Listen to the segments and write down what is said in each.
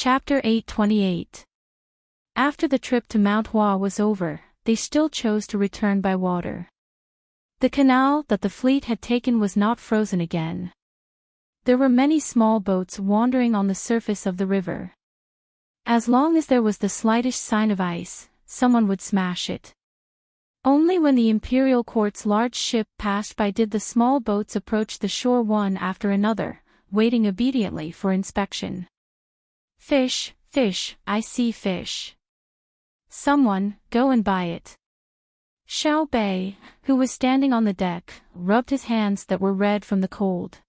Chapter 828. After the trip to Mount Hua was over, they still chose to return by water. The canal that the fleet had taken was not frozen again. There were many small boats wandering on the surface of the river. As long as there was the slightest sign of ice, someone would smash it. Only when the imperial court's large ship passed by did the small boats approach the shore one after another, waiting obediently for inspection. Fish, fish, I see fish. Someone, go and buy it. Xiao Bei, who was standing on the deck, rubbed his hands that were red from the cold.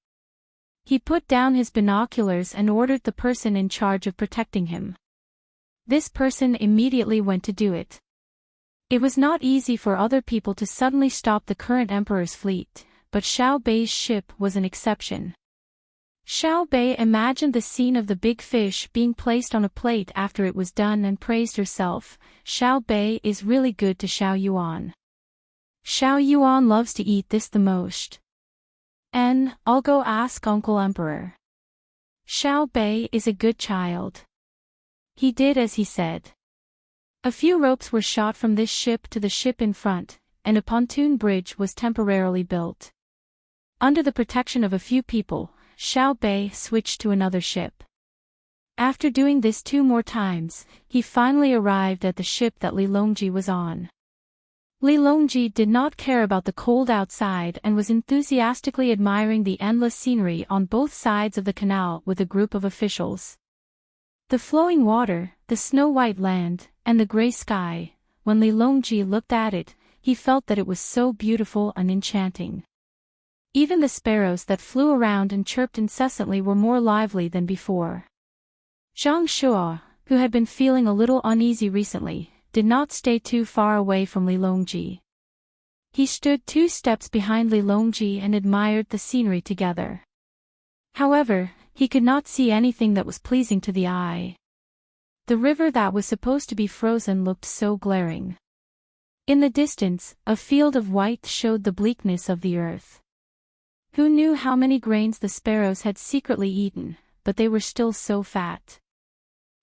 He put down his binoculars and ordered the person in charge of protecting him. This person immediately went to do it. It was not easy for other people to suddenly stop the current emperor's fleet, but Xiao Bei's ship was an exception. Xiao Bei imagined the scene of the big fish being placed on a plate after it was done and praised herself. Xiao Bei is really good to Xiao Yuan. Xiao Yuan loves to eat this the most. I'll go ask Uncle Emperor. Xiao Bei is a good child. He did as he said. A few ropes were shot from this ship to the ship in front, and a pontoon bridge was temporarily built. Under the protection of a few people, Xiao Bei switched to another ship. After doing this 2 more times, he finally arrived at the ship that Li Longji was on. Li Longji did not care about the cold outside and was enthusiastically admiring the endless scenery on both sides of the canal with a group of officials. The flowing water, the snow-white land, and the gray sky. When Li Longji looked at it, he felt that it was so beautiful and enchanting. Even the sparrows that flew around and chirped incessantly were more lively than before. Zhang Shuo, who had been feeling a little uneasy recently, did not stay too far away from Li Longji. He stood 2 steps behind Li Longji and admired the scenery together. However, he could not see anything that was pleasing to the eye. The river that was supposed to be frozen looked so glaring. In the distance, a field of white showed the bleakness of the earth. Who knew how many grains the sparrows had secretly eaten, but they were still so fat.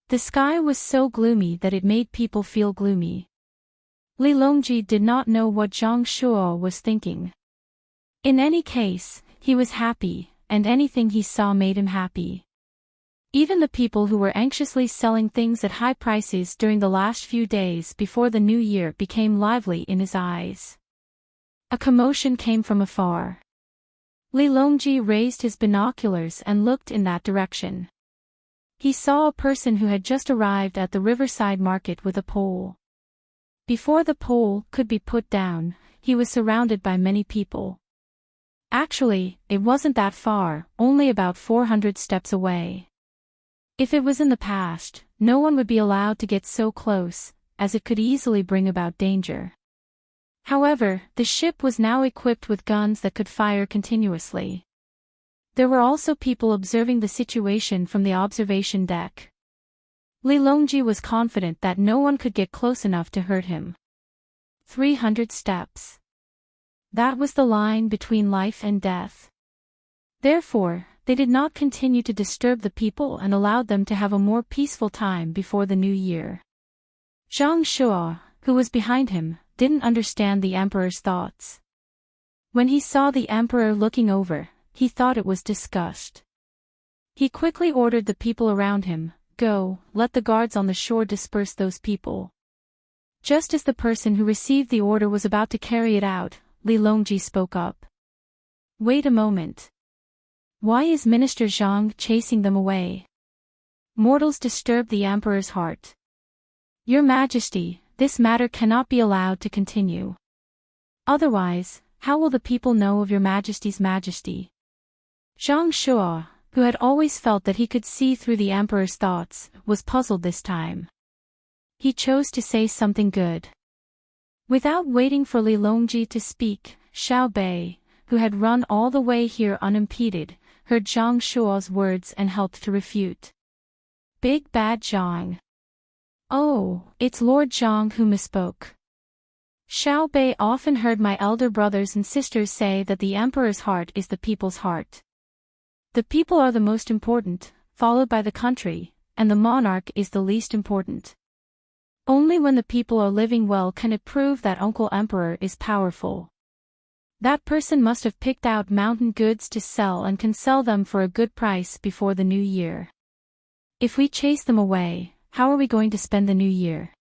The sky was so gloomy that it made people feel gloomy. Li Longji did not know what Zhang Shuo was thinking. In any case, he was happy, and anything he saw made him happy. Even the people who were anxiously selling things at high prices during the last few days before the new year became lively in his eyes. A commotion came from afar. Li Longji raised his binoculars and looked in that direction. He saw a person who had just arrived at the riverside market with a pole. Before the pole could be put down, he was surrounded by many people. Actually, it wasn't that far, only about 400 steps away. If it was in the past, no one would be allowed to get so close, as it could easily bring about danger. However, the ship was now equipped with guns that could fire continuously. There were also people observing the situation from the observation deck. Li Longji was confident that no one could get close enough to hurt him. 300 steps. That was the line between life and death. Therefore, they did not continue to disturb the people and allowed them to have a more peaceful time before the new year. Zhang Shuo, who was behind him, didn't understand the emperor's thoughts. When he saw the emperor looking over, he thought it was disgust. He quickly ordered the people around him, "Go, let the guards on the shore disperse those people." Just as the person who received the order was about to carry it out, Li Longji spoke up. "Wait a moment. Why is Minister Zhang chasing them away? Mortals disturb the emperor's heart. Your Majesty, this matter cannot be allowed to continue. Otherwise, how will the people know of your Majesty's majesty?" Zhang Shuo, who had always felt that he could see through the emperor's thoughts, was puzzled this time. He chose to say something good. Without waiting for Li Longji to speak, Xiao Bei, who had run all the way here unimpeded, heard Zhang Shuo's words and helped to refute. "Big bad Zhang. Oh, it's Lord Zhang who misspoke. Xiao Bei often heard my elder brothers and sisters say that the emperor's heart is the people's heart. The people are the most important, followed by the country, and the monarch is the least important. Only when the people are living well can it prove that Uncle Emperor is powerful. That person must have picked out mountain goods to sell and can sell them for a good price before the new year. If we chase them away, how are we going to spend the new year?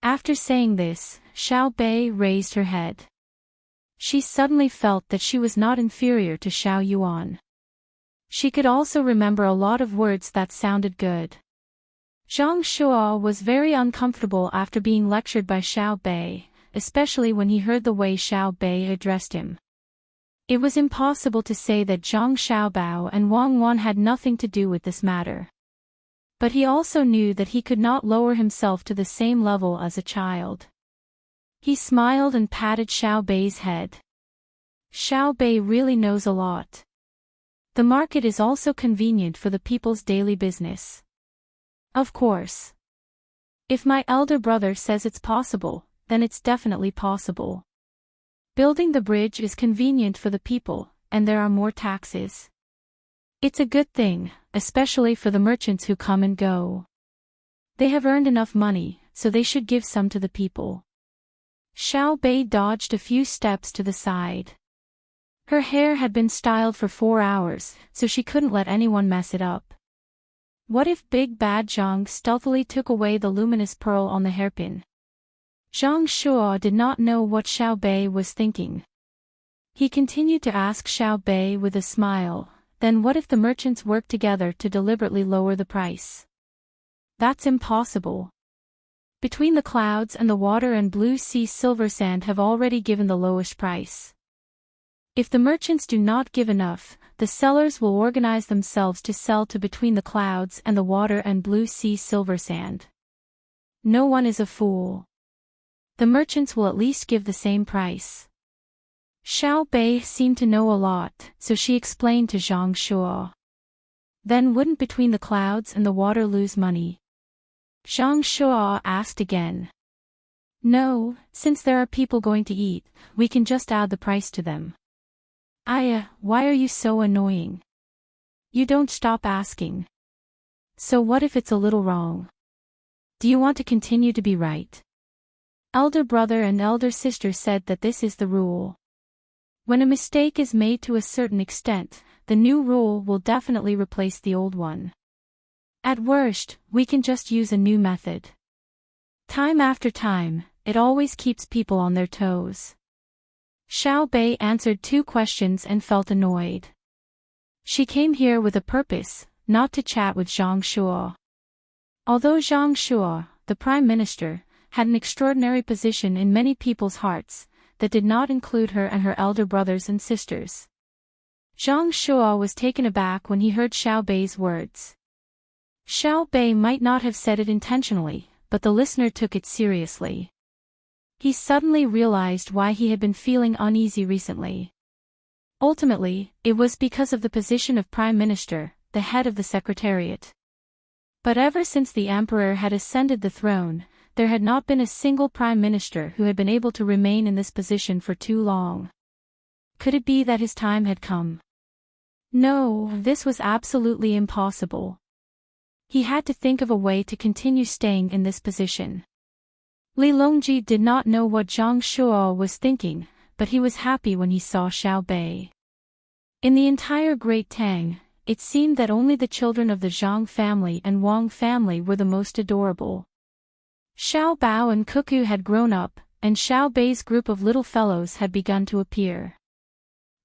After saying this, Xiao Bei raised her head. She suddenly felt that she was not inferior to Xiao Yuan. She could also remember a lot of words that sounded good. Zhang Shuo was very uncomfortable after being lectured by Xiao Bei, especially when he heard the way Xiao Bei addressed him. It was impossible to say that Zhang Xiaobao and Wang Wan had nothing to do with this matter. But he also knew that he could not lower himself to the same level as a child. He smiled and patted Xiao Bei's head. Xiao Bei really knows a lot. The market is also convenient for the people's daily business. Of course. If my elder brother says it's possible, then it's definitely possible. Building the bridge is convenient for the people, and there are more taxes. It's a good thing, especially for the merchants who come and go. They have earned enough money, so they should give some to the people. Xiao Bei dodged a few steps to the side. Her hair had been styled for 4 hours, so she couldn't let anyone mess it up. What if Big Bad Zhang stealthily took away the luminous pearl on the hairpin? Zhang Shuo did not know what Xiao Bei was thinking. He continued to ask Xiao Bei with a smile, then what if the merchants work together to deliberately lower the price? That's impossible. Between the clouds and the water and blue sea silver sand have already given the lowest price. If the merchants do not give enough, the sellers will organize themselves to sell to between the clouds and the water and blue sea silver sand. No one is a fool. The merchants will at least give the same price. Xiao Bei seemed to know a lot, so she explained to Zhang Shuo. Then wouldn't between the clouds and the water lose money? Zhang Shuo asked again. No, since there are people going to eat, we can just add the price to them. Why are you so annoying? You don't stop asking. So what if it's a little wrong? Do you want to continue to be right? Elder brother and elder sister said that this is the rule. When a mistake is made to a certain extent, the new rule will definitely replace the old one. At worst, we can just use a new method. Time after time, it always keeps people on their toes. Xiao Bei answered 2 questions and felt annoyed. She came here with a purpose, not to chat with Zhang Shuo. Although Zhang Shuo, the prime minister, had an extraordinary position in many people's hearts, that did not include her and her elder brothers and sisters. Zhang Shuo was taken aback when he heard Xiao Bei's words. Xiao Bei might not have said it intentionally, but the listener took it seriously. He suddenly realized why he had been feeling uneasy recently. Ultimately, it was because of the position of Prime Minister, the head of the Secretariat. But ever since the Emperor had ascended the throne, there had not been a single Prime Minister who had been able to remain in this position for too long. Could it be that his time had come? No, this was absolutely impossible. He had to think of a way to continue staying in this position. Li Longji did not know what Zhang Shuo was thinking, but he was happy when he saw Xiao Bei. In the entire Great Tang, it seemed that only the children of the Zhang family and Wang family were the most adorable. Xiao Bao and Cuckoo had grown up, and Xiao Bei's group of little fellows had begun to appear.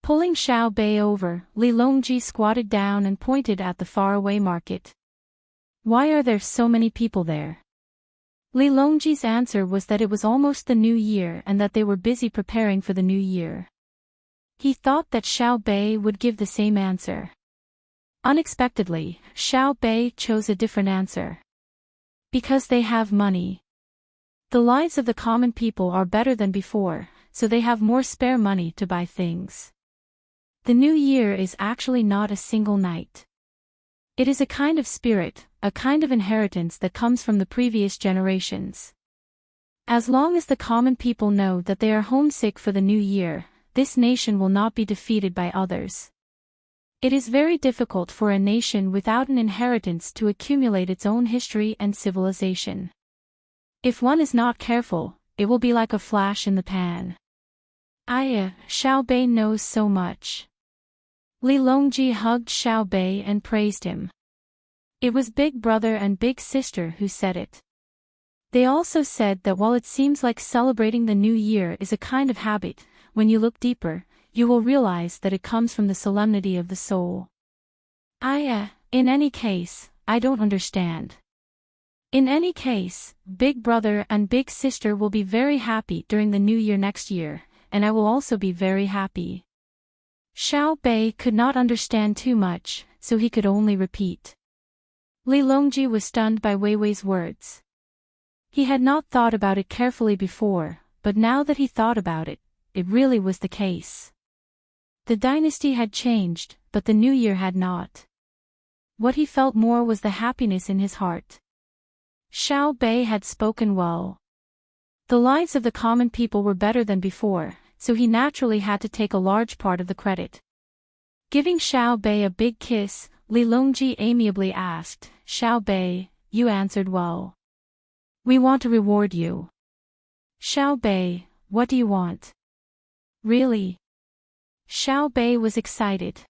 Pulling Xiao Bei over, Li Longji squatted down and pointed at the faraway market. Why are there so many people there? Li Longji's answer was that it was almost the new year and that they were busy preparing for the new year. He thought that Xiao Bei would give the same answer. Unexpectedly, Xiao Bei chose a different answer. Because they have money. The lives of the common people are better than before, so they have more spare money to buy things. The new year is actually not a single night. It is a kind of spirit, a kind of inheritance that comes from the previous generations. As long as the common people know that they are homesick for the new year, this nation will not be defeated by others. It is very difficult for a nation without an inheritance to accumulate its own history and civilization. If one is not careful, it will be like a flash in the pan. Xiao Bei knows so much. Li Longji hugged Xiao Bei and praised him. It was Big Brother and Big Sister who said it. They also said that while it seems like celebrating the new year is a kind of habit, when you look deeper, you will realize that it comes from the solemnity of the soul. In any case, I don't understand. In any case, Big Brother and Big Sister will be very happy during the new year next year, and I will also be very happy. Xiao Bei could not understand too much, so he could only repeat. Li Longji was stunned by Wei Wei's words. He had not thought about it carefully before, but now that he thought about it, it really was the case. The dynasty had changed, but the new year had not. What he felt more was the happiness in his heart. Xiao Bei had spoken well. The lives of the common people were better than before, so he naturally had to take a large part of the credit. Giving Xiao Bei a big kiss, Li Longji amiably asked, "Xiao Bei, you answered well. We want to reward you." "Xiao Bei, what do you want?" "Really?" Xiao Bei was excited.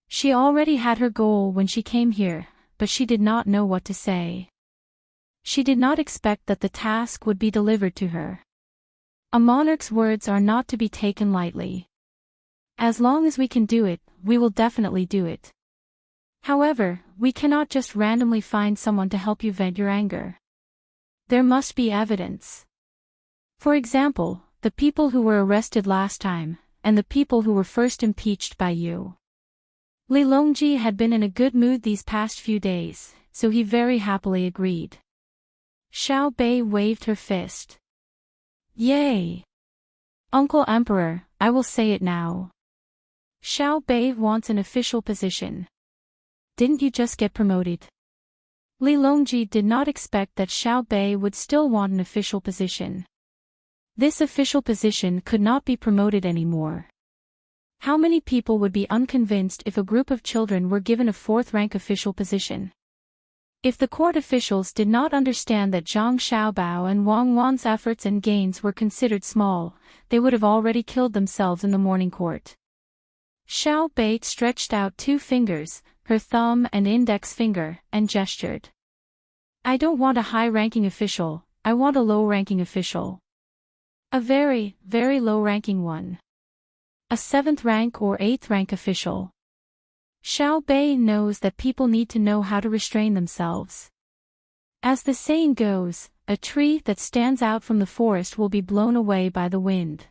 She already had her goal when she came here, but she did not know what to say. She did not expect that the task would be delivered to her. A monarch's words are not to be taken lightly. As long as we can do it, we will definitely do it. However, we cannot just randomly find someone to help you vent your anger. There must be evidence. For example, the people who were arrested last time, and the people who were first impeached by you. Li Longji had been in a good mood these past few days, so he very happily agreed. Xiao Bei waved her fist. "Yay! Uncle Emperor, I will say it now. Xiao Bei wants an official position. Didn't you just get promoted?" Li Longji did not expect that Xiao Bei would still want an official position. This official position could not be promoted anymore. How many people would be unconvinced if a group of children were given a fourth-rank official position? If the court officials did not understand that Zhang Xiaobao and Wang Wan's efforts and gains were considered small, they would have already killed themselves in the morning court. Xiao Bei stretched out two fingers, her thumb and index finger, and gestured. "I don't want a high-ranking official, I want a low-ranking official. A very, very low-ranking one. A 7th rank or 8th rank official." Xiao Bei knows that people need to know how to restrain themselves. As the saying goes, a tree that stands out from the forest will be blown away by the wind.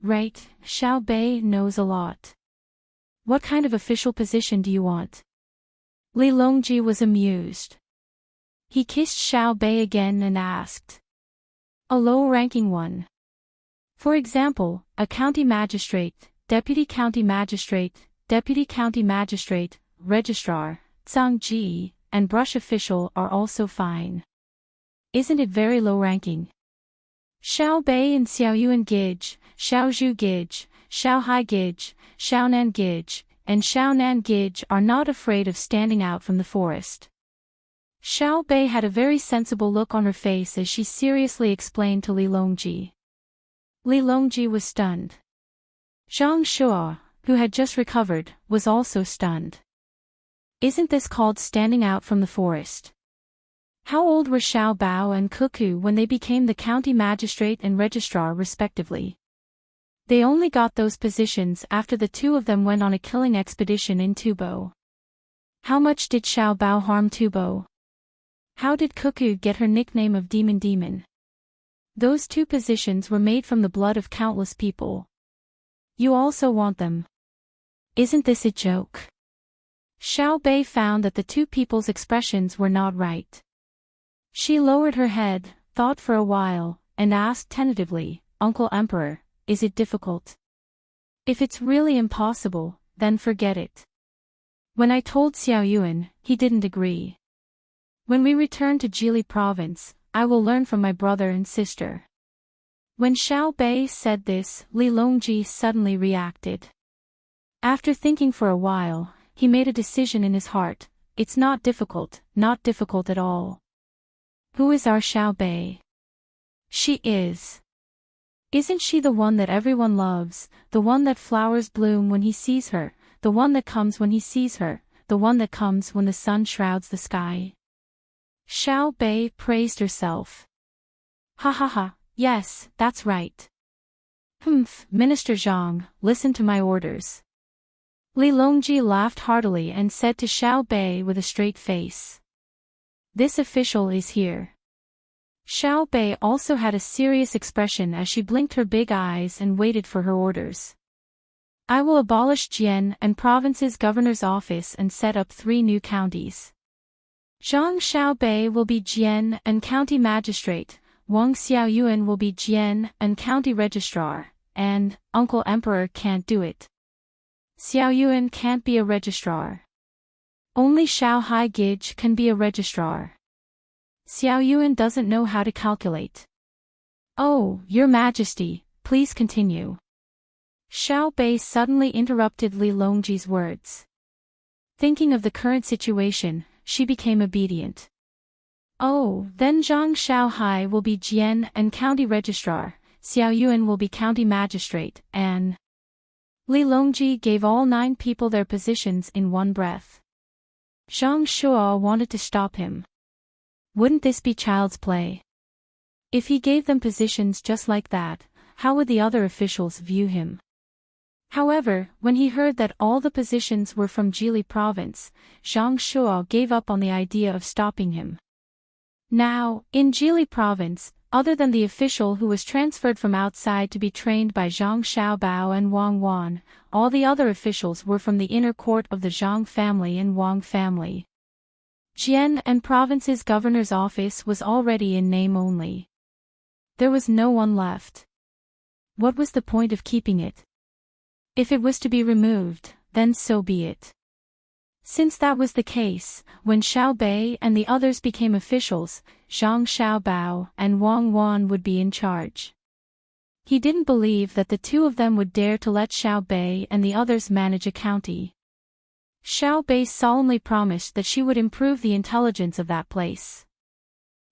Right, Xiao Bei knows a lot. What kind of official position do you want? Li Longji was amused. He kissed Xiao Bei again and asked. A low-ranking one. For example, a county magistrate, deputy county magistrate, registrar, zangji, and brush official are also fine. Isn't it very low-ranking? Xiao Bei and Xiaoyuan Gij, Xiaozhu Gij, Xiaohai Gij, Xiaonan Gij, and Xiaonan Gij are not afraid of standing out from the forest. Xiao Bei had a very sensible look on her face as she seriously explained to Li Longji. Li Longji was stunned. Zhang Shuo, who had just recovered, was also stunned. Isn't this called standing out from the forest? How old were Xiao Bao and Cuckoo when they became the county magistrate and registrar respectively? They only got those positions after the two of them went on a killing expedition in Tubo. How much did Xiao Bao harm Tubo? How did Cuckoo get her nickname of Demon? Those two positions were made from the blood of countless people. You also want them. Isn't this a joke? Xiao Bei found that the two people's expressions were not right. She lowered her head, thought for a while, and asked tentatively, Uncle Emperor, is it difficult? If it's really impossible, then forget it. When I told Xiao Yuan, he didn't agree. When we return to Jili province, I will learn from my brother and sister. When Xiao Bei said this, Li Longji suddenly reacted. After thinking for a while, he made a decision in his heart. It's not difficult at all. Who is our Xiao Bei? She is. Isn't she the one that everyone loves, the one that flowers bloom when he sees her, the one that comes when he sees her, the one that comes when the sun shrouds the sky? Xiao Bei praised herself. Ha ha ha, yes, that's right. Humph, Minister Zhang, listen to my orders. Li Longji laughed heartily and said to Xiao Bei with a straight face. This official is here. Xiao Bei also had a serious expression as she blinked her big eyes and waited for her orders. I will abolish Jian and province's governor's office and set up 3 new counties. Zhang Xiaobei will be Jian and county magistrate, Wang Xiaoyuan will be Jian and county registrar, and Uncle Emperor can't do it. Xiaoyuan can't be a registrar. Only Xiao Haigij can be a registrar. Xiaoyuan doesn't know how to calculate. Oh, Your Majesty, please continue. Xiao Bei suddenly interrupted Li Longji's words. Thinking of the current situation, she became obedient. Oh, then Zhang Xiaohai will be Jian and county registrar, Xiaoyuan will be county magistrate, and… Li Longji gave all 9 people their positions in one breath. Zhang Shuo wanted to stop him. Wouldn't this be child's play? If he gave them positions just like that, how would the other officials view him? However, when he heard that all the positions were from Jili province, Zhang Shuo gave up on the idea of stopping him. Now, in Jili province, other than the official who was transferred from outside to be trained by Zhang Xiaobao and Wang Wan, all the other officials were from the inner court of the Zhang family and Wang family. Jian and province's governor's office was already in name only. There was no one left. What was the point of keeping it? If it was to be removed, then so be it. Since that was the case, when Xiao Bei and the others became officials, Zhang Xiaobao and Wang Wan would be in charge. He didn't believe that the 2 of them would dare to let Xiao Bei and the others manage a county. Xiao Bei solemnly promised that she would improve the intelligence of that place.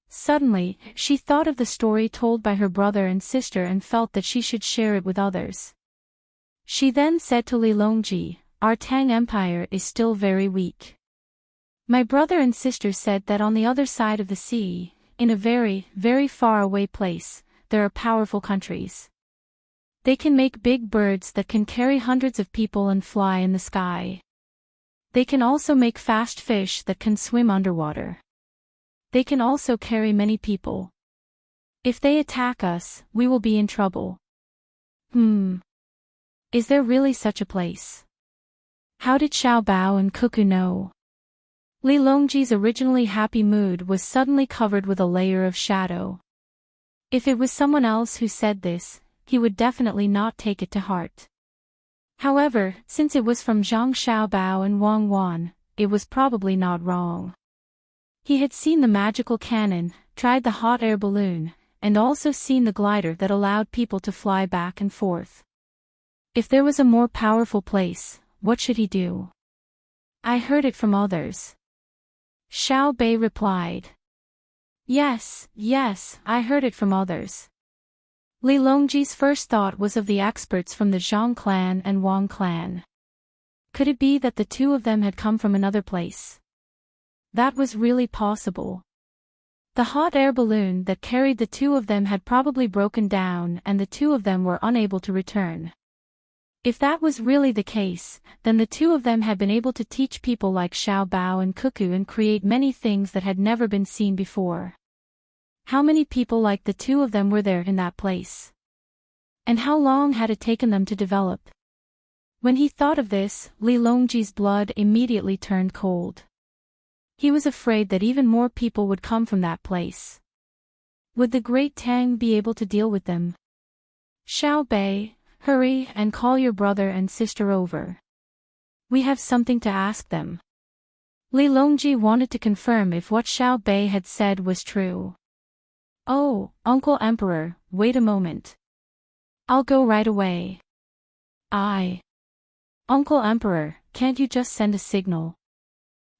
Suddenly, she thought of the story told by her brother and sister and felt that she should share it with others. She then said to Li Longji, our Tang Empire is still very weak. My brother and sister said that on the other side of the sea, in a very, very far away place, there are powerful countries. They can make big birds that can carry hundreds of people and fly in the sky. They can also make fast fish that can swim underwater. They can also carry many people. If they attack us, we will be in trouble. Is there really such a place? How did Xiao Bao and Cuckoo know? Li Longji's originally happy mood was suddenly covered with a layer of shadow. If it was someone else who said this, he would definitely not take it to heart. However, since it was from Zhang Xiaobao and Wang Wan, it was probably not wrong. He had seen the magical cannon, tried the hot air balloon, and also seen the glider that allowed people to fly back and forth. If there was a more powerful place, what should he do? I heard it from others. Xiao Bei replied. Yes, I heard it from others. Li Longji's first thought was of the experts from the Zhang clan and Wang clan. Could it be that the 2 of them had come from another place? That was really possible. The hot air balloon that carried the 2 of them had probably broken down and the 2 of them were unable to return. If that was really the case, then the 2 of them had been able to teach people like Xiao Bao and Cuckoo and create many things that had never been seen before. How many people like the 2 of them were there in that place? And how long had it taken them to develop? When he thought of this, Li Longji's blood immediately turned cold. He was afraid that even more people would come from that place. Would the great Tang be able to deal with them? Xiao Bei, hurry and call your brother and sister over. We have something to ask them. Li Longji wanted to confirm if what Xiao Bei had said was true. Oh, Uncle Emperor, wait a moment. I'll go right away. Uncle Emperor, can't you just send a signal?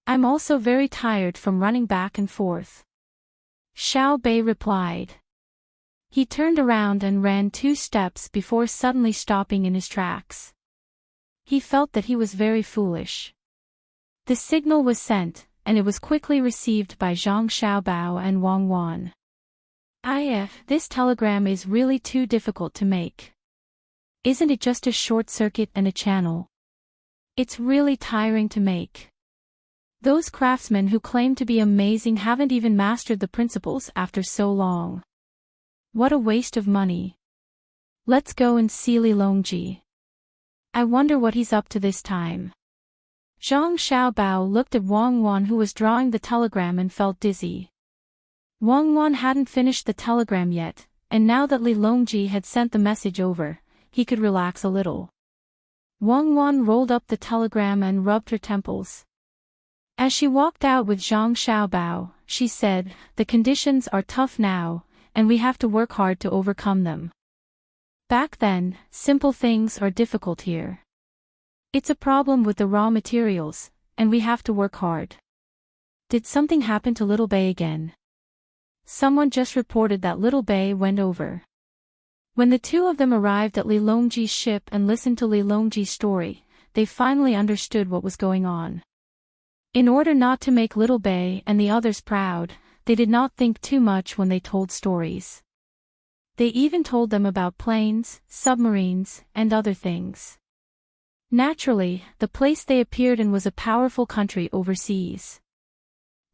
I'm also very tired from running back and forth. Xiao Bei replied. He turned around and ran 2 steps before suddenly stopping in his tracks. He felt that he was very foolish. The signal was sent, and it was quickly received by Zhang Xiaobao and Wang Wan. This telegram is really too difficult to make. Isn't it just a short circuit and a channel? It's really tiring to make. Those craftsmen who claim to be amazing haven't even mastered the principles after so long. What a waste of money. Let's go and see Li Longji. I wonder what he's up to this time. Zhang Xiaobao looked at Wang Wan, who was drawing the telegram, and felt dizzy. Wang Wan hadn't finished the telegram yet, and now that Li Longji had sent the message over, he could relax a little. Wang Wan rolled up the telegram and rubbed her temples. As she walked out with Zhang Xiaobao, she said, "The conditions are tough now, and we have to work hard to overcome them. Back then, simple things are difficult here. It's a problem with the raw materials, and we have to work hard." Did something happen to Little Bei again? Someone just reported that Little Bei went over. When the 2 of them arrived at Li Longji's ship and listened to Li Longji's story, they finally understood what was going on. In order not to make Little Bei and the others proud, they did not think too much when they told stories. They even told them about planes, submarines, and other things. Naturally, the place they appeared in was a powerful country overseas.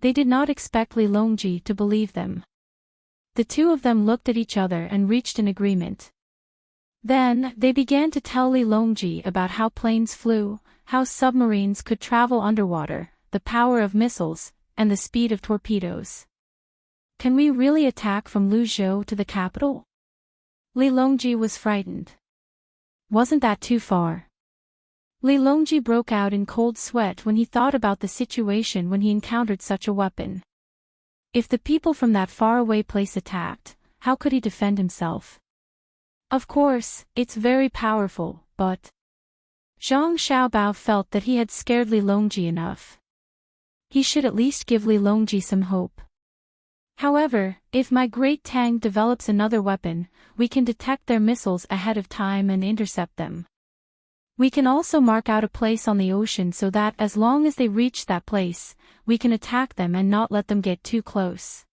They did not expect Li Longji to believe them. The 2 of them looked at each other and reached an agreement. Then, they began to tell Li Longji about how planes flew, how submarines could travel underwater, the power of missiles, and the speed of torpedoes. Can we really attack from Luzhou to the capital? Li Longji was frightened. Wasn't that too far? Li Longji broke out in cold sweat when he thought about the situation when he encountered such a weapon. If the people from that faraway place attacked, how could he defend himself? Of course, it's very powerful, but... Zhang Xiaobao felt that he had scared Li Longji enough. He should at least give Li Longji some hope. However, if my great Tang develops another weapon, we can detect their missiles ahead of time and intercept them. We can also mark out a place on the ocean so that as long as they reach that place, we can attack them and not let them get too close.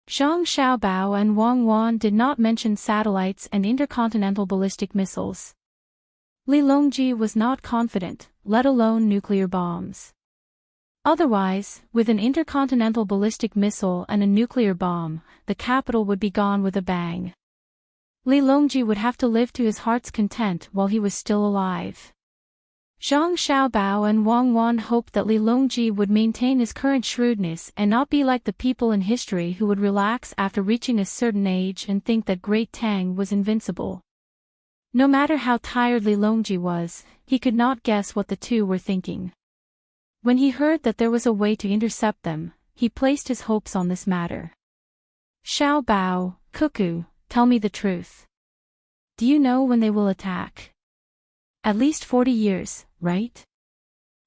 Zhang Xiaobao and Wang Wan did not mention satellites and intercontinental ballistic missiles. Li Longji was not confident, let alone nuclear bombs. Otherwise, with an intercontinental ballistic missile and a nuclear bomb, the capital would be gone with a bang. Li Longji would have to live to his heart's content while he was still alive. Zhang Xiaobao and Wang Wan hoped that Li Longji would maintain his current shrewdness and not be like the people in history who would relax after reaching a certain age and think that Great Tang was invincible. No matter how tired Li Longji was, he could not guess what the 2 were thinking. When he heard that there was a way to intercept them, he placed his hopes on this matter. Xiaobao, Cuckoo, tell me the truth. Do you know when they will attack? At least 40 years, right?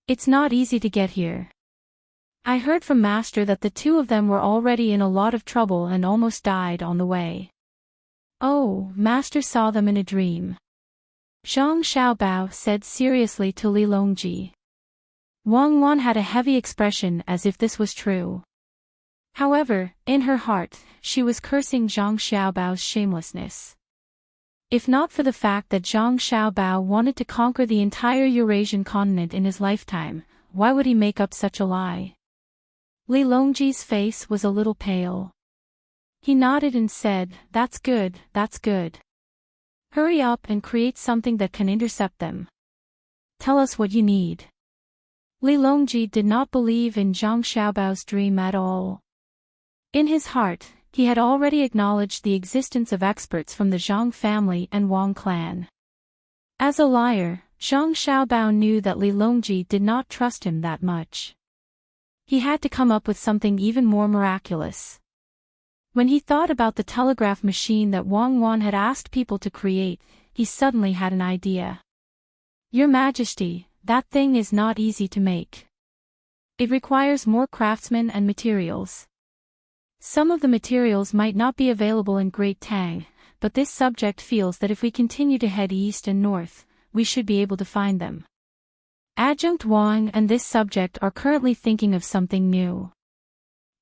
It's not easy to get here. I heard from Master that the 2 of them were already in a lot of trouble and almost died on the way. Oh, Master saw them in a dream. Zhang Xiaobao said seriously to Li Longji. Wang Wan had a heavy expression as if this was true. However, in her heart, she was cursing Zhang Xiaobao's shamelessness. If not for the fact that Zhang Xiaobao wanted to conquer the entire Eurasian continent in his lifetime, why would he make up such a lie? Li Longji's face was a little pale. He nodded and said, that's good, that's good. Hurry up and create something that can intercept them. Tell us what you need. Li Longji did not believe in Zhang Xiaobao's dream at all. In his heart, he had already acknowledged the existence of experts from the Zhang family and Wang clan. As a liar, Zhang Xiaobao knew that Li Longji did not trust him that much. He had to come up with something even more miraculous. When he thought about the telegraph machine that Wang Wan had asked people to create, he suddenly had an idea. Your Majesty, that thing is not easy to make. It requires more craftsmen and materials. Some of the materials might not be available in Great Tang, but this subject feels that if we continue to head east and north, we should be able to find them. Adjunct Wang and this subject are currently thinking of something new.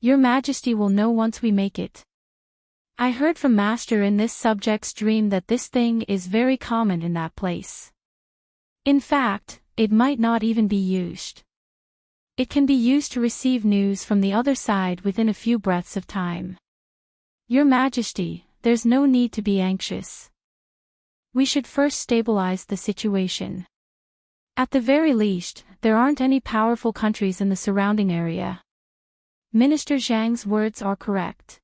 Your Majesty will know once we make it. I heard from Master in this subject's dream that this thing is very common in that place. In fact, it might not even be used. It can be used to receive news from the other side within a few breaths of time. Your Majesty, there's no need to be anxious. We should first stabilize the situation. At the very least, there aren't any powerful countries in the surrounding area. Minister Zhang's words are correct.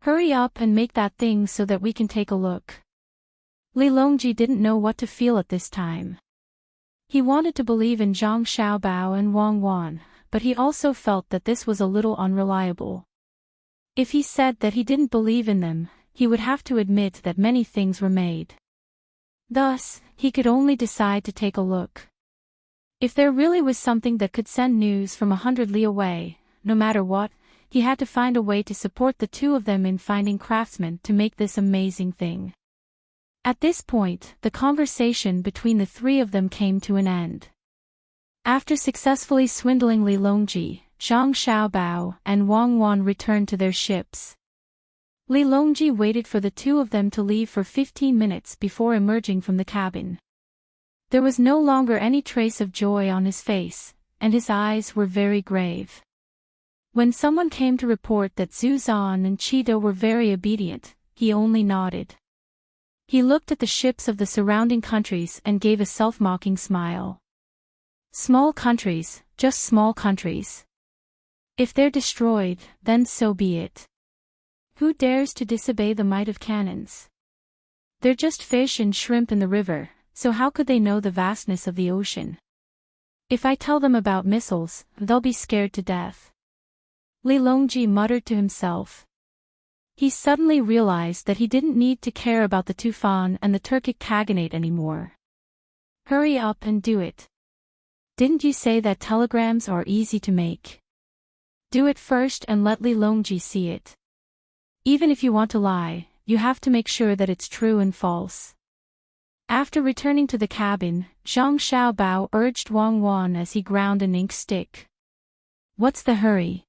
Hurry up and make that thing so that we can take a look. Li Longji didn't know what to feel at this time. He wanted to believe in Zhang Xiaobao and Wang Wan, but he also felt that this was a little unreliable. If he said that he didn't believe in them, he would have to admit that many things were made. Thus, he could only decide to take a look. If there really was something that could send news from 100 li away, no matter what, he had to find a way to support the two of them in finding craftsmen to make this amazing thing. At this point, the conversation between the three of them came to an end. After successfully swindling Li Longji, Zhang Xiaobao and Wang Wan returned to their ships. Li Longji waited for the two of them to leave for 15 minutes before emerging from the cabin. There was no longer any trace of joy on his face, and his eyes were very grave. When someone came to report that Zhu Zan and Chido were very obedient, he only nodded. He looked at the ships of the surrounding countries and gave a self-mocking smile. Small countries, just small countries. If they're destroyed, then so be it. Who dares to disobey the might of cannons? They're just fish and shrimp in the river, so how could they know the vastness of the ocean? If I tell them about missiles, they'll be scared to death. Li Longji muttered to himself. He suddenly realized that he didn't need to care about the Tufan and the Turkic Khaganate anymore. Hurry up and do it. Didn't you say that telegrams are easy to make? Do it first and let Li Longji see it. Even if you want to lie, you have to make sure that it's true and false. After returning to the cabin, Zhang Xiaobao urged Wang Wan as he ground an ink stick. What's the hurry?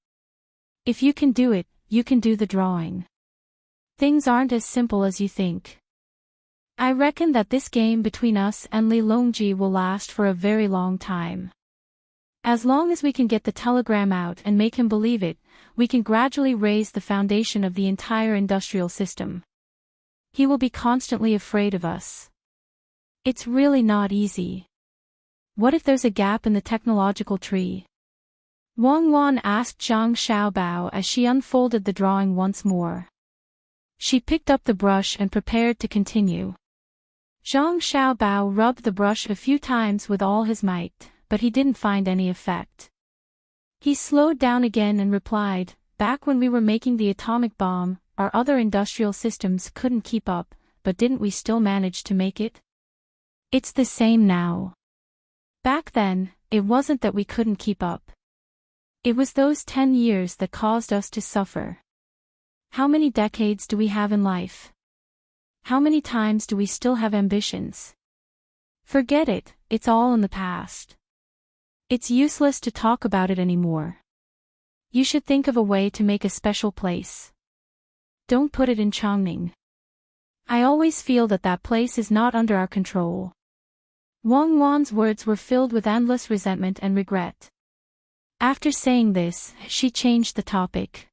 If you can do it, you can do the drawing. Things aren't as simple as you think. I reckon that this game between us and Li Longji will last for a very long time. As long as we can get the telegram out and make him believe it, we can gradually raise the foundation of the entire industrial system. He will be constantly afraid of us. It's really not easy. What if there's a gap in the technological tree? Wang Wan asked Zhang Xiaobao as she unfolded the drawing once more. She picked up the brush and prepared to continue. Zhang Xiaobao rubbed the brush a few times with all his might, but he didn't find any effect. He slowed down again and replied, back when we were making the atomic bomb, our other industrial systems couldn't keep up, but didn't we still manage to make it? It's the same now. Back then, it wasn't that we couldn't keep up. It was those 10 years that caused us to suffer. How many decades do we have in life? How many times do we still have ambitions? Forget it, it's all in the past. It's useless to talk about it anymore. You should think of a way to make a special place. Don't put it in Chongning. I always feel that that place is not under our control. Wang Wan's words were filled with endless resentment and regret. After saying this, she changed the topic.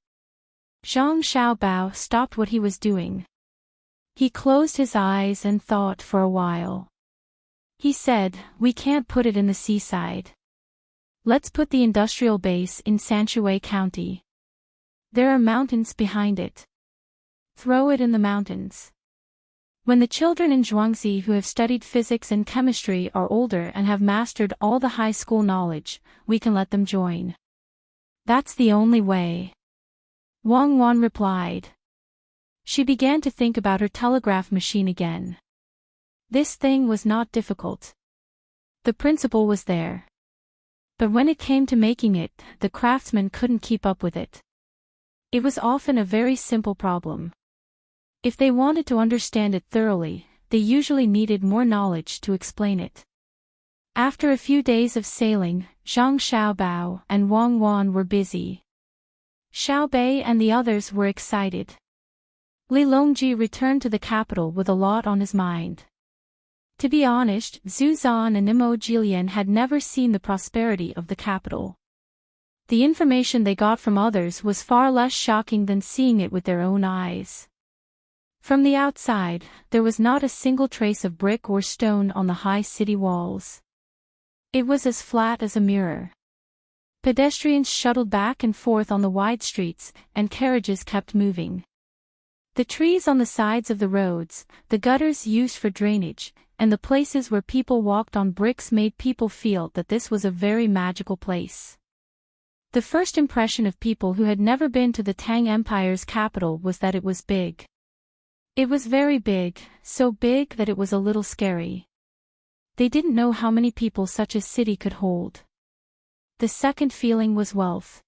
Zhang Xiaobao stopped what he was doing. He closed his eyes and thought for a while. He said, we can't put it in the seaside. Let's put the industrial base in Sanshui County. There are mountains behind it. Throw it in the mountains. When the children in Zhuangzi who have studied physics and chemistry are older and have mastered all the high school knowledge, we can let them join. That's the only way. Wang Wan replied. She began to think about her telegraph machine again. This thing was not difficult. The principle was there. But when it came to making it, the craftsmen couldn't keep up with it. It was often a very simple problem. If they wanted to understand it thoroughly, they usually needed more knowledge to explain it. After a few days of sailing, Zhang Xiaobao and Wang Wan were busy. Xiaobei and the others were excited. Li Longji returned to the capital with a lot on his mind. To be honest, Zhu Zan and Imo Jilian had never seen the prosperity of the capital. The information they got from others was far less shocking than seeing it with their own eyes. From the outside, there was not a single trace of brick or stone on the high city walls. It was as flat as a mirror. Pedestrians shuttled back and forth on the wide streets, and carriages kept moving. The trees on the sides of the roads, the gutters used for drainage, and the places where people walked on bricks made people feel that this was a very magical place. The first impression of people who had never been to the Tang Empire's capital was that it was big. It was very big, so big that it was a little scary. They didn't know how many people such a city could hold. The second feeling was wealth.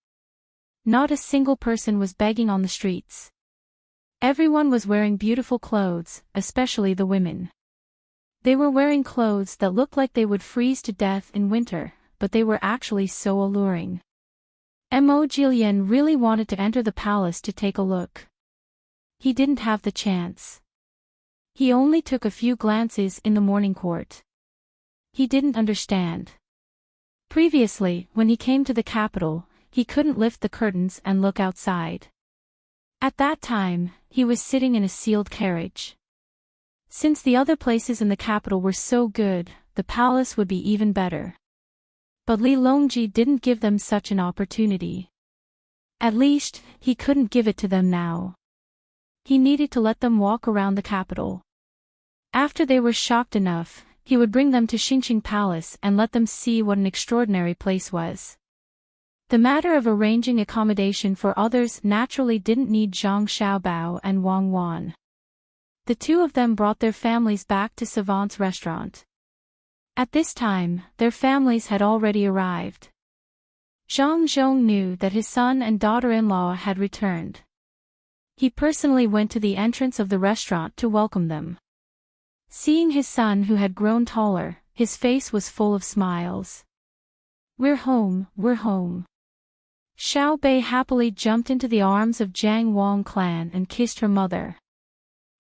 Not a single person was begging on the streets. Everyone was wearing beautiful clothes, especially the women. They were wearing clothes that looked like they would freeze to death in winter, but they were actually so alluring. Mo Jilian really wanted to enter the palace to take a look. He didn't have the chance. He only took a few glances in the morning court. He didn't understand. Previously, when he came to the capital, he couldn't lift the curtains and look outside. At that time, he was sitting in a sealed carriage. Since the other places in the capital were so good, the palace would be even better. But Li Longji didn't give them such an opportunity. At least, he couldn't give it to them now. He needed to let them walk around the capital. After they were shocked enough, he would bring them to Xingqing Palace and let them see what an extraordinary place was. The matter of arranging accommodation for others naturally didn't need Zhang Xiaobao and Wang Wan. The two of them brought their families back to Savant's restaurant. At this time, their families had already arrived. Zhang Zhong knew that his son and daughter-in-law had returned. He personally went to the entrance of the restaurant to welcome them. Seeing his son who had grown taller, his face was full of smiles. "We're home, we're home." Xiao Bei happily jumped into the arms of Jiang Wang clan and kissed her mother.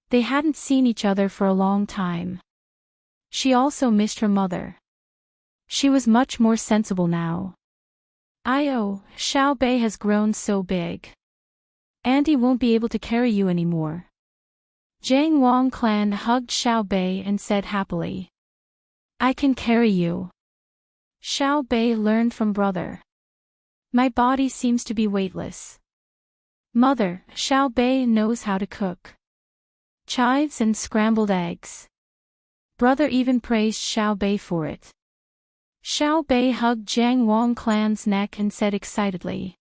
They hadn't seen each other for a long time. She also missed her mother. She was much more sensible now. Xiao Bei has grown so big. Auntie won't be able to carry you anymore. Jiang Wang clan hugged Xiao Bei and said happily. "I can carry you." Xiao Bei learned from brother. "My body seems to be weightless." Mother, Xiao Bei knows how to cook chives and scrambled eggs. Brother even praised Xiao Bei for it. Xiao Bei hugged Jiang Wang clan's neck and said excitedly.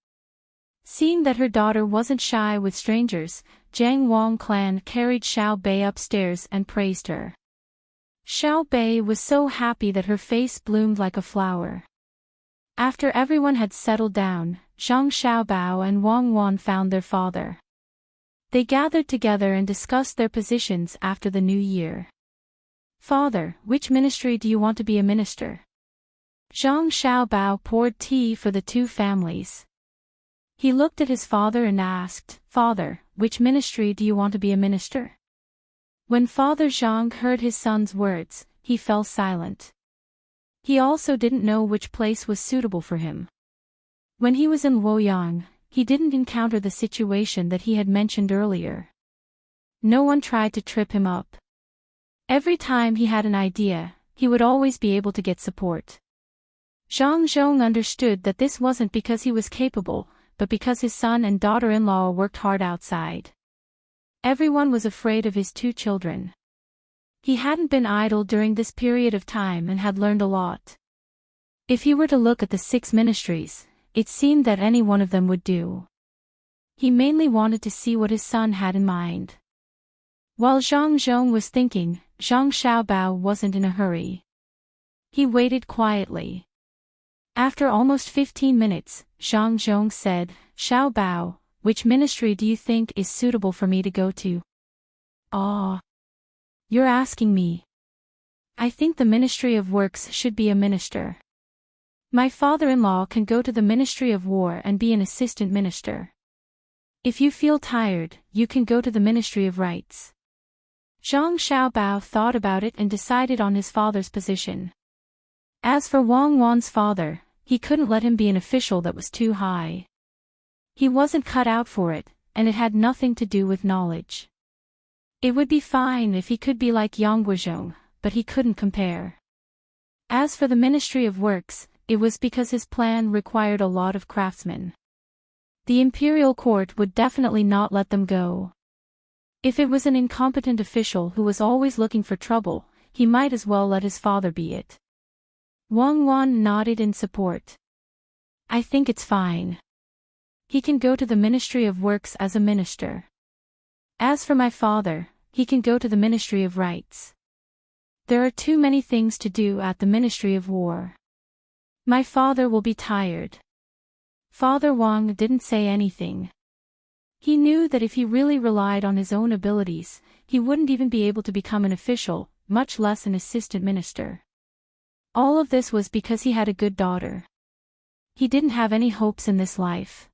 Seeing that her daughter wasn't shy with strangers, Jiang Wang clan carried Xiao Bei upstairs and praised her. Xiao Bei was so happy that her face bloomed like a flower. After everyone had settled down, Zhang Xiaobao and Wang Wan found their father. They gathered together and discussed their positions after the new year. "Father, which ministry do you want to be a minister?" Zhang Xiaobao poured tea for the two families. He looked at his father and asked, "Father, which ministry do you want to be a minister?" When Father Zhang heard his son's words, he fell silent. He also didn't know which place was suitable for him. When he was in Luoyang, he didn't encounter the situation that he had mentioned earlier. No one tried to trip him up. Every time he had an idea, he would always be able to get support. Zhang Zhong understood that this wasn't because he was capable, but because his son and daughter-in-law worked hard outside. Everyone was afraid of his two children. He hadn't been idle during this period of time and had learned a lot. If he were to look at the 6 ministries, it seemed that any one of them would do. He mainly wanted to see what his son had in mind. While Zhang Zhong was thinking, Zhang Xiaobao wasn't in a hurry. He waited quietly. After almost 15 minutes, Zhang Zhong said, Xiao Bao, which ministry do you think is suitable for me to go to? Ah. You're asking me. I think the Ministry of Works should be a minister. My father-in-law can go to the Ministry of War and be an assistant minister. If you feel tired, you can go to the Ministry of Rights. Zhang Xiaobao thought about it and decided on his father's position. As for Wang Wan's father, he couldn't let him be an official that was too high. He wasn't cut out for it, and it had nothing to do with knowledge. It would be fine if he could be like Yang Guozhong, but he couldn't compare. As for the Ministry of Works, it was because his plan required a lot of craftsmen. The imperial court would definitely not let them go. If it was an incompetent official who was always looking for trouble, he might as well let his father be it. Wang Wan nodded in support. I think it's fine. He can go to the Ministry of Works as a minister. As for my father, he can go to the Ministry of Rights. There are too many things to do at the Ministry of War. My father will be tired. Father Wang didn't say anything. He knew that if he really relied on his own abilities, he wouldn't even be able to become an official, much less an assistant minister. All of this was because he had a good daughter. He didn't have any hopes in this life.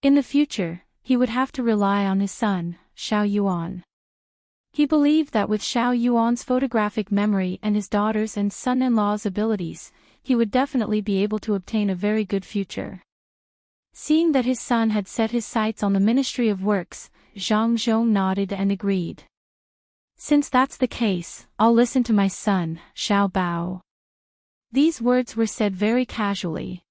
In the future, he would have to rely on his son, Xiao Yuan. He believed that with Xiao Yuan's photographic memory and his daughter's and son-in-law's abilities, he would definitely be able to obtain a very good future. Seeing that his son had set his sights on the Ministry of Works, Zhang Zhong nodded and agreed. Since that's the case, I'll listen to my son, Xiao Bao. These words were said very casually.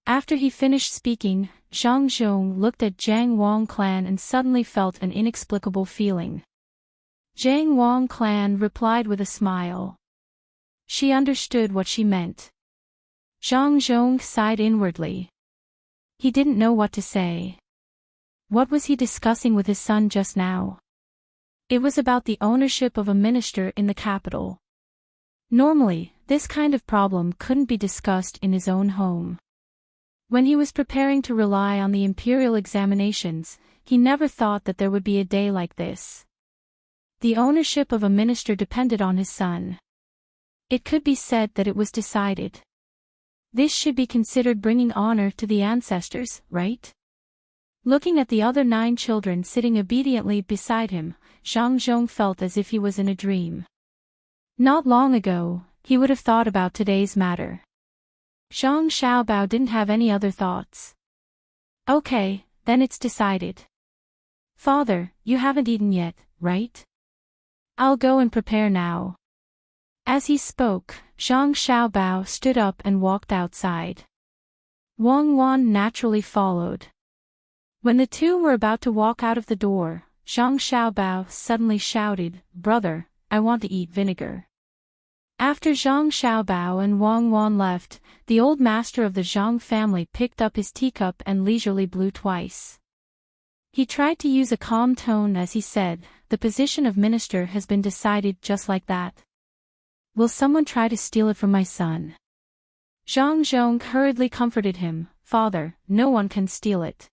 After he finished speaking, Zhang Zhong looked at Jiang Wang clan and suddenly felt an inexplicable feeling. Jiang Wang clan replied with a smile. She understood what she meant. Zhang Zhong sighed inwardly. He didn't know what to say. What was he discussing with his son just now? It was about the ownership of a minister in the capital. Normally, this kind of problem couldn't be discussed in his own home. When he was preparing to rely on the imperial examinations, he never thought that there would be a day like this. The ownership of a minister depended on his son. It could be said that it was decided. This should be considered bringing honor to the ancestors, right? Looking at the other 9 children sitting obediently beside him, Zhang Zhong felt as if he was in a dream. Not long ago, he would have thought about today's matter. Zhang Xiaobao didn't have any other thoughts. Okay, then it's decided. Father, you haven't eaten yet, right? I'll go and prepare now. As he spoke, Zhang Xiaobao stood up and walked outside. Wang Wan naturally followed. When the two were about to walk out of the door, Zhang Xiaobao suddenly shouted, "Brother, I want to eat vinegar." After Zhang Xiaobao and Wang Wan left, the old master of the Zhang family picked up his teacup and leisurely blew twice. He tried to use a calm tone as he said, "The position of minister has been decided just like that. Will someone try to steal it from my son?" Zhang Zhong hurriedly comforted him, "Father, no one can steal it.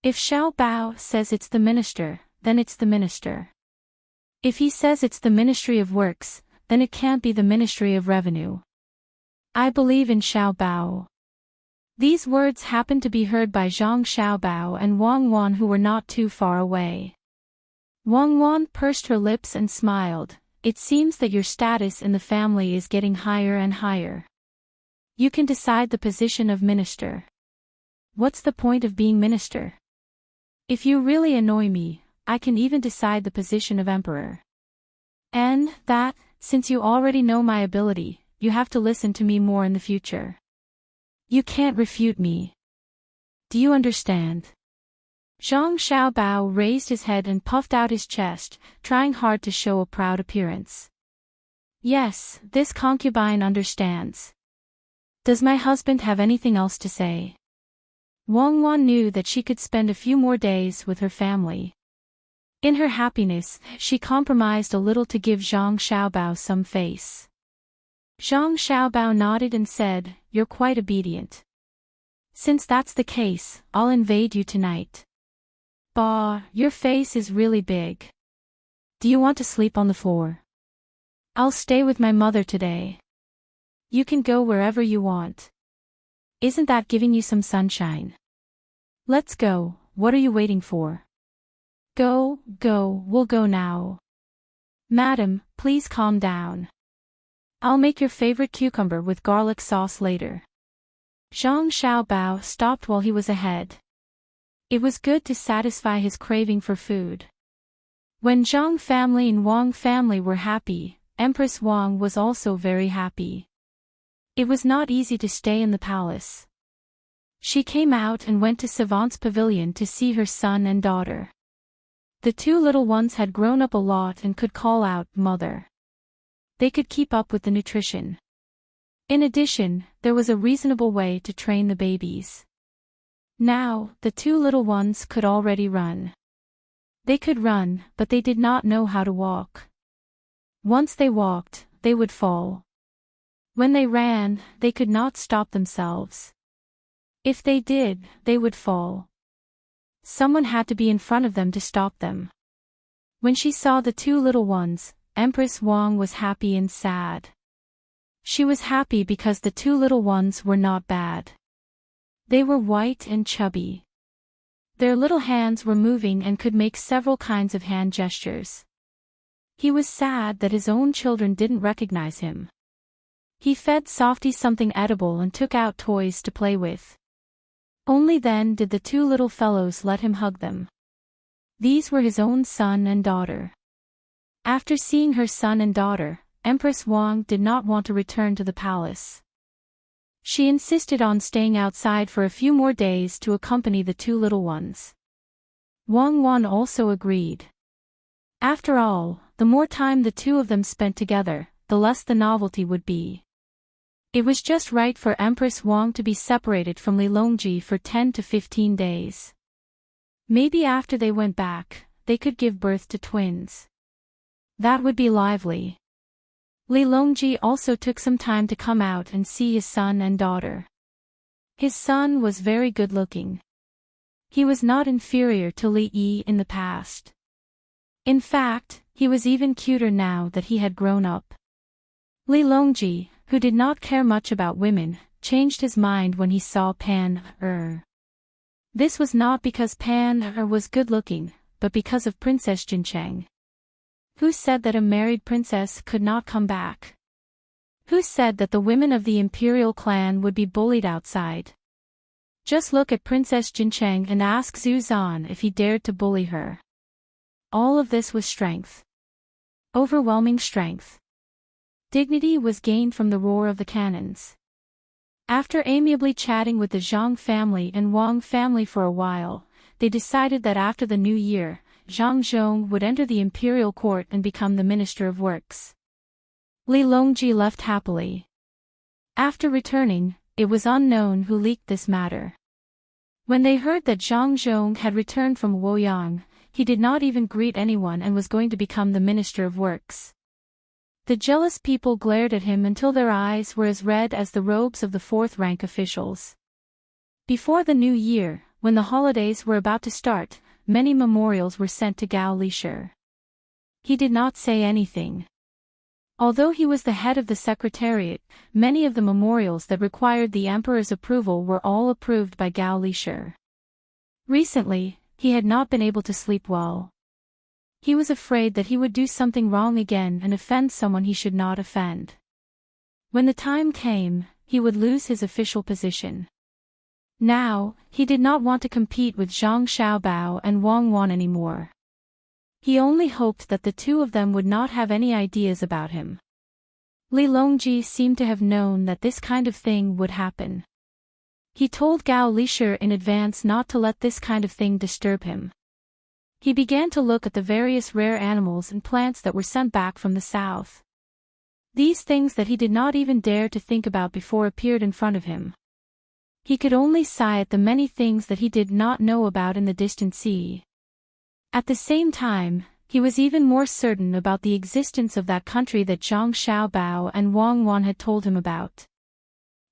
If Xiao Bao says it's the minister, then it's the minister. If he says it's the Ministry of Works, then it can't be the Ministry of Revenue. I believe in Xiao Bao." These words happened to be heard by Zhang Xiaobao and Wang Wan, who were not too far away. Wang Wan pursed her lips and smiled. "It seems that your status in the family is getting higher and higher. You can decide the position of minister. What's the point of being minister? If you really annoy me, I can even decide the position of emperor. And that, since you already know my ability, you have to listen to me more in the future. You can't refute me. Do you understand?" Zhang Xiaobao raised his head and puffed out his chest, trying hard to show a proud appearance. "Yes, this concubine understands. Does my husband have anything else to say?" Wang Wan knew that she could spend a few more days with her family. In her happiness, she compromised a little to give Zhang Xiaobao some face. Zhang Xiaobao nodded and said, "You're quite obedient. Since that's the case, I'll invade you tonight." "Bah, your face is really big. Do you want to sleep on the floor?" "I'll stay with my mother today. You can go wherever you want. Isn't that giving you some sunshine? Let's go, what are you waiting for?" Go, we'll go now." "Madam, please calm down. I'll make your favorite cucumber with garlic sauce later." Zhang Xiaobao stopped while he was ahead. It was good to satisfy his craving for food. When Zhang family and Wang family were happy, Empress Wang was also very happy. It was not easy to stay in the palace. She came out and went to Savant's pavilion to see her son and daughter. The two little ones had grown up a lot and could call out, "Mother." They could keep up with the nutrition. In addition, there was a reasonable way to train the babies. Now, the two little ones could already run. They could run, but they did not know how to walk. Once they walked, they would fall. When they ran, they could not stop themselves. If they did, they would fall. Someone had to be in front of them to stop them. When she saw the two little ones, Empress Wang was happy and sad. She was happy because the two little ones were not bad. They were white and chubby. Their little hands were moving and could make several kinds of hand gestures. He was sad that his own children didn't recognize him. He fed Softy something edible and took out toys to play with. Only then did the two little fellows let him hug them. These were his own son and daughter. After seeing her son and daughter, Empress Wang did not want to return to the palace. She insisted on staying outside for a few more days to accompany the two little ones. Wang Wan also agreed. After all, the more time the two of them spent together, the less the novelty would be. It was just right for Empress Wang to be separated from Li Longji for 10 to 15 days. Maybe after they went back, they could give birth to twins. That would be lively. Li Longji also took some time to come out and see his son and daughter. His son was very good-looking. He was not inferior to Li Yi in the past. In fact, he was even cuter now that he had grown up. Li Longji, who did not care much about women, changed his mind when he saw Pan Er. This was not because Pan Er was good-looking, but because of Princess Jincheng. Who said that a married princess could not come back? Who said that the women of the imperial clan would be bullied outside? Just look at Princess Jincheng and ask Zhu Zan if he dared to bully her. All of this was strength. Overwhelming strength. Dignity was gained from the roar of the cannons. After amiably chatting with the Zhang family and Wang family for a while, they decided that after the new year, Zhang Zhong would enter the imperial court and become the Minister of Works. Li Longji left happily. After returning, it was unknown who leaked this matter. When they heard that Zhang Zhong had returned from Luoyang, he did not even greet anyone and was going to become the Minister of Works. The jealous people glared at him until their eyes were as red as the robes of the fourth-rank officials. Before the new year, when the holidays were about to start, many memorials were sent to Gao Lishur. He did not say anything. Although he was the head of the secretariat, many of the memorials that required the emperor's approval were all approved by Gao Lishur. Recently, he had not been able to sleep well. He was afraid that he would do something wrong again and offend someone he should not offend. When the time came, he would lose his official position. Now, he did not want to compete with Zhang Xiaobao and Wang Wan anymore. He only hoped that the two of them would not have any ideas about him. Li Longji seemed to have known that this kind of thing would happen. He told Gao Lishur in advance not to let this kind of thing disturb him. He began to look at the various rare animals and plants that were sent back from the south. These things that he did not even dare to think about before appeared in front of him. He could only sigh at the many things that he did not know about in the distant sea. At the same time, He was even more certain about the existence of that country that Zhang Xiaobao and Wang Wan had told him about.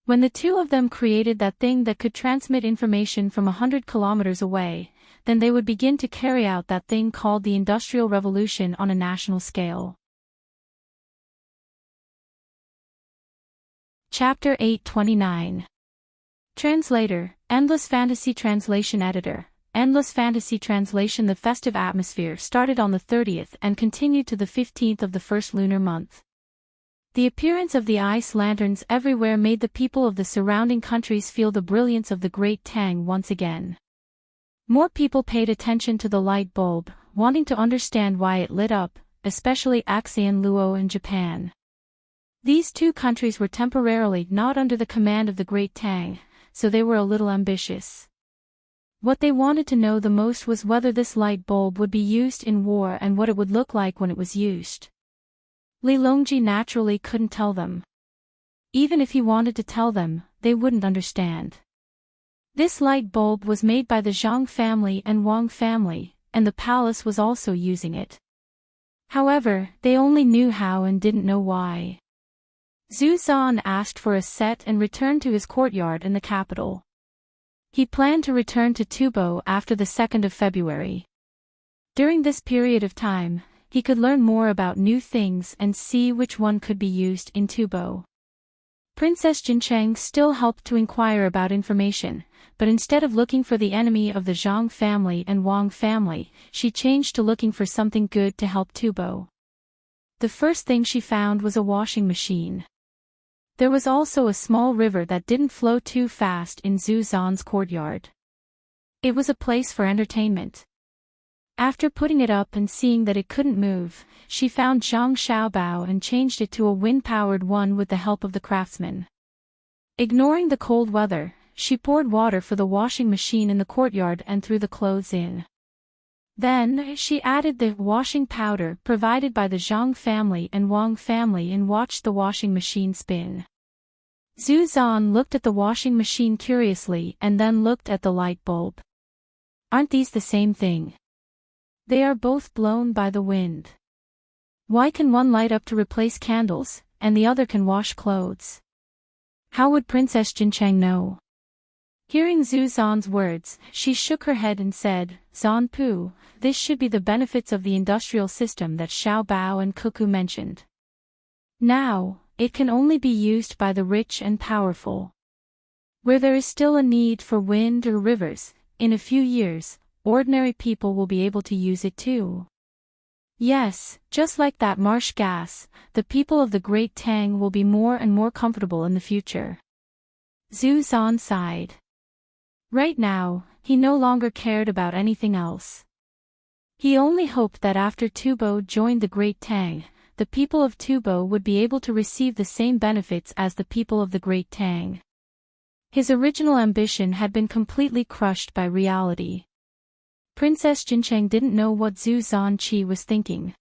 When the two of them created that thing that could transmit information from 100 kilometers away, then they would begin to carry out that thing called the Industrial Revolution on a national scale. Chapter 829. Translator, Endless Fantasy Translation Editor. Endless Fantasy Translation. The festive atmosphere started on the 30th and continued to the 15th of the first lunar month. The appearance of the ice lanterns everywhere made the people of the surrounding countries feel the brilliance of the Great Tang once again. More people paid attention to the light bulb, wanting to understand why it lit up, especially Axian Luo and Japan. These two countries were temporarily not under the command of the Great Tang, so they were a little ambitious. What they wanted to know the most was whether this light bulb would be used in war and what it would look like when it was used. Li Longji naturally couldn't tell them. Even if he wanted to tell them, they wouldn't understand. This light bulb was made by the Zhang family and Wang family, and the palace was also using it. However, they only knew how and didn't know why. Zhu Zan asked for a set and returned to his courtyard in the capital. He planned to return to Tubo after the 2nd of February. During this period of time, he could learn more about new things and see which one could be used in Tubo. Princess Jincheng still helped to inquire about information, but instead of looking for the enemy of the Zhang family and Wang family, she changed to looking for something good to help Tubo. The first thing she found was a washing machine. There was also a small river that didn't flow too fast in Zhu Zan's courtyard. It was a place for entertainment. After putting it up and seeing that it couldn't move, she found Zhang Xiaobao and changed it to a wind-powered one with the help of the craftsman. Ignoring the cold weather, she poured water for the washing machine in the courtyard and threw the clothes in. Then, she added the washing powder provided by the Zhang family and Wang family and watched the washing machine spin. Zhu Zan looked at the washing machine curiously and then looked at the light bulb. Aren't these the same thing? They are both blown by the wind. Why can one light up to replace candles, and the other can wash clothes? How would Princess Jincheng know? Hearing Zhu Zan's words, she shook her head and said, Zan Pu, this should be the benefits of the industrial system that Xiao Bao and Cuckoo mentioned. Now, it can only be used by the rich and powerful. Where there is still a need for wind or rivers, in a few years, ordinary people will be able to use it too. Yes, just like that marsh gas, the people of the Great Tang will be more and more comfortable in the future. Zhu Zan sighed. Right now, he no longer cared about anything else. He only hoped that after Tubo joined the Great Tang, the people of Tubo would be able to receive the same benefits as the people of the Great Tang. His original ambition had been completely crushed by reality. Princess Jincheng didn't know what Zhu Zanqi was thinking.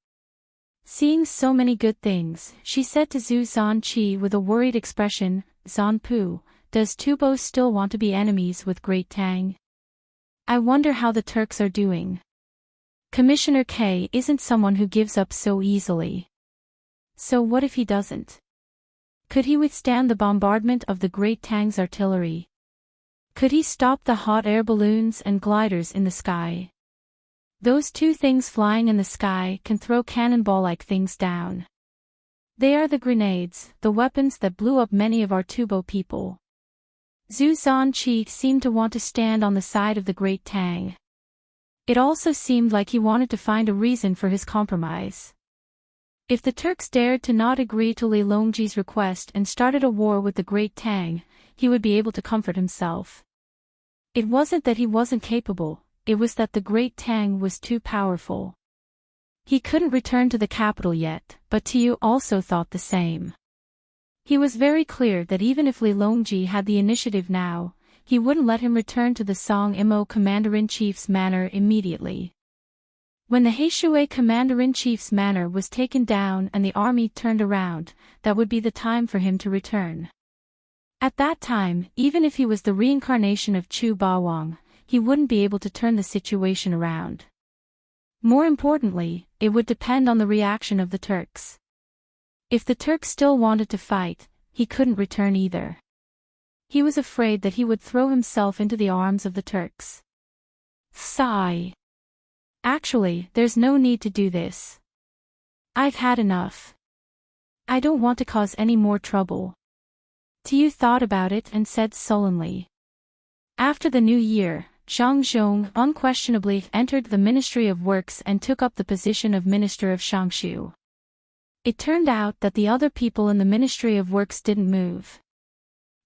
Seeing so many good things, she said to Zhu Zanqi with a worried expression, Zanpu, does Tubo still want to be enemies with Great Tang? I wonder how the Turks are doing. Commissioner K isn't someone who gives up so easily. So what if he doesn't? Could he withstand the bombardment of the Great Tang's artillery? Could he stop the hot air balloons and gliders in the sky? Those two things flying in the sky can throw cannonball-like things down. They are the grenades, the weapons that blew up many of our Tubo people. Zhu Zanqi seemed to want to stand on the side of the Great Tang. It also seemed like he wanted to find a reason for his compromise. If the Turks dared to not agree to Li Longji's request and started a war with the Great Tang, he would be able to comfort himself. It wasn't that he wasn't capable, it was that the Great Tang was too powerful. He couldn't return to the capital yet, but Tiu also thought the same. He was very clear that even if Li Longji had the initiative now, he wouldn't let him return to the Song Imo Commander-in-Chief's manor immediately. When the Heishui Commander-in-Chief's manor was taken down and the army turned around, that would be the time for him to return. At that time, even if he was the reincarnation of Chu Bawang, he wouldn't be able to turn the situation around. More importantly, it would depend on the reaction of the Turks. If the Turks still wanted to fight, he couldn't return either. He was afraid that he would throw himself into the arms of the Turks. Sigh. Actually, there's no need to do this. I've had enough. I don't want to cause any more trouble. Tiu thought about it and said sullenly. After the new year, Zhang Zhong unquestionably entered the Ministry of Works and took up the position of Minister of Shangshu. It turned out that the other people in the Ministry of Works didn't move.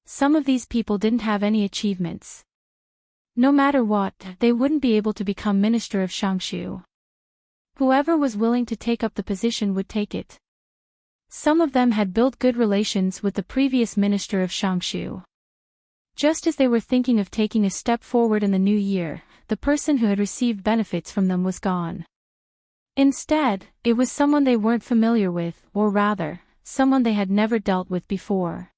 Some of these people didn't have any achievements. No matter what, they wouldn't be able to become Minister of Shangshu. Whoever was willing to take up the position would take it. Some of them had built good relations with the previous Minister of Shangshu. Just as they were thinking of taking a step forward in the new year, the person who had received benefits from them was gone. Instead, it was someone they weren't familiar with, or rather, someone they had never dealt with before.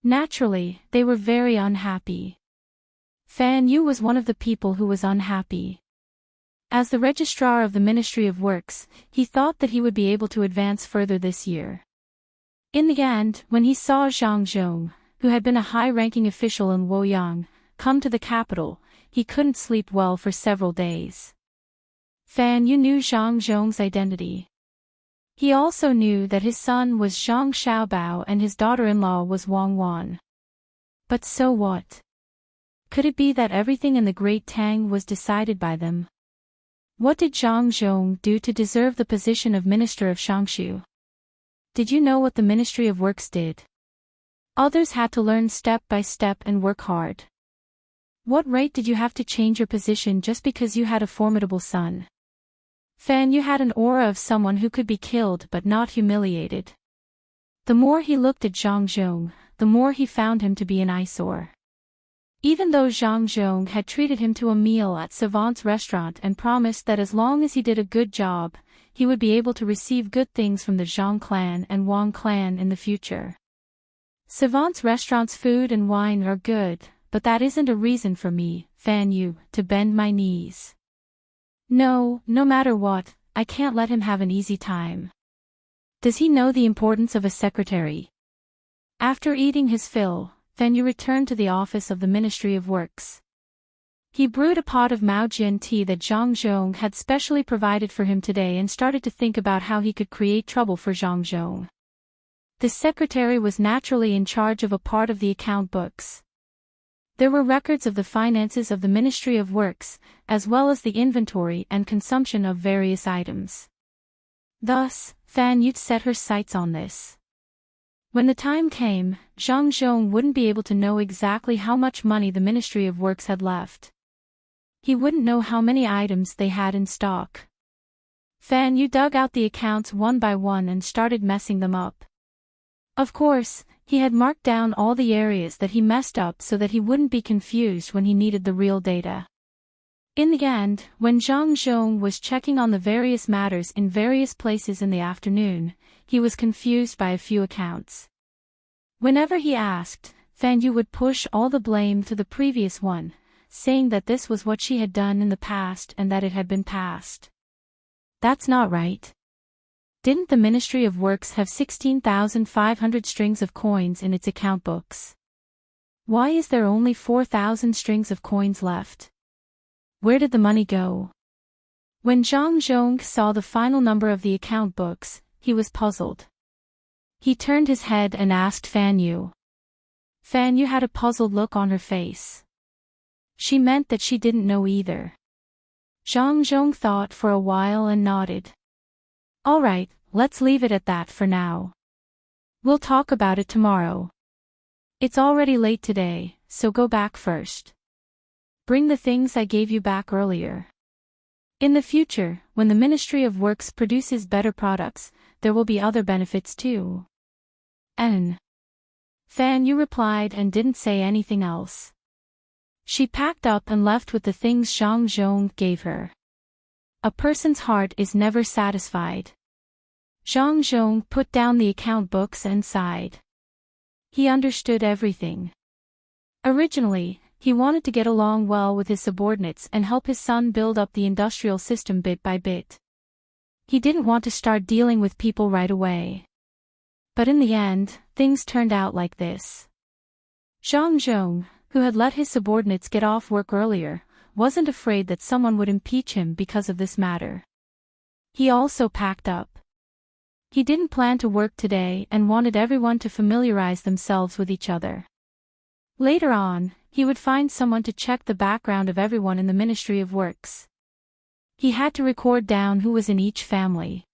Naturally, they were very unhappy. Fan Yu was one of the people who was unhappy. As the registrar of the Ministry of Works, he thought that he would be able to advance further this year. In the end, when he saw Zhang Zhong, who had been a high-ranking official in Luoyang, come to the capital, he couldn't sleep well for several days. Fan Yu knew Zhang Zhong's identity. He also knew that his son was Zhang Xiaobao and his daughter-in-law was Wang Wan. But so what? Could it be that everything in the Great Tang was decided by them? What did Zhang Zhong do to deserve the position of Minister of Shangshu? Did you know what the Ministry of Works did? Others had to learn step by step and work hard. What right did you have to change your position just because you had a formidable son? Fan Yu had an aura of someone who could be killed but not humiliated. The more he looked at Zhang Zhong, the more he found him to be an eyesore. Even though Zhang Zhong had treated him to a meal at Savant's restaurant and promised that as long as he did a good job, he would be able to receive good things from the Zhang clan and Wang clan in the future. Savant's restaurant's food and wine are good, but that isn't a reason for me, Fan Yu, to bend my knees. No matter what, I can't let him have an easy time. Does he know the importance of a secretary? After eating his fill, Fan Yu returned to the office of the Ministry of Works. He brewed a pot of Maojian tea that Zhang Zhong had specially provided for him today and started to think about how he could create trouble for Zhang Zhong. The secretary was naturally in charge of a part of the account books. There were records of the finances of the Ministry of Works, as well as the inventory and consumption of various items. Thus, Fan Yu set her sights on this. When the time came, Zhang Zhong wouldn't be able to know exactly how much money the Ministry of Works had left. He wouldn't know how many items they had in stock. Fan Yu dug out the accounts one by one and started messing them up. Of course, he had marked down all the areas that he messed up so that he wouldn't be confused when he needed the real data. In the end, when Zhang Zhong was checking on the various matters in various places in the afternoon, he was confused by a few accounts. Whenever he asked, Fan Yu would push all the blame to the previous one, saying that this was what she had done in the past and that it had been past. That's not right. Didn't the Ministry of Works have 16,500 strings of coins in its account books? Why is there only 4,000 strings of coins left? Where did the money go? When Zhang Zhong saw the final number of the account books, he was puzzled. He turned his head and asked Fan Yu. Fan Yu had a puzzled look on her face. She meant that she didn't know either. Zhang Zhong thought for a while and nodded. All right, let's leave it at that for now. We'll talk about it tomorrow. It's already late today, so go back first. Bring the things I gave you back earlier. In the future, when the Ministry of Works produces better products, there will be other benefits too. Fan Yu replied and didn't say anything else. She packed up and left with the things Zhang Zhong gave her. A person's heart is never satisfied. Zhang Zhong put down the account books and sighed. He understood everything. Originally, He wanted to get along well with his subordinates and help his son build up the industrial system bit by bit. He didn't want to start dealing with people right away. But in the end, things turned out like this. Zhang Zhong, who had let his subordinates get off work earlier, wasn't afraid that someone would impeach him because of this matter. He also packed up. He didn't plan to work today and wanted everyone to familiarize themselves with each other. Later on, he would find someone to check the background of everyone in the Ministry of Works. He had to record down who was in each family.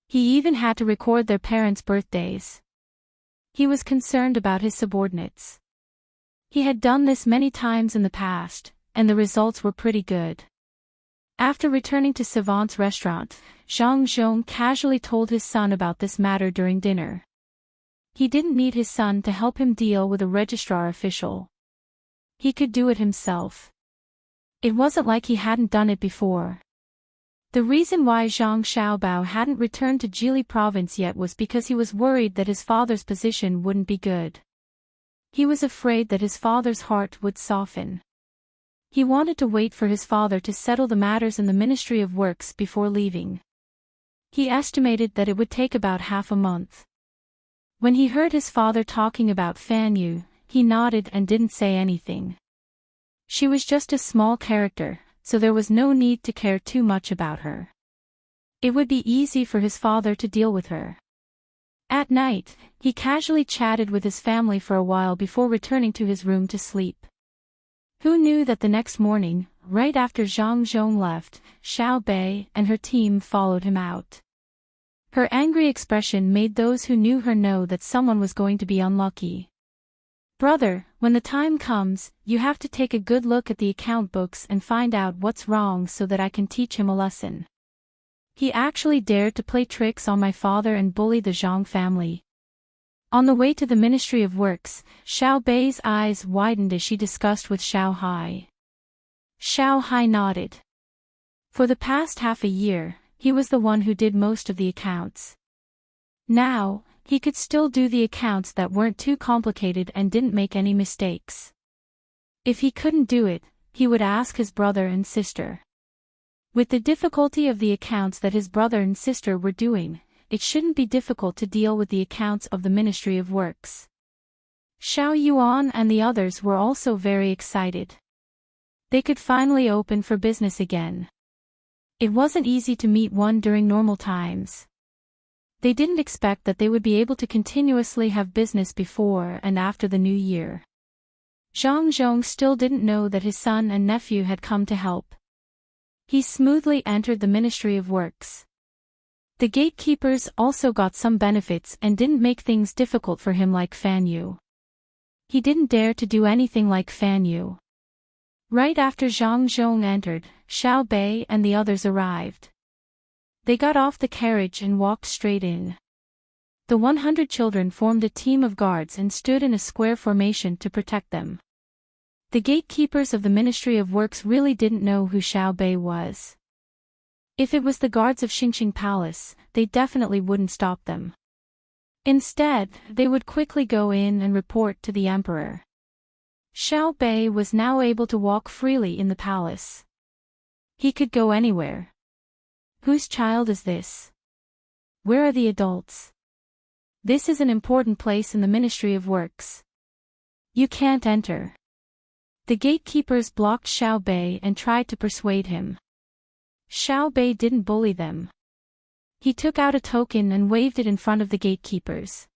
He even had to record their parents' birthdays. He was concerned about his subordinates. He had done this many times in the past, and the results were pretty good. After returning to Savant's restaurant, Zhang Zhong casually told his son about this matter during dinner. He didn't need his son to help him deal with a registrar official. He could do it himself. It wasn't like he hadn't done it before. The reason why Zhang Xiaobao hadn't returned to Jili province yet was because he was worried that his father's position wouldn't be good. He was afraid that his father's heart would soften. He wanted to wait for his father to settle the matters in the Ministry of Works before leaving. He estimated that it would take about half a month. When he heard his father talking about Fan Yu, he nodded and didn't say anything. She was just a small character, so there was no need to care too much about her. It would be easy for his father to deal with her. At night, he casually chatted with his family for a while before returning to his room to sleep. Who knew that the next morning, right after Zhang Zhong left, Xiao Bei and her team followed him out. Her angry expression made those who knew her know that someone was going to be unlucky. "Brother, when the time comes, you have to take a good look at the account books and find out what's wrong so that I can teach him a lesson. He actually dared to play tricks on my father and bully the Zhang family." On the way to the Ministry of Works, Xiao Bei's eyes widened as she discussed with Xiao Hai. Xiao Hai nodded. For the past half a year, he was the one who did most of the accounts. Now, he could still do the accounts that weren't too complicated and didn't make any mistakes. If he couldn't do it, he would ask his brother and sister. With the difficulty of the accounts that his brother and sister were doing, it shouldn't be difficult to deal with the accounts of the Ministry of Works. Xiao Yuan and the others were also very excited. They could finally open for business again. It wasn't easy to meet one during normal times. They didn't expect that they would be able to continuously have business before and after the new year. Zhang Zhong still didn't know that his son and nephew had come to help. He smoothly entered the Ministry of Works. The gatekeepers also got some benefits and didn't make things difficult for him like Fan Yu. He didn't dare to do anything like Fan Yu. Right after Zhang Zhong entered, Xiao Bei and the others arrived. They got off the carriage and walked straight in. The 100 children formed a team of guards and stood in a square formation to protect them. The gatekeepers of the Ministry of Works really didn't know who Xiao Bei was. If it was the guards of Xingqing Palace, they definitely wouldn't stop them. Instead, they would quickly go in and report to the emperor. Xiao Bei was now able to walk freely in the palace. He could go anywhere. Whose child is this? Where are the adults? This is an important place in the Ministry of Works. You can't enter. The gatekeepers blocked Xiao Bei and tried to persuade him. Xiao Bei didn't bully them. He took out a token and waved it in front of the gatekeepers.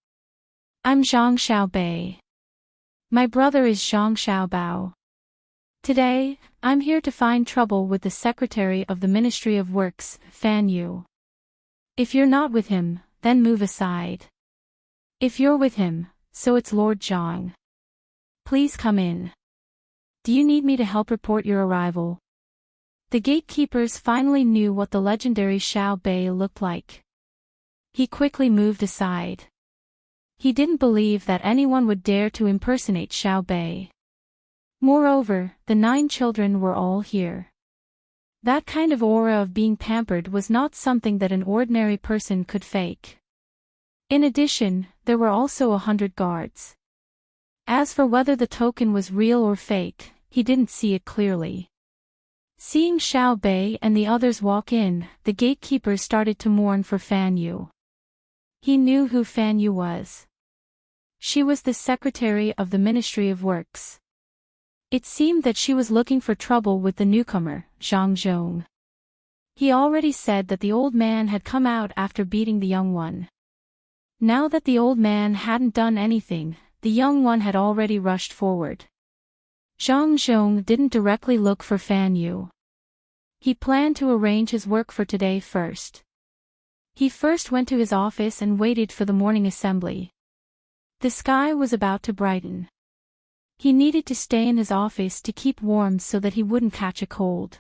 "I'm Zhang Xiao Bei. My brother is Zhang Xiaobao. Today, I'm here to find trouble with the Secretary of the Ministry of Works, Fan Yu. If you're not with him, then move aside. If you're with him, so it's Lord Zhang. Please come in. Do you need me to help report your arrival?" The gatekeepers finally knew what the legendary Xiao Bei looked like. He quickly moved aside. He didn't believe that anyone would dare to impersonate Xiao Bei. Moreover, the 9 children were all here. That kind of aura of being pampered was not something that an ordinary person could fake. In addition, there were also 100 guards. As for whether the token was real or fake, he didn't see it clearly. Seeing Xiao Bei and the others walk in, the gatekeepers started to mourn for Fan Yu. He knew who Fan Yu was. She was the secretary of the Ministry of Works. It seemed that she was looking for trouble with the newcomer, Zhang Zhong. He already said that the old man had come out after beating the young one. Now that the old man hadn't done anything, the young one had already rushed forward. Zhang Zhong didn't directly look for Fan Yu. He planned to arrange his work for today first. He first went to his office and waited for the morning assembly. The sky was about to brighten. He needed to stay in his office to keep warm so that he wouldn't catch a cold.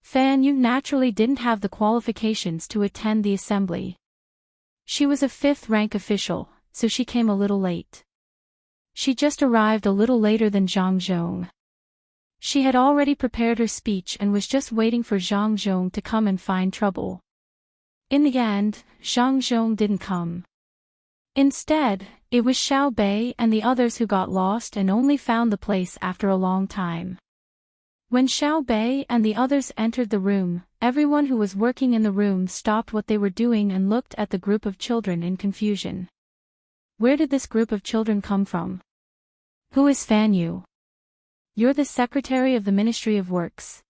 Fan Yu naturally didn't have the qualifications to attend the assembly. She was a 5th-rank official, so she came a little late. She just arrived a little later than Zhang Zhong. She had already prepared her speech and was just waiting for Zhang Zhong to come and find trouble. In the end, Zhang Zhong didn't come. Instead, it was Xiao Bei and the others who got lost and only found the place after a long time. When Xiao Bei and the others entered the room, everyone who was working in the room stopped what they were doing and looked at the group of children in confusion. Where did this group of children come from? Who is Fan Yu? You're the secretary of the Ministry of Works.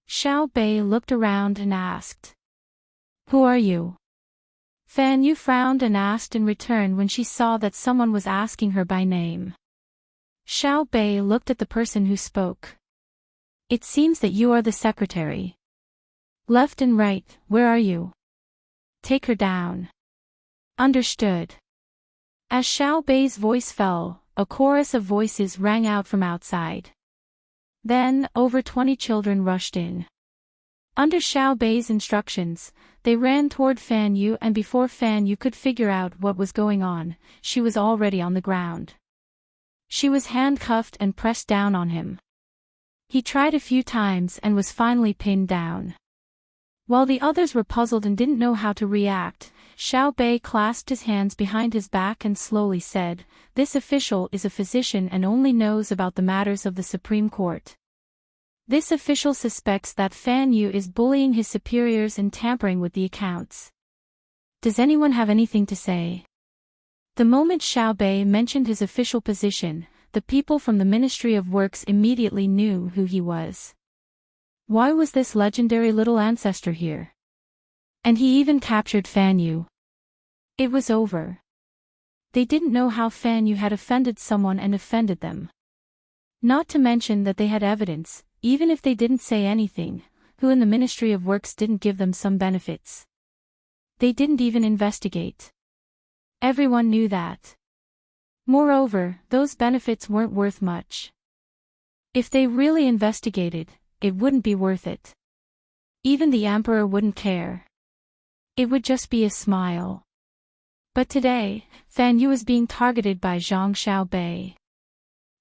Xiao Bei looked around and asked. Who are you? Fan Yu frowned and asked in return when she saw that someone was asking her by name. Xiao Bei looked at the person who spoke. It seems that you are the secretary. Left and right, where are you? Take her down. Understood. As Xiao Bei's voice fell, a chorus of voices rang out from outside. Then, over 20 children rushed in. Under Xiao Bei's instructions, they ran toward Fan Yu, and before Fan Yu could figure out what was going on, she was already on the ground. She was handcuffed and pressed down on him. He tried a few times and was finally pinned down. While the others were puzzled and didn't know how to react, Xiao Bei clasped his hands behind his back and slowly said, "This official is a physician and only knows about the matters of the Supreme Court. This official suspects that Fan Yu is bullying his superiors and tampering with the accounts. Does anyone have anything to say?" The moment Xiao Bei mentioned his official position, the people from the Ministry of Works immediately knew who he was. Why was this legendary little ancestor here? And he even captured Fan Yu. It was over. They didn't know how Fan Yu had offended someone and offended them. Not to mention that they had evidence, even if they didn't say anything, who in the Ministry of Works didn't give them some benefits. They didn't even investigate. Everyone knew that. Moreover, those benefits weren't worth much. If they really investigated, it wouldn't be worth it. Even the emperor wouldn't care. It would just be a smile. But today, Fan Yu was being targeted by Zhang Xiaobei.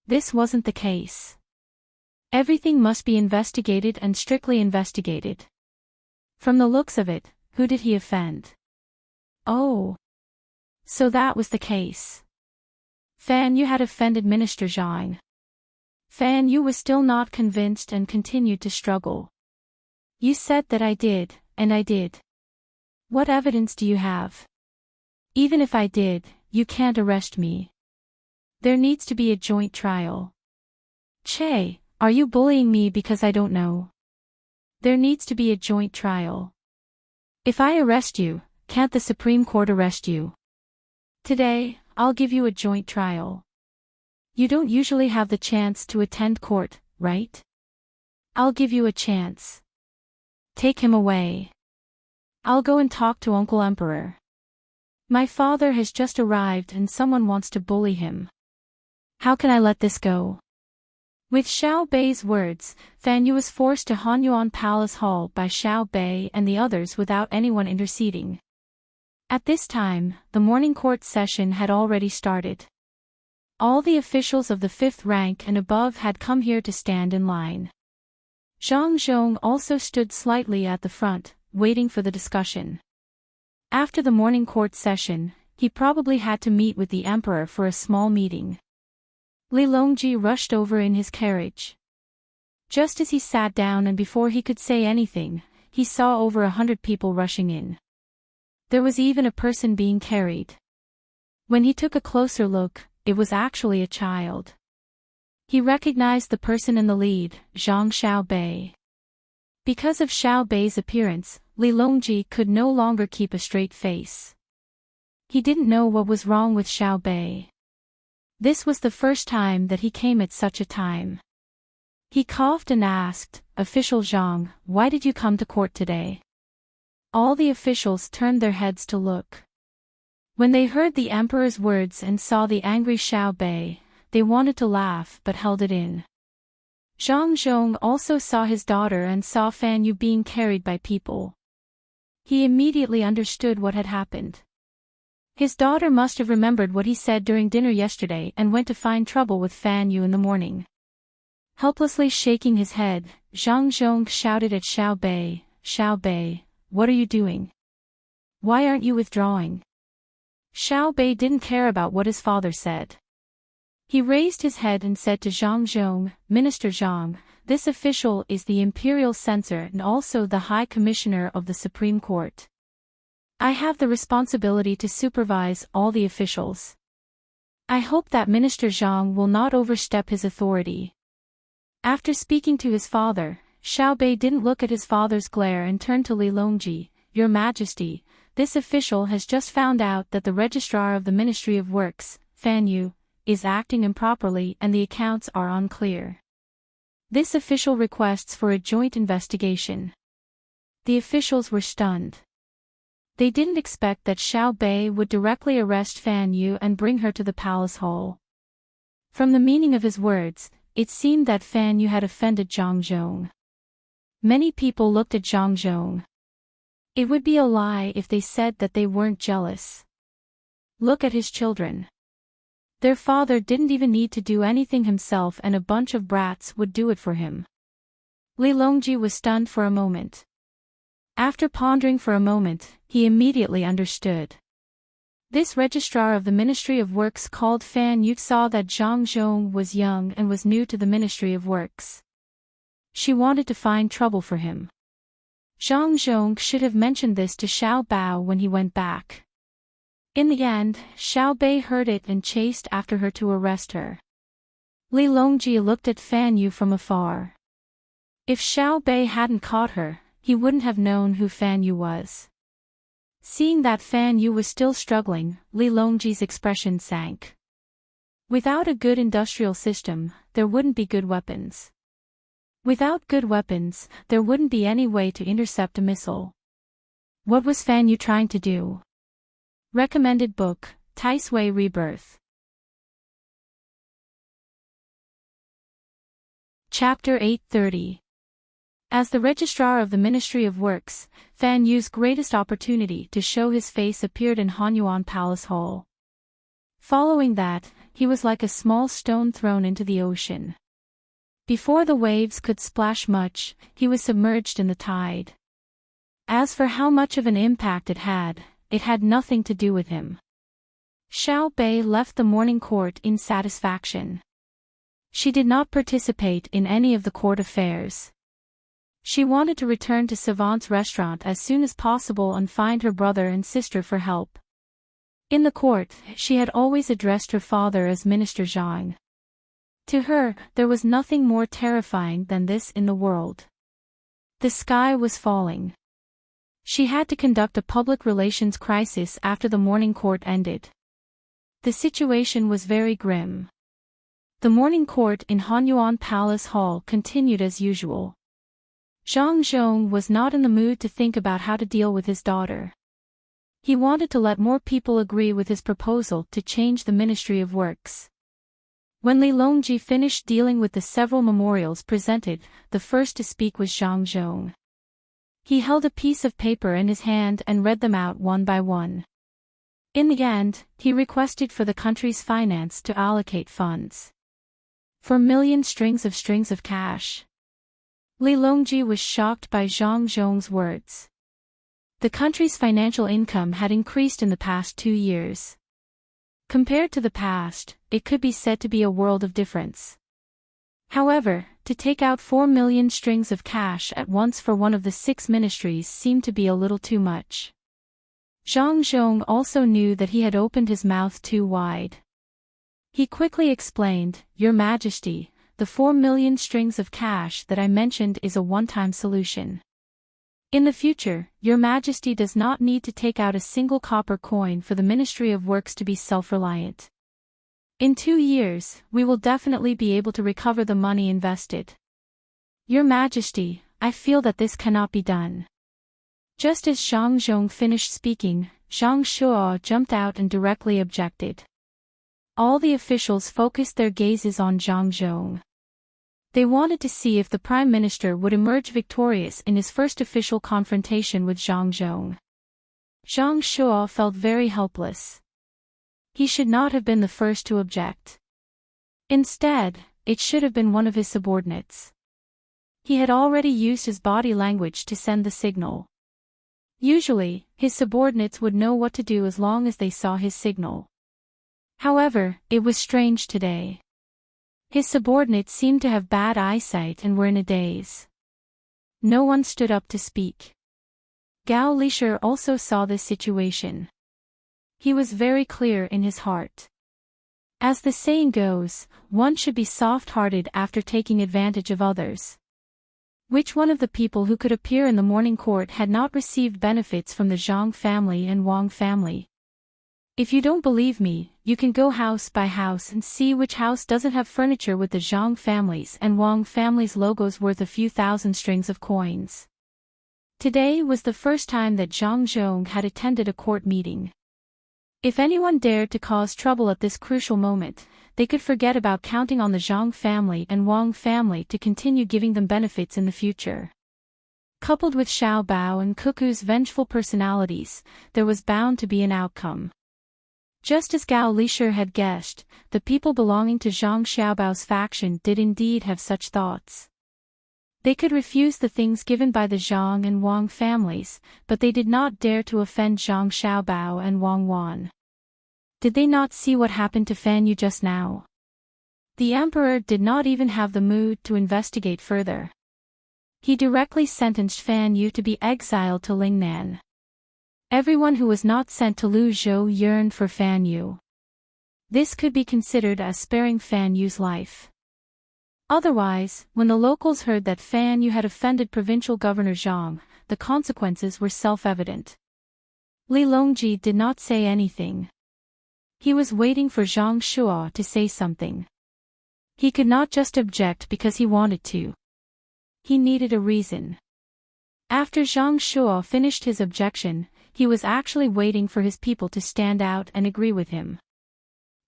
This wasn't the case. Everything must be investigated and strictly investigated. From the looks of it, who did he offend? Oh. So that was the case. Fan Yu had offended Minister Zhang. Fan Yu was still not convinced and continued to struggle. You said that I did, and I did. What evidence do you have? Even if I did, you can't arrest me. There needs to be a joint trial. Che, are you bullying me because I don't know? There needs to be a joint trial. If I arrest you, can't the Supreme Court arrest you? Today, I'll give you a joint trial. You don't usually have the chance to attend court, right? I'll give you a chance. Take him away. I'll go and talk to Uncle Emperor. My father has just arrived and someone wants to bully him. How can I let this go? With Xiao Bei's words, Fan Yu was forced to Hanyuan Palace Hall by Xiao Bei and the others without anyone interceding. At this time, the morning court session had already started. All the officials of the 5th rank and above had come here to stand in line. Zhang Zhong also stood slightly at the front, waiting for the discussion. After the morning court session, he probably had to meet with the emperor for a small meeting. Li Longji rushed over in his carriage. Just as he sat down and before he could say anything, he saw over 100 people rushing in. There was even a person being carried. When he took a closer look, it was actually a child. He recognized the person in the lead, Zhang Xiaobei. Because of Xiaobei's appearance, Li Longji could no longer keep a straight face. He didn't know what was wrong with Xiaobei. This was the first time that he came at such a time. He coughed and asked, "Official Zhang, why did you come to court today?" All the officials turned their heads to look. When they heard the emperor's words and saw the angry Xiaobei, they wanted to laugh but held it in. Zhang Zhong also saw his daughter and saw Fan Yu being carried by people. He immediately understood what had happened. His daughter must have remembered what he said during dinner yesterday and went to find trouble with Fan Yu in the morning. Helplessly shaking his head, Zhang Zhong shouted at Xiaobei, "Xiaobei, what are you doing? Why aren't you withdrawing?" Xiaobei didn't care about what his father said. He raised his head and said to Zhang Zhong, "Minister Zhang, this official is the imperial censor and also the High Commissioner of the Supreme Court. I have the responsibility to supervise all the officials. I hope that Minister Zhang will not overstep his authority." After speaking to his father, Xiaobei didn't look at his father's glare and turned to Li Longji, "Your Majesty, this official has just found out that the Registrar of the Ministry of Works, Fan Yu, is acting improperly and the accounts are unclear. This official requests for a joint investigation." The officials were stunned. They didn't expect that Xiaobei would directly arrest Fan Yu and bring her to the palace hall. From the meaning of his words, it seemed that Fan Yu had offended Zhang Zhong. Many people looked at Zhang Zhong. It would be a lie if they said that they weren't jealous. Look at his children. Their father didn't even need to do anything himself and a bunch of brats would do it for him. Li Longji was stunned for a moment. After pondering for a moment, he immediately understood. This registrar of the Ministry of Works called Fan Yu saw that Zhang Zhong was young and was new to the Ministry of Works. She wanted to find trouble for him. Zhang Zhong should have mentioned this to Xiao Bao when he went back. In the end, Xiaobei heard it and chased after her to arrest her. Li Longji looked at Fan Yu from afar. If Xiaobei hadn't caught her, he wouldn't have known who Fan Yu was. Seeing that Fan Yu was still struggling, Li Longji's expression sank. Without a good industrial system, there wouldn't be good weapons. Without good weapons, there wouldn't be any way to intercept a missile. What was Fan Yu trying to do? Recommended book, Tai Sui Rebirth. Chapter 830. As the registrar of the Ministry of Works, Fan Yu's greatest opportunity to show his face appeared in Hanyuan Palace Hall. Following that, he was like a small stone thrown into the ocean. Before the waves could splash much, he was submerged in the tide. As for how much of an impact it had nothing to do with him. Xiaobei left the morning court in satisfaction. She did not participate in any of the court affairs. She wanted to return to Savant's restaurant as soon as possible and find her brother and sister for help. In the court, she had always addressed her father as Minister Zhang. To her, there was nothing more terrifying than this in the world. The sky was falling. She had to conduct a public relations crisis after the morning court ended. The situation was very grim. The morning court in Hanyuan Palace Hall continued as usual. Zhang Zhong was not in the mood to think about how to deal with his daughter. He wanted to let more people agree with his proposal to change the Ministry of Works. When Li Longji finished dealing with the several memorials presented, the first to speak was Zhang Zhong. He held a piece of paper in his hand and read them out one by one. In the end, he requested for the country's finance to allocate funds. 4 million strings of cash. Li Longji was shocked by Zhang Zhong's words. The country's financial income had increased in the past 2 years. Compared to the past, it could be said to be a world of difference. However, to take out 4 million strings of cash at once for one of the 6 ministries seemed to be a little too much. Zhang Zhong also knew that he had opened his mouth too wide. He quickly explained, "Your Majesty, the 4 million strings of cash that I mentioned is a one-time solution. In the future, Your Majesty does not need to take out a single copper coin for the Ministry of Works to be self-reliant. In 2 years, we will definitely be able to recover the money invested. Your Majesty, I feel that this cannot be done." Just as Zhang Zhong finished speaking, Zhang Shuo jumped out and directly objected. All the officials focused their gazes on Zhang Zhong. They wanted to see if the Prime Minister would emerge victorious in his first official confrontation with Zhang Zhong. Zhang Shuo felt very helpless. He should not have been the first to object. Instead, it should have been one of his subordinates. He had already used his body language to send the signal. Usually, his subordinates would know what to do as long as they saw his signal. However, it was strange today. His subordinates seemed to have bad eyesight and were in a daze. No one stood up to speak. Gao Lishir also saw this situation. He was very clear in his heart. As the saying goes, one should be soft-hearted after taking advantage of others. Which one of the people who could appear in the morning court had not received benefits from the Zhang family and Wang family? If you don't believe me, you can go house by house and see which house doesn't have furniture with the Zhang family's and Wang family's logos worth a few thousand strings of coins. Today was the first time that Zhang Zhong had attended a court meeting. If anyone dared to cause trouble at this crucial moment, they could forget about counting on the Zhang family and Wang family to continue giving them benefits in the future. Coupled with Xiao Bao and Cuckoo's vengeful personalities, there was bound to be an outcome. Just as Gao Lishir had guessed, the people belonging to Zhang Xiaobao's faction did indeed have such thoughts. They could refuse the things given by the Zhang and Wang families, but they did not dare to offend Zhang Xiaobao and Wang Wan. Did they not see what happened to Fan Yu just now? The emperor did not even have the mood to investigate further. He directly sentenced Fan Yu to be exiled to Lingnan. Everyone who was not sent to Luzhou yearned for Fan Yu. This could be considered as sparing Fan Yu's life. Otherwise, when the locals heard that Fan Yu had offended Provincial Governor Zhang, the consequences were self-evident. Li Longji did not say anything. He was waiting for Zhang Shuo to say something. He could not just object because he wanted to. He needed a reason. After Zhang Shuo finished his objection, he was actually waiting for his people to stand out and agree with him.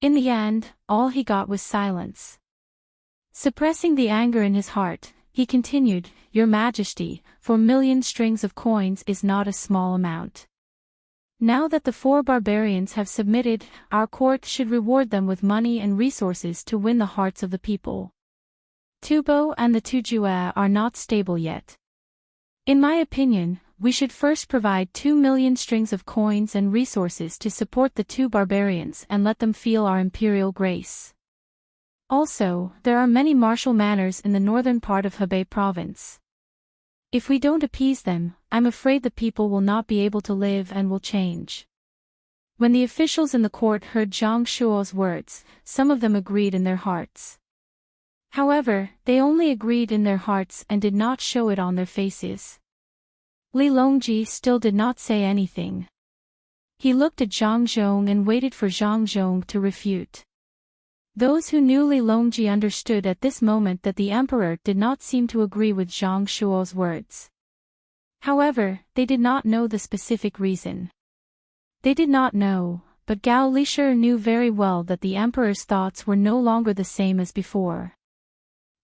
In the end, all he got was silence. Suppressing the anger in his heart, he continued, "Your Majesty, 4 million strings of coins is not a small amount. Now that the 4 barbarians have submitted, our court should reward them with money and resources to win the hearts of the people. Tubo and the Tujue are not stable yet. In my opinion, we should first provide 2 million strings of coins and resources to support the 2 barbarians and let them feel our imperial grace. Also, there are many martial manors in the northern part of Hebei province. If we don't appease them, I'm afraid the people will not be able to live and will change." When the officials in the court heard Zhang Shuo's words, some of them agreed in their hearts. However, they only agreed in their hearts and did not show it on their faces. Li Longji still did not say anything. He looked at Zhang Zhong and waited for Zhang Zhong to refute. Those who knew Li Longji understood at this moment that the emperor did not seem to agree with Zhang Shuo's words. However, they did not know the specific reason. They did not know, but Gao Lishir knew very well that the emperor's thoughts were no longer the same as before.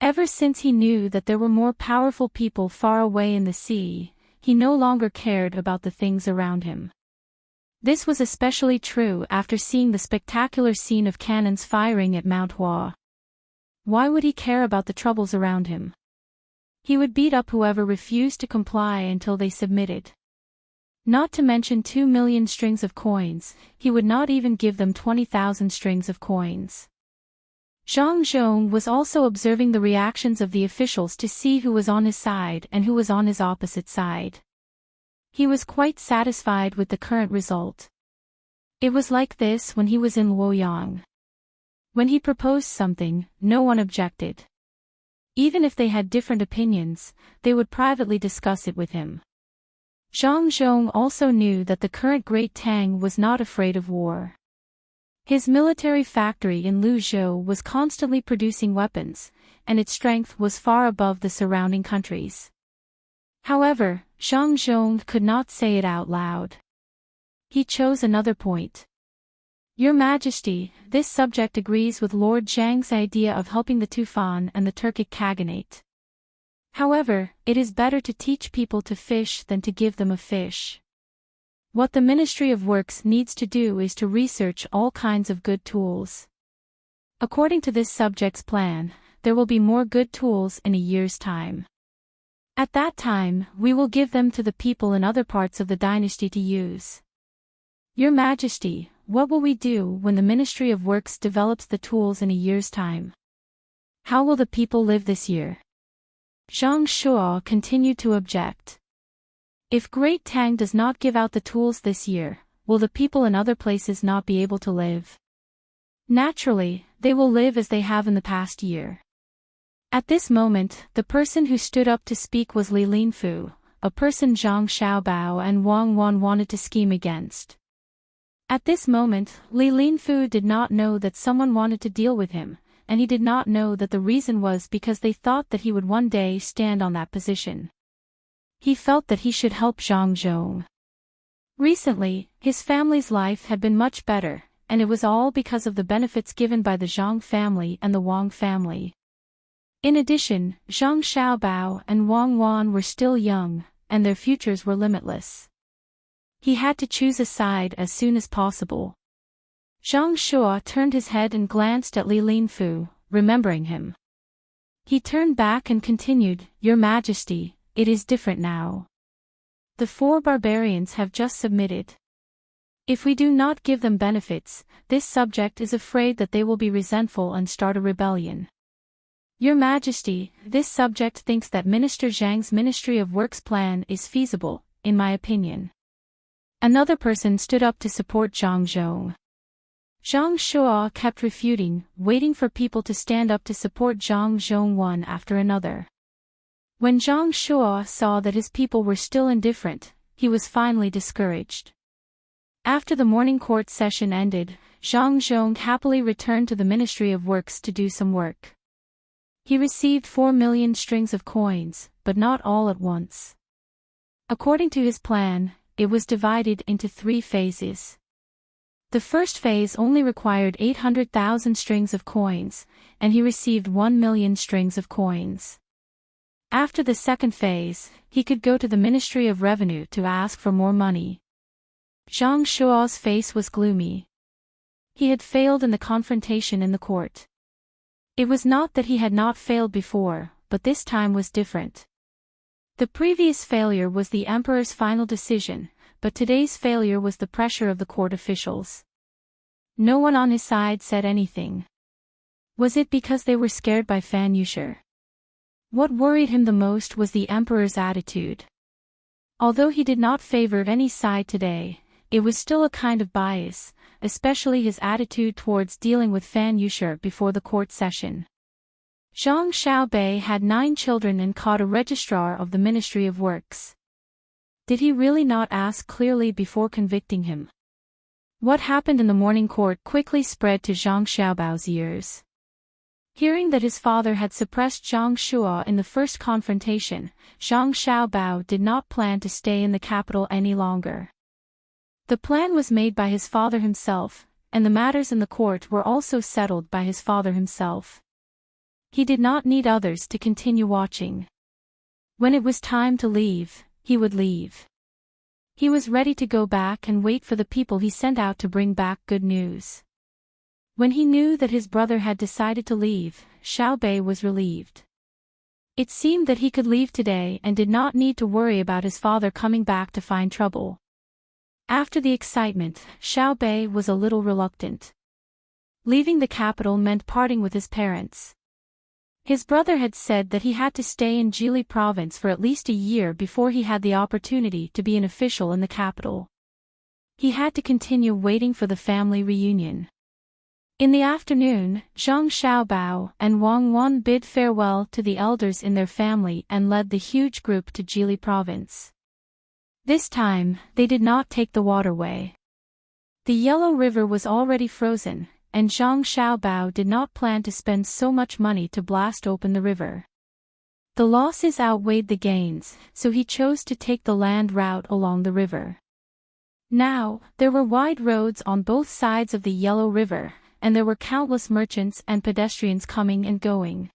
Ever since he knew that there were more powerful people far away in the sea, he no longer cared about the things around him. This was especially true after seeing the spectacular scene of cannons firing at Mount Hua. Why would he care about the troubles around him? He would beat up whoever refused to comply until they submitted. Not to mention 2 million strings of coins, he would not even give them 20,000 strings of coins. Zhang Zhong was also observing the reactions of the officials to see who was on his side and who was on his opposite side. He was quite satisfied with the current result. It was like this when he was in Luoyang. When he proposed something, no one objected. Even if they had different opinions, they would privately discuss it with him. Zhang Zhong also knew that the current great Tang was not afraid of war. His military factory in Luzhou was constantly producing weapons, and its strength was far above the surrounding countries. However, Zhang Zhong could not say it out loud. He chose another point. Your Majesty, this subject agrees with Lord Zhang's idea of helping the Tufan and the Turkic Khaganate. However, it is better to teach people to fish than to give them a fish. What the Ministry of Works needs to do is to research all kinds of good tools. According to this subject's plan, there will be more good tools in a year's time. At that time, we will give them to the people in other parts of the dynasty to use. Your Majesty, what will we do when the Ministry of Works develops the tools in a year's time? How will the people live this year? Zhang Shuo continued to object. If Great Tang does not give out the tools this year, will the people in other places not be able to live? Naturally, they will live as they have in the past year. At this moment, the person who stood up to speak was Li Linfu, a person Zhang Xiaobao and Wang Wan wanted to scheme against. At this moment, Li Linfu did not know that someone wanted to deal with him, and he did not know that the reason was because they thought that he would one day stand on that position. He felt that he should help Zhang Zhong. Recently, his family's life had been much better, and it was all because of the benefits given by the Zhang family and the Wang family. In addition, Zhang Xiaobao and Wang Wan were still young, and their futures were limitless. He had to choose a side as soon as possible. Zhang Shuo turned his head and glanced at Li Linfu, remembering him. He turned back and continued, Your Majesty, it is different now. The 4 barbarians have just submitted. If we do not give them benefits, this subject is afraid that they will be resentful and start a rebellion. Your Majesty, this subject thinks that Minister Zhang's Ministry of Works plan is feasible, in my opinion. Another person stood up to support Zhang Zhong. Zhang Shuo kept refuting, waiting for people to stand up to support Zhang Zhong one after another. When Zhang Shuo saw that his people were still indifferent, he was finally discouraged. After the morning court session ended, Zhang Zhong happily returned to the Ministry of Works to do some work. He received 4 million strings of coins, but not all at once. According to his plan, it was divided into 3 phases. The first phase only required 800,000 strings of coins, and he received 1 million strings of coins. After the second phase, he could go to the Ministry of Revenue to ask for more money. Zhang Shuo's face was gloomy. He had failed in the confrontation in the court. It was not that he had not failed before, but this time was different. The previous failure was the emperor's final decision, but today's failure was the pressure of the court officials. No one on his side said anything. Was it because they were scared by Fan Yushi? What worried him the most was the emperor's attitude. Although he did not favor any side today, it was still a kind of bias, especially his attitude towards dealing with Fan Yushi before the court session. Zhang Xiaobei had 9 children and caught a registrar of the Ministry of Works. Did he really not ask clearly before convicting him? What happened in the morning court quickly spread to Zhang Xiaobao's ears. Hearing that his father had suppressed Zhang Shuo in the first confrontation, Zhang Xiaobao did not plan to stay in the capital any longer. The plan was made by his father himself, and the matters in the court were also settled by his father himself. He did not need others to continue watching. When it was time to leave, he would leave. He was ready to go back and wait for the people he sent out to bring back good news. When he knew that his brother had decided to leave, Xiaobei was relieved. It seemed that he could leave today and did not need to worry about his father coming back to find trouble. After the excitement, Xiao Bei was a little reluctant. Leaving the capital meant parting with his parents. His brother had said that he had to stay in Jili province for at least a year before he had the opportunity to be an official in the capital. He had to continue waiting for the family reunion. In the afternoon, Zhang Xiaobao and Wang Wan bid farewell to the elders in their family and led the huge group to Jili province. This time, they did not take the waterway. The Yellow River was already frozen, and Zhang Xiaobao did not plan to spend so much money to blast open the river. The losses outweighed the gains, so he chose to take the land route along the river. Now, there were wide roads on both sides of the Yellow River, and there were countless merchants and pedestrians coming and going.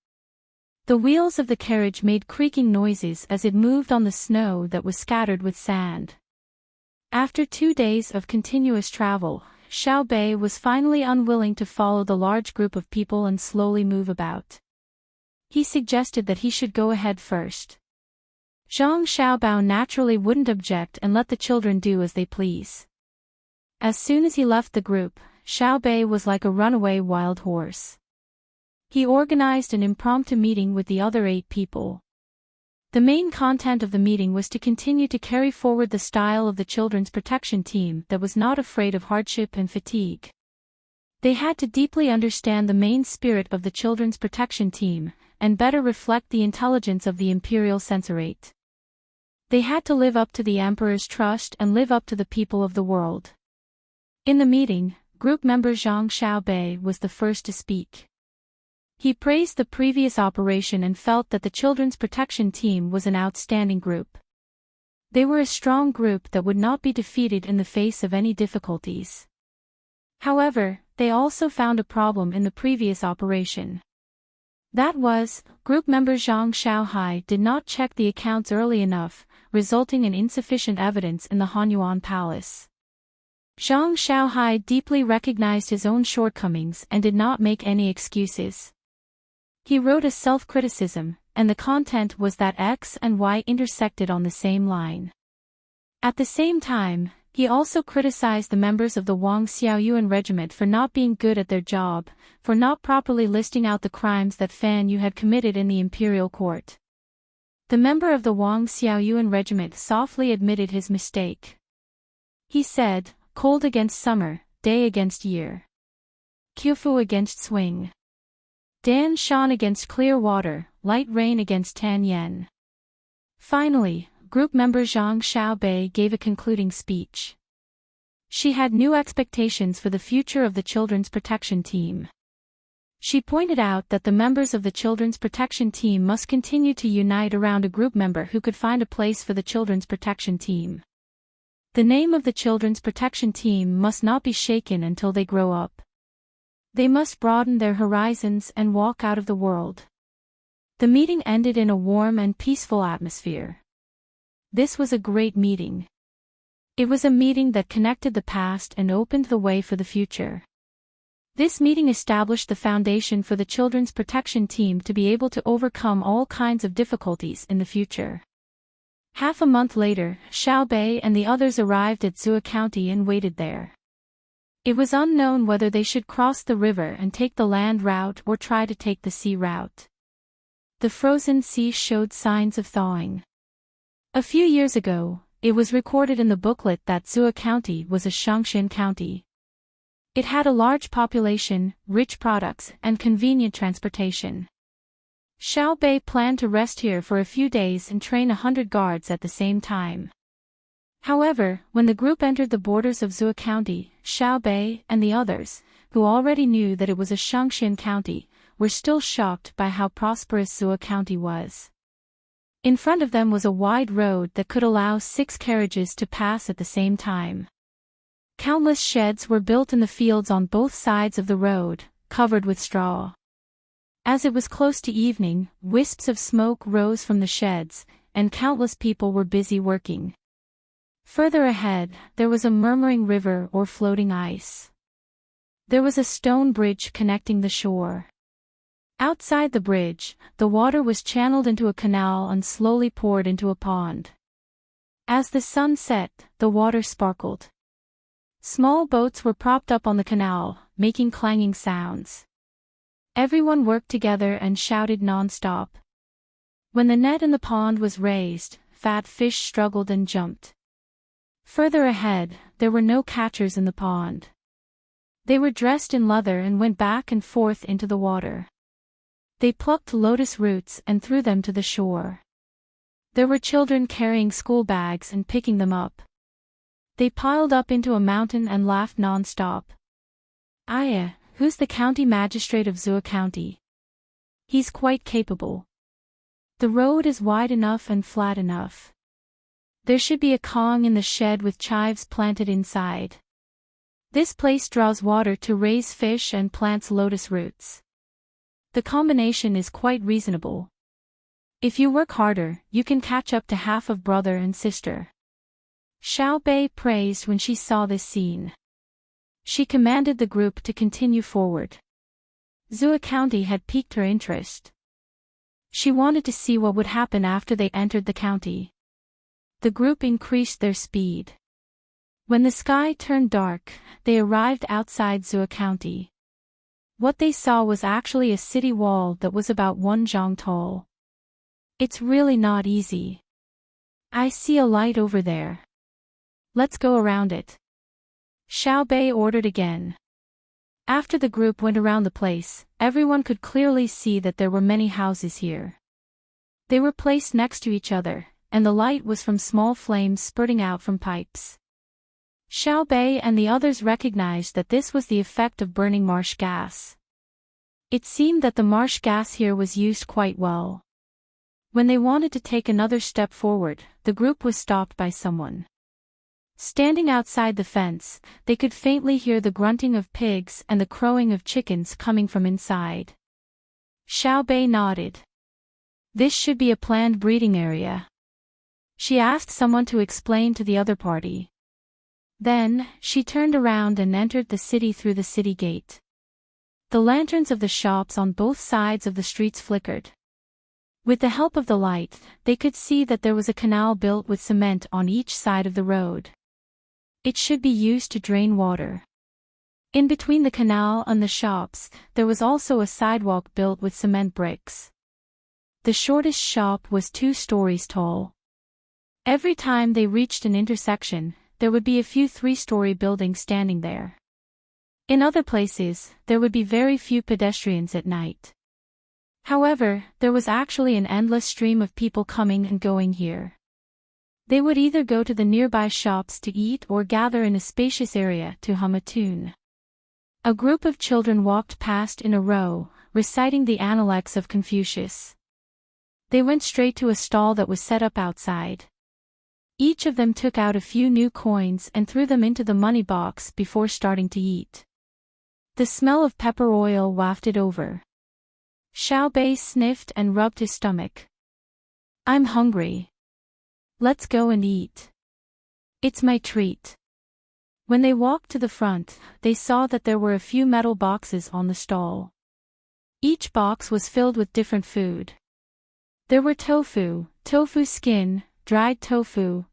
The wheels of the carriage made creaking noises as it moved on the snow that was scattered with sand. After 2 days of continuous travel, Xiao Bei was finally unwilling to follow the large group of people and slowly move about. He suggested that he should go ahead first. Zhang Xiaobao naturally wouldn't object and let the children do as they please. As soon as he left the group, Xiao Bei was like a runaway wild horse. He organized an impromptu meeting with the other 8 people. The main content of the meeting was to continue to carry forward the style of the children's protection team that was not afraid of hardship and fatigue. They had to deeply understand the main spirit of the children's protection team, and better reflect the intelligence of the imperial censorate. They had to live up to the emperor's trust and live up to the people of the world. In the meeting, group member Zhang Xiaobei was the first to speak. He praised the previous operation and felt that the children's protection team was an outstanding group. They were a strong group that would not be defeated in the face of any difficulties. However, they also found a problem in the previous operation. That was, group member Zhang Xiaohai did not check the accounts early enough, resulting in insufficient evidence in the Hanyuan Palace. Zhang Xiaohai deeply recognized his own shortcomings and did not make any excuses. He wrote a self-criticism, and the content was that X and Y intersected on the same line. At the same time, he also criticized the members of the Wang Xiaoyuan regiment for not being good at their job, for not properly listing out the crimes that Fan Yu had committed in the imperial court. The member of the Wang Xiaoyuan regiment softly admitted his mistake. He said, "Cold against summer, day against year. Qiufu against swing. Dan Shan against clear water, light rain against Tan Yen." Finally, group member Zhang Xiaobei gave a concluding speech. She had new expectations for the future of the children's protection team. She pointed out that the members of the children's protection team must continue to unite around a group member who could find a place for the children's protection team. The name of the children's protection team must not be shaken until they grow up. They must broaden their horizons and walk out of the world. The meeting ended in a warm and peaceful atmosphere. This was a great meeting. It was a meeting that connected the past and opened the way for the future. This meeting established the foundation for the children's protection team to be able to overcome all kinds of difficulties in the future. Half a month later, Xiao Bei and the others arrived at Zua County and waited there. It was unknown whether they should cross the river and take the land route or try to take the sea route. The frozen sea showed signs of thawing. A few years ago, it was recorded in the booklet that Zua County was a Shangshan county. It had a large population, rich products, and convenient transportation. Xiao Bei planned to rest here for a few days and train 100 guards at the same time. However, when the group entered the borders of Zua County, Xiao Bei and the others, who already knew that it was a Shangshan county, were still shocked by how prosperous Zua County was. In front of them was a wide road that could allow 6 carriages to pass at the same time. Countless sheds were built in the fields on both sides of the road, covered with straw. As it was close to evening, wisps of smoke rose from the sheds, and countless people were busy working. Further ahead, there was a murmuring river or floating ice. There was a stone bridge connecting the shore. Outside the bridge, the water was channeled into a canal and slowly poured into a pond. As the sun set, the water sparkled. Small boats were propped up on the canal, making clanging sounds. Everyone worked together and shouted non-stop. When the net in the pond was raised, fat fish struggled and jumped. Further ahead, there were no catchers in the pond. They were dressed in leather and went back and forth into the water. They plucked lotus roots and threw them to the shore. There were children carrying school bags and picking them up. They piled up into a mountain and laughed non-stop. Aya, who's the county magistrate of Zua County? He's quite capable. The road is wide enough and flat enough. There should be a Kong in the shed with chives planted inside. This place draws water to raise fish and plants lotus roots. The combination is quite reasonable. If you work harder, you can catch up to half of brother and sister. Xiao Bei praised when she saw this scene. She commanded the group to continue forward. Zua County had piqued her interest. She wanted to see what would happen after they entered the county. The group increased their speed. When the sky turned dark, they arrived outside Zua County. What they saw was actually a city wall that was about 1 zhang tall. It's really not easy. I see a light over there. Let's go around it. Xiao Bei ordered again. After the group went around the place, everyone could clearly see that there were many houses here. They were placed next to each other, and the light was from small flames spurting out from pipes. Xiao Bei and the others recognized that this was the effect of burning marsh gas. It seemed that the marsh gas here was used quite well. When they wanted to take another step forward, the group was stopped by someone. Standing outside the fence, they could faintly hear the grunting of pigs and the crowing of chickens coming from inside. Xiao Bei nodded. This should be a planned breeding area. She asked someone to explain to the other party. Then, she turned around and entered the city through the city gate. The lanterns of the shops on both sides of the streets flickered. With the help of the light, they could see that there was a canal built with cement on each side of the road. It should be used to drain water. In between the canal and the shops, there was also a sidewalk built with cement bricks. The shortest shop was 2 stories tall. Every time they reached an intersection, there would be a few 3-story buildings standing there. In other places, there would be very few pedestrians at night. However, there was actually an endless stream of people coming and going here. They would either go to the nearby shops to eat or gather in a spacious area to hum a tune. A group of children walked past in a row, reciting the Analects of Confucius. They went straight to a stall that was set up outside. Each of them took out a few new coins and threw them into the money box before starting to eat. The smell of pepper oil wafted over. Xiao Bei sniffed and rubbed his stomach. I'm hungry. Let's go and eat. It's my treat. When they walked to the front, they saw that there were a few metal boxes on the stall. Each box was filled with different food. There were tofu, tofu skin, dried tofu,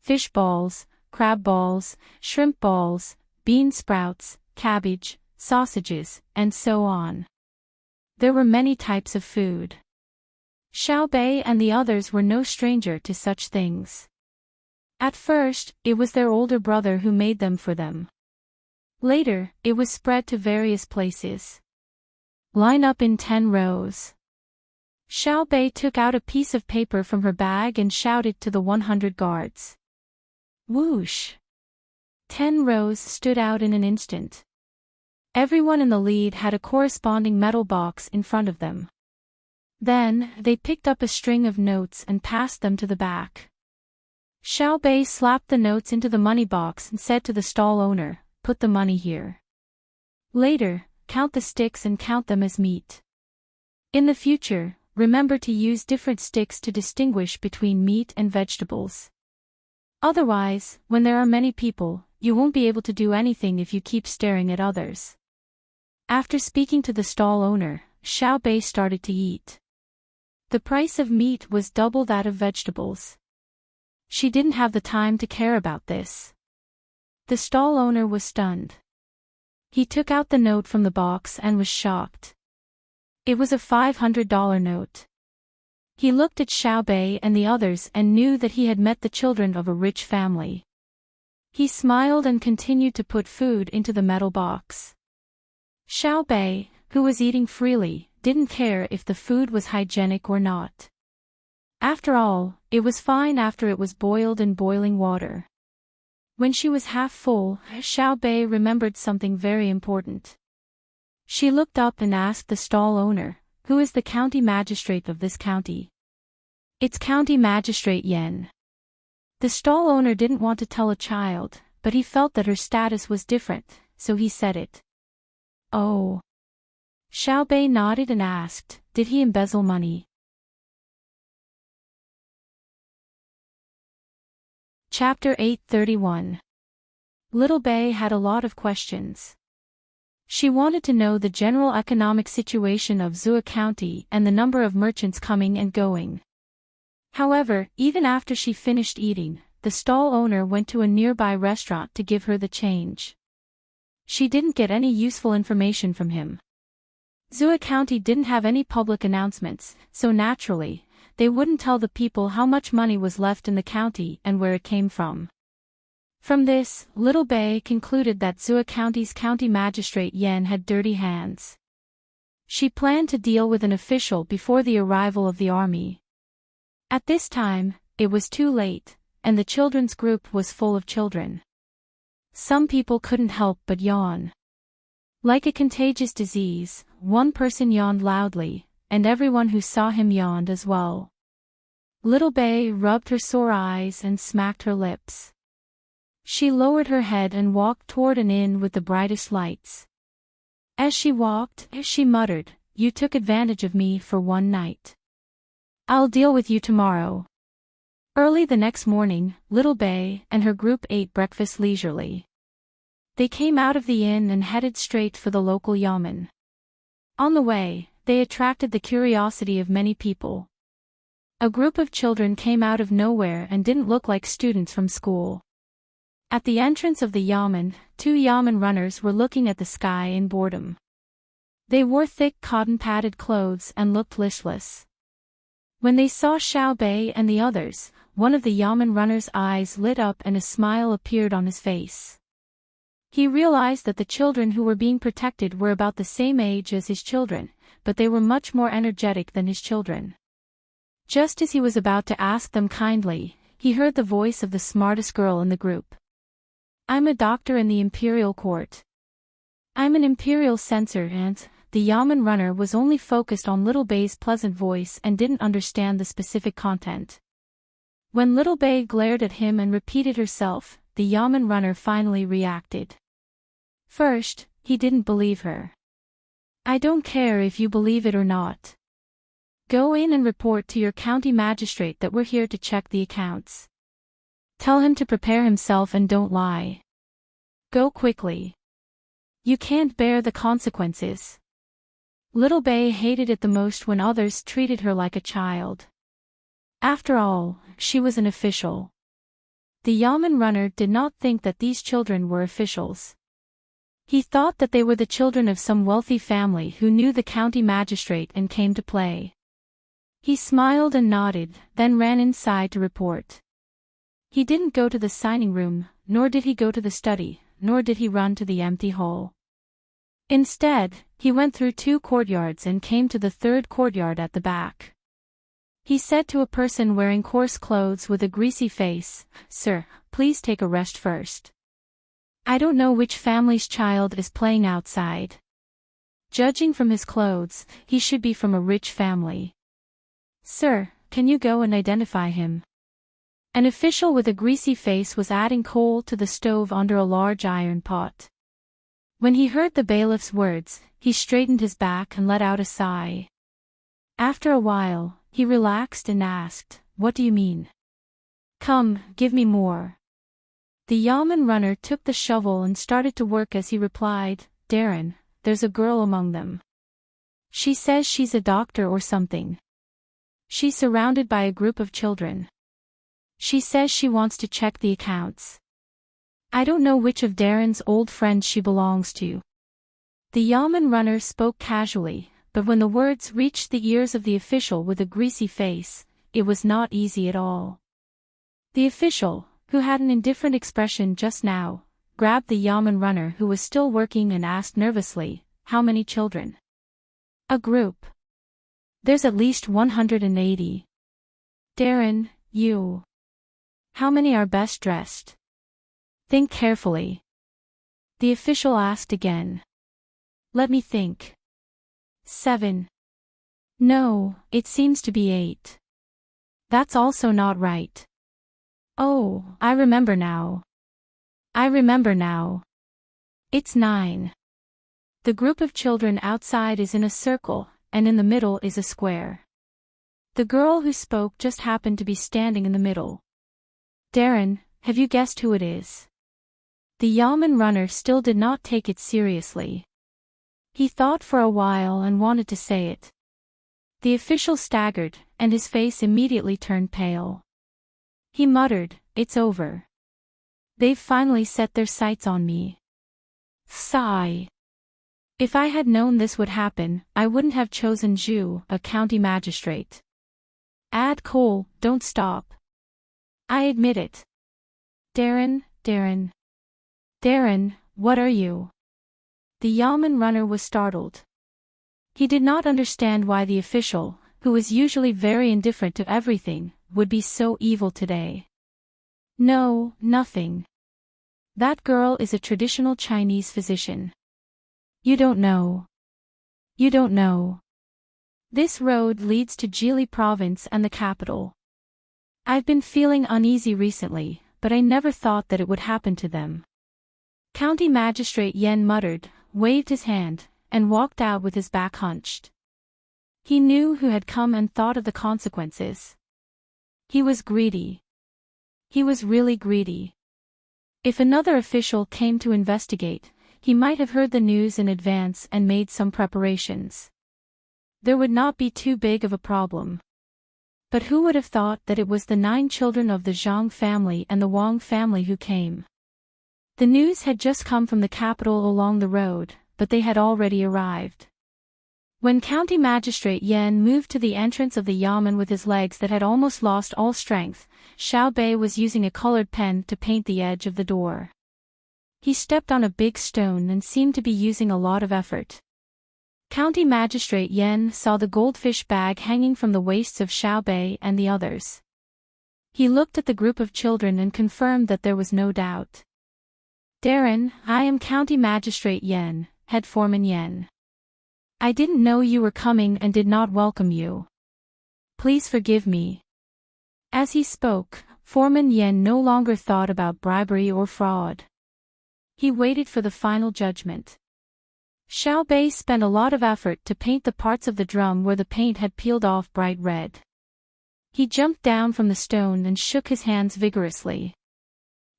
fish balls, crab balls, shrimp balls, bean sprouts, cabbage, sausages, and so on. There were many types of food. Xiao Bei and the others were no stranger to such things. At first, it was their older brother who made them for them. Later, it was spread to various places. Line up in 10 rows. Xiao Bei took out a piece of paper from her bag and shouted to the 100 guards. Whoosh! 10 rows stood out in an instant. Everyone in the lead had a corresponding metal box in front of them. Then, they picked up a string of notes and passed them to the back. Xiao Bei slapped the notes into the money box and said to the stall owner, "Put the money here. Later, count the sticks and count them as meat. In the future, remember to use different sticks to distinguish between meat and vegetables. Otherwise, when there are many people, you won't be able to do anything if you keep staring at others." After speaking to the stall owner, Xiao Bei started to eat. The price of meat was double that of vegetables. She didn't have the time to care about this. The stall owner was stunned. He took out the note from the box and was shocked. It was a $500 note. He looked at Xiaobei and the others and knew that he had met the children of a rich family. He smiled and continued to put food into the metal box. Xiaobei, who was eating freely, didn't care if the food was hygienic or not. After all, it was fine after it was boiled in boiling water. When she was half full, Xiaobei remembered something very important. She looked up and asked the stall owner, "Who is the county magistrate of this county?" "It's County Magistrate Yan." The stall owner didn't want to tell a child, but he felt that her status was different, so he said it. "Oh." Xiaobei nodded and asked, "Did he embezzle money?" Chapter 831. Little Bei had a lot of questions. She wanted to know the general economic situation of Zhuo County and the number of merchants coming and going. However, even after she finished eating, the stall owner went to a nearby restaurant to give her the change. She didn't get any useful information from him. Zhuo County didn't have any public announcements, so naturally, they wouldn't tell the people how much money was left in the county and where it came from. From this, Little Bei concluded that Zhuo County's county magistrate Yan had dirty hands. She planned to deal with an official before the arrival of the army. At this time, it was too late, and the children's group was full of children. Some people couldn't help but yawn. Like a contagious disease, one person yawned loudly, and everyone who saw him yawned as well. Little Bei rubbed her sore eyes and smacked her lips. She lowered her head and walked toward an inn with the brightest lights. As she walked, she muttered, "You took advantage of me for one night. I'll deal with you tomorrow." Early the next morning, Little Bei and her group ate breakfast leisurely. They came out of the inn and headed straight for the local yamen. On the way, they attracted the curiosity of many people. A group of children came out of nowhere and didn't look like students from school. At the entrance of the yamen, two yamen runners were looking at the sky in boredom. They wore thick cotton-padded clothes and looked listless. When they saw Xiaobei and the others, one of the yamen runners' eyes lit up and a smile appeared on his face. He realized that the children who were being protected were about the same age as his children, but they were much more energetic than his children. Just as he was about to ask them kindly, he heard the voice of the smartest girl in the group. "I'm a doctor in the imperial court. I'm an imperial censor," and the yamen runner was only focused on Little Bei's pleasant voice and didn't understand the specific content. When Little Bei glared at him and repeated herself, the yamen runner finally reacted. First, he didn't believe her. "I don't care if you believe it or not. Go in and report to your county magistrate that we're here to check the accounts. Tell him to prepare himself and don't lie. Go quickly. You can't bear the consequences." Little Bei hated it the most when others treated her like a child. After all, she was an official. The yamen runner did not think that these children were officials. He thought that they were the children of some wealthy family who knew the county magistrate and came to play. He smiled and nodded, then ran inside to report. He didn't go to the signing room, nor did he go to the study, nor did he run to the empty hall. Instead, he went through 2 courtyards and came to the 3rd courtyard at the back. He said to a person wearing coarse clothes with a greasy face, "Sir, please take a rest first. I don't know which family's child is playing outside. Judging from his clothes, he should be from a rich family. Sir, can you go and identify him?" An official with a greasy face was adding coal to the stove under a large iron pot. When he heard the bailiff's words, he straightened his back and let out a sigh. After a while, he relaxed and asked, "What do you mean? Come, give me more." The yamen runner took the shovel and started to work as he replied, "Darren, there's a girl among them. She says she's a doctor or something. She's surrounded by a group of children. She says she wants to check the accounts." I don't know which of Darren's old friends she belongs to. The Yamen runner spoke casually, but when the words reached the ears of the official with a greasy face, it was not easy at all. The official, who had an indifferent expression just now, grabbed the Yamen runner who was still working and asked nervously, "How many children?" "A group. There's at least 180. Darren, you. How many are best dressed?" "Think carefully." The official asked again. "Let me think. 7. No, it seems to be 8. That's also not right. Oh, I remember now. It's 9. The group of children outside is in a circle, and in the middle is a square. The girl who spoke just happened to be standing in the middle. Darren, have you guessed who it is?" The Yamen runner still did not take it seriously. He thought for a while and wanted to say it. The official staggered, and his face immediately turned pale. He muttered, "It's over. They've finally set their sights on me." Sigh. "If I had known this would happen, I wouldn't have chosen Zhu, a county magistrate." "Add Cole, don't stop." "I admit it." Darren, what are you?" The Yamen runner was startled. He did not understand why the official, who was usually very indifferent to everything, would be so evil today. "No, nothing. That girl is a traditional Chinese physician." You don't know. This road leads to Jili province and the capital. I've been feeling uneasy recently, but I never thought that it would happen to them." County Magistrate Yen muttered, waved his hand, and walked out with his back hunched. He knew who had come and thought of the consequences. He was greedy. He was really greedy. If another official came to investigate, he might have heard the news in advance and made some preparations. There would not be too big of a problem. But who would have thought that it was the 9 children of the Zhang family and the Wang family who came? The news had just come from the capital along the road, but they had already arrived. When County Magistrate Yen moved to the entrance of the Yamen with his legs that had almost lost all strength, Xiao Bei was using a colored pen to paint the edge of the door. He stepped on a big stone and seemed to be using a lot of effort. County Magistrate Yen saw the goldfish bag hanging from the waists of Xiao Bei and the others. He looked at the group of children and confirmed that there was no doubt. "Darren, I am County Magistrate Yen, Head Foreman Yen. I didn't know you were coming and did not welcome you. Please forgive me." As he spoke, Foreman Yen no longer thought about bribery or fraud. He waited for the final judgment. Xiao Bei spent a lot of effort to paint the parts of the drum where the paint had peeled off bright red. He jumped down from the stone and shook his hands vigorously.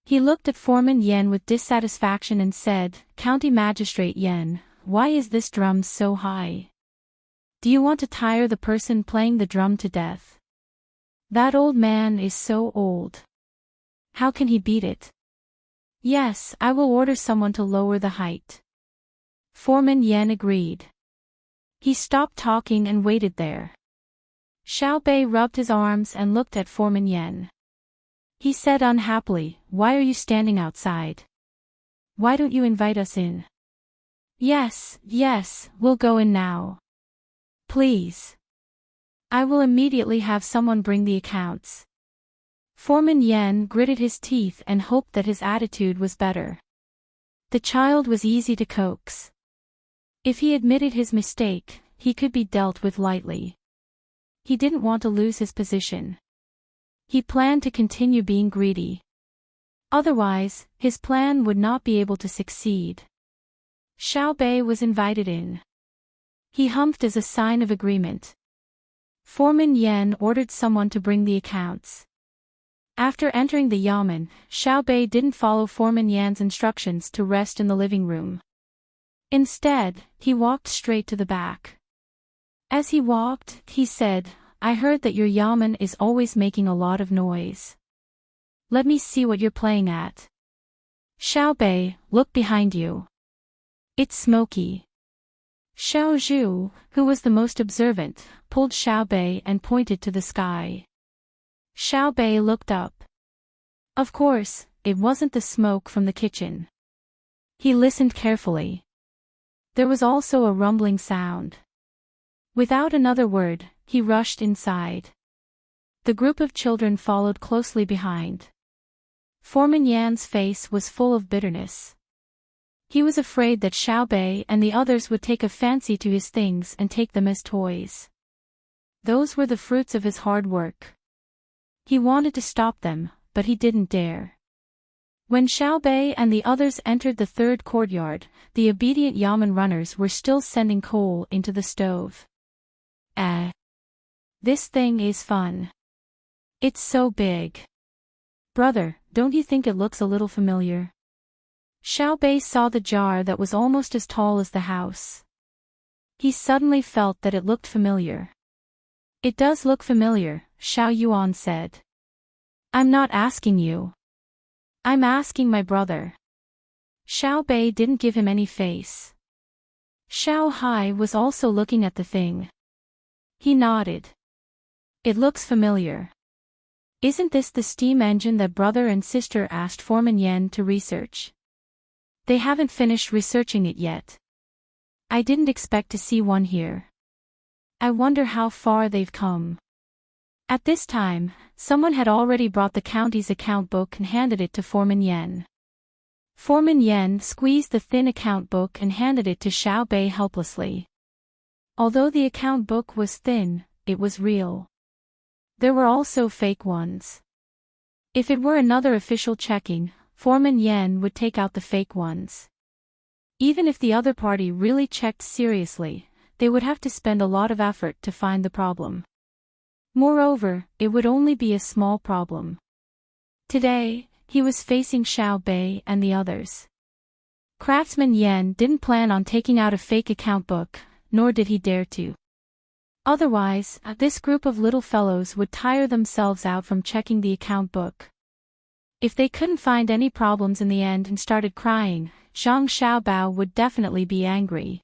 He looked at Foreman Yen with dissatisfaction and said, "County Magistrate Yen, why is this drum so high? Do you want to tire the person playing the drum to death? That old man is so old. How can he beat it?" "Yes, I will order someone to lower the height." Foreman Yen agreed. He stopped talking and waited there. Xiao Bei rubbed his arms and looked at Foreman Yen. He said unhappily, "Why are you standing outside? Why don't you invite us in?" Yes, we'll go in now. Please. I will immediately have someone bring the accounts." Foreman Yen gritted his teeth and hoped that his attitude was better. The child was easy to coax. If he admitted his mistake, he could be dealt with lightly. He didn't want to lose his position. He planned to continue being greedy. Otherwise, his plan would not be able to succeed. Xiao Bei was invited in. He humphed as a sign of agreement. Foreman Yen ordered someone to bring the accounts. After entering the yamen, Xiao Bei didn't follow Foreman Yan's instructions to rest in the living room. Instead, he walked straight to the back. As he walked, he said, "I heard that your yamen is always making a lot of noise. Let me see what you're playing at." Xiaobei, look behind you. It's smoky. Xiao Zhu, who was the most observant, pulled Xiaobei and pointed to the sky. Xiaobei looked up. Of course, it wasn't the smoke from the kitchen. He listened carefully. There was also a rumbling sound. Without another word, he rushed inside. The group of children followed closely behind. Foreman Yan's face was full of bitterness. He was afraid that Xiaobei and the others would take a fancy to his things and take them as toys. Those were the fruits of his hard work. He wanted to stop them, but he didn't dare. When Xiaobei and the others entered the third courtyard, the obedient yamen runners were still sending coal into the stove. This thing is fun. It's so big. Brother, don't you think it looks a little familiar? Xiaobei saw the jar that was almost as tall as the house. He suddenly felt that it looked familiar. It does look familiar, Xiao Yuan said. I'm not asking you. I'm asking my brother. Xiaobei didn't give him any face. Xiao Hai was also looking at the thing. He nodded. It looks familiar. Isn't this the steam engine that brother and sister asked Foreman Yan to research? They haven't finished researching it yet. I didn't expect to see one here. I wonder how far they've come. At this time, someone had already brought the county's account book and handed it to Foreman Yan. Foreman Yan squeezed the thin account book and handed it to Xiaobei helplessly. Although the account book was thin, it was real. There were also fake ones. If it were another official checking, Foreman Yan would take out the fake ones. Even if the other party really checked seriously, they would have to spend a lot of effort to find the problem. Moreover, it would only be a small problem. Today, he was facing Xiaobei and the others. Craftsman Yan didn't plan on taking out a fake account book, nor did he dare to. Otherwise, this group of little fellows would tire themselves out from checking the account book. If they couldn't find any problems in the end and started crying, Zhang Xiaobao would definitely be angry.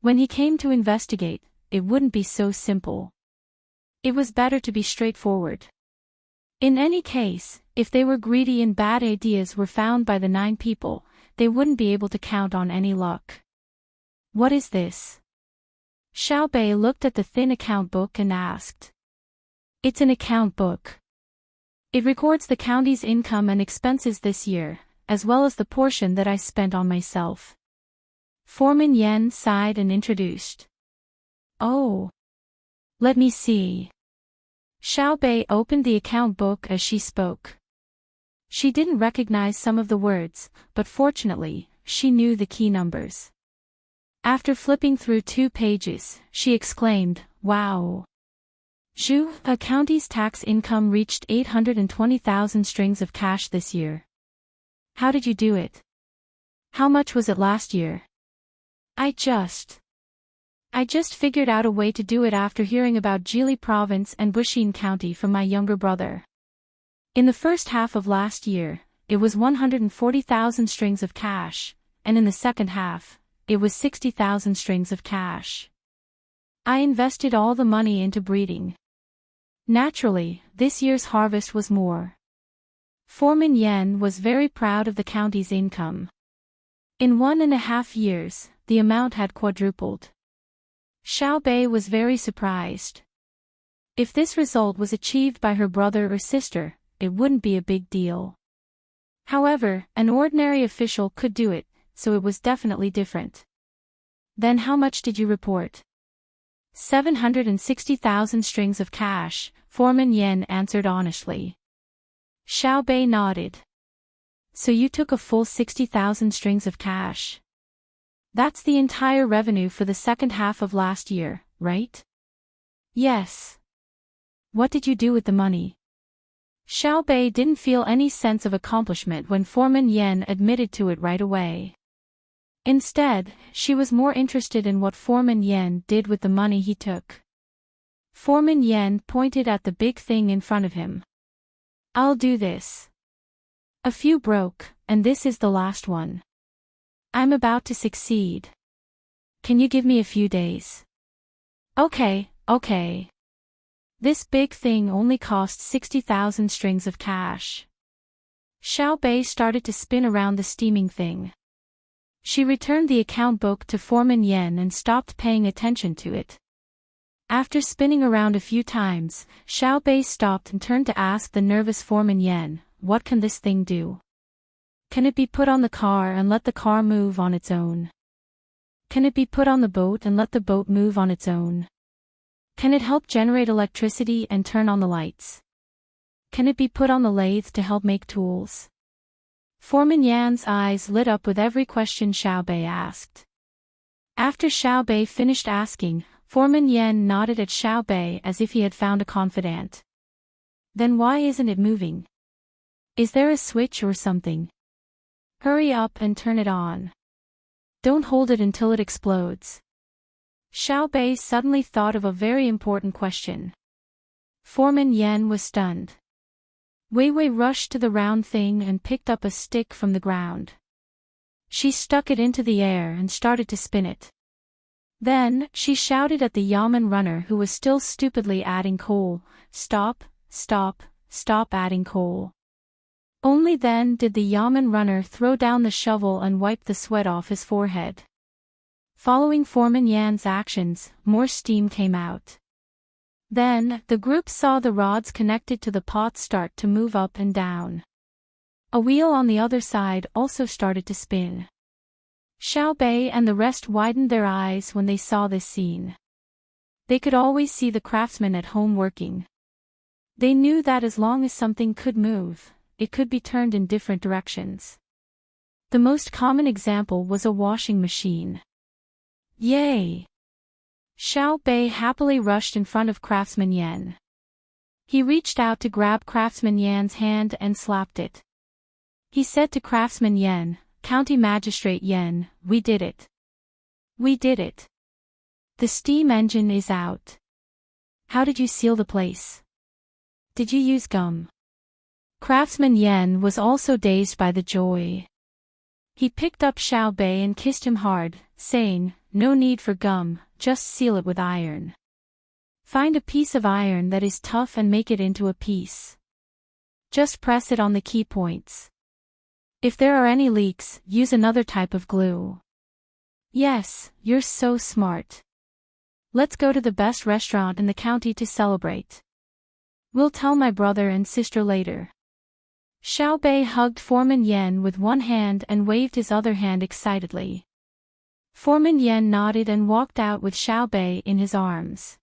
When he came to investigate, it wouldn't be so simple. It was better to be straightforward. In any case, if they were greedy and bad ideas were found by the 9 people, they wouldn't be able to count on any luck. What is this? Xiaobei looked at the thin account book and asked. It's an account book. It records the county's income and expenses this year, as well as the portion that I spent on myself. Foreman Yan sighed and introduced. Oh. Let me see. Xiaobei opened the account book as she spoke. She didn't recognize some of the words, but fortunately, she knew the key numbers. After flipping through 2 pages, she exclaimed, Wow! Zhu, a county's tax income reached 820,000 strings of cash this year. How did you do it? How much was it last year? I just figured out a way to do it after hearing about Jili Province and Bushin County from my younger brother. In the first half of last year, it was 140,000 strings of cash, and in the second half, it was 60,000 strings of cash. I invested all the money into breeding. Naturally, this year's harvest was more. Foreman Yan was very proud of the county's income. In 1.5 years, the amount had quadrupled. Xiaobei was very surprised. If this result was achieved by her brother or sister, it wouldn't be a big deal. However, an ordinary official could do it, so it was definitely different. Then how much did you report? 760,000 strings of cash, Foreman Yan answered honestly. Xiaobei nodded. So you took a full 60,000 strings of cash. That's the entire revenue for the second half of last year, right? Yes. What did you do with the money? Xiaobei didn't feel any sense of accomplishment when Foreman Yan admitted to it right away. Instead, she was more interested in what Foreman Yan did with the money he took. Foreman Yan pointed at the big thing in front of him. I'll do this. A few broke, and this is the last one. I'm about to succeed. Can you give me a few days? Okay. This big thing only cost 60,000 strings of cash. Xiao Bei started to spin around the steaming thing. She returned the account book to Foreman Yen and stopped paying attention to it. After spinning around a few times, Xiao Bei stopped and turned to ask the nervous Foreman Yen, "What can this thing do? Can it be put on the car and let the car move on its own? Can it be put on the boat and let the boat move on its own? Can it help generate electricity and turn on the lights? Can it be put on the lathe to help make tools?" Foreman Yan's eyes lit up with every question Xiao Bei asked. After Xiao Bei finished asking, Foreman Yan nodded at Xiao Bei as if he had found a confidant. "Then why isn't it moving? Is there a switch or something? Hurry up and turn it on. Don't hold it until it explodes." Xiao Bei suddenly thought of a very important question. Foreman Yan was stunned. Wei Wei rushed to the round thing and picked up a stick from the ground. She stuck it into the air and started to spin it. Then, she shouted at the yamen runner who was still stupidly adding coal, "Stop, stop, stop adding coal." Only then did the yamen runner throw down the shovel and wipe the sweat off his forehead. Following Foreman Yan's actions, more steam came out. Then, the group saw the rods connected to the pot start to move up and down. A wheel on the other side also started to spin. Xiao Bei and the rest widened their eyes when they saw this scene. They could always see the craftsmen at home working. They knew that as long as something could move, it could be turned in different directions. The most common example was a washing machine. Yay! Xiao Bei happily rushed in front of Craftsman Yan. He reached out to grab Craftsman Yan's hand and slapped it. He said to Craftsman Yan, "County Magistrate Yan, we did it. We did it. The steam engine is out. How did you seal the place? Did you use gum?" Craftsman Yan was also dazed by the joy. He picked up Xiao Bei and kissed him hard, saying, "No need for gum, just seal it with iron. Find a piece of iron that is tough and make it into a piece. Just press it on the key points. If there are any leaks, use another type of glue." "Yes, you're so smart. Let's go to the best restaurant in the county to celebrate. We'll tell my brother and sister later." Xiao Bei hugged Foreman Yan with one hand and waved his other hand excitedly. Foreman Yan nodded and walked out with Xiao Bei in his arms.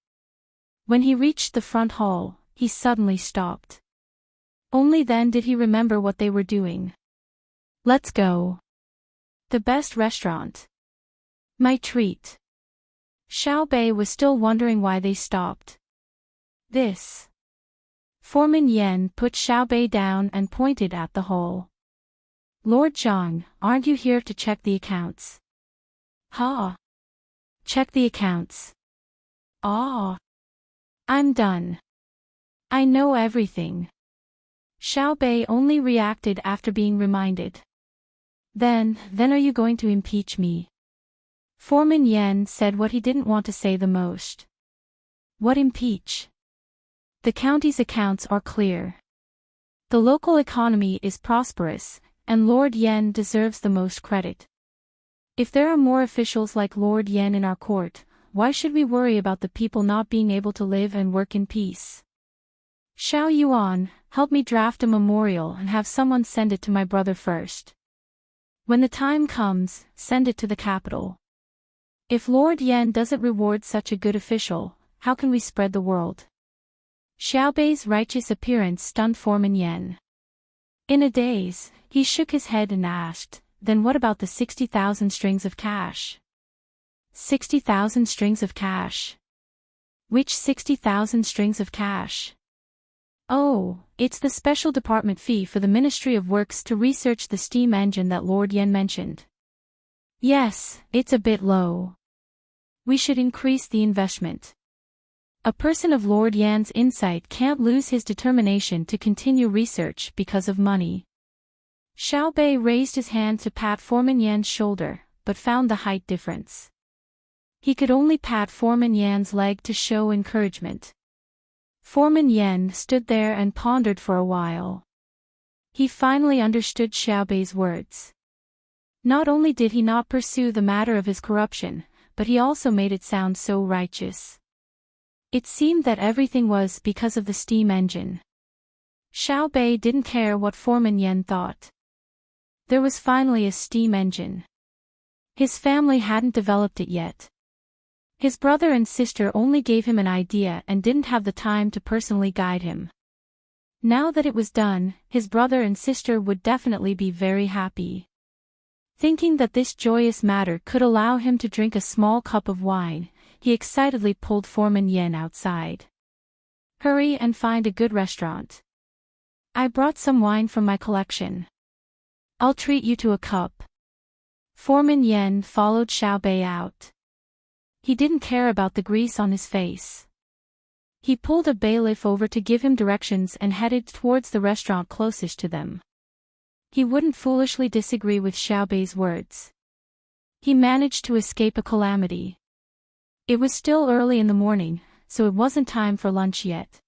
When he reached the front hall, he suddenly stopped. Only then did he remember what they were doing. "Let's go. The best restaurant. My treat." Xiao Bei was still wondering why they stopped. "This." Foreman Yan put Xiao Bei down and pointed at the hall. "Lord Zhang, aren't you here to check the accounts?" "Ha! Check the accounts. Ah. I'm done. I know everything." Xiao Bei only reacted after being reminded. Then are you going to impeach me?" Foreman Yan said what he didn't want to say the most. "What impeach? The county's accounts are clear. The local economy is prosperous, and Lord Yan deserves the most credit. If there are more officials like Lord Yan in our court, why should we worry about the people not being able to live and work in peace? Xiao Yuan, help me draft a memorial and have someone send it to my brother first. When the time comes, send it to the capital. If Lord Yan doesn't reward such a good official, how can we spread the word?" Xiao Bei's righteous appearance stunned Foreman Yan. In a daze, he shook his head and asked, "Then what about the 60,000 strings of cash?" 60,000 strings of cash? Which 60,000 strings of cash? "Oh, it's the special department fee for the Ministry of Works to research the steam engine that Lord Yan mentioned." "Yes, it's a bit low. We should increase the investment. A person of Lord Yan's insight can't lose his determination to continue research because of money." Xiaobei raised his hand to pat Foreman Yan's shoulder, but found the height difference. He could only pat Foreman Yan's leg to show encouragement. Foreman Yan stood there and pondered for a while. He finally understood Xiaobei's words. Not only did he not pursue the matter of his corruption, but he also made it sound so righteous. It seemed that everything was because of the steam engine. Xiaobei didn't care what Foreman Yan thought. There was finally a steam engine. His family hadn't developed it yet. His brother and sister only gave him an idea and didn't have the time to personally guide him. Now that it was done, his brother and sister would definitely be very happy. Thinking that this joyous matter could allow him to drink a small cup of wine, he excitedly pulled Foreman Yan outside. Hurry and find a good restaurant. I brought some wine from my collection. I'll treat you to a cup. Foreman Yan followed Xiaobei out. He didn't care about the grease on his face. He pulled a bailiff over to give him directions and headed towards the restaurant closest to them. He wouldn't foolishly disagree with Xiaobei's words. He managed to escape a calamity. It was still early in the morning, so it wasn't time for lunch yet.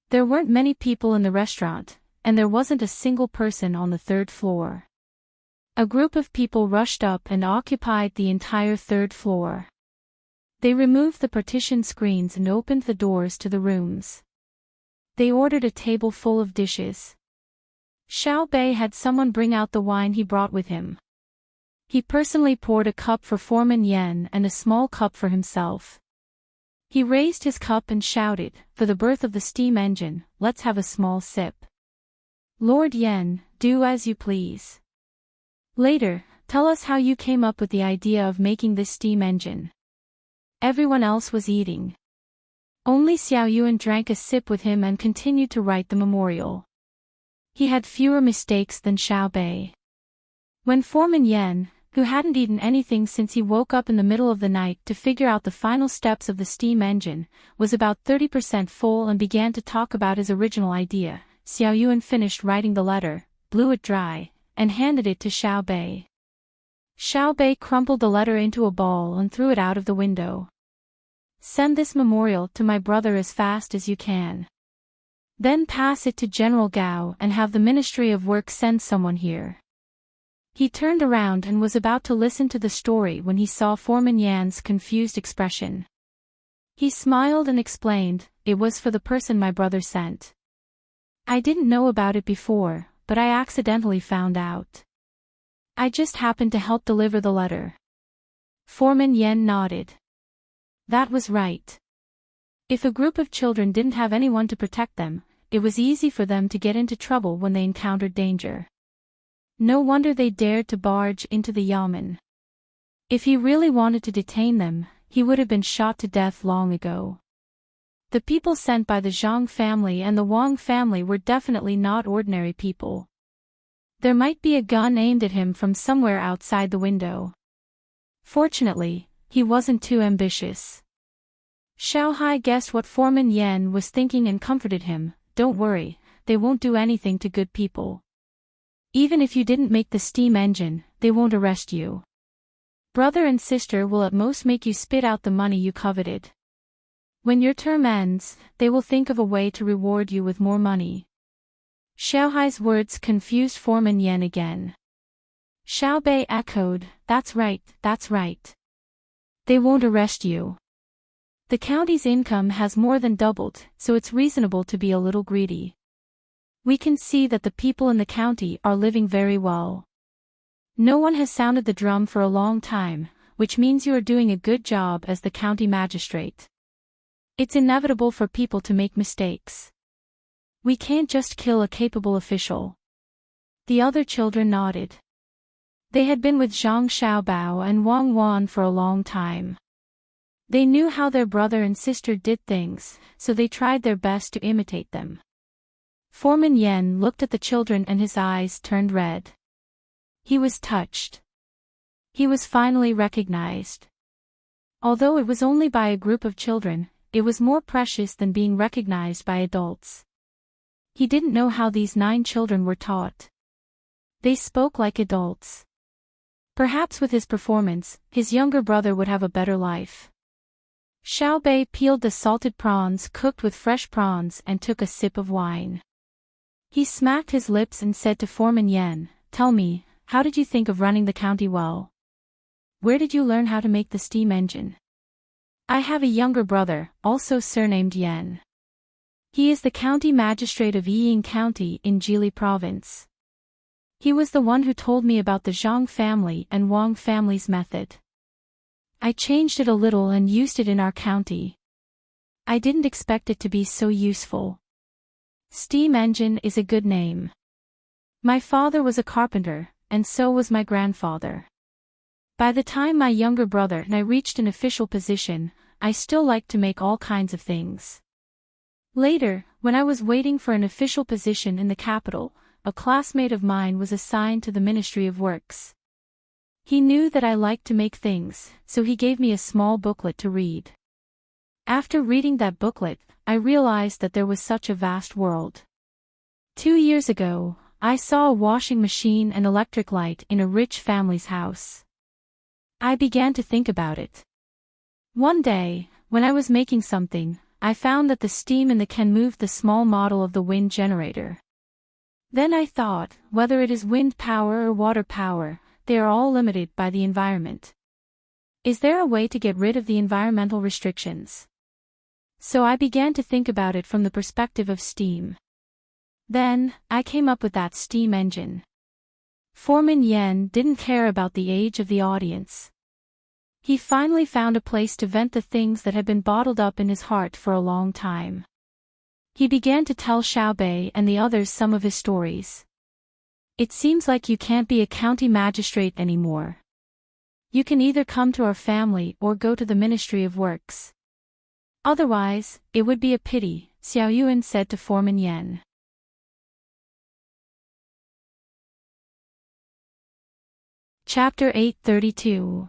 There weren't many people in the restaurant, and there wasn't a single person on the third floor. A group of people rushed up and occupied the entire third floor. They removed the partition screens and opened the doors to the rooms. They ordered a table full of dishes. Xiaobei had someone bring out the wine he brought with him. He personally poured a cup for Foreman Yan and a small cup for himself. He raised his cup and shouted, "For the birth of the steam engine, let's have a small sip." Lord Yan, do as you please. Later, tell us how you came up with the idea of making this steam engine. Everyone else was eating. Only Xiao Yuan drank a sip with him and continued to write the memorial. He had fewer mistakes than Xiaobei. When Foreman Yan, who hadn't eaten anything since he woke up in the middle of the night to figure out the final steps of the steam engine, was about 30% full and began to talk about his original idea, Xiao Yuan finished writing the letter, blew it dry, and handed it to Xiaobei. Xiaobei crumpled the letter into a ball and threw it out of the window. Send this memorial to my brother as fast as you can. Then pass it to General Gao and have the Ministry of Work send someone here. He turned around and was about to listen to the story when he saw Foreman Yan's confused expression. He smiled and explained, "It was for the person my brother sent. I didn't know about it before, but I accidentally found out. I just happened to help deliver the letter." Foreman Yan nodded. That was right. If a group of children didn't have anyone to protect them, it was easy for them to get into trouble when they encountered danger. No wonder they dared to barge into the yamen. If he really wanted to detain them, he would have been shot to death long ago. The people sent by the Zhang family and the Wang family were definitely not ordinary people. There might be a gun aimed at him from somewhere outside the window. Fortunately, he wasn't too ambitious. Xiaohai guessed what Foreman Yan was thinking and comforted him, "Don't worry, they won't do anything to good people. Even if you didn't make the steam engine, they won't arrest you. Brother and sister will at most make you spit out the money you coveted. When your term ends, they will think of a way to reward you with more money." Xiaohai's words confused Foreman Yan again. Xiaobei echoed, that's right. They won't arrest you. The county's income has more than doubled, so it's reasonable to be a little greedy. We can see that the people in the county are living very well. No one has sounded the drum for a long time, which means you are doing a good job as the county magistrate. It's inevitable for people to make mistakes. We can't just kill a capable official. The other children nodded. They had been with Zhang Xiaobao and Wang Wan for a long time. They knew how their brother and sister did things, so they tried their best to imitate them. Foreman Yan looked at the children and his eyes turned red. He was touched. He was finally recognized. Although it was only by a group of children, it was more precious than being recognized by adults. He didn't know how these 9 children were taught. They spoke like adults. Perhaps with his performance, his younger brother would have a better life. Xiaobei peeled the salted prawns cooked with fresh prawns and took a sip of wine. He smacked his lips and said to Foreman Yan, "Tell me, how did you think of running the county well? Where did you learn how to make the steam engine?" "I have a younger brother, also surnamed Yan. He is the county magistrate of Yiying County in Jili Province. He was the one who told me about the Zhang family and Wang family's method. I changed it a little and used it in our county. I didn't expect it to be so useful. Steam engine is a good name. My father was a carpenter, and so was my grandfather. By the time my younger brother and I reached an official position, I still liked to make all kinds of things. Later, when I was waiting for an official position in the capital, a classmate of mine was assigned to the Ministry of Works. He knew that I liked to make things, so he gave me a small booklet to read. After reading that booklet, I realized that there was such a vast world. 2 years ago, I saw a washing machine and electric light in a rich family's house. I began to think about it. One day, when I was making something, I found that the steam in the can moved the small model of the wind generator. Then I thought, whether it is wind power or water power, they are all limited by the environment. Is there a way to get rid of the environmental restrictions? So I began to think about it from the perspective of steam. Then, I came up with that steam engine. Foreman Yan didn't care about the age of the audience. He finally found a place to vent the things that had been bottled up in his heart for a long time. He began to tell Xiaobei and the others some of his stories. "It seems like you can't be a county magistrate anymore. You can either come to our family or go to the Ministry of Works. Otherwise, it would be a pity," Xiao Yuan said to Foreman Yan. Chapter 832.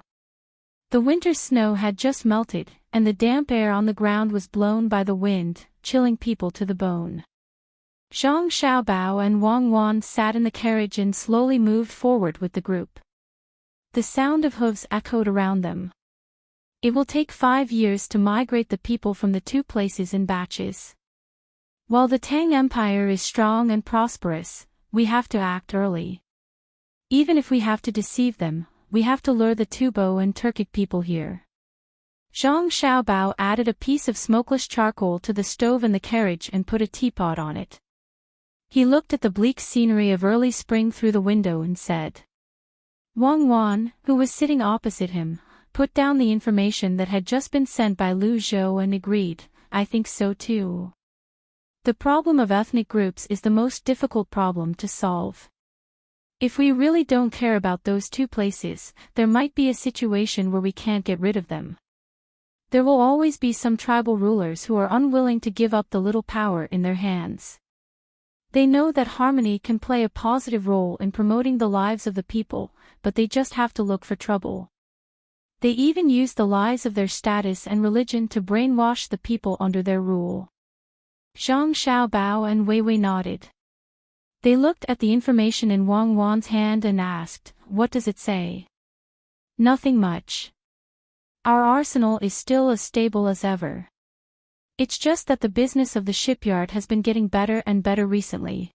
The winter snow had just melted, and the damp air on the ground was blown by the wind, chilling people to the bone. Zhang Xiaobao and Wang Wan sat in the carriage and slowly moved forward with the group. The sound of hooves echoed around them. It will take 5 years to migrate the people from the two places in batches. While the Tang Empire is strong and prosperous, we have to act early. Even if we have to deceive them, we have to lure the Tubo and Turkic people here. Zhang Xiaobao added a piece of smokeless charcoal to the stove in the carriage and put a teapot on it. He looked at the bleak scenery of early spring through the window and said. Wang Wan, who was sitting opposite him, put down the information that had just been sent by Lu Zhou and agreed, "I think so too. The problem of ethnic groups is the most difficult problem to solve. If we really don't care about those two places, there might be a situation where we can't get rid of them. There will always be some tribal rulers who are unwilling to give up the little power in their hands. They know that harmony can play a positive role in promoting the lives of the people, but they just have to look for trouble. They even use the lies of their status and religion to brainwash the people under their rule." Zhang Xiaobao and Wei Wei nodded. They looked at the information in Wang Wan's hand and asked, "What does it say?" "Nothing much. Our arsenal is still as stable as ever. It's just that the business of the shipyard has been getting better and better recently.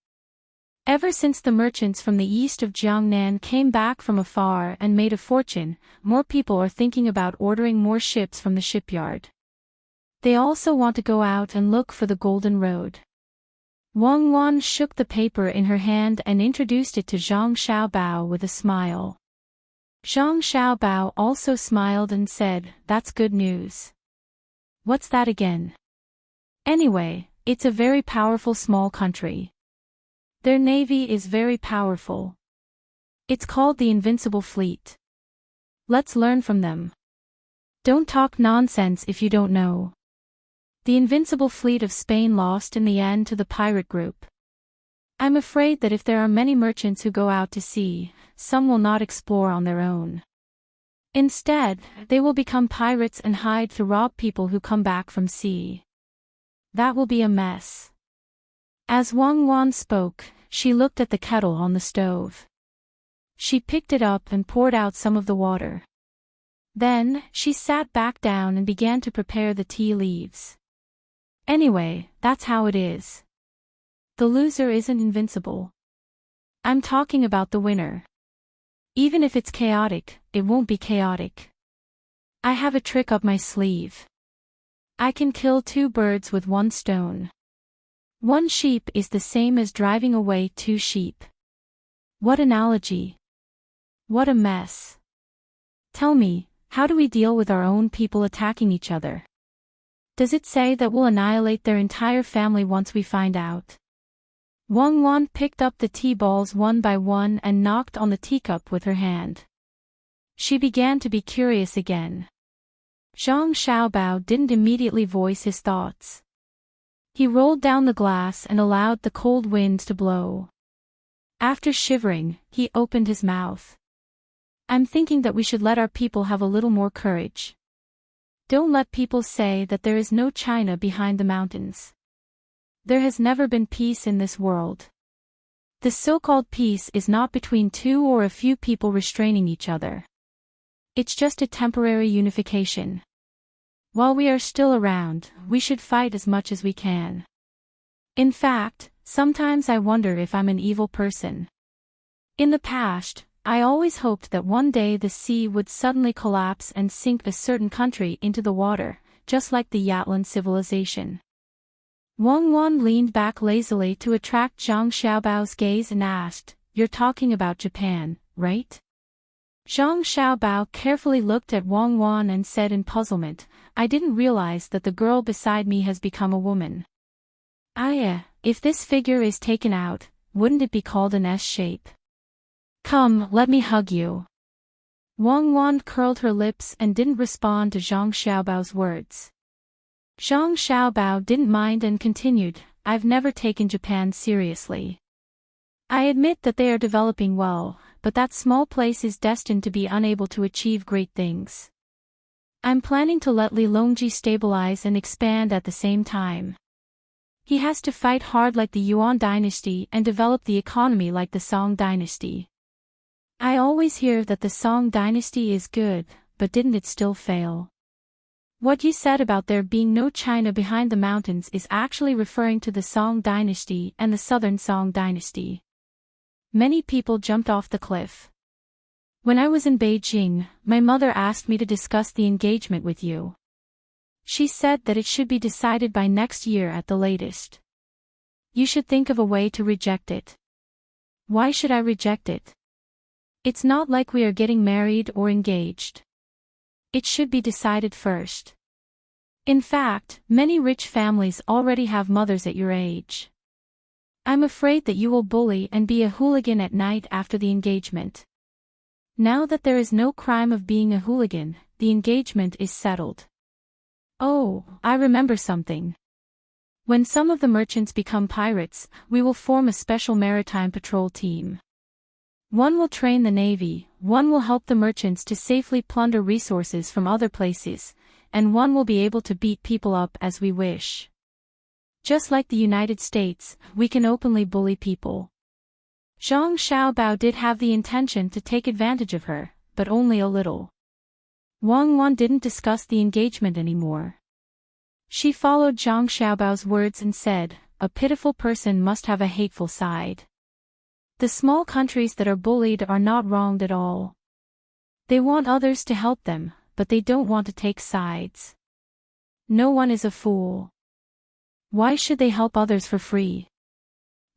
Ever since the merchants from the east of Jiangnan came back from afar and made a fortune, more people are thinking about ordering more ships from the shipyard. They also want to go out and look for the Golden Road." Wang Wan shook the paper in her hand and introduced it to Zhang Xiaobao with a smile. Zhang Xiaobao also smiled and said, "That's good news." "What's that again?" "Anyway, it's a very powerful small country. Their navy is very powerful. It's called the Invincible Fleet. Let's learn from them." "Don't talk nonsense if you don't know. The Invincible Fleet of Spain lost in the end to the pirate group. I'm afraid that if there are many merchants who go out to sea, some will not explore on their own. Instead, they will become pirates and hide to rob people who come back from sea. That will be a mess." As Wang Wan spoke, she looked at the kettle on the stove. She picked it up and poured out some of the water. Then, she sat back down and began to prepare the tea leaves. Anyway, that's how it is. The loser isn't invincible. I'm talking about the winner. Even if it's chaotic, it won't be chaotic. I have a trick up my sleeve. I can kill 2 birds with 1 stone. 1 sheep is the same as driving away 2 sheep. What analogy! What a mess. Tell me, how do we deal with our own people attacking each other? Does it say that we'll annihilate their entire family once we find out? Wang Wan picked up the tea balls one by one and knocked on the teacup with her hand. She began to be curious again. Zhang Xiaobao didn't immediately voice his thoughts. He rolled down the glass and allowed the cold wind to blow. After shivering, he opened his mouth. I'm thinking that we should let our people have a little more courage. Don't let people say that there is no China behind the mountains. There has never been peace in this world. The so-called peace is not between 2 or a few people restraining each other. It's just a temporary unification. While we are still around, we should fight as much as we can. In fact, sometimes I wonder if I'm an evil person. In the past, I always hoped that one day the sea would suddenly collapse and sink a certain country into the water, just like the Yatlan civilization. Wang Wan leaned back lazily to attract Zhang Xiaobao's gaze and asked, "You're talking about Japan, right?" Zhang Xiaobao carefully looked at Wang Wan and said in puzzlement, "I didn't realize that the girl beside me has become a woman." If this figure is taken out, wouldn't it be called an S shape? Come, let me hug you. Wang Wan curled her lips and didn't respond to Zhang Xiaobao's words. Zhang Xiaobao didn't mind and continued, "I've never taken Japan seriously. I admit that they are developing well, but that small place is destined to be unable to achieve great things. I'm planning to let Li Longji stabilize and expand at the same time. He has to fight hard like the Yuan dynasty and develop the economy like the Song dynasty. I always hear that the Song dynasty is good, but didn't it still fail? What you said about there being no China behind the mountains is actually referring to the Song dynasty and the Southern Song dynasty. Many people jumped off the cliff. When I was in Beijing, my mother asked me to discuss the engagement with you. She said that it should be decided by next year at the latest. You should think of a way to reject it." "Why should I reject it? It's not like we are getting married or engaged. It should be decided first. In fact, many rich families already have mothers at your age. I'm afraid that you will bully and be a hooligan at night after the engagement. Now that there is no crime of being a hooligan, the engagement is settled. Oh, I remember something. When some of the merchants become pirates, we will form a special maritime patrol team. One will train the navy, one will help the merchants to safely plunder resources from other places, and one will be able to beat people up as we wish. Just like the United States, we can openly bully people." Zhang Xiaobao did have the intention to take advantage of her, but only a little. Wang Wan didn't discuss the engagement anymore. She followed Zhang Xiaobao's words and said, "A pitiful person must have a hateful side. The small countries that are bullied are not wronged at all. They want others to help them, but they don't want to take sides. No one is a fool. Why should they help others for free?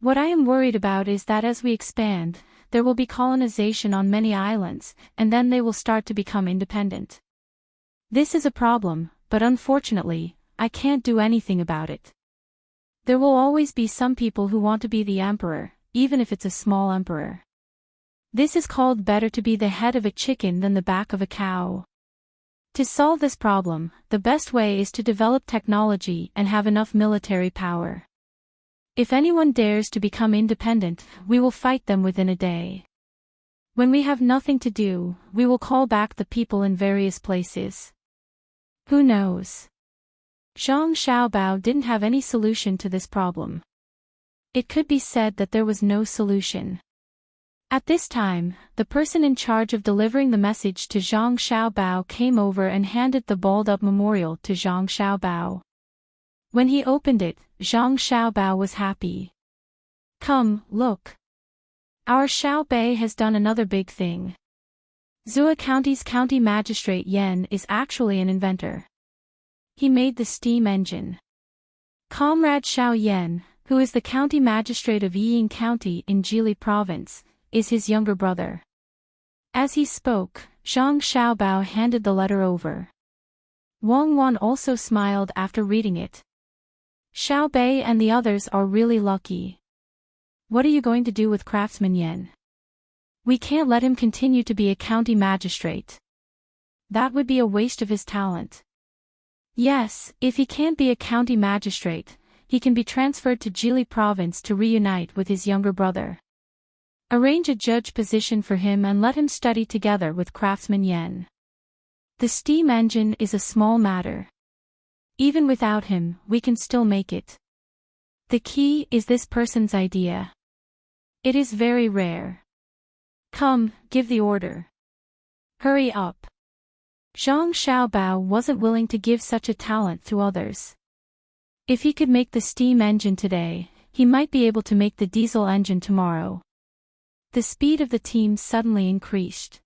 What I am worried about is that as we expand, there will be colonization on many islands, and then they will start to become independent. This is a problem, but unfortunately, I can't do anything about it. There will always be some people who want to be the emperor, even if it's a small emperor. This is called better to be the head of a chicken than the back of a cow. To solve this problem, the best way is to develop technology and have enough military power. If anyone dares to become independent, we will fight them within a day. When we have nothing to do, we will call back the people in various places. Who knows? Zhang Xiaobao didn't have any solution to this problem. It could be said that there was no solution. At this time, the person in charge of delivering the message to Zhang Xiaobao came over and handed the balled-up memorial to Zhang Xiaobao. When he opened it, Zhang Xiaobao was happy. "Come, look. Our Xiaobei has done another big thing. Zhuo County's county magistrate Yan is actually an inventor. He made the steam engine. Comrade Xiao Yan, who is the county magistrate of Yiying County in Jili Province, is his younger brother." As he spoke, Zhang Xiaobao handed the letter over. Wang Wan also smiled after reading it. "Xiaobei and the others are really lucky. What are you going to do with Craftsman Yan? We can't let him continue to be a county magistrate. That would be a waste of his talent." "Yes, if he can't be a county magistrate, he can be transferred to Jili Province to reunite with his younger brother. Arrange a judge position for him and let him study together with Craftsman Yan. The steam engine is a small matter. Even without him, we can still make it. The key is this person's idea. It is very rare. Come, give the order. Hurry up." Zhang Xiaobao wasn't willing to give such a talent to others. If he could make the steam engine today, he might be able to make the diesel engine tomorrow. The speed of the team suddenly increased.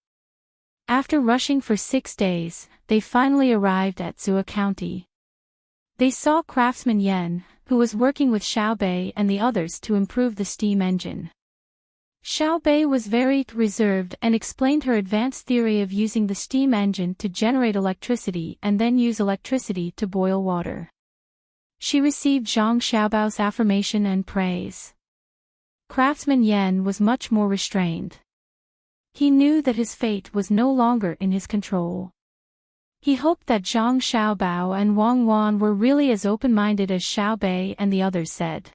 After rushing for 6 days, they finally arrived at Zhuo County. They saw Craftsman Yan, who was working with Xiaobei and the others to improve the steam engine. Xiaobei was very reserved and explained her advanced theory of using the steam engine to generate electricity and then use electricity to boil water. She received Zhang Xiaobao's affirmation and praise. Craftsman Yan was much more restrained. He knew that his fate was no longer in his control. He hoped that Zhang Xiaobao and Wang Wan were really as open-minded as Xiaobei and the others said.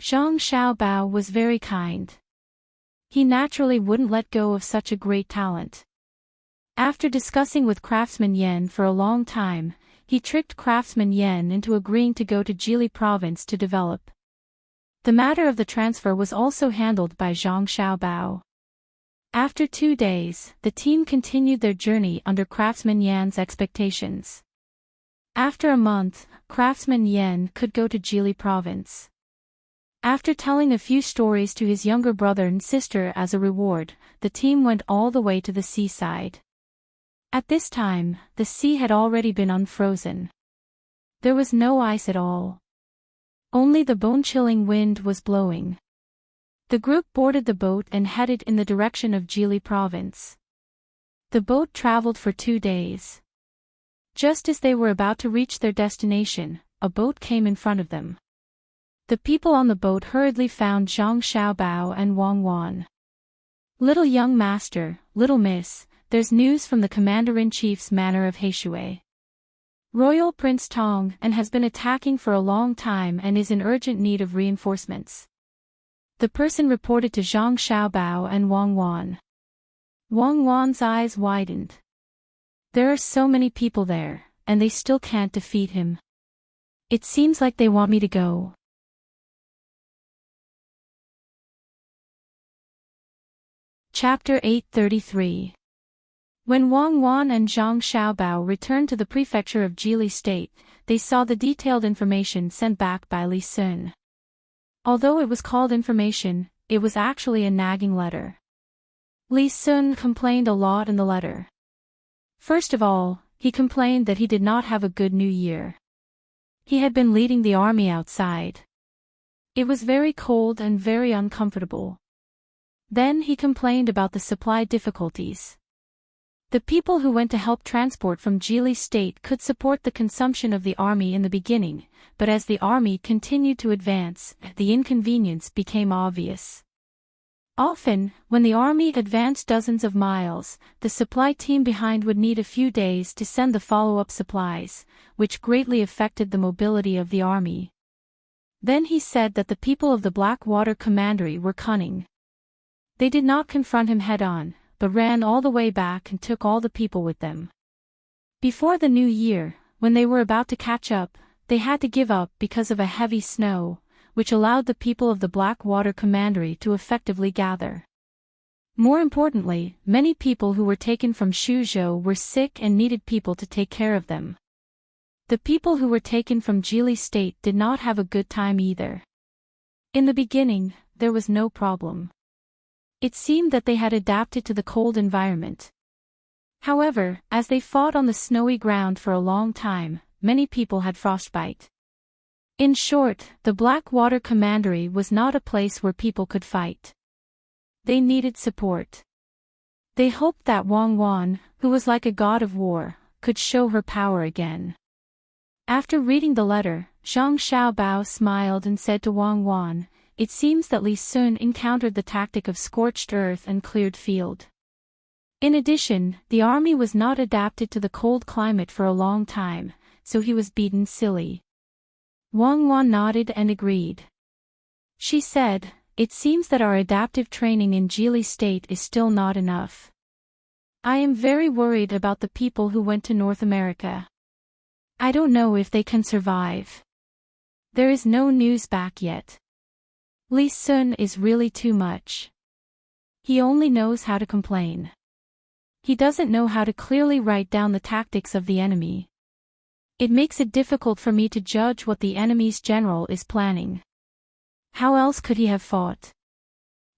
Zhang Xiaobao was very kind. He naturally wouldn't let go of such a great talent. After discussing with Craftsman Yan for a long time, he tricked Craftsman Yan into agreeing to go to Jili Province to develop. The matter of the transfer was also handled by Zhang Xiaobao. After 2 days, the team continued their journey under Craftsman Yan's expectations. After a month, Craftsman Yan could go to Jili Province. After telling a few stories to his younger brother and sister as a reward, the team went all the way to the seaside. At this time, the sea had already been unfrozen. There was no ice at all. Only the bone-chilling wind was blowing. The group boarded the boat and headed in the direction of Jili Province. The boat traveled for 2 days. Just as they were about to reach their destination, a boat came in front of them. The people on the boat hurriedly found Zhang Xiaobao and Wang Wan. "Little young master, little miss, there's news from the commander-in-chief's manor of Heishui. Royal Prince Tang and has been attacking for a long time and is in urgent need of reinforcements." The person reported to Zhang Xiaobao and Wang Wan. Wang Wan's eyes widened. There are so many people there, and they still can't defeat him. It seems like they want me to go. Chapter 833. When Wang Wan and Zhang Xiaobao returned to the prefecture of Jili State, they saw the detailed information sent back by Li Sun. Although it was called information, it was actually a nagging letter. Li Sun complained a lot in the letter. First of all, he complained that he did not have a good new year. He had been leading the army outside. It was very cold and very uncomfortable. Then he complained about the supply difficulties. The people who went to help transport from Jili State could support the consumption of the army in the beginning, but as the army continued to advance, the inconvenience became obvious. Often, when the army advanced dozens of miles, the supply team behind would need a few days to send the follow-up supplies, which greatly affected the mobility of the army. Then he said that the people of the Blackwater Commandery were cunning. They did not confront him head-on, but ran all the way back and took all the people with them. Before the new year, when they were about to catch up, they had to give up because of a heavy snow, which allowed the people of the Blackwater Commandery to effectively gather. More importantly, many people who were taken from Shuzhou were sick and needed people to take care of them. The people who were taken from Jili State did not have a good time either. In the beginning, there was no problem. It seemed that they had adapted to the cold environment. However, as they fought on the snowy ground for a long time, many people had frostbite. In short, the Blackwater Commandery was not a place where people could fight. They needed support. They hoped that Wang Wan, who was like a god of war, could show her power again. After reading the letter, Zhang Xiaobao smiled and said to Wang Wan, "It seems that Li Sun encountered the tactic of scorched earth and cleared field. In addition, the army was not adapted to the cold climate for a long time, so he was beaten silly." Wang Wan nodded and agreed. She said, "It seems that our adaptive training in Jili State is still not enough. I am very worried about the people who went to North America. I don't know if they can survive. There is no news back yet. Li Sun is really too much. He only knows how to complain. He doesn't know how to clearly write down the tactics of the enemy. It makes it difficult for me to judge what the enemy's general is planning. How else could he have fought?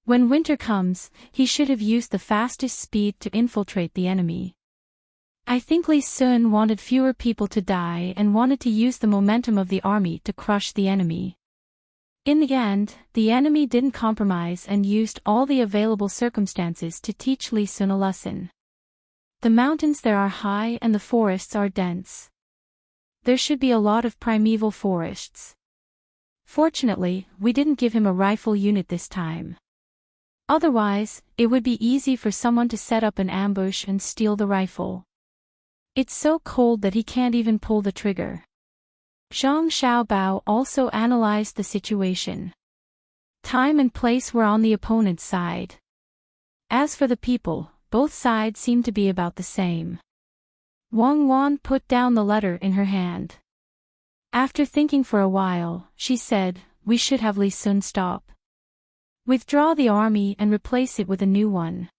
When winter comes, he should have used the fastest speed to infiltrate the enemy. I think Li Sun wanted fewer people to die and wanted to use the momentum of the army to crush the enemy. In the end, the enemy didn't compromise and used all the available circumstances to teach Li Sun a lesson. The mountains there are high and the forests are dense. There should be a lot of primeval forests. Fortunately, we didn't give him a rifle unit this time. Otherwise, it would be easy for someone to set up an ambush and steal the rifle. It's so cold that he can't even pull the trigger." Zhang Xiaobao also analyzed the situation. Time and place were on the opponent's side. As for the people, both sides seemed to be about the same. Wang Wan put down the letter in her hand. After thinking for a while, she said, "We should have Li Sun stop. Withdraw the army and replace it with a new one.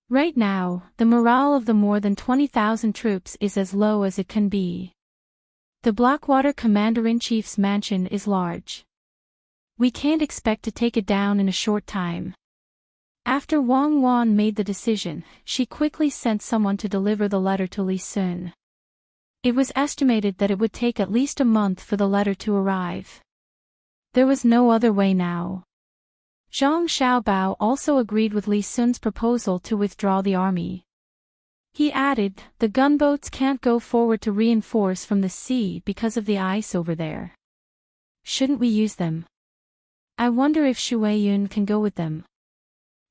Right now, the morale of the more than 20,000 troops is as low as it can be. The Blackwater Commander-in-Chief's mansion is large. We can't expect to take it down in a short time." After Wang Wan made the decision, she quickly sent someone to deliver the letter to Li Sun. It was estimated that it would take at least a month for the letter to arrive. There was no other way now. Zhang Xiaobao also agreed with Li Sun's proposal to withdraw the army. He added, "The gunboats can't go forward to reinforce from the sea because of the ice over there. Shouldn't we use them? I wonder if Shuiyun can go with them.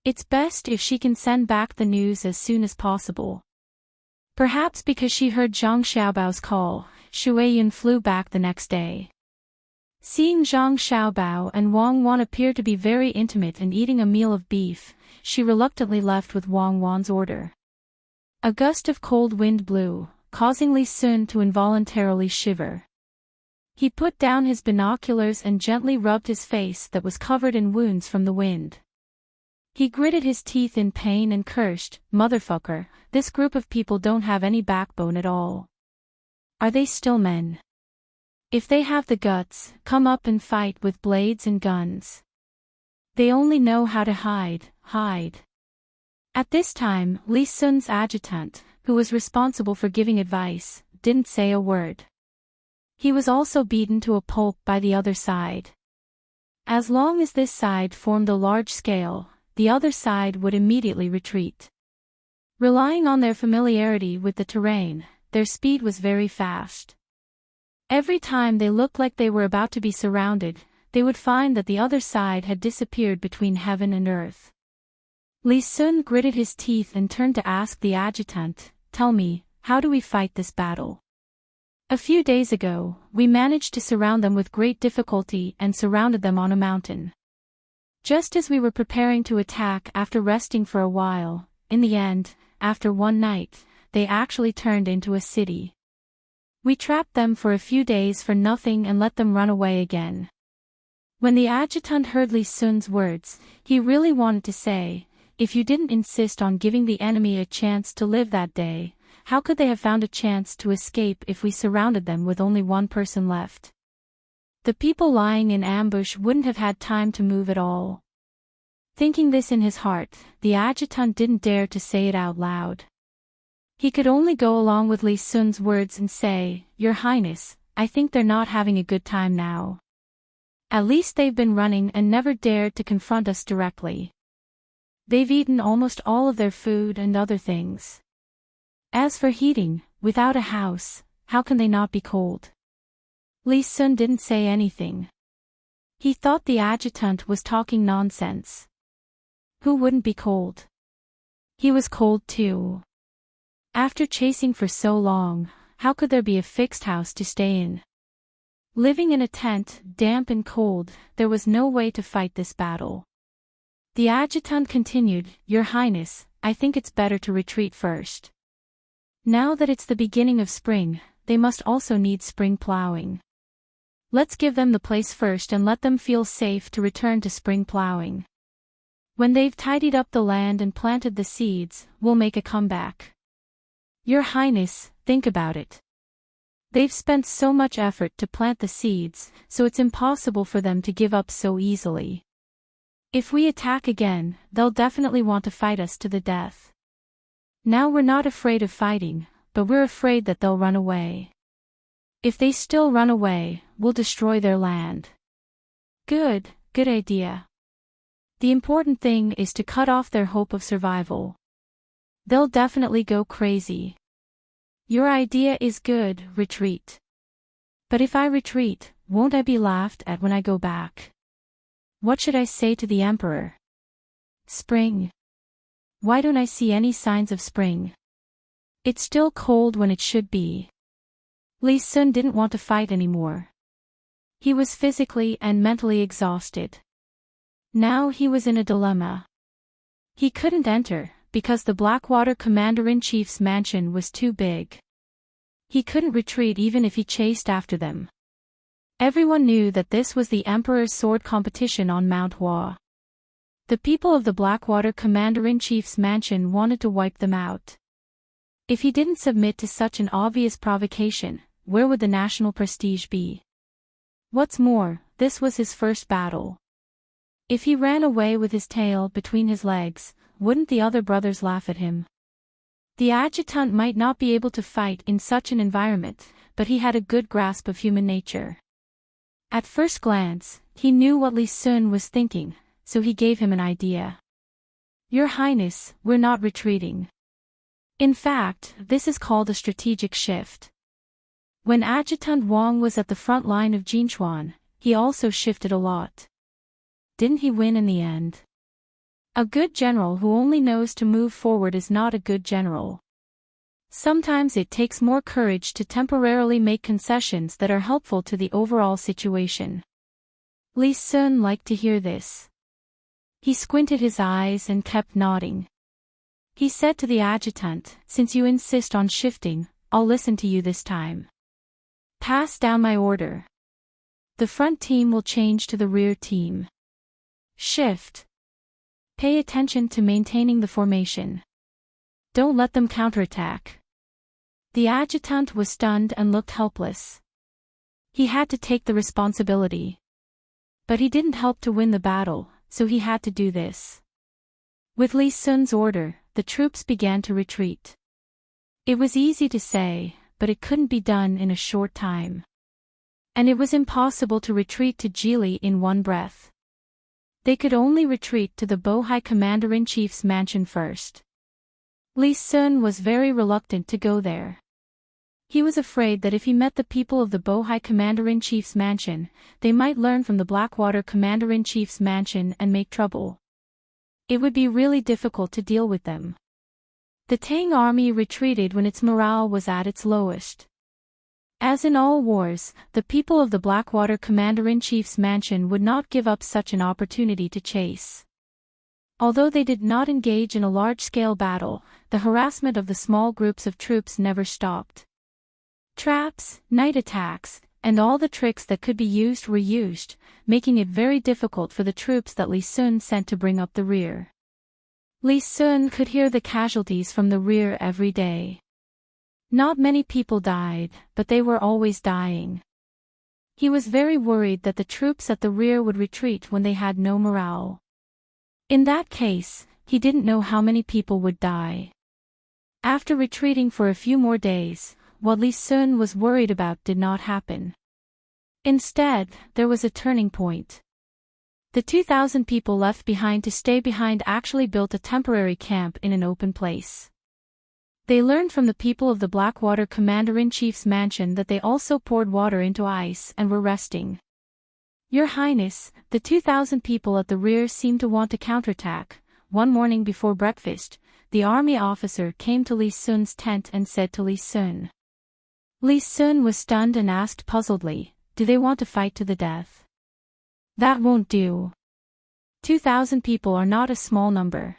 It's best if she can send back the news as soon as possible." Perhaps because she heard Zhang Xiaobao's call, Shuiyun flew back the next day. Seeing Zhang Xiaobao and Wang Wan appear to be very intimate and eating a meal of beef, she reluctantly left with Wang Wan's order. A gust of cold wind blew, causing Li Sun to involuntarily shiver. He put down his binoculars and gently rubbed his face that was covered in wounds from the wind. He gritted his teeth in pain and cursed, "Motherfucker, this group of people don't have any backbone at all. Are they still men? If they have the guts, come up and fight with blades and guns. They only know how to hide." At this time, Li Sun's adjutant, who was responsible for giving advice, didn't say a word. He was also beaten to a pulp by the other side. As long as this side formed a large scale, the other side would immediately retreat. Relying on their familiarity with the terrain, their speed was very fast. Every time they looked like they were about to be surrounded, they would find that the other side had disappeared between heaven and earth. Li Sun gritted his teeth and turned to ask the adjutant, "Tell me, how do we fight this battle? A few days ago, we managed to surround them with great difficulty and surrounded them on a mountain. Just as we were preparing to attack after resting for a while, in the end, after one night, they actually turned into a city. We trapped them for a few days for nothing and let them run away again." When the adjutant heard Li Sun's words, he really wanted to say, if you didn't insist on giving the enemy a chance to live that day, how could they have found a chance to escape if we surrounded them with only one person left? The people lying in ambush wouldn't have had time to move at all. Thinking this in his heart, the adjutant didn't dare to say it out loud. He could only go along with Li Sun's words and say, "Your Highness, I think they're not having a good time now. At least they've been running and never dared to confront us directly. They've eaten almost all of their food and other things. As for heating, without a house, how can they not be cold?" Li Sun didn't say anything. He thought the adjutant was talking nonsense. Who wouldn't be cold? He was cold too. After chasing for so long, how could there be a fixed house to stay in? Living in a tent, damp and cold, there was no way to fight this battle. The adjutant continued, "Your Highness, I think it's better to retreat first. Now that it's the beginning of spring, they must also need spring plowing. Let's give them the place first and let them feel safe to return to spring plowing. When they've tidied up the land and planted the seeds, we'll make a comeback. Your Highness, think about it. They've spent so much effort to plant the seeds, so it's impossible for them to give up so easily. If we attack again, they'll definitely want to fight us to the death. Now we're not afraid of fighting, but we're afraid that they'll run away. If they still run away, we'll destroy their land." Good idea. The important thing is to cut off their hope of survival. They'll definitely go crazy. Your idea is good, retreat. But if I retreat, won't I be laughed at when I go back? What should I say to the emperor? Spring. Why don't I see any signs of spring? It's still cold when it should be. Li Sun didn't want to fight anymore. He was physically and mentally exhausted. Now he was in a dilemma. He couldn't enter, because the Blackwater Commander-in-Chief's mansion was too big. He couldn't retreat even if he chased after them. Everyone knew that this was the Emperor's sword competition on Mount Hua. The people of the Blackwater Commander-in-Chief's mansion wanted to wipe them out. If he didn't submit to such an obvious provocation, where would the national prestige be? What's more, this was his first battle. If he ran away with his tail between his legs, wouldn't the other brothers laugh at him? The adjutant might not be able to fight in such an environment, but he had a good grasp of human nature. At first glance, he knew what Li Sun was thinking, so he gave him an idea. Your Highness, we're not retreating. In fact, this is called a strategic shift. When Adjutant Wang was at the front line of Jinchuan, he also shifted a lot. Didn't he win in the end? A good general who only knows to move forward is not a good general. Sometimes it takes more courage to temporarily make concessions that are helpful to the overall situation. Li Sun liked to hear this. He squinted his eyes and kept nodding. He said to the adjutant, "Since you insist on shifting, I'll listen to you this time. Pass down my order. The front team will change to the rear team. Shift. Pay attention to maintaining the formation. Don't let them counterattack." The adjutant was stunned and looked helpless. He had to take the responsibility. But he didn't help to win the battle, so he had to do this. With Li Sun's order, the troops began to retreat. It was easy to say, but it couldn't be done in a short time. And it was impossible to retreat to Jili in one breath. They could only retreat to the Bohai Commander-in-Chief's mansion first. Li Sun was very reluctant to go there. He was afraid that if he met the people of the Bohai Commander-in-Chief's mansion, they might learn from the Blackwater Commander-in-Chief's mansion and make trouble. It would be really difficult to deal with them. The Tang army retreated when its morale was at its lowest. As in all wars, the people of the Blackwater Commander-in-Chief's mansion would not give up such an opportunity to chase. Although they did not engage in a large-scale battle, the harassment of the small groups of troops never stopped. Traps, night attacks, and all the tricks that could be used were used, making it very difficult for the troops that Li Sun sent to bring up the rear. Li Sun could hear the casualties from the rear every day. Not many people died, but they were always dying. He was very worried that the troops at the rear would retreat when they had no morale. In that case, he didn't know how many people would die. After retreating for a few more days, what Li Sun was worried about did not happen. Instead, there was a turning point. The 2,000 people left behind to stay behind actually built a temporary camp in an open place. They learned from the people of the Blackwater Commander-in-Chief's mansion that they also poured water into ice and were resting. Your Highness, the 2,000 people at the rear seemed to want to counterattack. One morning before breakfast, the army officer came to Li Sun's tent and said to Li Sun. Li Sun was stunned and asked puzzledly, "Do they want to fight to the death?" "That won't do. 2,000 people are not a small number.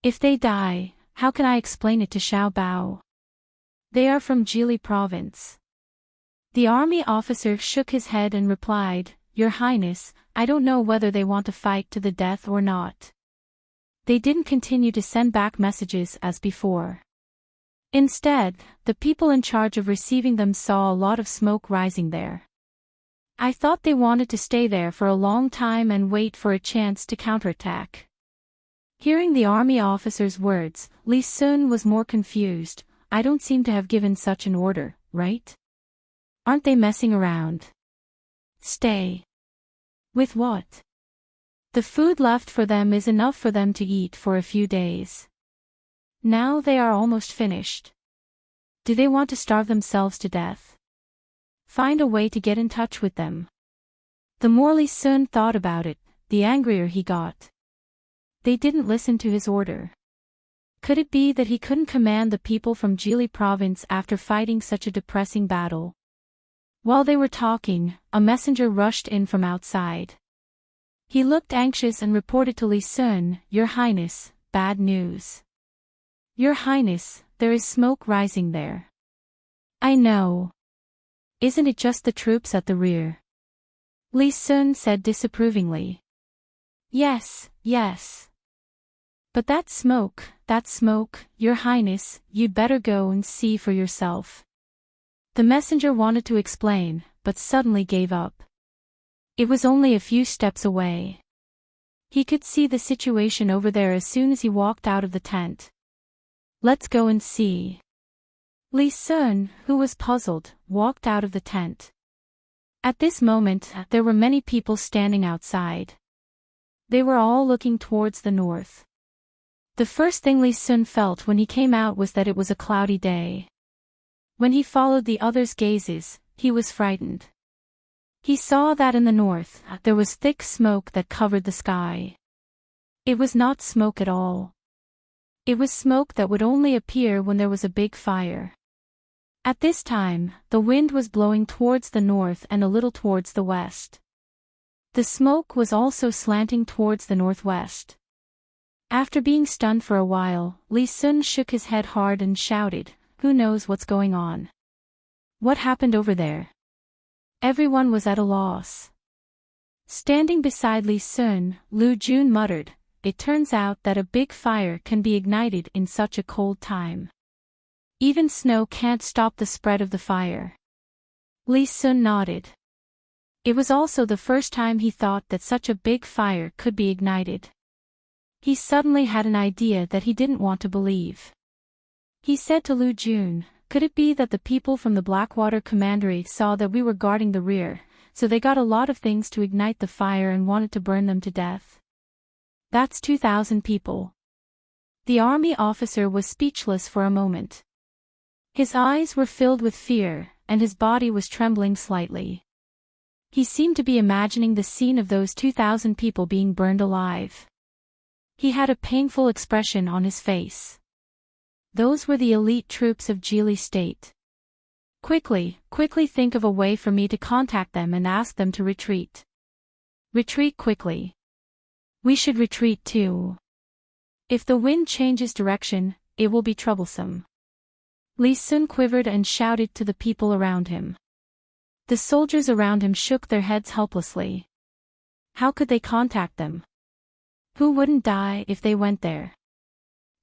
If they die, how can I explain it to Xiao Bao? They are from Jili province." The army officer shook his head and replied, "Your Highness, I don't know whether they want to fight to the death or not." They didn't continue to send back messages as before. Instead, the people in charge of receiving them saw a lot of smoke rising there. "I thought they wanted to stay there for a long time and wait for a chance to counterattack." Hearing the army officer's words, Li Sun was more confused. "I don't seem to have given such an order, right? Aren't they messing around? Stay. With what? The food left for them is enough for them to eat for a few days. Now they are almost finished. Do they want to starve themselves to death? Find a way to get in touch with them." The more Li Sun thought about it, the angrier he got. They didn't listen to his order. Could it be that he couldn't command the people from Jili province after fighting such a depressing battle? While they were talking, a messenger rushed in from outside. He looked anxious and reported to Li Sun, "Your Highness, bad news. Your Highness, there is smoke rising there." "I know. Isn't it just the troops at the rear?" Li Sun said disapprovingly. Yes. But that smoke, Your Highness, you'd better go and see for yourself." The messenger wanted to explain, but suddenly gave up. It was only a few steps away. He could see the situation over there as soon as he walked out of the tent. "Let's go and see." Li Sun, who was puzzled, walked out of the tent. At this moment, there were many people standing outside. They were all looking towards the north. The first thing Li Sun felt when he came out was that it was a cloudy day. When he followed the others' gazes, he was frightened. He saw that in the north, there was thick smoke that covered the sky. It was not smoke at all. It was smoke that would only appear when there was a big fire. At this time, the wind was blowing towards the north and a little towards the west. The smoke was also slanting towards the northwest. After being stunned for a while, Li Sun shook his head hard and shouted, "Who knows what's going on? What happened over there?" Everyone was at a loss. Standing beside Li Sun, Lu Jun muttered, "It turns out that a big fire can be ignited in such a cold time. Even snow can't stop the spread of the fire." Li Sun nodded. It was also the first time he thought that such a big fire could be ignited. He suddenly had an idea that he didn't want to believe. He said to Lu Jun, "Could it be that the people from the Blackwater Commandery saw that we were guarding the rear, so they got a lot of things to ignite the fire and wanted to burn them to death? That's 2,000 people." The army officer was speechless for a moment. His eyes were filled with fear, and his body was trembling slightly. He seemed to be imagining the scene of those 2,000 people being burned alive. He had a painful expression on his face. Those were the elite troops of Jili State. Quickly think of a way for me to contact them and ask them to retreat. Retreat quickly. We should retreat too. If the wind changes direction, it will be troublesome." Li Sun quivered and shouted to the people around him. The soldiers around him shook their heads helplessly. How could they contact them? Who wouldn't die if they went there?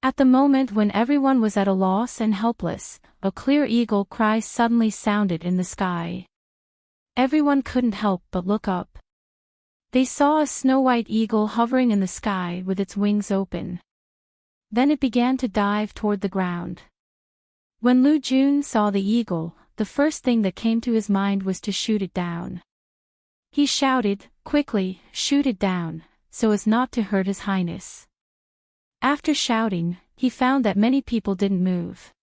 At the moment when everyone was at a loss and helpless, a clear eagle cry suddenly sounded in the sky. Everyone couldn't help but look up. They saw a snow-white eagle hovering in the sky with its wings open. Then it began to dive toward the ground. When Lu Jun saw the eagle, the first thing that came to his mind was to shoot it down. He shouted, "Quickly, shoot it down, so as not to hurt His Highness." After shouting, he found that many people didn't move.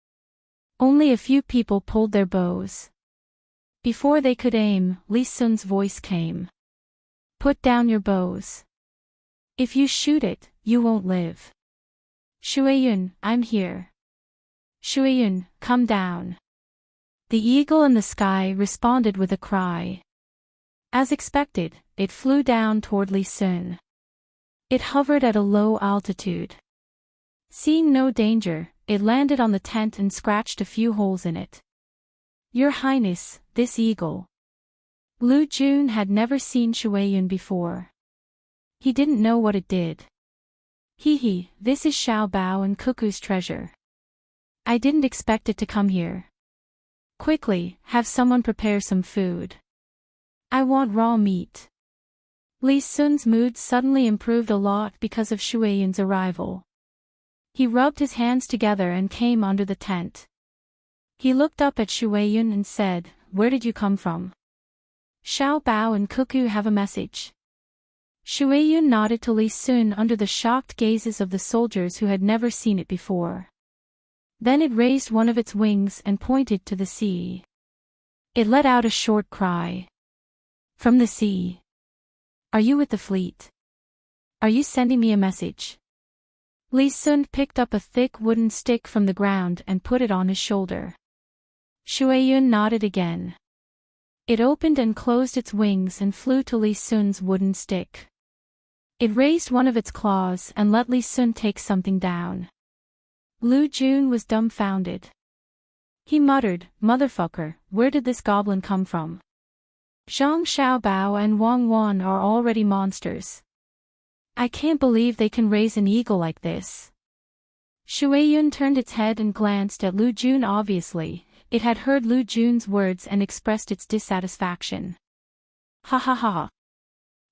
Only a few people pulled their bows. Before they could aim, Li Sun's voice came. "Put down your bows. If you shoot it, you won't live." "Shueyun, I'm here." "Shueyun, come down." The eagle in the sky responded with a cry. As expected, it flew down toward Li Sun. It hovered at a low altitude. Seeing no danger, it landed on the tent and scratched a few holes in it. "Your Highness, this eagle." Lu Jun had never seen Shueyun before. He didn't know what it did. Hee, this is Xiao Bao and Cuckoo's treasure. I didn't expect it to come here. Quickly, have someone prepare some food. I want raw meat. Li Sun's mood suddenly improved a lot because of Shueyun's arrival. He rubbed his hands together and came under the tent. He looked up at Shueyun and said, "Where did you come from?" "Xiao Bao and Cuckoo have a message." Shueyun nodded to Li Sun under the shocked gazes of the soldiers who had never seen it before. Then it raised one of its wings and pointed to the sea. It let out a short cry. "From the sea. Are you with the fleet? Are you sending me a message?" Li Sun picked up a thick wooden stick from the ground and put it on his shoulder. Shueyun nodded again. It opened and closed its wings and flew to Li Sun's wooden stick. It raised one of its claws and let Li Sun take something down. Lu Jun was dumbfounded. He muttered, "Motherfucker, where did this goblin come from? Zhang Xiaobao and Wang Wan are already monsters. I can't believe they can raise an eagle like this." Shueyun turned its head and glanced at Lu Jun. Obviously, it had heard Lu Jun's words and expressed its dissatisfaction. "Ha ha ha."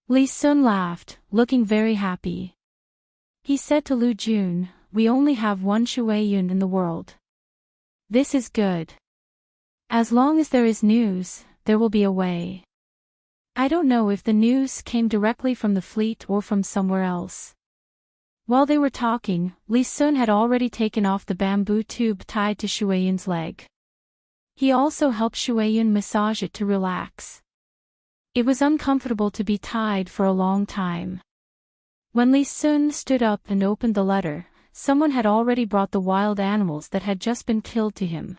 Li Sun laughed, looking very happy. He said to Lu Jun, "We only have one Shueyun in the world. This is good. As long as there is news, there will be a way. I don't know if the news came directly from the fleet or from somewhere else." While they were talking, Li Sun had already taken off the bamboo tube tied to Shueyun's leg. He also helped Shueyun massage it to relax. It was uncomfortable to be tied for a long time. When Li Sun stood up and opened the letter, someone had already brought the wild animals that had just been killed to him.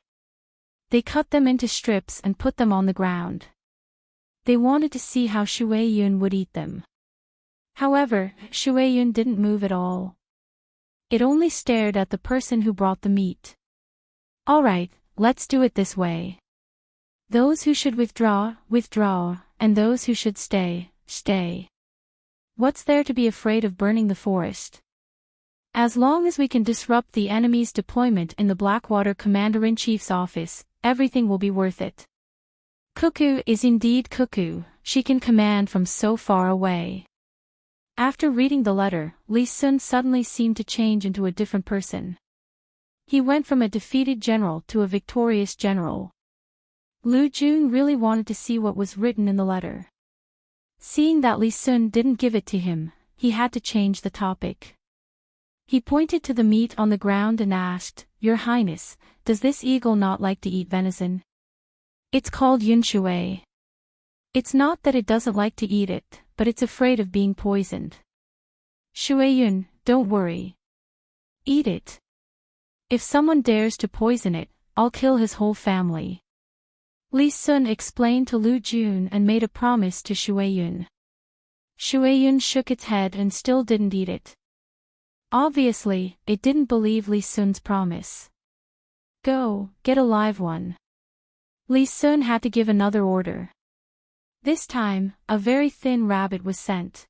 They cut them into strips and put them on the ground. They wanted to see how Shueyun would eat them. However, Shueyun didn't move at all. It only stared at the person who brought the meat. "All right, let's do it this way. Those who should withdraw, withdraw, and those who should stay, stay. What's there to be afraid of burning the forest? As long as we can disrupt the enemy's deployment in the Blackwater Commander-in-Chief's office, everything will be worth it. Cuckoo is indeed Cuckoo, she can command from so far away." After reading the letter, Li Sun suddenly seemed to change into a different person. He went from a defeated general to a victorious general. Lu Jun really wanted to see what was written in the letter. Seeing that Li Sun didn't give it to him, he had to change the topic. He pointed to the meat on the ground and asked, "Your Highness, does this eagle not like to eat venison? It's called yunshui. It's not that it doesn't like to eat it, but it's afraid of being poisoned." "Shueyun, don't worry. Eat it. If someone dares to poison it, I'll kill his whole family." Li Sun explained to Lu Jun and made a promise to Shueyun. Shueyun shook its head and still didn't eat it. Obviously, it didn't believe Li Sun's promise. "Go, get a live one." Li Sun had to give another order. This time, a very thin rabbit was sent.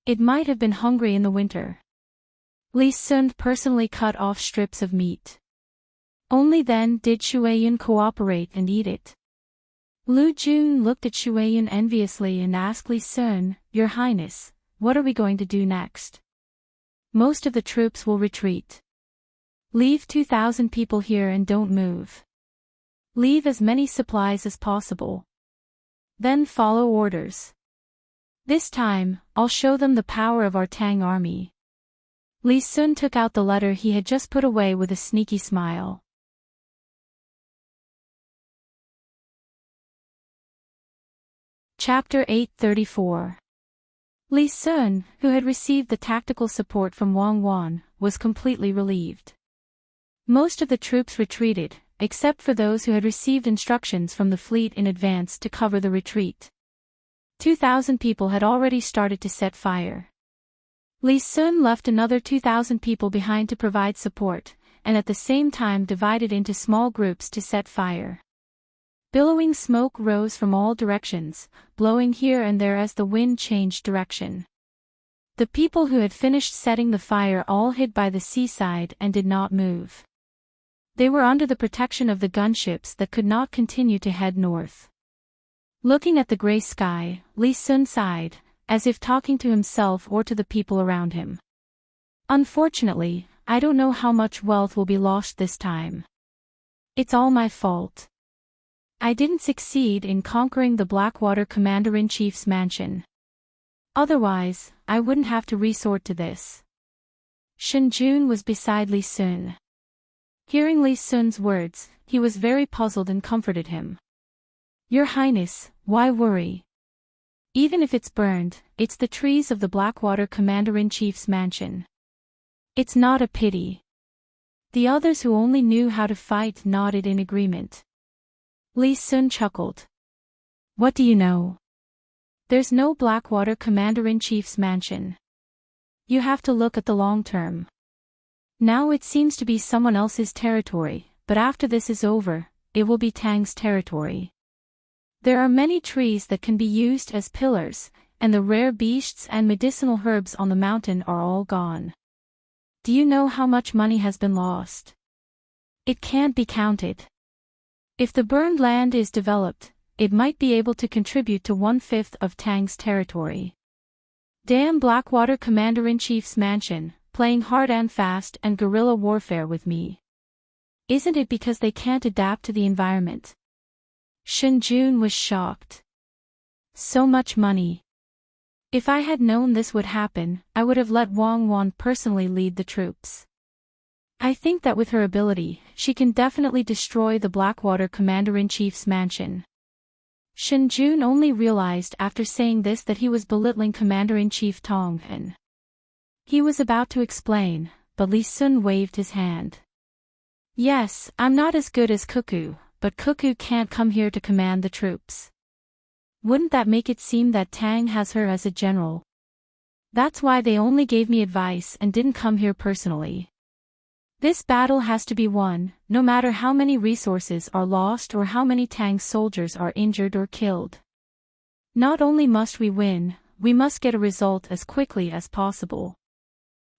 It might have been hungry in the winter. Li Sun personally cut off strips of meat. Only then did Shuaiyun cooperate and eat it. Lu Jun looked at Shuaiyun enviously and asked Li Sun, "Your Highness, what are we going to do next?" "Most of the troops will retreat. Leave 2,000 people here and don't move. Leave as many supplies as possible. Then follow orders. This time, I'll show them the power of our Tang army." Li Sun took out the letter he had just put away with a sneaky smile. Chapter 834. Li Sun, who had received the tactical support from Wang Wan, was completely relieved. Most of the troops retreated, except for those who had received instructions from the fleet in advance to cover the retreat. 2,000 people had already started to set fire. Li Sun left another 2,000 people behind to provide support, and at the same time divided into small groups to set fire. Billowing smoke rose from all directions, blowing here and there as the wind changed direction. The people who had finished setting the fire all hid by the seaside and did not move. They were under the protection of the gunships that could not continue to head north. Looking at the gray sky, Li Sun sighed, as if talking to himself or to the people around him. "Unfortunately, I don't know how much wealth will be lost this time. It's all my fault. I didn't succeed in conquering the Blackwater Commander-in-Chief's mansion. Otherwise, I wouldn't have to resort to this." Shen Jun was beside Li Sun. Hearing Li Sun's words, he was very puzzled and comforted him. "Your Highness, why worry? Even if it's burned, it's the trees of the Blackwater Commander-in-Chief's mansion. It's not a pity." The others who only knew how to fight nodded in agreement. Li Sun chuckled. "What do you know? There's no Blackwater Commander-in-Chief's mansion. You have to look at the long term. Now it seems to be someone else's territory, but after this is over, it will be Tang's territory. There are many trees that can be used as pillars, and the rare beasts and medicinal herbs on the mountain are all gone. Do you know how much money has been lost? It can't be counted. If the burned land is developed, it might be able to contribute to 1/5 of Tang's territory. Damn Blackwater Commander-in-Chief's mansion, playing hard and fast and guerrilla warfare with me. Isn't it because they can't adapt to the environment?" Shen Jun was shocked. "So much money. If I had known this would happen, I would have let Wang Wan personally lead the troops. I think that with her ability, she can definitely destroy the Blackwater Commander-in-Chief's mansion." Shen Jun only realized after saying this that he was belittling Commander-in-Chief Tang, and he was about to explain, but Li Sun waved his hand. "Yes, I'm not as good as Cuckoo, but Cuckoo can't come here to command the troops. Wouldn't that make it seem that Tang has her as a general? That's why they only gave me advice and didn't come here personally. This battle has to be won, no matter how many resources are lost or how many Tang soldiers are injured or killed. Not only must we win, we must get a result as quickly as possible.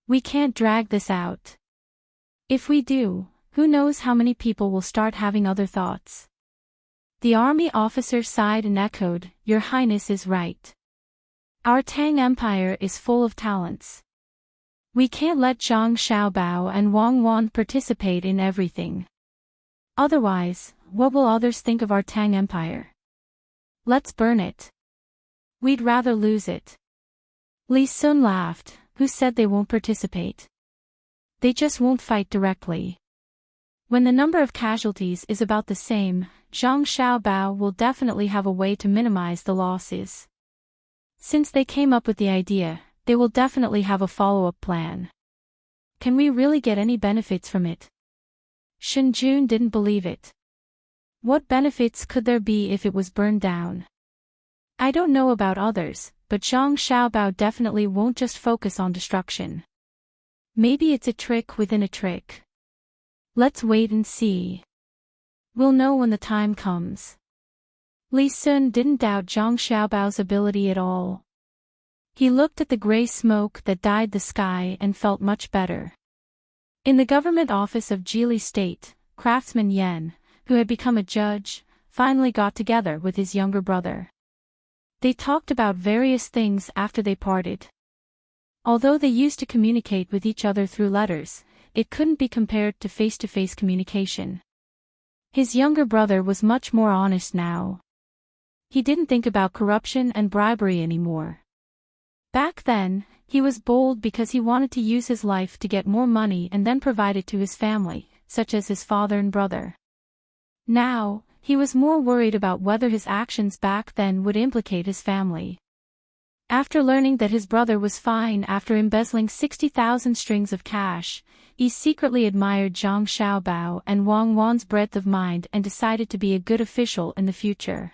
We can't drag this out. If we do, who knows how many people will start having other thoughts." The army officer sighed and echoed, "Your Highness is right. Our Tang Empire is full of talents. We can't let Zhang Xiaobao and Wang Wan participate in everything. Otherwise, what will others think of our Tang Empire? Let's burn it. We'd rather lose it." Li Sun laughed. "Who said they won't participate? They just won't fight directly. When the number of casualties is about the same, Zhang Xiaobao will definitely have a way to minimize the losses. Since they came up with the idea, they will definitely have a follow-up plan. Can we really get any benefits from it?" Shen Jun didn't believe it. What benefits could there be if it was burned down? "I don't know about others, but Zhang Xiaobao definitely won't just focus on destruction. Maybe it's a trick within a trick. Let's wait and see. We'll know when the time comes." Li Sun didn't doubt Zhang Xiaobao's ability at all. He looked at the gray smoke that dyed the sky and felt much better. In the government office of Geely State, craftsman Yen, who had become a judge, finally got together with his younger brother. They talked about various things after they parted. Although they used to communicate with each other through letters, it couldn't be compared to face-to-face communication. His younger brother was much more honest now. He didn't think about corruption and bribery anymore. Back then, he was bold because he wanted to use his life to get more money and then provide it to his family, such as his father and brother. Now, he was more worried about whether his actions back then would implicate his family. After learning that his brother was fine after embezzling 60,000 strings of cash, he secretly admired Zhang Xiaobao and Wang Wan's breadth of mind and decided to be a good official in the future.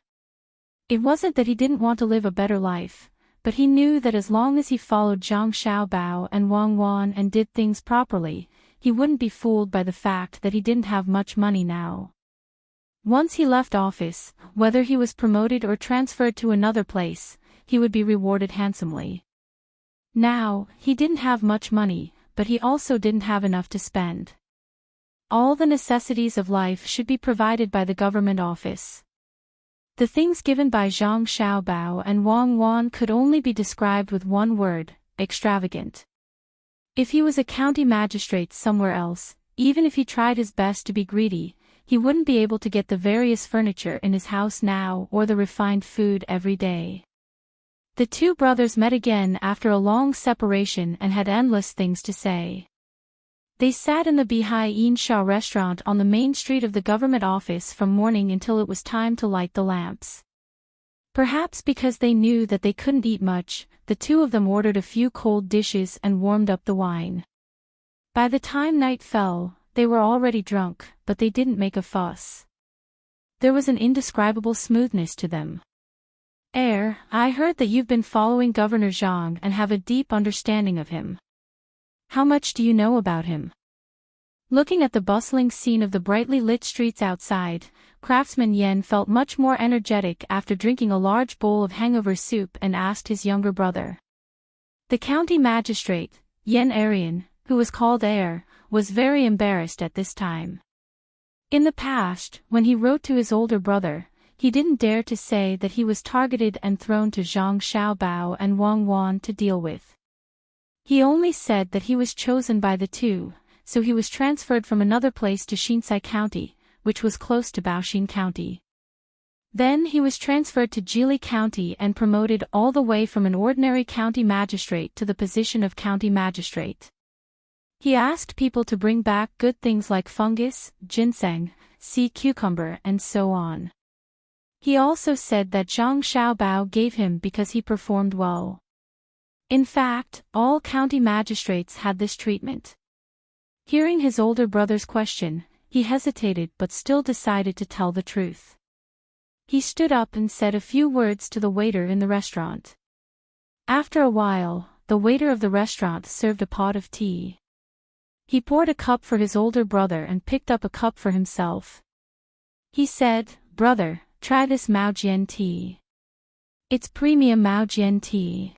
It wasn't that he didn't want to live a better life, but he knew that as long as he followed Zhang Xiaobao and Wang Wan and did things properly, he wouldn't be fooled by the fact that he didn't have much money now. Once he left office, whether he was promoted or transferred to another place, he would be rewarded handsomely. Now, he didn't have much money, but he also didn't have enough to spend. All the necessities of life should be provided by the government office. The things given by Zhang Xiaobao and Wang Wan could only be described with one word: extravagant. If he was a county magistrate somewhere else, even if he tried his best to be greedy, he wouldn't be able to get the various furniture in his house now or the refined food every day. The two brothers met again after a long separation and had endless things to say. They sat in the Bihai Insha restaurant on the main street of the government office from morning until it was time to light the lamps. Perhaps because they knew that they couldn't eat much, the two of them ordered a few cold dishes and warmed up the wine. By the time night fell, they were already drunk, but they didn't make a fuss. There was an indescribable smoothness to them. I heard that you've been following Governor Zhang and have a deep understanding of him. How much do you know about him? Looking at the bustling scene of the brightly lit streets outside, craftsman Yen felt much more energetic after drinking a large bowl of hangover soup and asked his younger brother. The county magistrate, Yen Arian, who was called Heir, was very embarrassed at this time. In the past, when he wrote to his older brother, he didn't dare to say that he was targeted and thrown to Zhang Xiaobao and Wang Wan to deal with. He only said that he was chosen by the two, so he was transferred from another place to Xinsai County, which was close to Baoxin County. Then he was transferred to Geely County and promoted all the way from an ordinary county magistrate to the position of county magistrate. He asked people to bring back good things like fungus, ginseng, sea cucumber and so on. He also said that Zhang Xiaobao gave him because he performed well. In fact, all county magistrates had this treatment. Hearing his older brother's question, he hesitated but still decided to tell the truth. He stood up and said a few words to the waiter in the restaurant. After a while, the waiter of the restaurant served a pot of tea. He poured a cup for his older brother and picked up a cup for himself. He said, "Brother, try this Maojian tea. It's premium Maojian tea.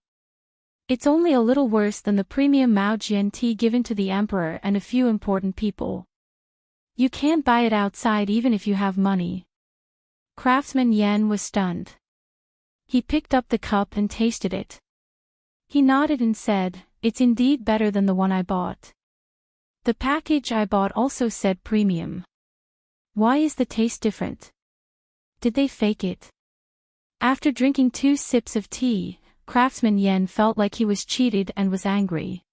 It's only a little worse than the premium Maojian tea given to the emperor and a few important people. You can't buy it outside even if you have money." Craftsman Yen was stunned. He picked up the cup and tasted it. He nodded and said, "It's indeed better than the one I bought. The package I bought also said premium. Why is the taste different? Did they fake it?" After drinking 2 sips of tea, craftsman Yen felt like he was cheated and was angry.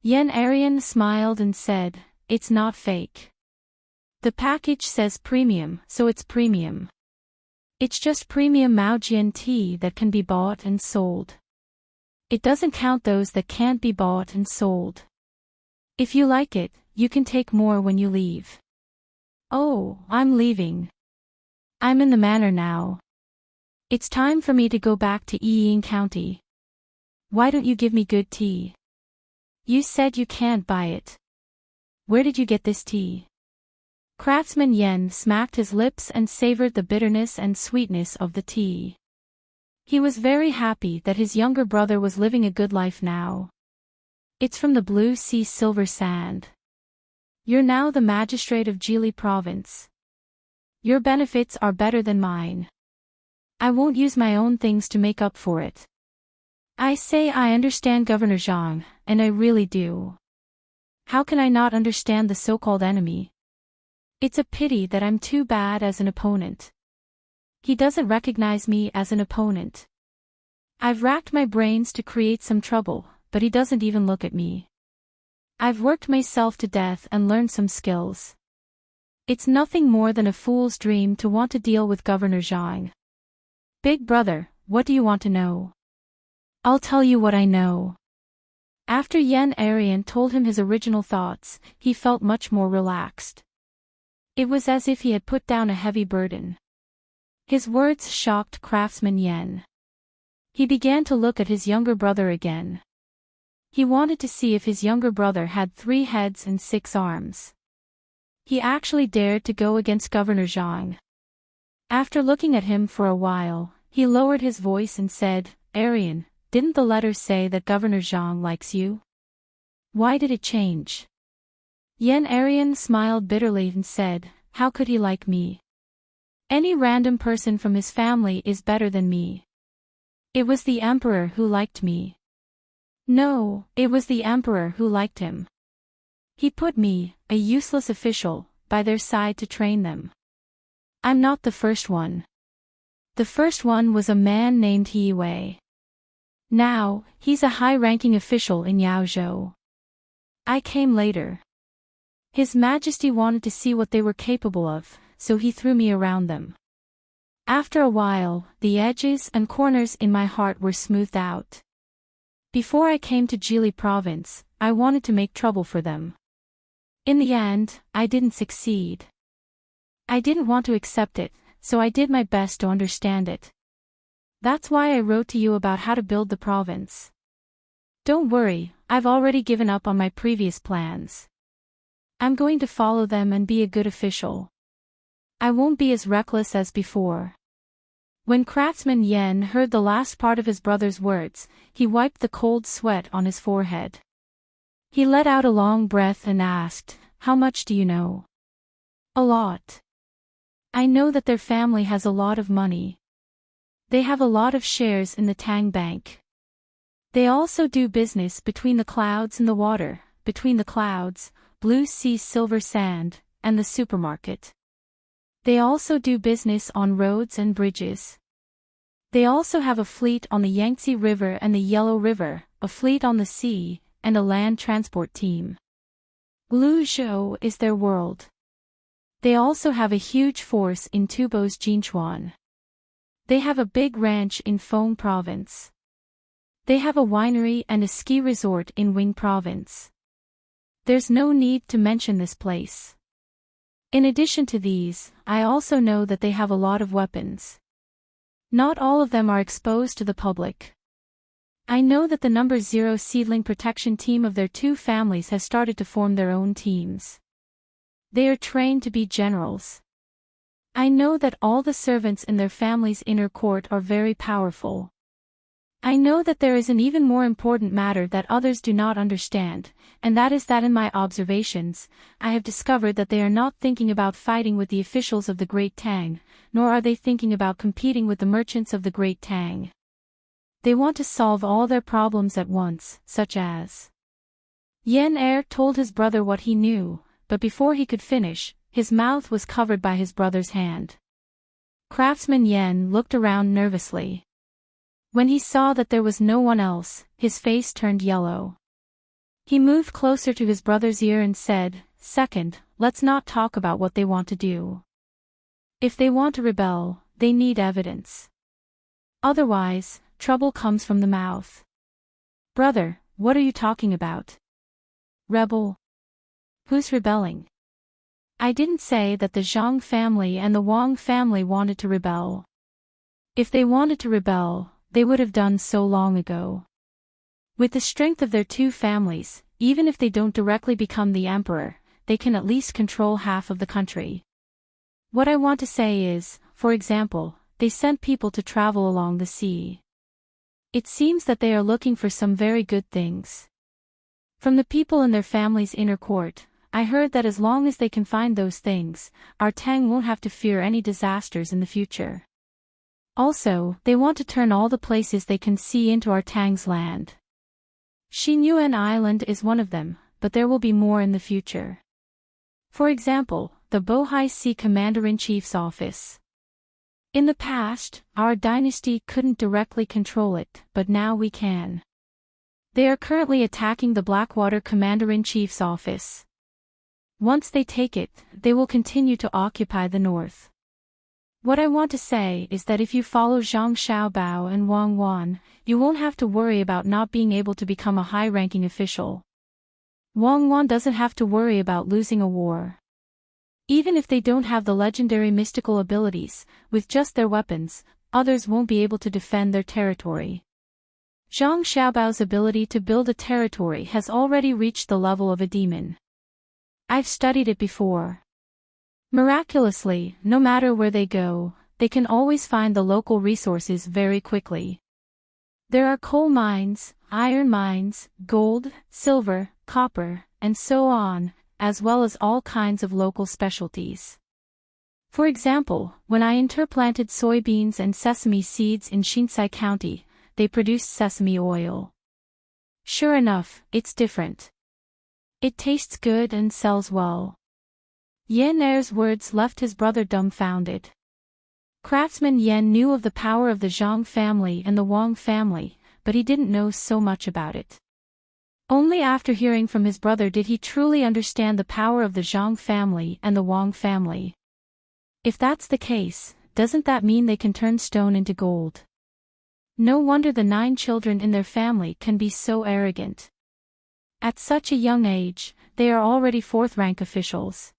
Yen Arian smiled and said, "It's not fake. The package says premium, so it's premium. It's just premium Maojian tea that can be bought and sold. It doesn't count those that can't be bought and sold. If you like it, you can take more when you leave." "Oh, I'm leaving. I'm in the manor now. It's time for me to go back to Yiying County. Why don't you give me good tea? You said you can't buy it. Where did you get this tea?" Craftsman Yen smacked his lips and savored the bitterness and sweetness of the tea. He was very happy that his younger brother was living a good life now. It's from the blue sea silver sand. You're now the magistrate of Gili province. Your benefits are better than mine. I won't use my own things to make up for it. I say I understand Governor Zhang, and I really do. How can I not understand the so-called enemy? It's a pity that I'm too bad as an opponent. He doesn't recognize me as an opponent. I've racked my brains to create some trouble, but he doesn't even look at me. I've worked myself to death and learned some skills. It's nothing more than a fool's dream to want to deal with Governor Zhang. Big brother, what do you want to know? I'll tell you what I know. After Yan Arian told him his original thoughts, he felt much more relaxed. It was as if he had put down a heavy burden. His words shocked craftsman Yan. He began to look at his younger brother again. He wanted to see if his younger brother had 3 heads and 6 arms. He actually dared to go against Governor Zhang. After looking at him for a while, he lowered his voice and said, Arian, didn't the letter say that Governor Zhang likes you? Why did it change? Yan Arian smiled bitterly and said, how could he like me? Any random person from his family is better than me. It was the emperor who liked me. No, it was the emperor who liked him. He put me, a useless official, by their side to train them. I'm not the first one. The first one was a man named He Wei. Now, he's a high-ranking official in Yaozhou. I came later. His Majesty wanted to see what they were capable of, so he threw me around them. After a while, the edges and corners in my heart were smoothed out. Before I came to Gili province, I wanted to make trouble for them. In the end, I didn't succeed. I didn't want to accept it, so I did my best to understand it. That's why I wrote to you about how to build the province. Don't worry, I've already given up on my previous plans. I'm going to follow them and be a good official. I won't be as reckless as before. When craftsman Yan heard the last part of his brother's words, he wiped the cold sweat on his forehead. He let out a long breath and asked, how much do you know? A lot. I know that their family has a lot of money. They have a lot of shares in the Tang Bank. They also do business between the clouds and the water, between the clouds, blue sea silver sand, and the supermarket. They also do business on roads and bridges. They also have a fleet on the Yangtze River and the Yellow River, a fleet on the sea, and a land transport team. Luzhou is their world. They also have a huge force in Tubo's Jinchuan. They have a big ranch in Feng province. They have a winery and a ski resort in Wing province. There's no need to mention this place. In addition to these, I also know that they have a lot of weapons. Not all of them are exposed to the public. I know that the number 0 seedling protection team of their 2 families has started to form their own teams. They are trained to be generals. I know that all the servants in their family's inner court are very powerful. I know that there is an even more important matter that others do not understand, and that is that in my observations, I have discovered that they are not thinking about fighting with the officials of the Great Tang, nor are they thinking about competing with the merchants of the Great Tang. They want to solve all their problems at once, such as... Yan Er told his brother what he knew, but before he could finish, his mouth was covered by his brother's hand. Craftsman Yan looked around nervously. When he saw that there was no one else, his face turned yellow. He moved closer to his brother's ear and said, "Second, let's not talk about what they want to do. If they want to rebel, they need evidence. Otherwise, trouble comes from the mouth." "Brother, what are you talking about? Rebel? Who's rebelling?" "I didn't say that the Zhang family and the Wang family wanted to rebel. If they wanted to rebel, they would have done so long ago. With the strength of their 2 families, even if they don't directly become the emperor, they can at least control half of the country. What I want to say is, for example, they sent people to travel along the sea. It seems that they are looking for some very good things. From the people in their family's inner court, I heard that as long as they can find those things, our Tang won't have to fear any disasters in the future. Also, they want to turn all the places they can see into our Tang's land. Xinyuan Island is one of them, but there will be more in the future. For example, the Bohai Sea Commander-in-Chief's office. In the past, our dynasty couldn't directly control it, but now we can. They are currently attacking the Blackwater Commander-in-Chief's office. Once they take it, they will continue to occupy the north. What I want to say is that if you follow Zhang Xiaobao and Wang Wan, you won't have to worry about not being able to become a high-ranking official. Wang Wan doesn't have to worry about losing a war. Even if they don't have the legendary mystical abilities, with just their weapons, others won't be able to defend their territory. Zhang Xiaobao's ability to build a territory has already reached the level of a demon. I've studied it before. Miraculously, no matter where they go, they can always find the local resources very quickly. There are coal mines, iron mines, gold, silver, copper, and so on, as well as all kinds of local specialties. For example, when I interplanted soybeans and sesame seeds in Shinsai County, they produced sesame oil. Sure enough, it's different. It tastes good and sells well. Yan Er's words left his brother dumbfounded. Craftsman Yan knew of the power of the Zhang family and the Wang family, but he didn't know so much about it. Only after hearing from his brother did he truly understand the power of the Zhang family and the Wang family. If that's the case, doesn't that mean they can turn stone into gold? No wonder the 9 children in their family can be so arrogant. At such a young age, they are already 4th-rank officials.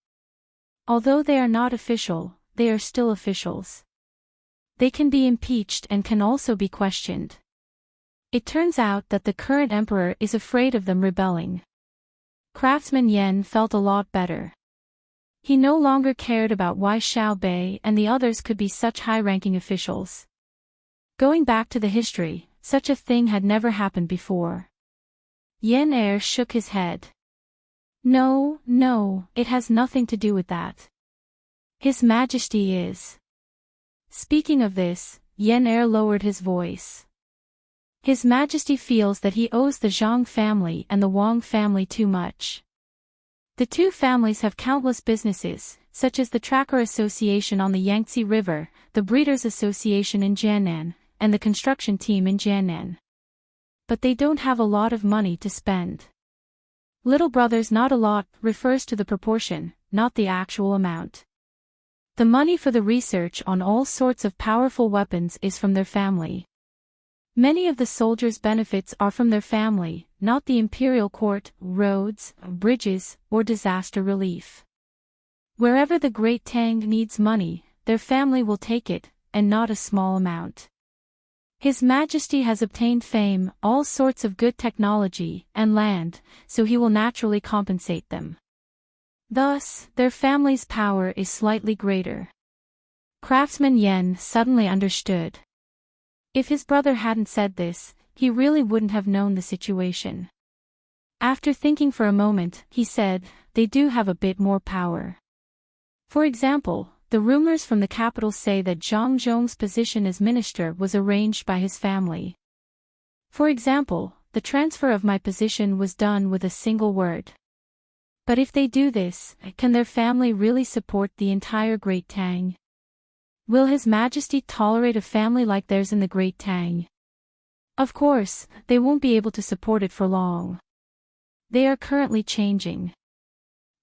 Although they are not official, they are still officials. They can be impeached and can also be questioned. It turns out that the current emperor is afraid of them rebelling. Craftsman Yan felt a lot better. He no longer cared about why Xiaobei and the others could be such high-ranking officials. Going back to the history, such a thing had never happened before. Yan Er shook his head. No, it has nothing to do with that. His Majesty is. Speaking of this, Yan Er lowered his voice. His Majesty feels that he owes the Zhang family and the Wang family too much. The two families have countless businesses, such as the Tracker Association on the Yangtze River, the Breeders Association in Jiannan, and the construction team in Jiannan. But they don't have a lot of money to spend. Little brother's not a lot refers to the proportion, not the actual amount. The money for the research on all sorts of powerful weapons is from their family. Many of the soldiers' benefits are from their family, not the imperial court, roads, bridges, or disaster relief. Wherever the Great Tang needs money, their family will take it, and not a small amount. His Majesty has obtained fame, all sorts of good technology, and land, so he will naturally compensate them. Thus, their family's power is slightly greater. Craftsman Yan suddenly understood. If his brother hadn't said this, he really wouldn't have known the situation. After thinking for a moment, he said, they do have a bit more power. For example, the rumors from the capital say that Zhang Zhong's position as minister was arranged by his family. For example, the transfer of my position was done with a single word. But if they do this, can their family really support the entire Great Tang? Will His Majesty tolerate a family like theirs in the Great Tang? Of course, they won't be able to support it for long. They are currently changing.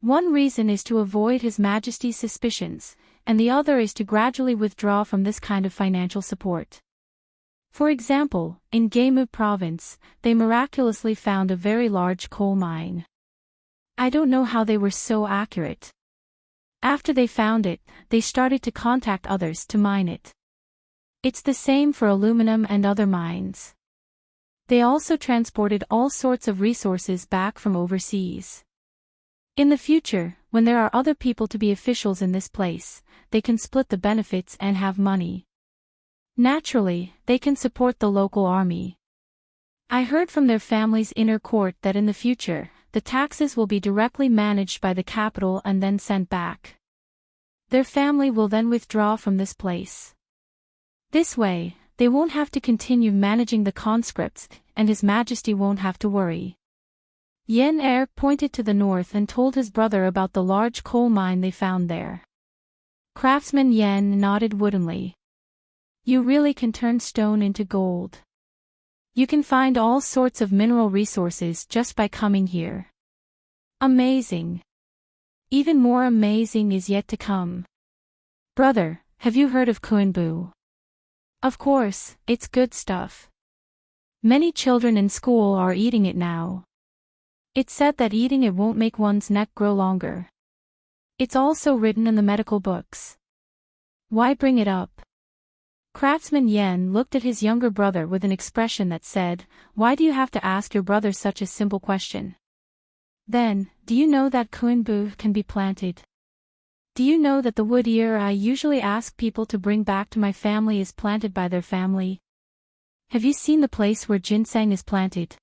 One reason is to avoid His Majesty's suspicions, and the other is to gradually withdraw from this kind of financial support. For example, in Geimu province, they miraculously found a very large coal mine. I don't know how they were so accurate. After they found it, they started to contact others to mine it. It's the same for aluminum and other mines. They also transported all sorts of resources back from overseas. In the future, when there are other people to be officials in this place, they can split the benefits and have money. Naturally, they can support the local army. I heard from their family's inner court that in the future, the taxes will be directly managed by the capital and then sent back. Their family will then withdraw from this place. This way, they won't have to continue managing the conscripts, and His Majesty won't have to worry. Yen Er pointed to the north and told his brother about the large coal mine they found there. Craftsman Yen nodded woodenly. You really can turn stone into gold. You can find all sorts of mineral resources just by coming here. Amazing. Even more amazing is yet to come. Brother, have you heard of Kuenbu? Of course, it's good stuff. Many children in school are eating it now. It's said that eating it won't make one's neck grow longer. It's also written in the medical books. Why bring it up? Craftsman Yen looked at his younger brother with an expression that said, why do you have to ask your brother such a simple question? Then, do you know that Kuenbu can be planted? Do you know that the wood ear I usually ask people to bring back to my family is planted by their family? Have you seen the place where ginseng is planted?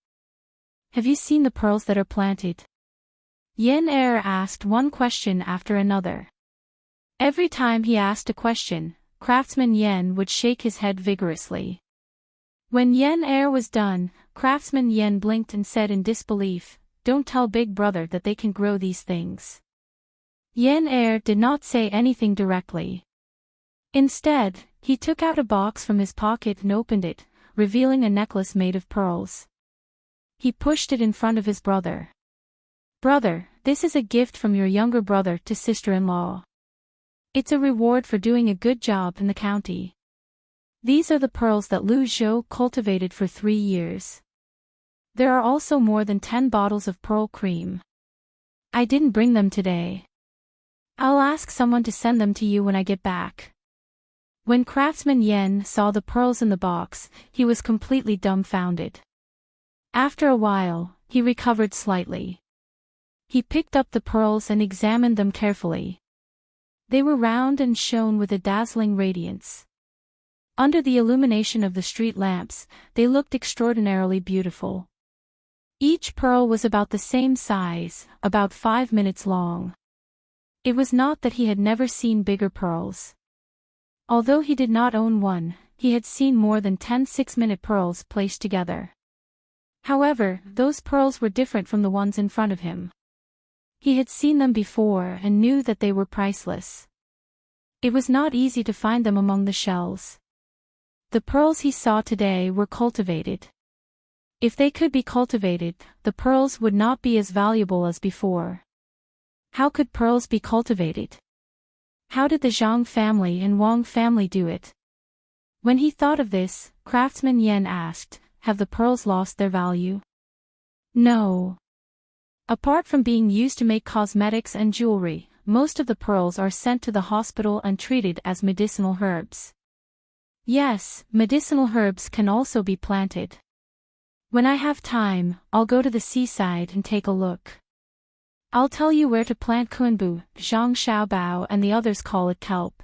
Have you seen the pearls that are planted? Yen Er asked one question after another. Every time he asked a question, Craftsman Yen would shake his head vigorously. When Yen Er was done, Craftsman Yen blinked and said in disbelief, don't tell Big Brother that they can grow these things. Yen Er did not say anything directly. Instead, he took out a box from his pocket and opened it, revealing a necklace made of pearls. He pushed it in front of his brother. Brother, this is a gift from your younger brother to sister-in-law. It's a reward for doing a good job in the county. These are the pearls that Lu Zhou cultivated for 3 years. There are also more than 10 bottles of pearl cream. I didn't bring them today. I'll ask someone to send them to you when I get back. When Craftsman Yen saw the pearls in the box, he was completely dumbfounded. After a while, he recovered slightly. He picked up the pearls and examined them carefully. They were round and shone with a dazzling radiance. Under the illumination of the street lamps, they looked extraordinarily beautiful. Each pearl was about the same size, about 5 minutes long. It was not that he had never seen bigger pearls. Although he did not own one, he had seen more than 10 6-minute pearls placed together. However, those pearls were different from the ones in front of him. He had seen them before and knew that they were priceless. It was not easy to find them among the shells. The pearls he saw today were cultivated. If they could be cultivated, the pearls would not be as valuable as before. How could pearls be cultivated? How did the Zhang family and Wang family do it? When he thought of this, Craftsman Yen asked, have the pearls lost their value? No. Apart from being used to make cosmetics and jewelry, most of the pearls are sent to the hospital and treated as medicinal herbs. Yes, medicinal herbs can also be planted. When I have time, I'll go to the seaside and take a look. I'll tell you where to plant Kuenbu, Zhang Xiaobao and the others call it kelp.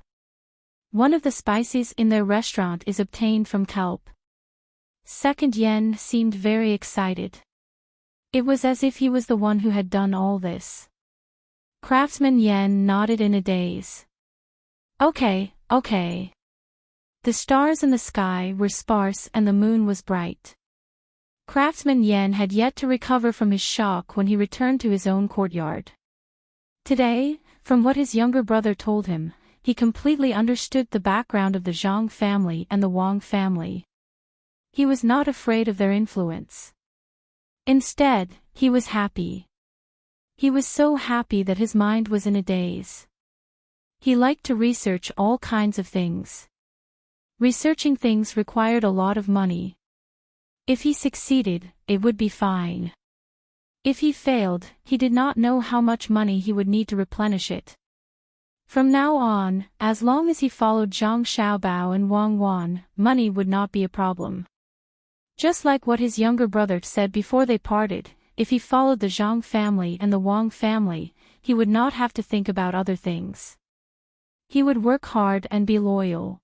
One of the spices in their restaurant is obtained from kelp. Second Yen seemed very excited. It was as if he was the one who had done all this. Craftsman Yen nodded in a daze. Okay. The stars in the sky were sparse and the moon was bright. Craftsman Yen had yet to recover from his shock when he returned to his own courtyard. Today, from what his younger brother told him, he completely understood the background of the Zhang family and the Wang family. He was not afraid of their influence. Instead, he was happy. He was so happy that his mind was in a daze. He liked to research all kinds of things. Researching things required a lot of money. If he succeeded, it would be fine. If he failed, he did not know how much money he would need to replenish it. From now on, as long as he followed Zhang Xiaobao and Wang Wan, money would not be a problem. Just like what his younger brother said before they parted, if he followed the Zhang family and the Wang family, he would not have to think about other things. He would work hard and be loyal.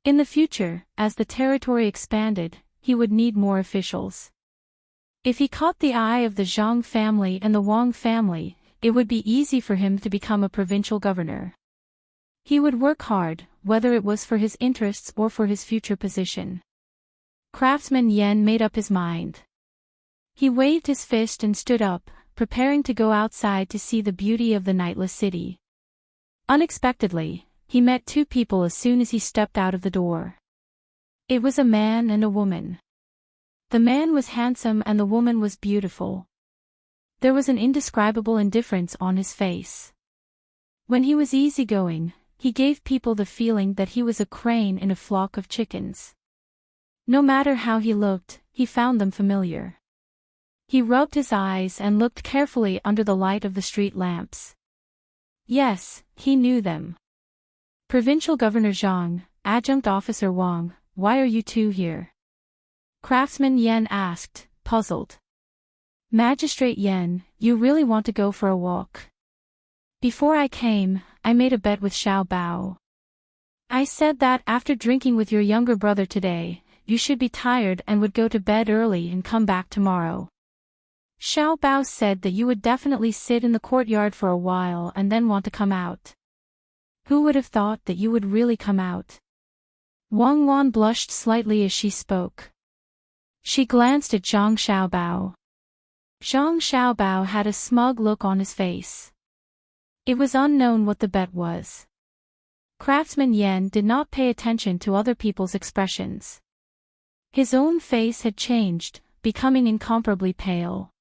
In the future, as the territory expanded, he would need more officials. If he caught the eye of the Zhang family and the Wang family, it would be easy for him to become a provincial governor. He would work hard, whether it was for his interests or for his future position. Craftsman Yan made up his mind. He waved his fist and stood up, preparing to go outside to see the beauty of the nightless city. Unexpectedly, he met two people as soon as he stepped out of the door. It was a man and a woman. The man was handsome and the woman was beautiful. There was an indescribable indifference on his face. When he was easygoing, he gave people the feeling that he was a crane in a flock of chickens. No matter how he looked, he found them familiar. He rubbed his eyes and looked carefully under the light of the street lamps. Yes, he knew them. Provincial Governor Zhang, Adjunct Officer Wang, why are you two here? Craftsman Yan asked, puzzled. Magistrate Yan, you really want to go for a walk? Before I came, I made a bet with Xiao Bao. I said that after drinking with your younger brother today, you should be tired and would go to bed early and come back tomorrow. Xiao Bao said that you would definitely sit in the courtyard for a while and then want to come out. Who would have thought that you would really come out? Wang Wan blushed slightly as she spoke. She glanced at Zhang Xiaobao. Zhang Xiaobao had a smug look on his face. It was unknown what the bet was. Craftsman Yan did not pay attention to other people's expressions. His own face had changed, becoming incomparably pale.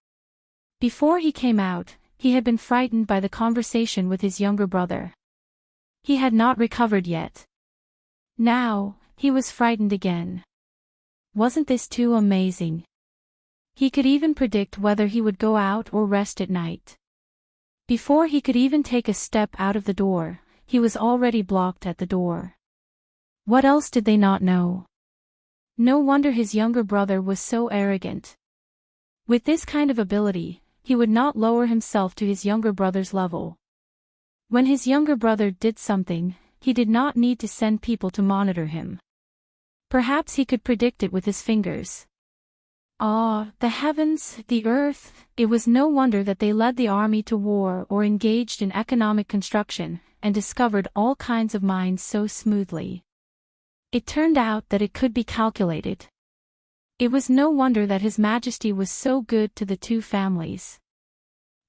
Before he came out, he had been frightened by the conversation with his younger brother. He had not recovered yet. Now, he was frightened again. Wasn't this too amazing? He could even predict whether he would go out or rest at night. Before he could even take a step out of the door, he was already blocked at the door. What else did they not know? No wonder his younger brother was so arrogant. With this kind of ability, he would not lower himself to his younger brother's level. When his younger brother did something, he did not need to send people to monitor him. Perhaps he could predict it with his fingers. Ah, the heavens, the earth, it was no wonder that they led the army to war or engaged in economic construction, and discovered all kinds of mines so smoothly. It turned out that it could be calculated. It was no wonder that His Majesty was so good to the two families.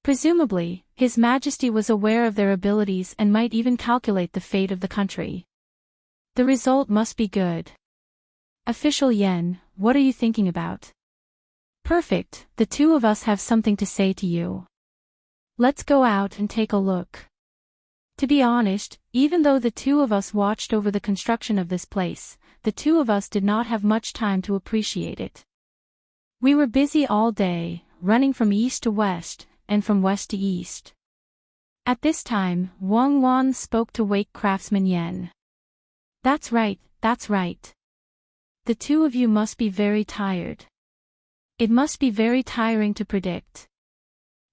Presumably, His Majesty was aware of their abilities and might even calculate the fate of the country. The result must be good. Official Yen, what are you thinking about? Perfect, the two of us have something to say to you. Let's go out and take a look. To be honest, even though the two of us watched over the construction of this place, the two of us did not have much time to appreciate it. We were busy all day, running from east to west, and from west to east. At this time, Wang Wan spoke to wake Craftsman Yen. That's right, that's right. The two of you must be very tired. It must be very tiring to predict.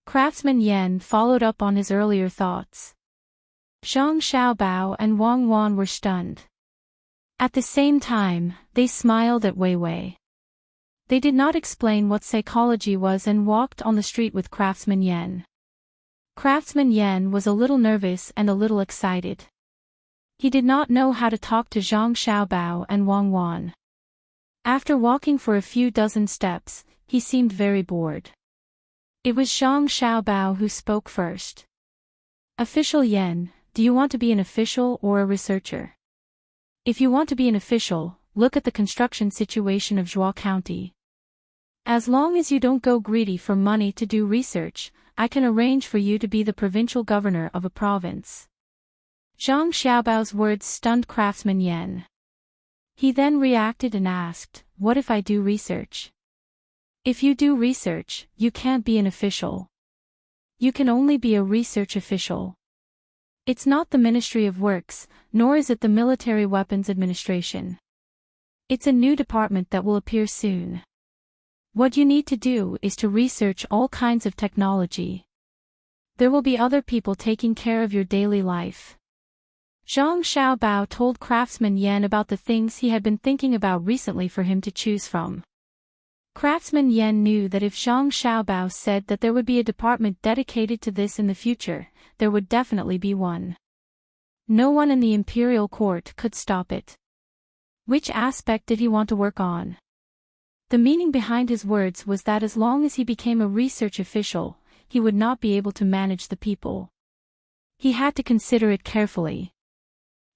Craftsman Yen followed up on his earlier thoughts. Zhang Xiaobao and Wang Wan were stunned. At the same time, they smiled at Wei Wei. They did not explain what psychology was and walked on the street with Craftsman Yen. Craftsman Yen was a little nervous and a little excited. He did not know how to talk to Zhang Xiaobao and Wang Wan. After walking for a few dozen steps, he seemed very bored. It was Zhang Xiaobao who spoke first. Official Yen, do you want to be an official or a researcher? If you want to be an official, look at the construction situation of Zhuo County. As long as you don't go greedy for money to do research, I can arrange for you to be the provincial governor of a province. Zhang Xiaobao's words stunned Craftsman Yen. He then reacted and asked, what if I do research? If you do research, you can't be an official. You can only be a research official. It's not the Ministry of Works, nor is it the Military Weapons Administration. It's a new department that will appear soon. What you need to do is to research all kinds of technology. There will be other people taking care of your daily life. Zhang Xiaobao told Craftsman Yan about the things he had been thinking about recently for him to choose from. Craftsman Yan knew that if Zhang Xiaobao said that there would be a department dedicated to this in the future, there would definitely be one. No one in the imperial court could stop it. Which aspect did he want to work on? The meaning behind his words was that as long as he became a research official, he would not be able to manage the people. He had to consider it carefully.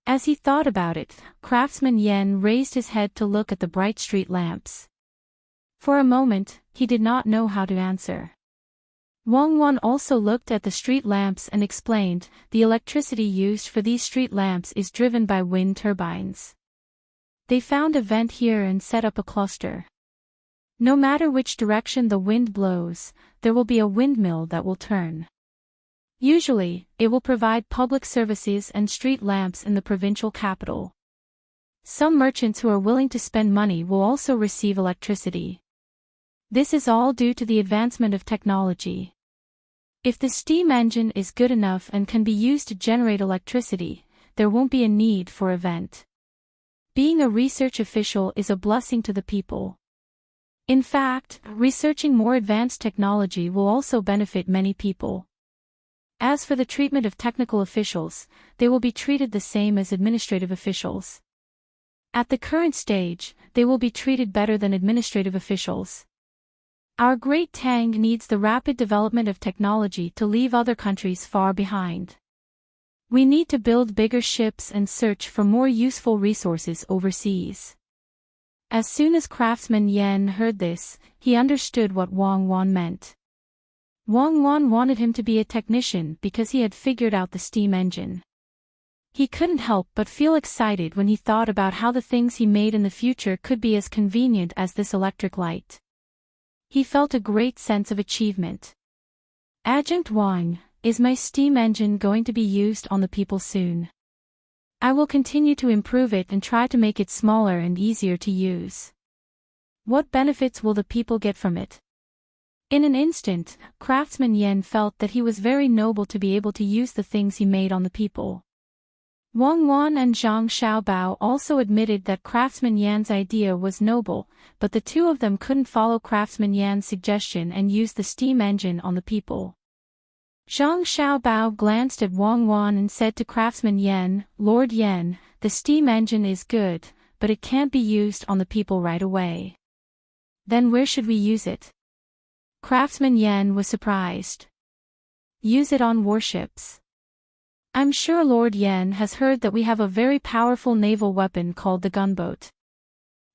As he thought about it, Craftsman Yan raised his head to look at the bright street lamps. For a moment, he did not know how to answer. Wang Wan also looked at the street lamps and explained, the electricity used for these street lamps is driven by wind turbines. They found a vent here and set up a cluster. No matter which direction the wind blows, there will be a windmill that will turn. Usually, it will provide public services and street lamps in the provincial capital. Some merchants who are willing to spend money will also receive electricity. This is all due to the advancement of technology. If the steam engine is good enough and can be used to generate electricity, there won't be a need for a vent. Being a research official is a blessing to the people. In fact, researching more advanced technology will also benefit many people. As for the treatment of technical officials, they will be treated the same as administrative officials. At the current stage, they will be treated better than administrative officials. Our great Tang needs the rapid development of technology to leave other countries far behind. We need to build bigger ships and search for more useful resources overseas. As soon as Craftsman Yan heard this, he understood what Wang Wan meant. Wang Wan wanted him to be a technician because he had figured out the steam engine. He couldn't help but feel excited when he thought about how the things he made in the future could be as convenient as this electric light. He felt a great sense of achievement. Adjunct Wang, is my steam engine going to be used on the people soon? I will continue to improve it and try to make it smaller and easier to use. What benefits will the people get from it? In an instant, Craftsman Yan felt that he was very noble to be able to use the things he made on the people. Wang Wan and Zhang Xiaobao also admitted that Craftsman Yan's idea was noble, but the two of them couldn't follow Craftsman Yan's suggestion and use the steam engine on the people. Zhang Xiaobao glanced at Wang Wan and said to Craftsman Yan, Lord Yan, the steam engine is good, but it can't be used on the people right away. Then where should we use it? Craftsman Yan was surprised. Use it on warships. I'm sure Lord Yan has heard that we have a very powerful naval weapon called the gunboat.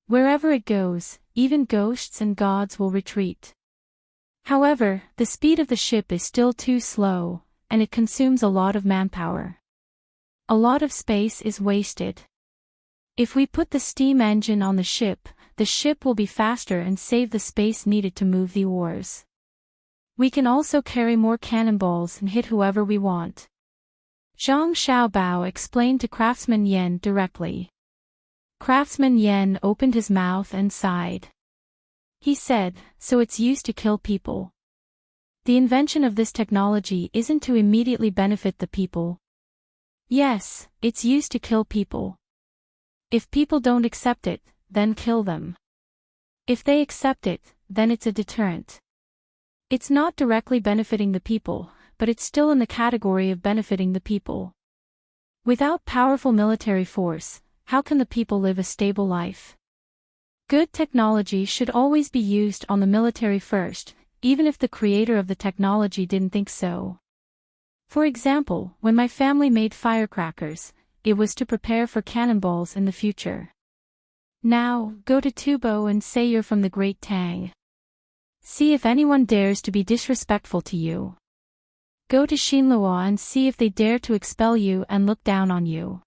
Wherever it goes, even ghosts and gods will retreat. However, the speed of the ship is still too slow, and it consumes a lot of manpower. A lot of space is wasted. If we put the steam engine on the ship will be faster and save the space needed to move the oars. We can also carry more cannonballs and hit whoever we want. Zhang Xiaobao explained to Craftsman Yan directly. Craftsman Yan opened his mouth and sighed. He said, so it's used to kill people. The invention of this technology isn't to immediately benefit the people. Yes, it's used to kill people. If people don't accept it, then kill them. If they accept it, then it's a deterrent. It's not directly benefiting the people, but it's still in the category of benefiting the people. Without powerful military force, how can the people live a stable life? Good technology should always be used on the military first, even if the creator of the technology didn't think so. For example, when my family made firecrackers, it was to prepare for cannonballs in the future. Now, go to Tubo and say you're from the Great Tang. See if anyone dares to be disrespectful to you. Go to Xinlua and see if they dare to expel you and look down on you.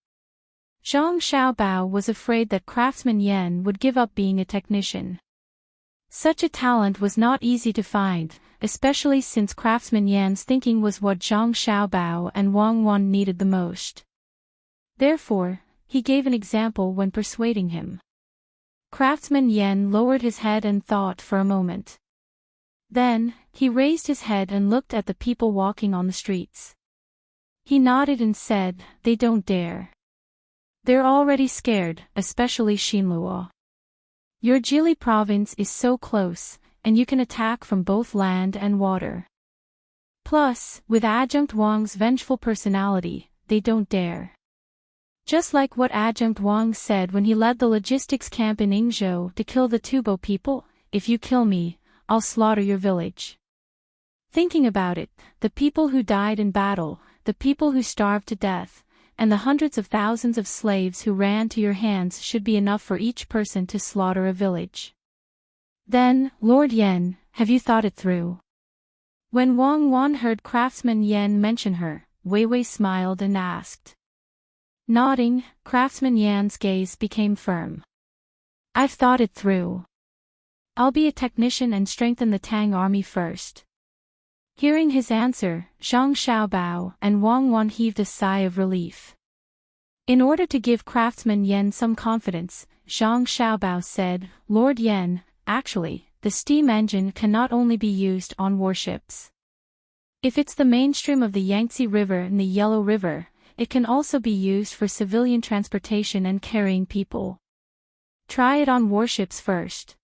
Zhang Xiaobao was afraid that Craftsman Yan would give up being a technician. Such a talent was not easy to find, especially since Craftsman Yan's thinking was what Zhang Xiaobao and Wang Wan needed the most. Therefore, he gave an example when persuading him. Craftsman Yan lowered his head and thought for a moment. Then, he raised his head and looked at the people walking on the streets. He nodded and said, they don't dare. They're already scared, especially Xinluo. Your Jili province is so close, and you can attack from both land and water. Plus, with Adjunct Wang's vengeful personality, they don't dare. Just like what Adjunct Wang said when he led the logistics camp in Yingzhou to kill the Tubo people, if you kill me, I'll slaughter your village. Thinking about it, the people who died in battle, the people who starved to death, and the hundreds of thousands of slaves who ran to your hands should be enough for each person to slaughter a village. Then, Lord Yan, have you thought it through? When Wang Wan heard Craftsman Yan mention her, Wei Wei smiled and asked. Nodding, Craftsman Yan's gaze became firm. I've thought it through. I'll be a technician and strengthen the Tang army first. Hearing his answer, Zhang Xiaobao and Wang Wan heaved a sigh of relief. In order to give Craftsman Yan some confidence, Zhang Xiaobao said, Lord Yan, actually, the steam engine can not only be used on warships. If it's the mainstream of the Yangtze River and the Yellow River, it can also be used for civilian transportation and carrying people. Try it on warships first.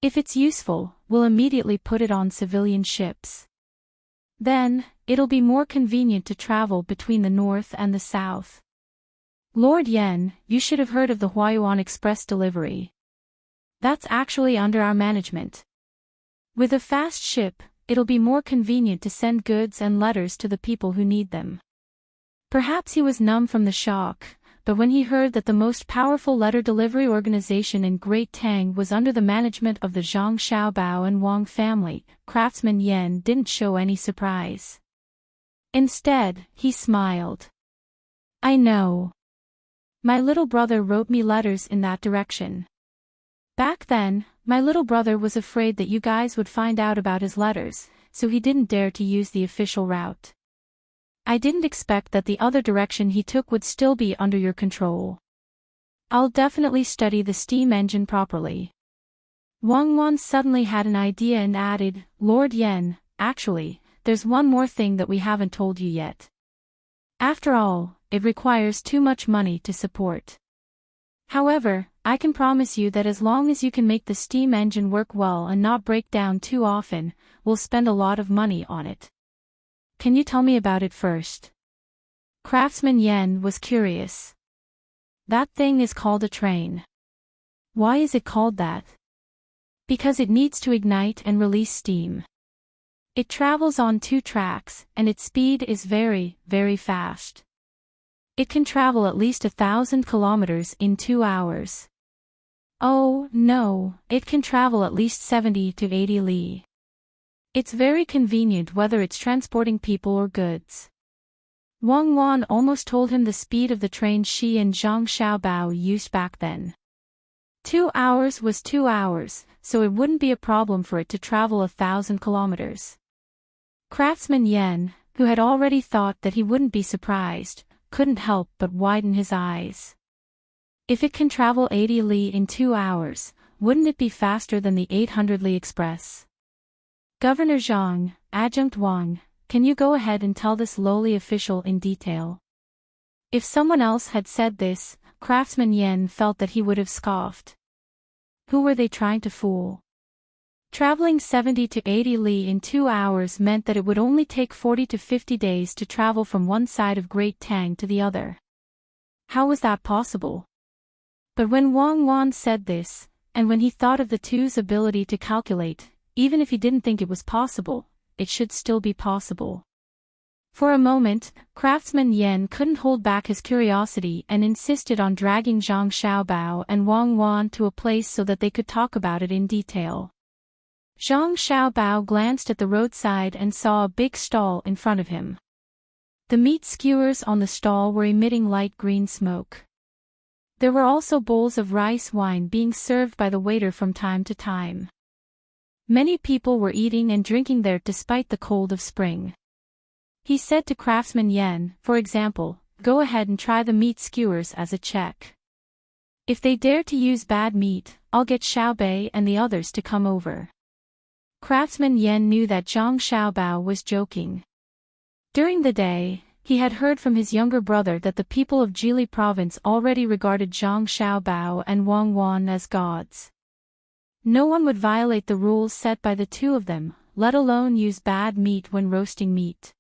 If it's useful, we'll immediately put it on civilian ships. Then, it'll be more convenient to travel between the north and the south. Lord Yan, you should have heard of the Huayuan Express delivery. That's actually under our management. With a fast ship, it'll be more convenient to send goods and letters to the people who need them. Perhaps he was numb from the shock, but when he heard that the most powerful letter delivery organization in Great Tang was under the management of the Zhang Xiaobao and Wang family, Craftsman Yan didn't show any surprise. Instead, he smiled. I know. My little brother wrote me letters in that direction. Back then, my little brother was afraid that you guys would find out about his letters, so he didn't dare to use the official route. I didn't expect that the other direction he took would still be under your control. I'll definitely study the steam engine properly. Wang Wan suddenly had an idea and added, Lord Yan, actually, there's one more thing that we haven't told you yet. After all, it requires too much money to support. However, I can promise you that as long as you can make the steam engine work well and not break down too often, we'll spend a lot of money on it. Can you tell me about it first? Craftsman Yan was curious. That thing is called a train. Why is it called that? Because it needs to ignite and release steam. It travels on 2 tracks, and its speed is very, very fast. It can travel at least 1,000 kilometers in 2 hours. Oh, no, it can travel at least 70 to 80 li. It's very convenient whether it's transporting people or goods. Wang Wan almost told him the speed of the train she and Zhang Xiaobao used back then. 2 hours was 2 hours, so it wouldn't be a problem for it to travel 1,000 kilometers. Craftsman Yan, who had already thought that he wouldn't be surprised, couldn't help but widen his eyes. If it can travel 80 li in 2 hours, wouldn't it be faster than the 800 li express? Governor Zhang, Adjunct Wang, can you go ahead and tell this lowly official in detail? If someone else had said this, Craftsman Yan felt that he would have scoffed. Who were they trying to fool? Traveling 70 to 80 li in 2 hours meant that it would only take 40 to 50 days to travel from one side of Great Tang to the other. How was that possible? But when Wang Wan said this, and when he thought of the two's ability to calculate, even if he didn't think it was possible, it should still be possible. For a moment, Craftsman Yan couldn't hold back his curiosity and insisted on dragging Zhang Xiaobao and Wang Wan to a place so that they could talk about it in detail. Zhang Xiaobao glanced at the roadside and saw a big stall in front of him. The meat skewers on the stall were emitting light green smoke. There were also bowls of rice wine being served by the waiter from time to time. Many people were eating and drinking there despite the cold of spring. He said to Craftsman Yan, for example, go ahead and try the meat skewers as a check. If they dare to use bad meat, I'll get Xiaobei and the others to come over. Craftsman Yan knew that Zhang Xiaobao was joking. During the day, He had heard from his younger brother that the people of Jili province already regarded Zhang Xiaobao and Wang Wan as gods. No one would violate the rules set by the two of them, let alone use bad meat when roasting meat.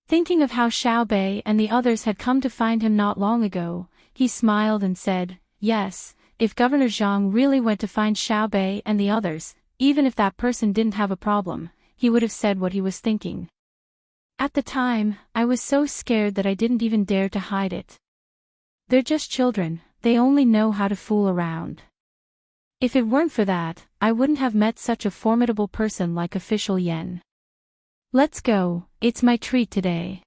Thinking of how Xiaobei and the others had come to find him not long ago, he smiled and said, "Yes, if Governor Zhang really went to find Xiaobei and the others, even if that person didn't have a problem, he would have said what he was thinking. At the time, I was so scared that I didn't even dare to hide it. They're just children, they only know how to fool around. If it weren't for that, I wouldn't have met such a formidable person like Official Yen. Let's go, it's my treat today."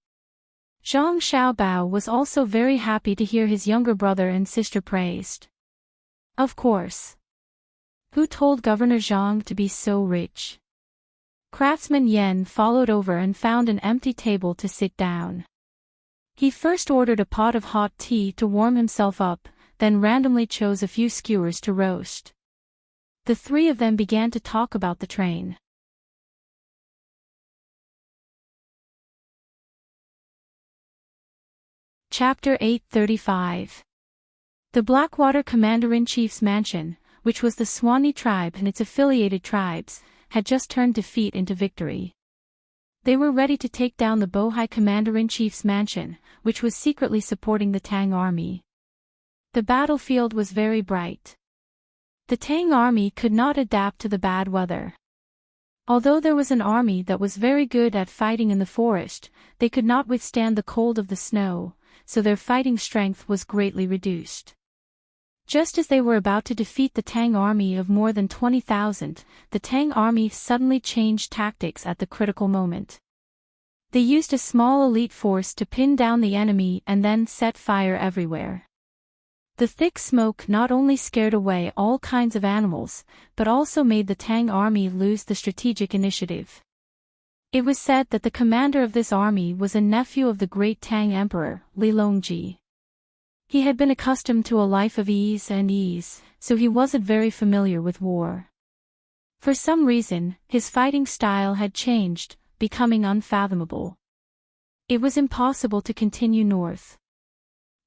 Zhang Xiaobao was also very happy to hear his younger brother and sister praised. Of course. Who told Governor Zhang to be so rich? Craftsman Yen followed over and found an empty table to sit down. He first ordered a pot of hot tea to warm himself up, then randomly chose a few skewers to roast. The three of them began to talk about the train. Chapter 835. The Blackwater Commander-in-Chief's mansion, which was the Swanee tribe and its affiliated tribes, had just turned defeat into victory. They were ready to take down the Bohai Commander-in-Chief's mansion, which was secretly supporting the Tang army. The battlefield was very bright. The Tang army could not adapt to the bad weather. Although there was an army that was very good at fighting in the forest, they could not withstand the cold of the snow, so their fighting strength was greatly reduced. Just as they were about to defeat the Tang army of more than 20,000, the Tang army suddenly changed tactics at the critical moment. They used a small elite force to pin down the enemy and then set fire everywhere. The thick smoke not only scared away all kinds of animals, but also made the Tang army lose the strategic initiative. It was said that the commander of this army was a nephew of the great Tang emperor, Li Longji. He had been accustomed to a life of ease, so he wasn't very familiar with war. For some reason, his fighting style had changed, becoming unfathomable. It was impossible to continue north.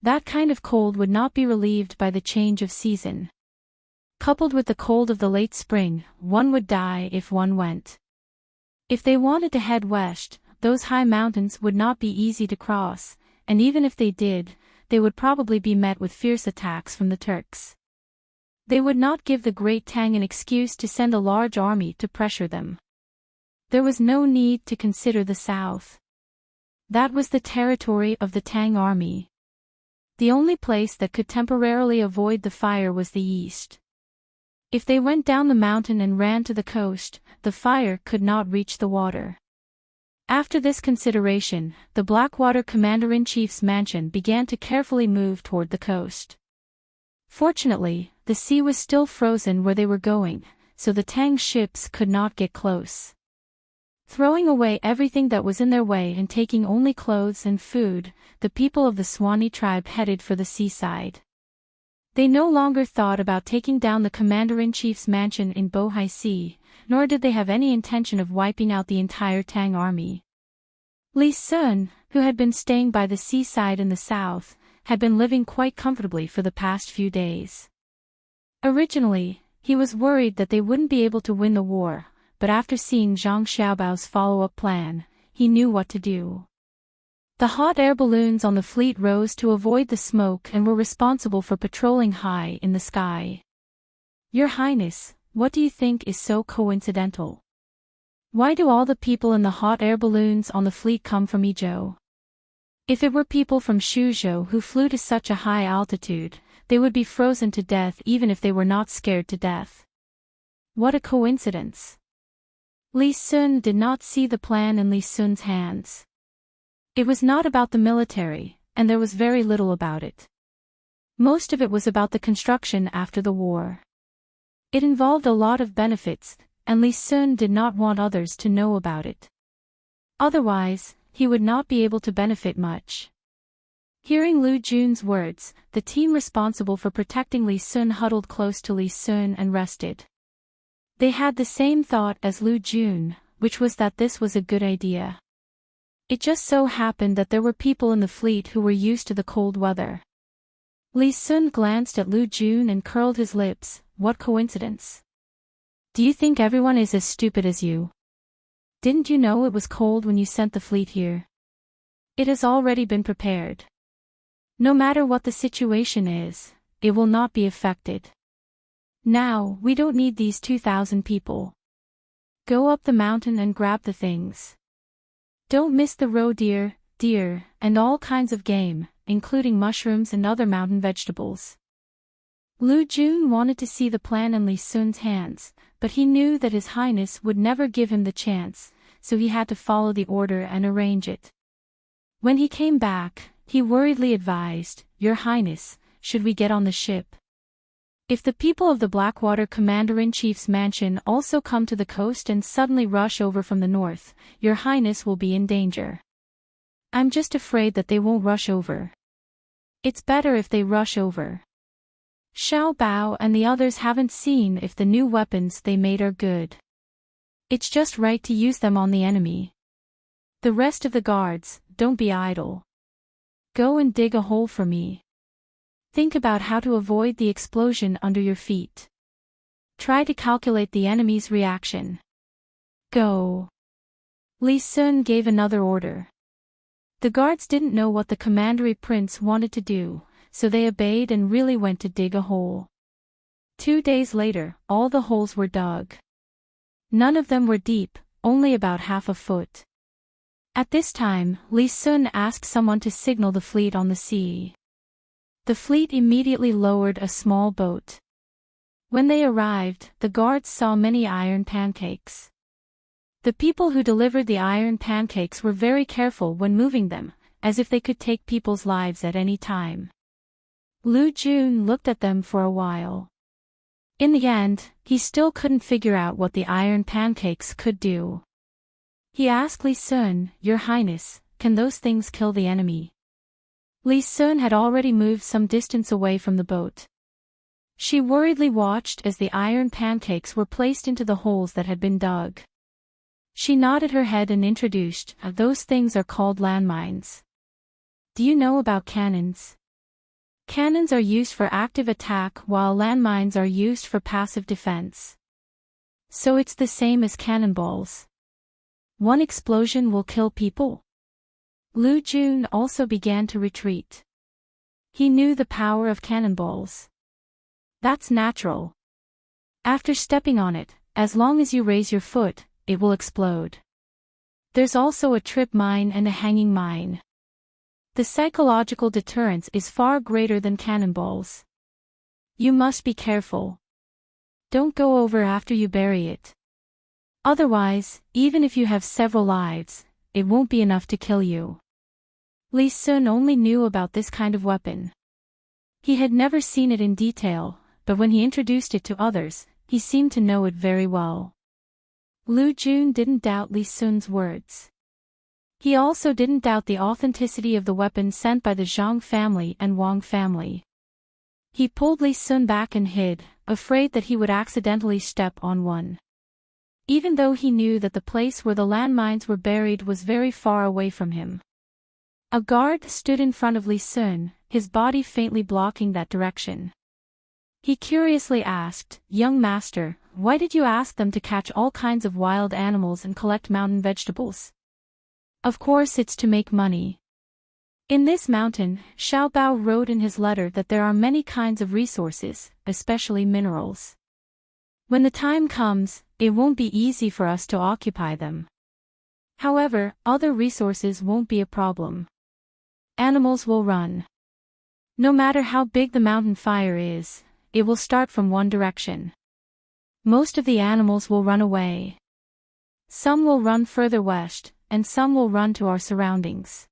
That kind of cold would not be relieved by the change of season. Coupled with the cold of the late spring, one would die if one went. If they wanted to head west, those high mountains would not be easy to cross, and even if they did, they would probably be met with fierce attacks from the Turks. They would not give the Great Tang an excuse to send a large army to pressure them. There was no need to consider the south. That was the territory of the Tang army. The only place that could temporarily avoid the fire was the east. If they went down the mountain and ran to the coast, the fire could not reach the water. After this consideration, the Blackwater Commander-in-Chief's mansion began to carefully move toward the coast. Fortunately, the sea was still frozen where they were going, so the Tang ships could not get close. Throwing away everything that was in their way and taking only clothes and food, the people of the Swanee tribe headed for the seaside. They no longer thought about taking down the Commander-in-Chief's mansion in Bohai Sea, nor did they have any intention of wiping out the entire Tang army. Li Sun, who had been staying by the seaside in the south, had been living quite comfortably for the past few days. Originally, he was worried that they wouldn't be able to win the war, but after seeing Zhang Xiaobao's follow-up plan, he knew what to do. The hot air balloons on the fleet rose to avoid the smoke and were responsible for patrolling high in the sky. "Your Highness, what do you think is so coincidental? Why do all the people in the hot air balloons on the fleet come from Izhou? If it were people from Suzhou who flew to such a high altitude, they would be frozen to death even if they were not scared to death. What a coincidence." Li Sun did not see the plan in Li Sun's hands. It was not about the military, and there was very little about it. Most of it was about the construction after the war. It involved a lot of benefits, and Li Sun did not want others to know about it. Otherwise, he would not be able to benefit much. Hearing Lu Jun's words, the team responsible for protecting Li Sun huddled close to Li Sun and rested. They had the same thought as Lu Jun, which was that this was a good idea. It just so happened that there were people in the fleet who were used to the cold weather. Li Sun glanced at Lu Jun and curled his lips. What coincidence. Do you think everyone is as stupid as you? Didn't you know it was cold when you sent the fleet here? It has already been prepared. No matter what the situation is, it will not be affected. Now, we don't need these 2,000 people. Go up the mountain and grab the things. Don't miss the roe deer, and all kinds of game, including mushrooms and other mountain vegetables. Lu Jun wanted to see the plan in Li Sun's hands, but he knew that His Highness would never give him the chance, so he had to follow the order and arrange it. When he came back, he worriedly advised, Your Highness, should we get on the ship? If the people of the Blackwater Commander-in-Chief's mansion also come to the coast and suddenly rush over from the north, Your Highness will be in danger. I'm just afraid that they won't rush over. It's better if they rush over. Xiao Bao and the others haven't seen if the new weapons they made are good. It's just right to use them on the enemy. The rest of the guards, don't be idle. Go and dig a hole for me. Think about how to avoid the explosion under your feet. Try to calculate the enemy's reaction. Go. Li Sun gave another order. The guards didn't know what the commandery prince wanted to do, so they obeyed and really went to dig a hole. 2 days later, all the holes were dug. None of them were deep, only about half a foot. At this time, Li Sun asked someone to signal the fleet on the sea. The fleet immediately lowered a small boat. When they arrived, the guards saw many iron pancakes. The people who delivered the iron pancakes were very careful when moving them, as if they could take people's lives at any time. Lu Jun looked at them for a while. In the end, he still couldn't figure out what the iron pancakes could do. He asked Li Sun, Your Highness, can those things kill the enemy? Li Sun had already moved some distance away from the boat. She worriedly watched as the iron pancakes were placed into the holes that had been dug. She nodded her head and introduced, Those things are called landmines. Do you know about cannons? Cannons are used for active attack while landmines are used for passive defense. So it's the same as cannonballs. One explosion will kill people. Lu Jun also began to retreat. He knew the power of cannonballs. That's natural. After stepping on it, as long as you raise your foot, it will explode. There's also a trip mine and a hanging mine. The psychological deterrence is far greater than cannonballs. You must be careful. Don't go over after you bury it. Otherwise, even if you have several lives, it won't be enough to kill you. Li Sun only knew about this kind of weapon. He had never seen it in detail, but when he introduced it to others, he seemed to know it very well. Lu Jun didn't doubt Li Sun's words. He also didn't doubt the authenticity of the weapon sent by the Zhang family and Wang family. He pulled Li Sun back and hid, afraid that he would accidentally step on one. Even though he knew that the place where the landmines were buried was very far away from him. A guard stood in front of Li Sun, his body faintly blocking that direction. He curiously asked, Young master, why did you ask them to catch all kinds of wild animals and collect mountain vegetables? Of course it's to make money. In this mountain, Xiao Bao wrote in his letter that there are many kinds of resources, especially minerals. When the time comes, it won't be easy for us to occupy them. However, other resources won't be a problem. Animals will run. No matter how big the mountain fire is, it will start from one direction. Most of the animals will run away. Some will run further west, and some will run to our surroundings.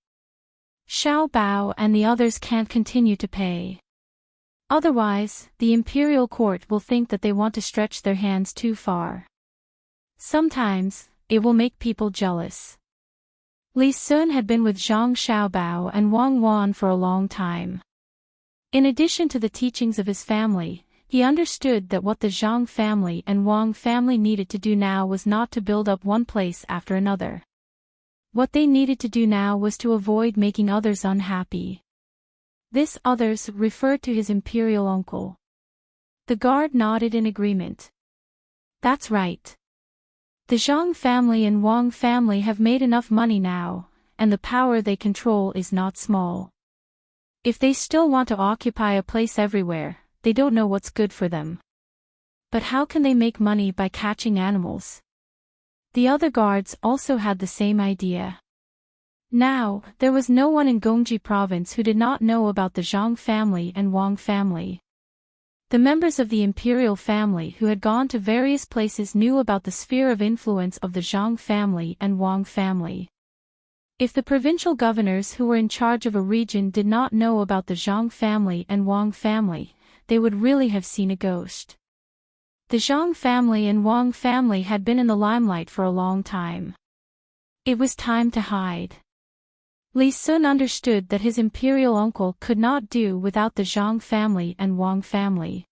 Xiao Bao and the others can't continue to pay. Otherwise, the imperial court will think that they want to stretch their hands too far. Sometimes, it will make people jealous. Li Sun had been with Zhang Xiaobao and Wang Wan for a long time. In addition to the teachings of his family, he understood that what the Zhang family and Wang family needed to do now was not to build up one place after another. What they needed to do now was to avoid making others unhappy. This others referred to his imperial uncle. The guard nodded in agreement. That's right. The Zhang family and Wang family have made enough money now, and the power they control is not small. If they still want to occupy a place everywhere, they don't know what's good for them. But how can they make money by catching animals? The other guards also had the same idea. Now, there was no one in Gongji province who did not know about the Zhang family and Wang family. The members of the imperial family who had gone to various places knew about the sphere of influence of the Zhang family and Wang family. If the provincial governors who were in charge of a region did not know about the Zhang family and Wang family, they would really have seen a ghost. The Zhang family and Wang family had been in the limelight for a long time. It was time to hide. Li Sun understood that his imperial uncle could not do without the Zhang family and Wang family.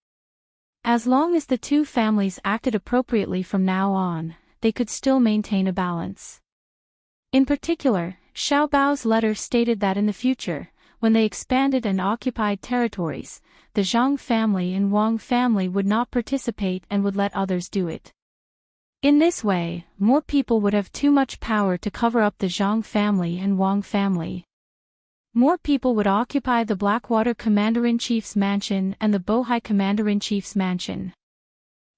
As long as the two families acted appropriately from now on, they could still maintain a balance. In particular, Xiao Bao's letter stated that in the future, when they expanded and occupied territories, the Zhang family and Wang family would not participate and would let others do it. In this way, more people would have too much power to cover up the Zhang family and Wang family. More people would occupy the Blackwater Commander-in-Chief's mansion and the Bohai Commander-in-Chief's mansion.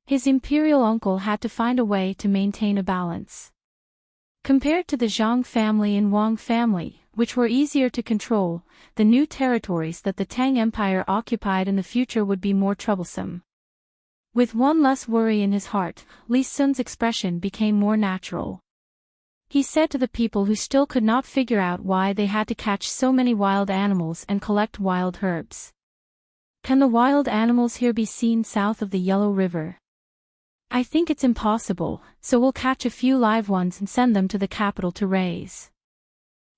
His imperial uncle had to find a way to maintain a balance. Compared to the Zhang family and Wang family, which were easier to control, the new territories that the Tang Empire occupied in the future would be more troublesome. With one less worry in his heart, Li Sun's expression became more natural. He said to the people who still could not figure out why they had to catch so many wild animals and collect wild herbs. Can the wild animals here be seen south of the Yellow River? I think it's impossible, so we'll catch a few live ones and send them to the capital to raise.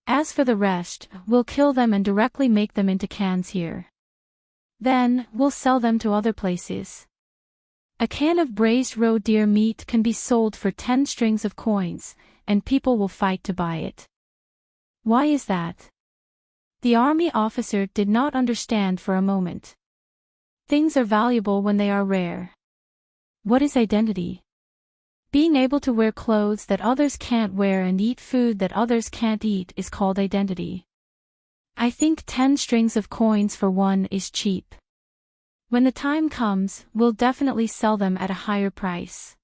As for the rest, we'll kill them and directly make them into cans here. Then, we'll sell them to other places. A can of braised roe deer meat can be sold for 10 strings of coins, and people will fight to buy it. Why is that? The army officer did not understand for a moment. Things are valuable when they are rare. What is identity? Being able to wear clothes that others can't wear and eat food that others can't eat is called identity. I think 10 strings of coins for one is cheap. When the time comes, we'll definitely sell them at a higher price.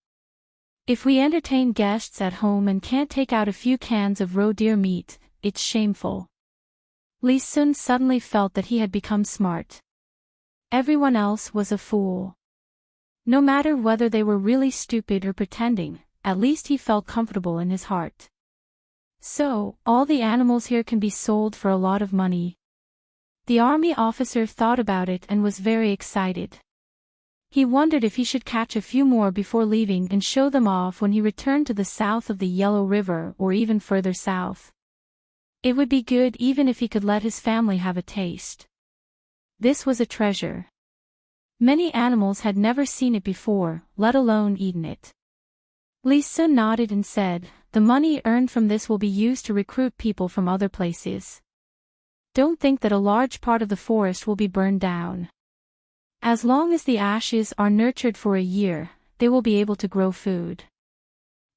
If we entertain guests at home and can't take out a few cans of roe deer meat, it's shameful. Li Sun suddenly felt that he had become smart. Everyone else was a fool. No matter whether they were really stupid or pretending, at least he felt comfortable in his heart. So, all the animals here can be sold for a lot of money. The army officer thought about it and was very excited. He wondered if he should catch a few more before leaving and show them off when he returned to the south of the Yellow River or even further south. It would be good even if he could let his family have a taste. This was a treasure. Many animals had never seen it before, let alone eaten it. Li Sun nodded and said, "The money earned from this will be used to recruit people from other places. Don't think that a large part of the forest will be burned down. As long as the ashes are nurtured for a year, they will be able to grow food.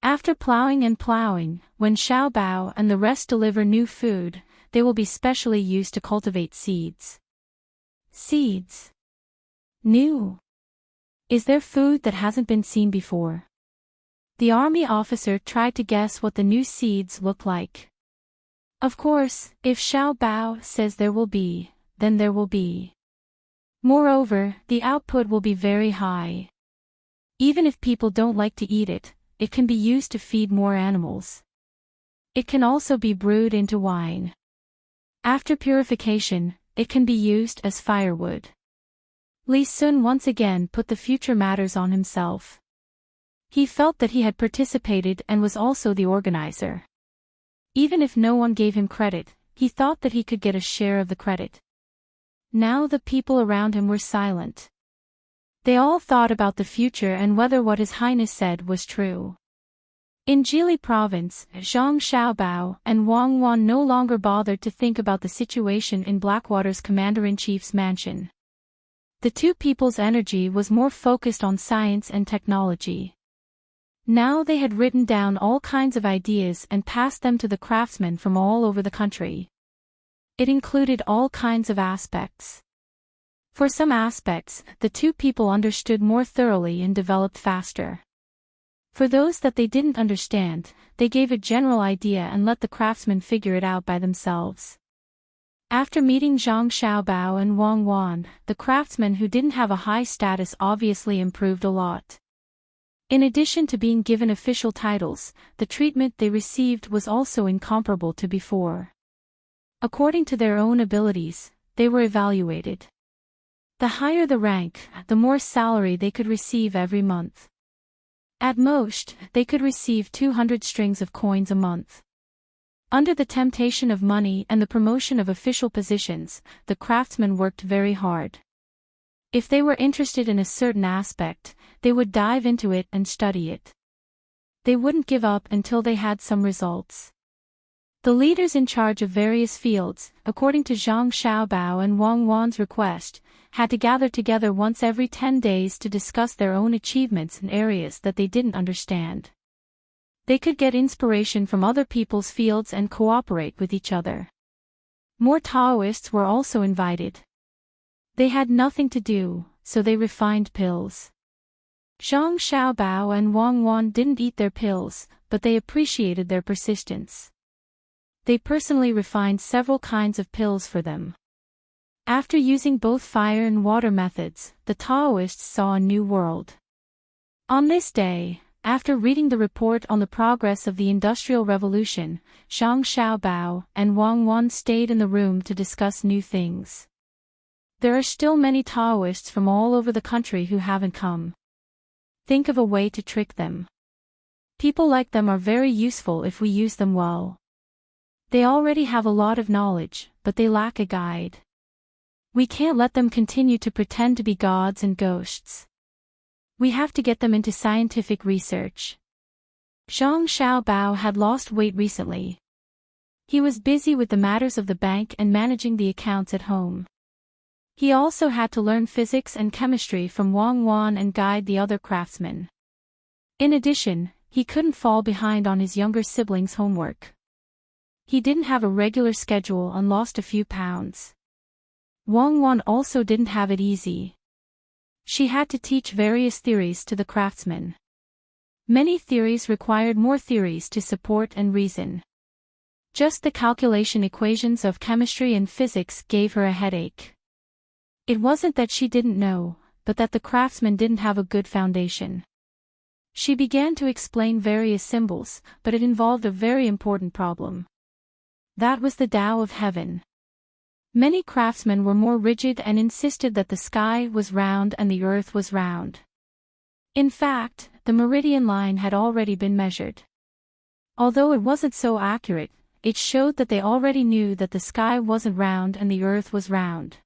After plowing and plowing, when Xiao Bao and the rest deliver new food, they will be specially used to cultivate seeds." Seeds. New. Is there food that hasn't been seen before? The army officer tried to guess what the new seeds look like. Of course, if Xiao Bao says there will be, then there will be. Moreover, the output will be very high. Even if people don't like to eat it, it can be used to feed more animals. It can also be brewed into wine. After purification, it can be used as firewood. Li Sun once again put the future matters on himself. He felt that he had participated and was also the organizer. Even if no one gave him credit, he thought that he could get a share of the credit. Now the people around him were silent. They all thought about the future and whether what His Highness said was true. In Jili province, Zhang Xiaobao and Wang Wan no longer bothered to think about the situation in Blackwater's commander-in-chief's mansion. The two people's energy was more focused on science and technology. Now they had written down all kinds of ideas and passed them to the craftsmen from all over the country. It included all kinds of aspects. For some aspects, the two people understood more thoroughly and developed faster. For those that they didn't understand, they gave a general idea and let the craftsmen figure it out by themselves. After meeting Zhang Xiaobao and Wang Wan, the craftsmen who didn't have a high status obviously improved a lot. In addition to being given official titles, the treatment they received was also incomparable to before. According to their own abilities, they were evaluated. The higher the rank, the more salary they could receive every month. At most, they could receive 200 strings of coins a month. Under the temptation of money and the promotion of official positions, the craftsmen worked very hard. If they were interested in a certain aspect, they would dive into it and study it. They wouldn't give up until they had some results. The leaders in charge of various fields, according to Zhang Xiaobao and Wang Wan's request, had to gather together once every 10 days to discuss their own achievements in areas that they didn't understand. They could get inspiration from other people's fields and cooperate with each other. More Taoists were also invited. They had nothing to do, so they refined pills. Zhang Xiaobao and Wang Wan didn't eat their pills, but they appreciated their persistence. They personally refined several kinds of pills for them. After using both fire and water methods, the Taoists saw a new world. On this day, after reading the report on the progress of the Industrial Revolution, Zhang Xiaobao and Wang Wan stayed in the room to discuss new things. There are still many Taoists from all over the country who haven't come. Think of a way to trick them. People like them are very useful if we use them well. They already have a lot of knowledge, but they lack a guide. We can't let them continue to pretend to be gods and ghosts. We have to get them into scientific research. Zhang Xiaobao had lost weight recently. He was busy with the matters of the bank and managing the accounts at home. He also had to learn physics and chemistry from Wang Wan and guide the other craftsmen. In addition, he couldn't fall behind on his younger siblings' homework. He didn't have a regular schedule and lost a few pounds. Wang Wan also didn't have it easy. She had to teach various theories to the craftsmen. Many theories required more theories to support and reason. Just the calculation equations of chemistry and physics gave her a headache. It wasn't that she didn't know, but that the craftsmen didn't have a good foundation. She began to explain various symbols, but it involved a very important problem. That was the Tao of heaven. Many craftsmen were more rigid and insisted that the sky was round and the earth was round. In fact, the meridian line had already been measured. Although it wasn't so accurate, it showed that they already knew that the sky wasn't round and the earth was round.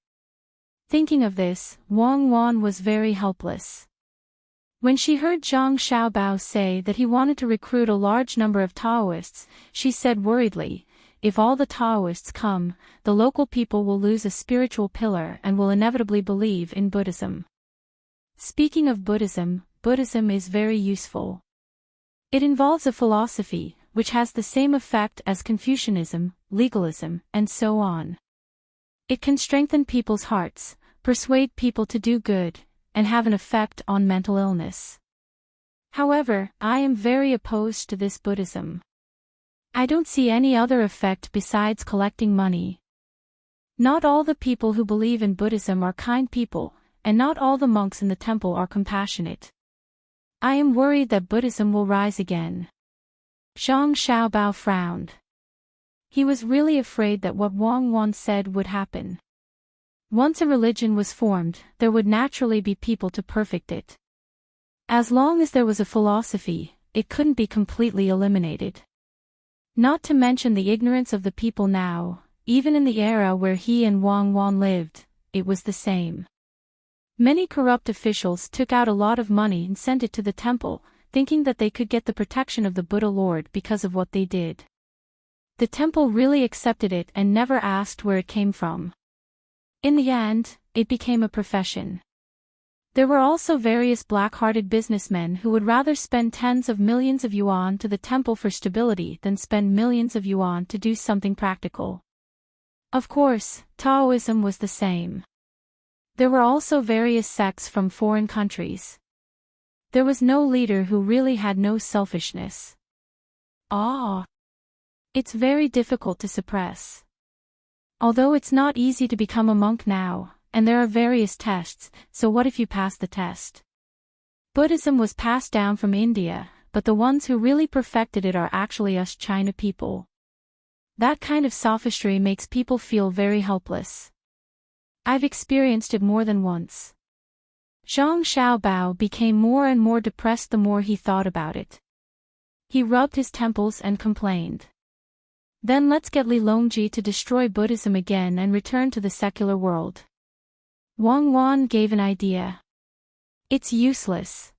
Thinking of this, Wang Wan was very helpless. When she heard Zhang Xiaobao say that he wanted to recruit a large number of Taoists, she said worriedly, "If all the Taoists come, the local people will lose a spiritual pillar and will inevitably believe in Buddhism." Speaking of Buddhism, Buddhism is very useful. It involves a philosophy, which has the same effect as Confucianism, legalism, and so on. It can strengthen people's hearts, persuade people to do good, and have an effect on mental illness. However, I am very opposed to this Buddhism. I don't see any other effect besides collecting money. Not all the people who believe in Buddhism are kind people, and not all the monks in the temple are compassionate. I am worried that Buddhism will rise again. Zhang Xiaobao frowned. He was really afraid that what Wang Wan said would happen. Once a religion was formed, there would naturally be people to perfect it. As long as there was a philosophy, it couldn't be completely eliminated. Not to mention the ignorance of the people now, even in the era where he and Wang Wan lived, it was the same. Many corrupt officials took out a lot of money and sent it to the temple, thinking that they could get the protection of the Buddha Lord because of what they did. The temple really accepted it and never asked where it came from. In the end, it became a profession. There were also various black-hearted businessmen who would rather spend tens of millions of yuan to the temple for stability than spend millions of yuan to do something practical. Of course, Taoism was the same. There were also various sects from foreign countries. There was no leader who really had no selfishness. It's very difficult to suppress. Although it's not easy to become a monk now, and there are various tests, so what if you pass the test? Buddhism was passed down from India, but the ones who really perfected it are actually us China people. That kind of sophistry makes people feel very helpless. I've experienced it more than once. Zhang Xiaobao became more and more depressed the more he thought about it. He rubbed his temples and complained. Then let's get Li Longji to destroy Buddhism again and return to the secular world. Wang Wan gave an idea. It's useless.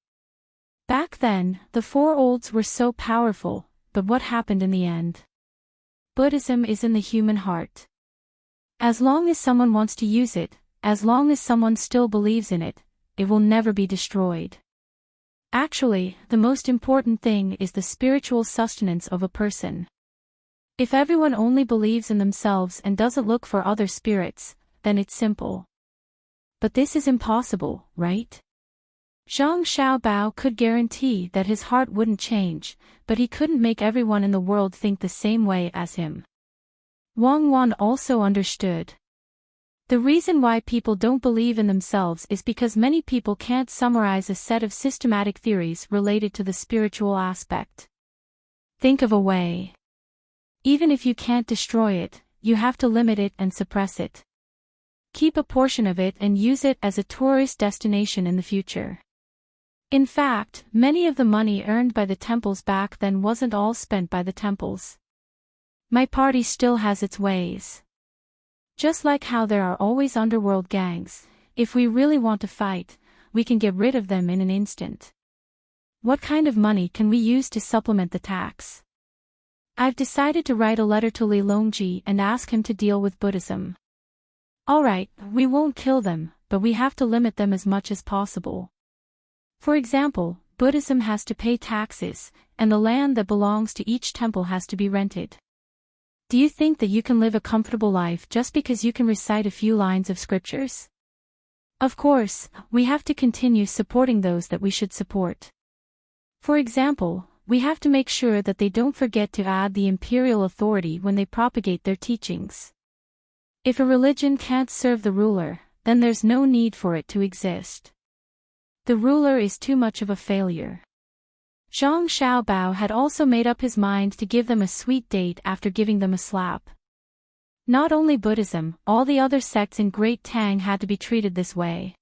Back then, the Four Olds were so powerful, but what happened in the end? Buddhism is in the human heart. As long as someone wants to use it, as long as someone still believes in it, it will never be destroyed. Actually, the most important thing is the spiritual sustenance of a person. If everyone only believes in themselves and doesn't look for other spirits, then it's simple. But this is impossible, right? Zhang Xiaobao could guarantee that his heart wouldn't change, but he couldn't make everyone in the world think the same way as him. Wang Wan also understood. The reason why people don't believe in themselves is because many people can't summarize a set of systematic theories related to the spiritual aspect. Think of a way. Even if you can't destroy it, you have to limit it and suppress it. Keep a portion of it and use it as a tourist destination in the future. In fact, many of the money earned by the temples back then wasn't all spent by the temples. My party still has its ways. Just like how there are always underworld gangs, if we really want to fight, we can get rid of them in an instant. What kind of money can we use to supplement the tax? I've decided to write a letter to Li Longji and ask him to deal with Buddhism. Alright, we won't kill them, but we have to limit them as much as possible. For example, Buddhism has to pay taxes, and the land that belongs to each temple has to be rented. Do you think that you can live a comfortable life just because you can recite a few lines of scriptures? Of course, we have to continue supporting those that we should support. For example, we have to make sure that they don't forget to add the imperial authority when they propagate their teachings. If a religion can't serve the ruler, then there's no need for it to exist. The ruler is too much of a failure. Zhang Xiaobao had also made up his mind to give them a sweet date after giving them a slap. Not only Buddhism, all the other sects in Great Tang had to be treated this way.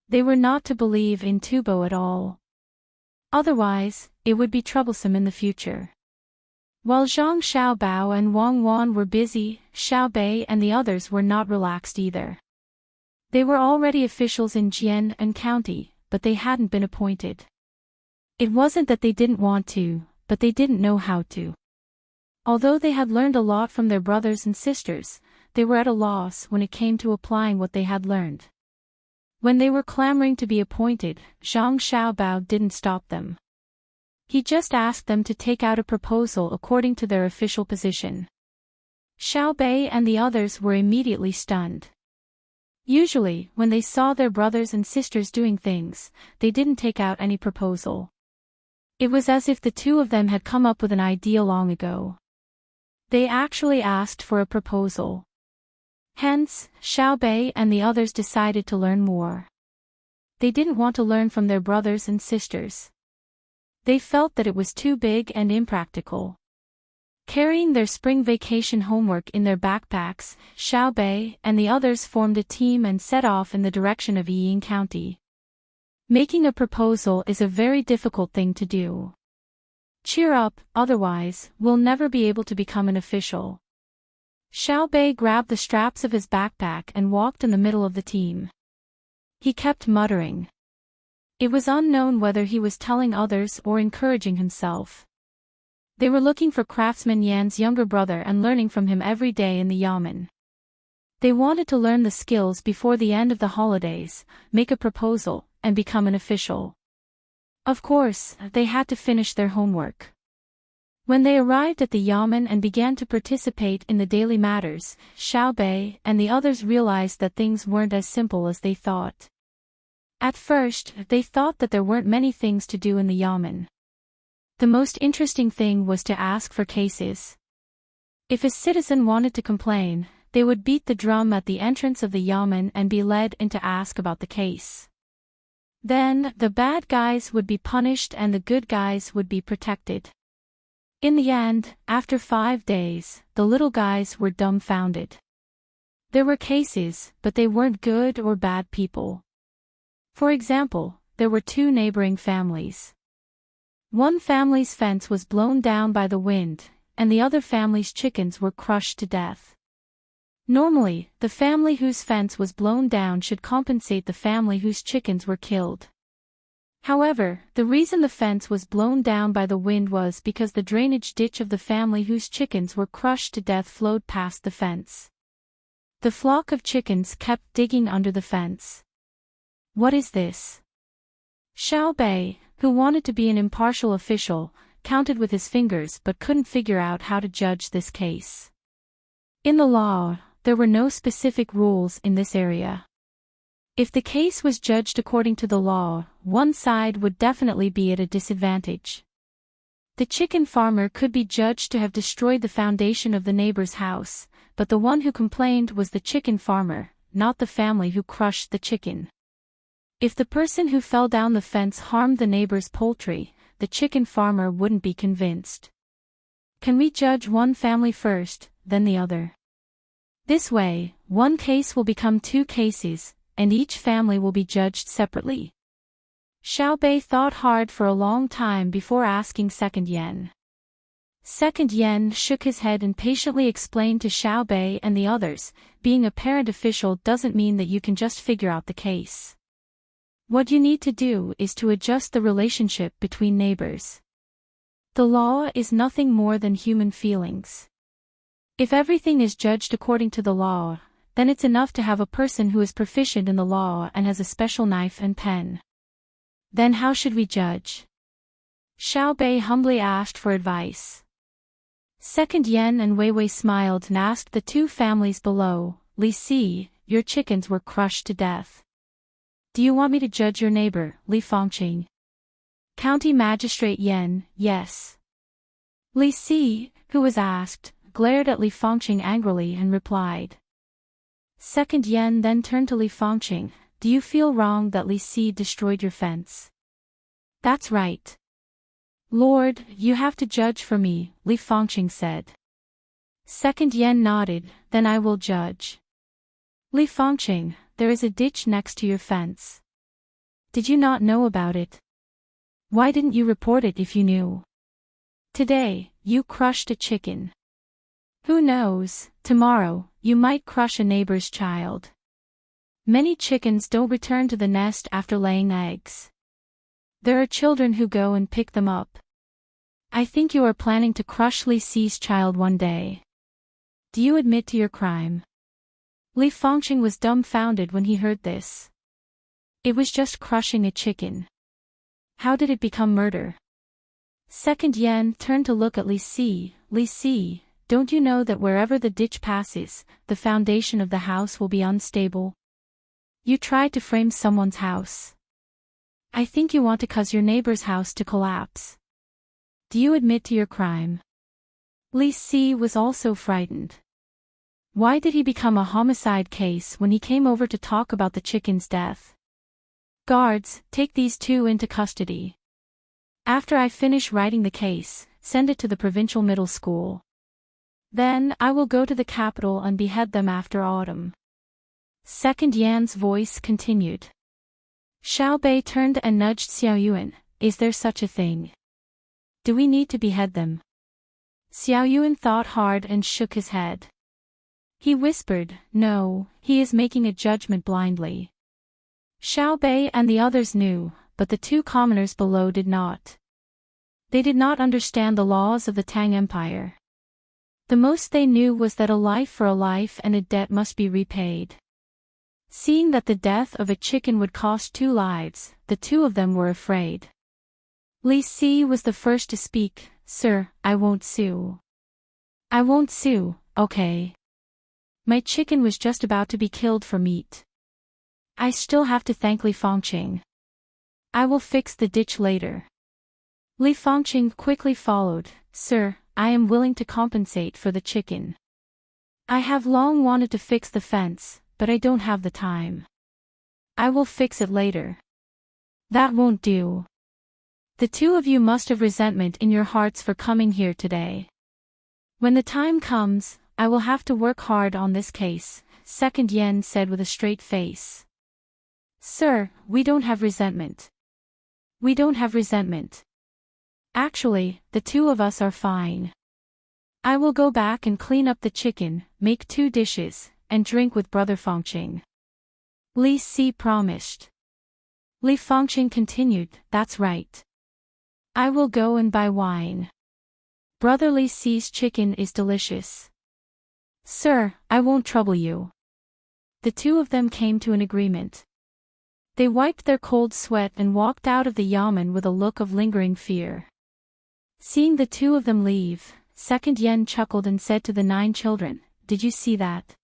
They were not to believe in Tubo at all. Otherwise, it would be troublesome in the future. While Zhang Xiaobao and Wang Wan were busy, Xiao Bei and the others were not relaxed either. They were already officials in Jian and County, but they hadn't been appointed. It wasn't that they didn't want to, but they didn't know how to. Although they had learned a lot from their brothers and sisters, they were at a loss when it came to applying what they had learned. When they were clamoring to be appointed, Zhang Xiaobao didn't stop them. He just asked them to take out a proposal according to their official position. Xiao Bei and the others were immediately stunned. Usually, when they saw their brothers and sisters doing things, they didn't take out any proposal. It was as if the two of them had come up with an idea long ago. They actually asked for a proposal. Hence, Xiao Bei and the others decided to learn more. They didn't want to learn from their brothers and sisters. They felt that it was too big and impractical. Carrying their spring vacation homework in their backpacks, Xiao Bei and the others formed a team and set off in the direction of Yiying County. Making a proposal is a very difficult thing to do. Cheer up, otherwise, we'll never be able to become an official. Xiao Bei grabbed the straps of his backpack and walked in the middle of the team. He kept muttering. It was unknown whether he was telling others or encouraging himself. They were looking for craftsman Yan's younger brother and learning from him every day in the yamen. They wanted to learn the skills before the end of the holidays, make a proposal, and become an official. Of course, they had to finish their homework. When they arrived at the yamen and began to participate in the daily matters, Xiaobei and the others realized that things weren't as simple as they thought. At first, they thought that there weren't many things to do in the yamen. The most interesting thing was to ask for cases. If a citizen wanted to complain, they would beat the drum at the entrance of the yamen and be led in to ask about the case. Then, the bad guys would be punished and the good guys would be protected. In the end, after 5 days, the little guys were dumbfounded. There were cases, but they weren't good or bad people. For example, there were 2 neighboring families. One family's fence was blown down by the wind, and the other family's chickens were crushed to death. Normally, the family whose fence was blown down should compensate the family whose chickens were killed. However, the reason the fence was blown down by the wind was because the drainage ditch of the family whose chickens were crushed to death flowed past the fence. The flock of chickens kept digging under the fence. What is this? Xiaobei, who wanted to be an impartial official, counted with his fingers but couldn't figure out how to judge this case. In the law, there were no specific rules in this area. If the case was judged according to the law, one side would definitely be at a disadvantage. The chicken farmer could be judged to have destroyed the foundation of the neighbor's house, but the one who complained was the chicken farmer, not the family who crushed the chicken. If the person who fell down the fence harmed the neighbor's poultry, the chicken farmer wouldn't be convinced. Can we judge one family first, then the other? This way, one case will become 2 cases, and each family will be judged separately. Xiaobei thought hard for a long time before asking Second Yan. Second Yan shook his head and patiently explained to Xiaobei and the others, being a parent official doesn't mean that you can just figure out the case. What you need to do is to adjust the relationship between neighbors. The law is nothing more than human feelings. If everything is judged according to the law, then it's enough to have a person who is proficient in the law and has a special knife and pen. Then how should we judge? Xiaobei humbly asked for advice. Second Yan and Weiwei smiled and asked the 2 families below, Li Si, your chickens were crushed to death. Do you want me to judge your neighbor, Li Fangqing? County Magistrate Yan, yes. Li Si, who was asked, glared at Li Fangqing angrily and replied. Second Yan then turned to Li Fangqing, do you feel wrong that Li Si destroyed your fence? That's right. Lord, you have to judge for me, Li Fangqing said. Second Yan nodded, then I will judge. Li Fangqing, there is a ditch next to your fence. Did you not know about it? Why didn't you report it if you knew? Today, you crushed a chicken. Who knows, tomorrow, you might crush a neighbor's child. Many chickens don't return to the nest after laying eggs. There are children who go and pick them up. I think you are planning to crush Li Si's child one day. Do you admit to your crime? Li Fangqing was dumbfounded when he heard this. It was just crushing a chicken. How did it become murder? Second Yan turned to look at Li Si. Li Si, don't you know that wherever the ditch passes, the foundation of the house will be unstable? You tried to frame someone's house. I think you want to cause your neighbor's house to collapse. Do you admit to your crime? Li Si was also frightened. Why did he become a homicide case when he came over to talk about the chicken's death? Guards, take these 2 into custody. After I finish writing the case, send it to the provincial middle school. Then, I will go to the capital and behead them after autumn. Second Yan's voice continued. Xiaobei turned and nudged Xiaoyuan, is there such a thing? Do we need to behead them? Xiaoyuan thought hard and shook his head. He whispered, no, he is making a judgment blindly. Xiaobei and the others knew, but the two commoners below did not. They did not understand the laws of the Tang Empire. The most they knew was that a life for a life and a debt must be repaid. Seeing that the death of a chicken would cost 2 lives, the two of them were afraid. Li Si was the first to speak. Sir, I won't sue. I won't sue, okay. My chicken was just about to be killed for meat. I still have to thank Li Fangqing. I will fix the ditch later. Li Fangqing quickly followed. Sir, I am willing to compensate for the chicken. I have long wanted to fix the fence, but I don't have the time. I will fix it later. That won't do. The two of you must have resentment in your hearts for coming here today. When the time comes, I will have to work hard on this case, Second Yen said with a straight face. Sir, we don't have resentment. We don't have resentment. Actually, the two of us are fine. I will go back and clean up the chicken, make 2 dishes, and drink with Brother Fangqing. Li Si promised. Li Fangqing continued, that's right. I will go and buy wine. Brother Li Si's chicken is delicious. Sir, I won't trouble you. The two of them came to an agreement. They wiped their cold sweat and walked out of the yamen with a look of lingering fear. Seeing the two of them leave, Second Yen chuckled and said to the 9 children, did you see that?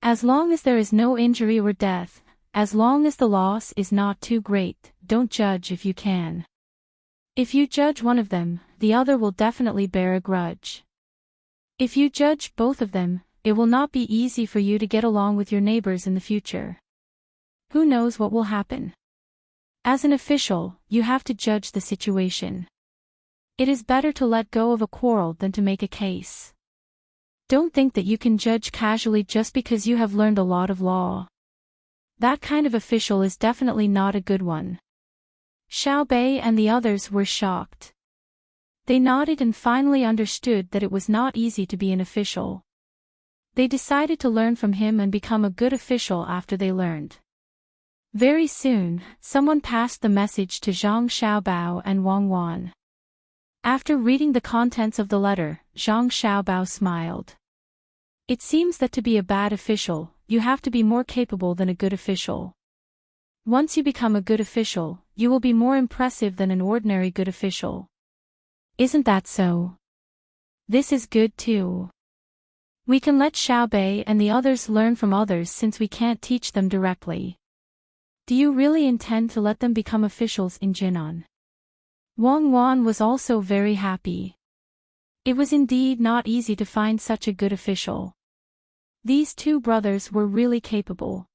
As long as there is no injury or death, as long as the loss is not too great, don't judge if you can. If you judge one of them, the other will definitely bear a grudge. If you judge both of them, it will not be easy for you to get along with your neighbors in the future. Who knows what will happen? As an official, you have to judge the situation. It is better to let go of a quarrel than to make a case. Don't think that you can judge casually just because you have learned a lot of law. That kind of official is definitely not a good one. Xiao Bei and the others were shocked. They nodded and finally understood that it was not easy to be an official. They decided to learn from him and become a good official after they learned. Very soon, someone passed the message to Zhang Xiaobao and Wang Wan. After reading the contents of the letter, Zhang Xiaobao smiled. It seems that to be a bad official, you have to be more capable than a good official. Once you become a good official, you will be more impressive than an ordinary good official. Isn't that so? This is good too. We can let Xiao Bei and the others learn from others since we can't teach them directly. Do you really intend to let them become officials in Jinan? Wang Wan was also very happy. It was indeed not easy to find such a good official. These 2 brothers were really capable.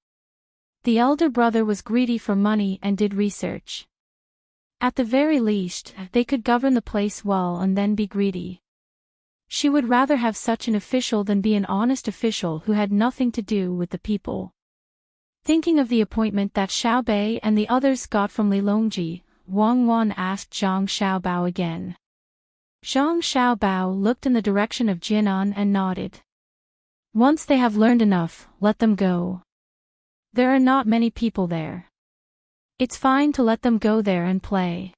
The elder brother was greedy for money and did research. At the very least, they could govern the place well and then be greedy. She would rather have such an official than be an honest official who had nothing to do with the people. Thinking of the appointment that Xiao Bei and the others got from Li Longji, Wang Wan asked Zhang Xiaobao again. Zhang Xiaobao looked in the direction of Jinan and nodded. Once they have learned enough, let them go. There are not many people there. It's fine to let them go there and play.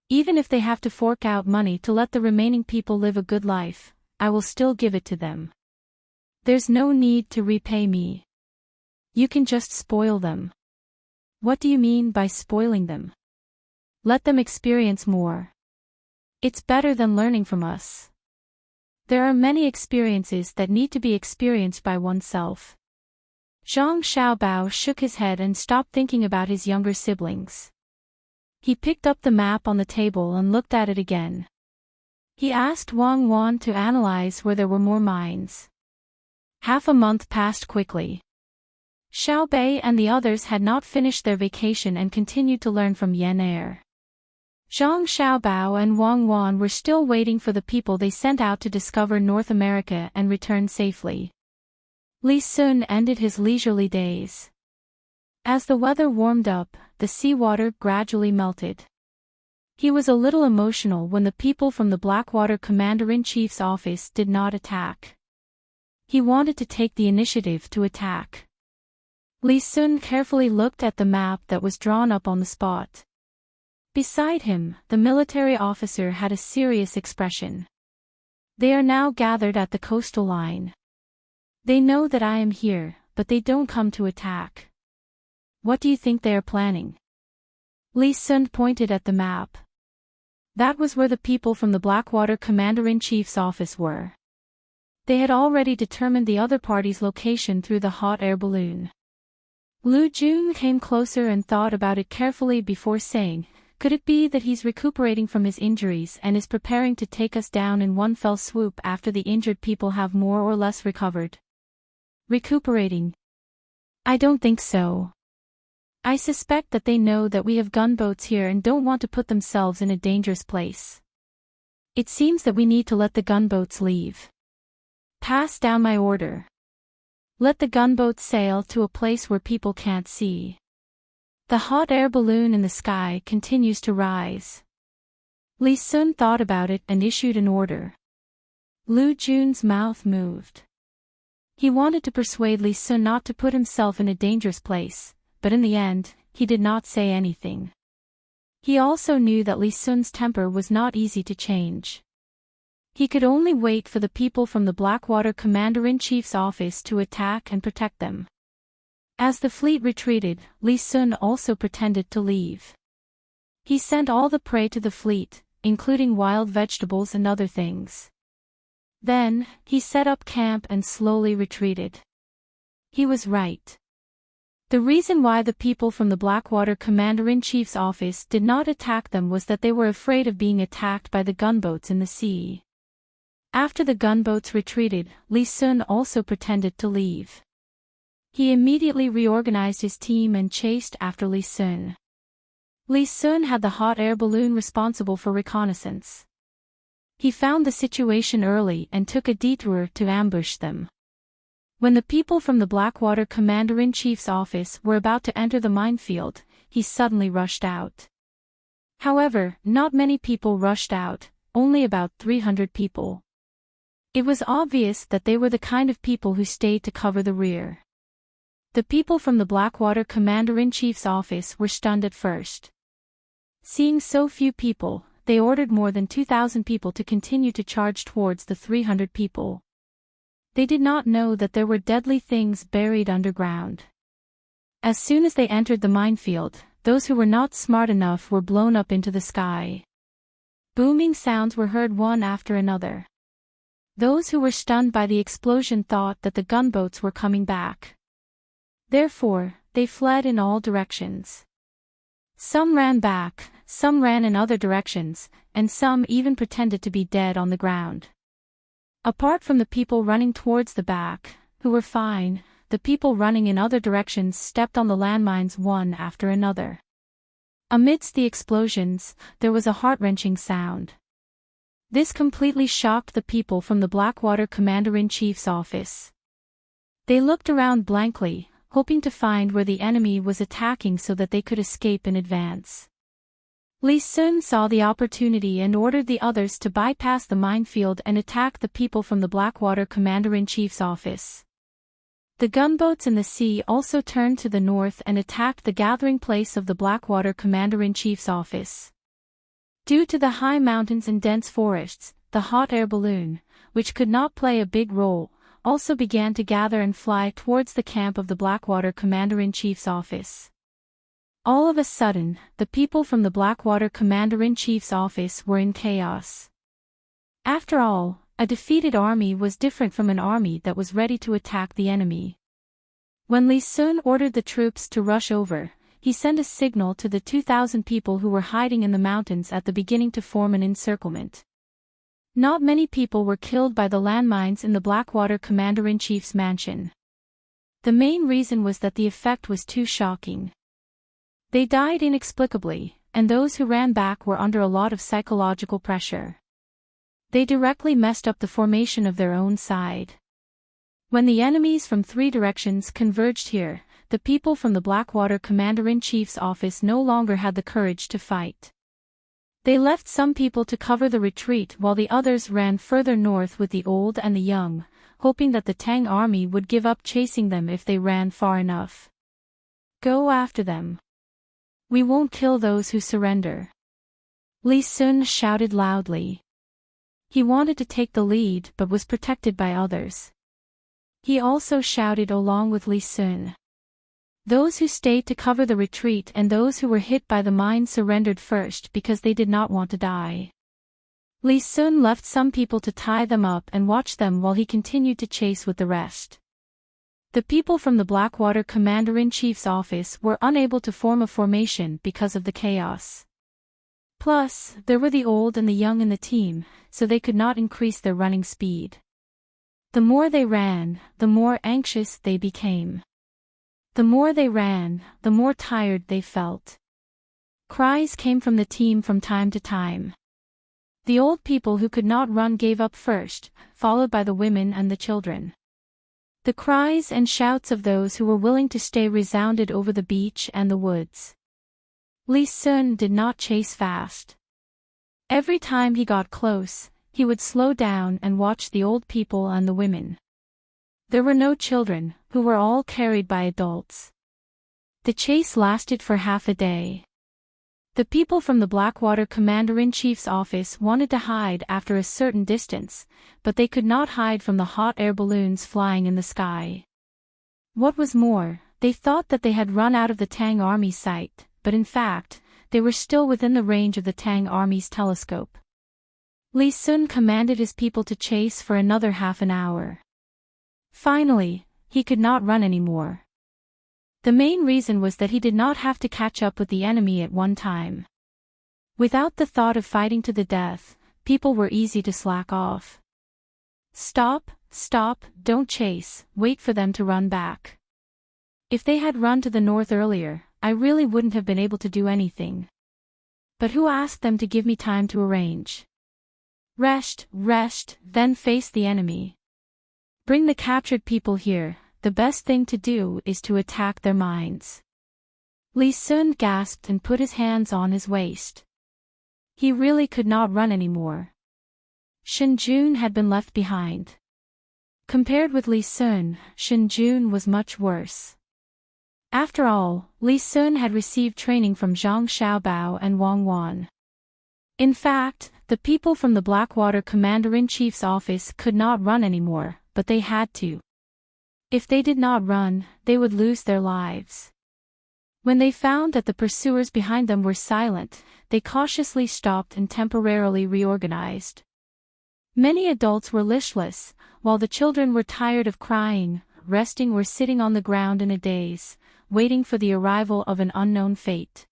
Even if they have to fork out money to let the remaining people live a good life, I will still give it to them. There's no need to repay me. You can just spoil them. What do you mean by spoiling them? Let them experience more. It's better than learning from us. There are many experiences that need to be experienced by oneself. Zhang Xiaobao shook his head and stopped thinking about his younger siblings. He picked up the map on the table and looked at it again. He asked Wang Wan to analyze where there were more mines. Half a month passed quickly. Xiao Bei and the others had not finished their vacation and continued to learn from Yan Er. Zhang Xiaobao and Wang Wan were still waiting for the people they sent out to discover North America and return safely. Li Sun ended his leisurely days. As the weather warmed up, the seawater gradually melted. He was a little emotional when the people from the Blackwater Commander-in-Chief's office did not attack. He wanted to take the initiative to attack. Li Sun carefully looked at the map that was drawn up on the spot. Beside him, the military officer had a serious expression. They are now gathered at the coastal line. They know that I am here, but they don't come to attack. What do you think they are planning? Li Sun pointed at the map. That was where the people from the Blackwater Commander-in-Chief's office were. They had already determined the other party's location through the hot air balloon. Lu Jun came closer and thought about it carefully before saying, could it be that he's recuperating from his injuries and is preparing to take us down in one fell swoop after the injured people have more or less recovered? Recuperating? I don't think so. I suspect that they know that we have gunboats here and don't want to put themselves in a dangerous place. It seems that we need to let the gunboats leave. Pass down my order. Let the gunboats sail to a place where people can't see. The hot air balloon in the sky continues to rise. Li Sun thought about it and issued an order. Lu Jun's mouth moved. He wanted to persuade Li Sun not to put himself in a dangerous place, but in the end, he did not say anything. He also knew that Li Sun's temper was not easy to change. He could only wait for the people from the Blackwater Commander-in-Chief's office to attack and protect them. As the fleet retreated, Li Sun also pretended to leave. He sent all the prey to the fleet, including wild vegetables and other things. Then, he set up camp and slowly retreated. He was right. The reason why the people from the Blackwater Commander-in-Chief's office did not attack them was that they were afraid of being attacked by the gunboats in the sea. After the gunboats retreated, Li Sun also pretended to leave. He immediately reorganized his team and chased after Li Sun. Li Sun had the hot air balloon responsible for reconnaissance. He found the situation early and took a detour to ambush them. When the people from the Blackwater Commander-in-Chief's office were about to enter the minefield, he suddenly rushed out. However, not many people rushed out, only about 300 people. It was obvious that they were the kind of people who stayed to cover the rear. The people from the Blackwater Commander-in-Chief's office were stunned at first. Seeing so few people, they ordered more than 2,000 people to continue to charge towards the 300 people. They did not know that there were deadly things buried underground. As soon as they entered the minefield, those who were not smart enough were blown up into the sky. Booming sounds were heard one after another. Those who were stunned by the explosion thought that the gunboats were coming back. Therefore, they fled in all directions. Some ran back, some ran in other directions, and some even pretended to be dead on the ground. Apart from the people running towards the back, who were fine, the people running in other directions stepped on the landmines one after another. Amidst the explosions, there was a heart-wrenching sound. This completely shocked the people from the Blackwater Commander-in-Chief's office. They looked around blankly, hoping to find where the enemy was attacking so that they could escape in advance. Li Sun saw the opportunity and ordered the others to bypass the minefield and attack the people from the Blackwater Commander-in-Chief's office. The gunboats in the sea also turned to the north and attacked the gathering place of the Blackwater Commander-in-Chief's office. Due to the high mountains and dense forests, the hot air balloon, which could not play a big role, also began to gather and fly towards the camp of the Blackwater Commander-in-Chief's office. All of a sudden, the people from the Blackwater Commander-in-Chief's office were in chaos. After all, a defeated army was different from an army that was ready to attack the enemy. When Li Sun ordered the troops to rush over, he sent a signal to the 2,000 people who were hiding in the mountains at the beginning to form an encirclement. Not many people were killed by the landmines in the Blackwater Commander-in-Chief's mansion. The main reason was that the effect was too shocking. They died inexplicably, and those who ran back were under a lot of psychological pressure. They directly messed up the formation of their own side. When the enemies from 3 directions converged here, the people from the Blackwater Commander-in-Chief's office no longer had the courage to fight. They left some people to cover the retreat while the others ran further north with the old and the young, hoping that the Tang army would give up chasing them if they ran far enough. Go after them. We won't kill those who surrender. Li Sun shouted loudly. He wanted to take the lead but was protected by others. He also shouted along with Li Sun. Those who stayed to cover the retreat and those who were hit by the mine surrendered first because they did not want to die. Li Sun left some people to tie them up and watch them while he continued to chase with the rest. The people from the Blackwater Commander-in-Chief's office were unable to form a formation because of the chaos. Plus, there were the old and the young in the team, so they could not increase their running speed. The more they ran, the more anxious they became. The more they ran, the more tired they felt. Cries came from the team from time to time. The old people who could not run gave up first, followed by the women and the children. The cries and shouts of those who were willing to stay resounded over the beach and the woods. Li Sun did not chase fast. Every time he got close, he would slow down and watch the old people and the women. There were no children, who were all carried by adults. The chase lasted for half a day. The people from the Blackwater Commander-in-Chief's office wanted to hide after a certain distance, but they could not hide from the hot air balloons flying in the sky. What was more, they thought that they had run out of the Tang army's sight, but in fact, they were still within the range of the Tang army's telescope. Li Sun commanded his people to chase for another half an hour. Finally, he could not run anymore. The main reason was that he did not have to catch up with the enemy at one time. Without the thought of fighting to the death, people were easy to slack off. Stop, don't chase, wait for them to run back. If they had run to the north earlier, I really wouldn't have been able to do anything. But who asked them to give me time to arrange? Rest, then face the enemy. Bring the captured people here, the best thing to do is to attack their minds. Li Sun gasped and put his hands on his waist. He really could not run anymore. Shen Jun had been left behind. Compared with Li Sun, Shen Jun was much worse. After all, Li Sun had received training from Zhang Xiaobao and Wang Wan. In fact, the people from the Blackwater Commander-in-Chief's office could not run anymore, but they had to. If they did not run, they would lose their lives. When they found that the pursuers behind them were silent, they cautiously stopped and temporarily reorganized. Many adults were listless, while the children were tired of crying, resting or sitting on the ground in a daze, waiting for the arrival of an unknown fate.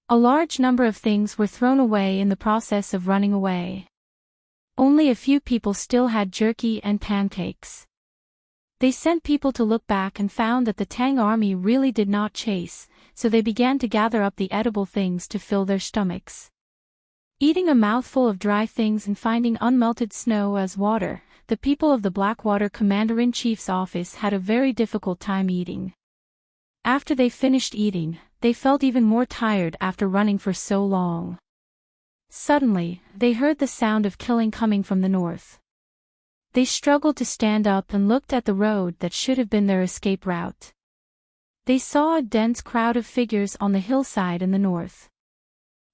A large number of things were thrown away in the process of running away. Only a few people still had jerky and pancakes. They sent people to look back and found that the Tang army really did not chase, so they began to gather up the edible things to fill their stomachs. Eating a mouthful of dry things and finding unmelted snow as water, the people of the Blackwater Commander-in-Chief's office had a very difficult time eating. After they finished eating, they felt even more tired after running for so long. Suddenly, they heard the sound of killing coming from the north. They struggled to stand up and looked at the road that should have been their escape route. They saw a dense crowd of figures on the hillside in the north.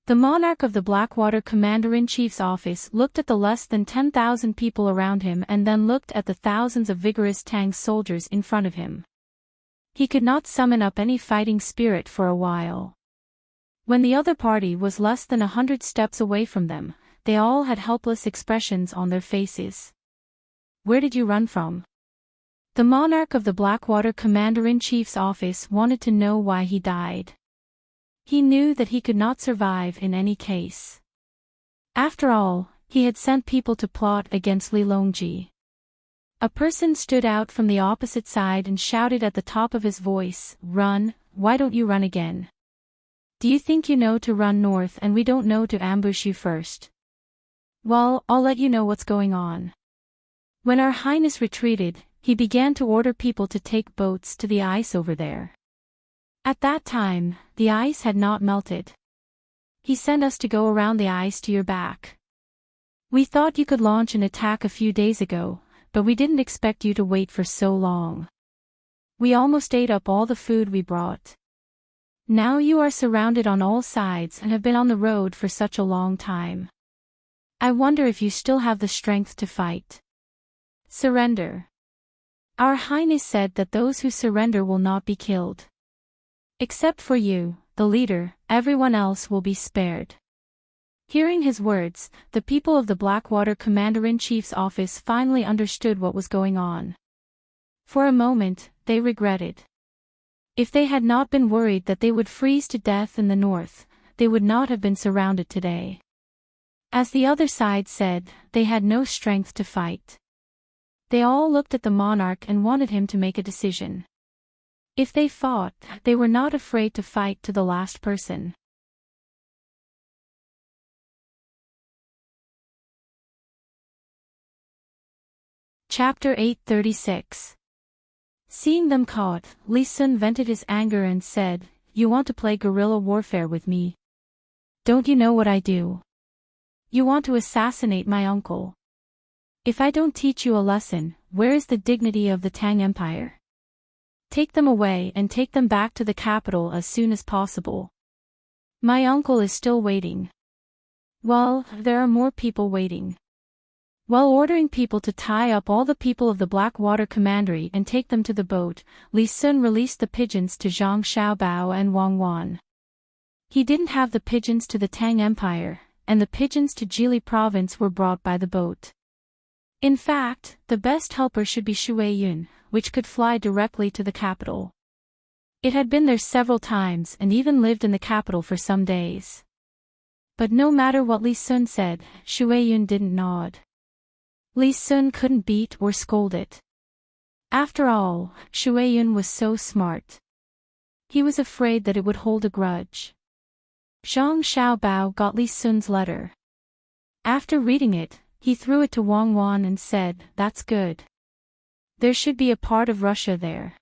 The monarch of the Blackwater Commander-in-Chief's office looked at the less than 10,000 people around him and then looked at the thousands of vigorous Tang soldiers in front of him. He could not summon up any fighting spirit for a while. When the other party was less than 100 steps away from them, they all had helpless expressions on their faces. Where did you run from? The monarch of the Blackwater Commander-in-Chief's office wanted to know why he died. He knew that he could not survive in any case. After all, he had sent people to plot against Li Longji. A person stood out from the opposite side and shouted at the top of his voice, "Run, why don't you run again? Do you think you know to run north and we don't know to ambush you first? Well, I'll let you know what's going on." When Our Highness retreated, he began to order people to take boats to the ice over there. At that time, the ice had not melted. He sent us to go around the ice to your back. We thought you could launch an attack a few days ago, but we didn't expect you to wait for so long. We almost ate up all the food we brought. Now you are surrounded on all sides and have been on the road for such a long time. I wonder if you still have the strength to fight. Surrender. Our Highness said that those who surrender will not be killed. Except for you, the leader, everyone else will be spared. Hearing his words, the people of the Blackwater Commander-in-Chief's office finally understood what was going on. For a moment, they regretted. If they had not been worried that they would freeze to death in the north, they would not have been surrounded today. As the other side said, they had no strength to fight. They all looked at the monarch and wanted him to make a decision. If they fought, they were not afraid to fight to the last person. Chapter 836. Seeing them caught, Li Sun vented his anger and said, "You want to play guerrilla warfare with me? Don't you know what I do? You want to assassinate my uncle. If I don't teach you a lesson, where is the dignity of the Tang Empire? Take them away and take them back to the capital as soon as possible. My uncle is still waiting." Well, there are more people waiting. While ordering people to tie up all the people of the Blackwater Commandery and take them to the boat, Li Sun released the pigeons to Zhang Xiaobao and Wang Wan. He didn't have the pigeons to the Tang Empire, and the pigeons to Jili Province were brought by the boat. In fact, the best helper should be Shui Yun, which could fly directly to the capital. It had been there several times and even lived in the capital for some days. But no matter what Li Sun said, Shui Yun didn't nod. Li Sun couldn't beat or scold it. After all, Shui Yun was so smart. He was afraid that it would hold a grudge. Zhang Xiaobao got Li Sun's letter. After reading it, he threw it to Wang Wan and said, "That's good. There should be a part of Russia there.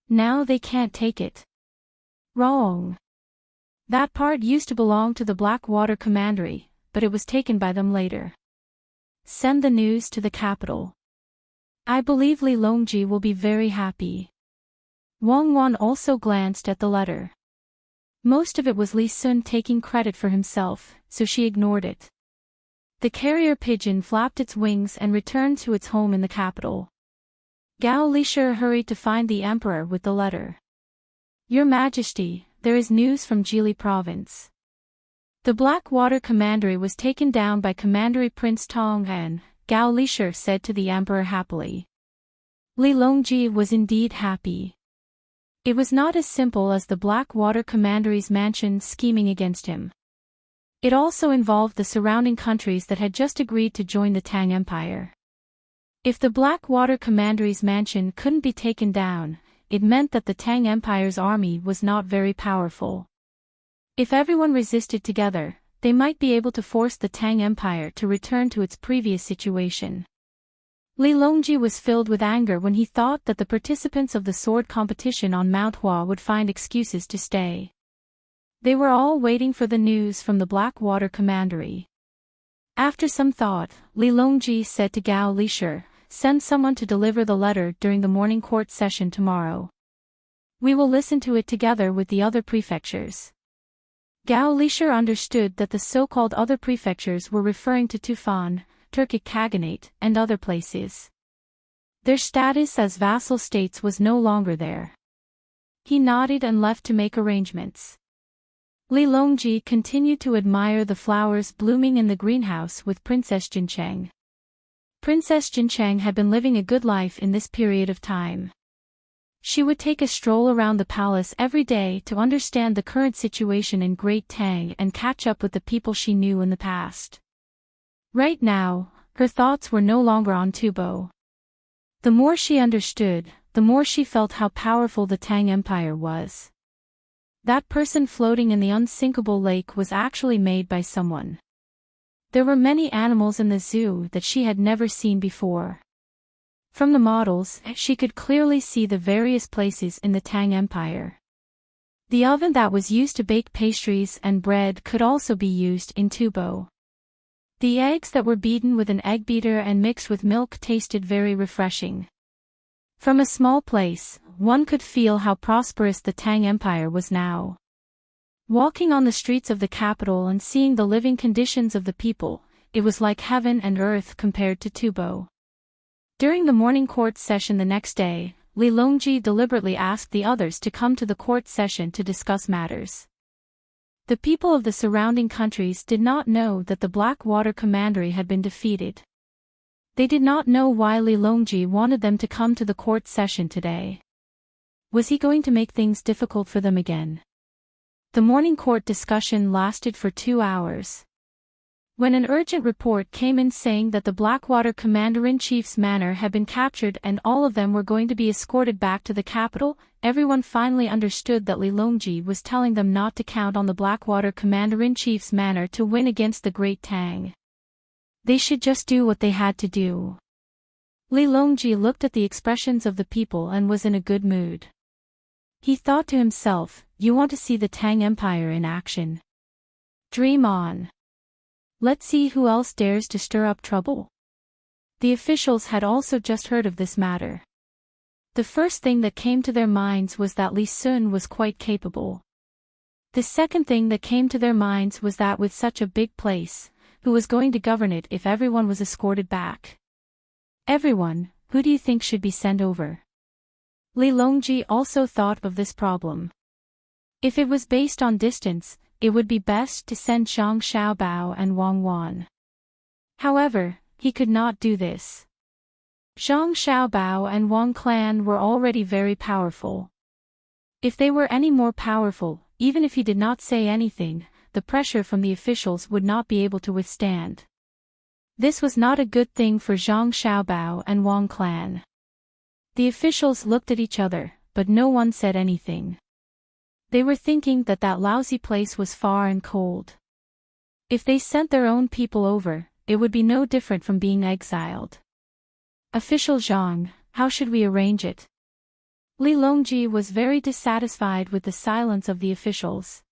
Now they can't take it." Wrong. That part used to belong to the Blackwater Commandery, but it was taken by them later. Send the news to the capital. I believe Li Longji will be very happy. Wang Wan also glanced at the letter. Most of it was Li Sun taking credit for himself, so she ignored it. The carrier pigeon flapped its wings and returned to its home in the capital. Gao Lisher hurried to find the emperor with the letter. "Your Majesty, there is news from Jili Province. The Blackwater Commandery was taken down by Commandery Prince Tang and," Gao Lisher said to the emperor happily. Li Longji was indeed happy. It was not as simple as the Blackwater Commandery's mansion scheming against him. It also involved the surrounding countries that had just agreed to join the Tang Empire. If the Blackwater Commandery's mansion couldn't be taken down, it meant that the Tang Empire's army was not very powerful. If everyone resisted together, they might be able to force the Tang Empire to return to its previous situation. Li Longji was filled with anger when he thought that the participants of the sword competition on Mount Hua would find excuses to stay. They were all waiting for the news from the Blackwater Commandery. After some thought, Li Longji said to Gao Lisher, "Send someone to deliver the letter during the morning court session tomorrow. We will listen to it together with the other prefectures." Gao Lisher understood that the so-called other prefectures were referring to Tufan, Turkic Khaganate, and other places. Their status as vassal states was no longer there. He nodded and left to make arrangements. Li Longji continued to admire the flowers blooming in the greenhouse with Princess Jincheng. Princess Jincheng had been living a good life in this period of time. She would take a stroll around the palace every day to understand the current situation in Great Tang and catch up with the people she knew in the past. Right now, her thoughts were no longer on Tubo. The more she understood, the more she felt how powerful the Tang Empire was. That person floating in the unsinkable lake was actually made by someone. There were many animals in the zoo that she had never seen before. From the models, she could clearly see the various places in the Tang Empire. The oven that was used to bake pastries and bread could also be used in Tubo. The eggs that were beaten with an egg beater and mixed with milk tasted very refreshing. From a small place, one could feel how prosperous the Tang Empire was now. Walking on the streets of the capital and seeing the living conditions of the people, it was like heaven and earth compared to Tubo. During the morning court session the next day, Li Longji deliberately asked the others to come to the court session to discuss matters. The people of the surrounding countries did not know that the Black Water Commandery had been defeated. They did not know why Li Longji wanted them to come to the court session today. Was he going to make things difficult for them again? The morning court discussion lasted for 2 hours. When an urgent report came in saying that the Blackwater Commander-in-Chief's manor had been captured and all of them were going to be escorted back to the capital, everyone finally understood that Li Longji was telling them not to count on the Blackwater Commander-in-Chief's manor to win against the Great Tang. They should just do what they had to do. Li Longji looked at the expressions of the people and was in a good mood. He thought to himself, "You want to see the Tang Empire in action? Dream on. Let's see who else dares to stir up trouble." The officials had also just heard of this matter. The first thing that came to their minds was that Li Sun was quite capable. The second thing that came to their minds was that with such a big place, who was going to govern it if everyone was escorted back? Everyone, who do you think should be sent over? Li Longji also thought of this problem. If it was based on distance, it would be best to send Zhang Xiaobao and Wang Wan. However, he could not do this. Zhang Xiaobao and Wang clan were already very powerful. If they were any more powerful, even if he did not say anything, the pressure from the officials would not be able to withstand. This was not a good thing for Zhang Xiaobao and Wang clan. The officials looked at each other, but no one said anything. They were thinking that that lousy place was far and cold. If they sent their own people over, it would be no different from being exiled. "Official Zhang, how should we arrange it?" Li Longji was very dissatisfied with the silence of the officials.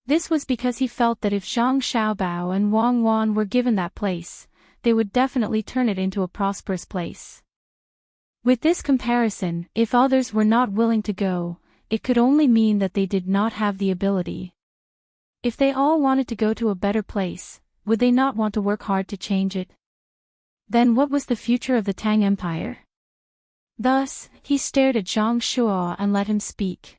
This was because he felt that if Zhang Xiaobao and Wang Wan were given that place, they would definitely turn it into a prosperous place. With this comparison, if others were not willing to go, it could only mean that they did not have the ability. If they all wanted to go to a better place, would they not want to work hard to change it? Then what was the future of the Tang Empire? Thus, he stared at Zhang Shuo and let him speak.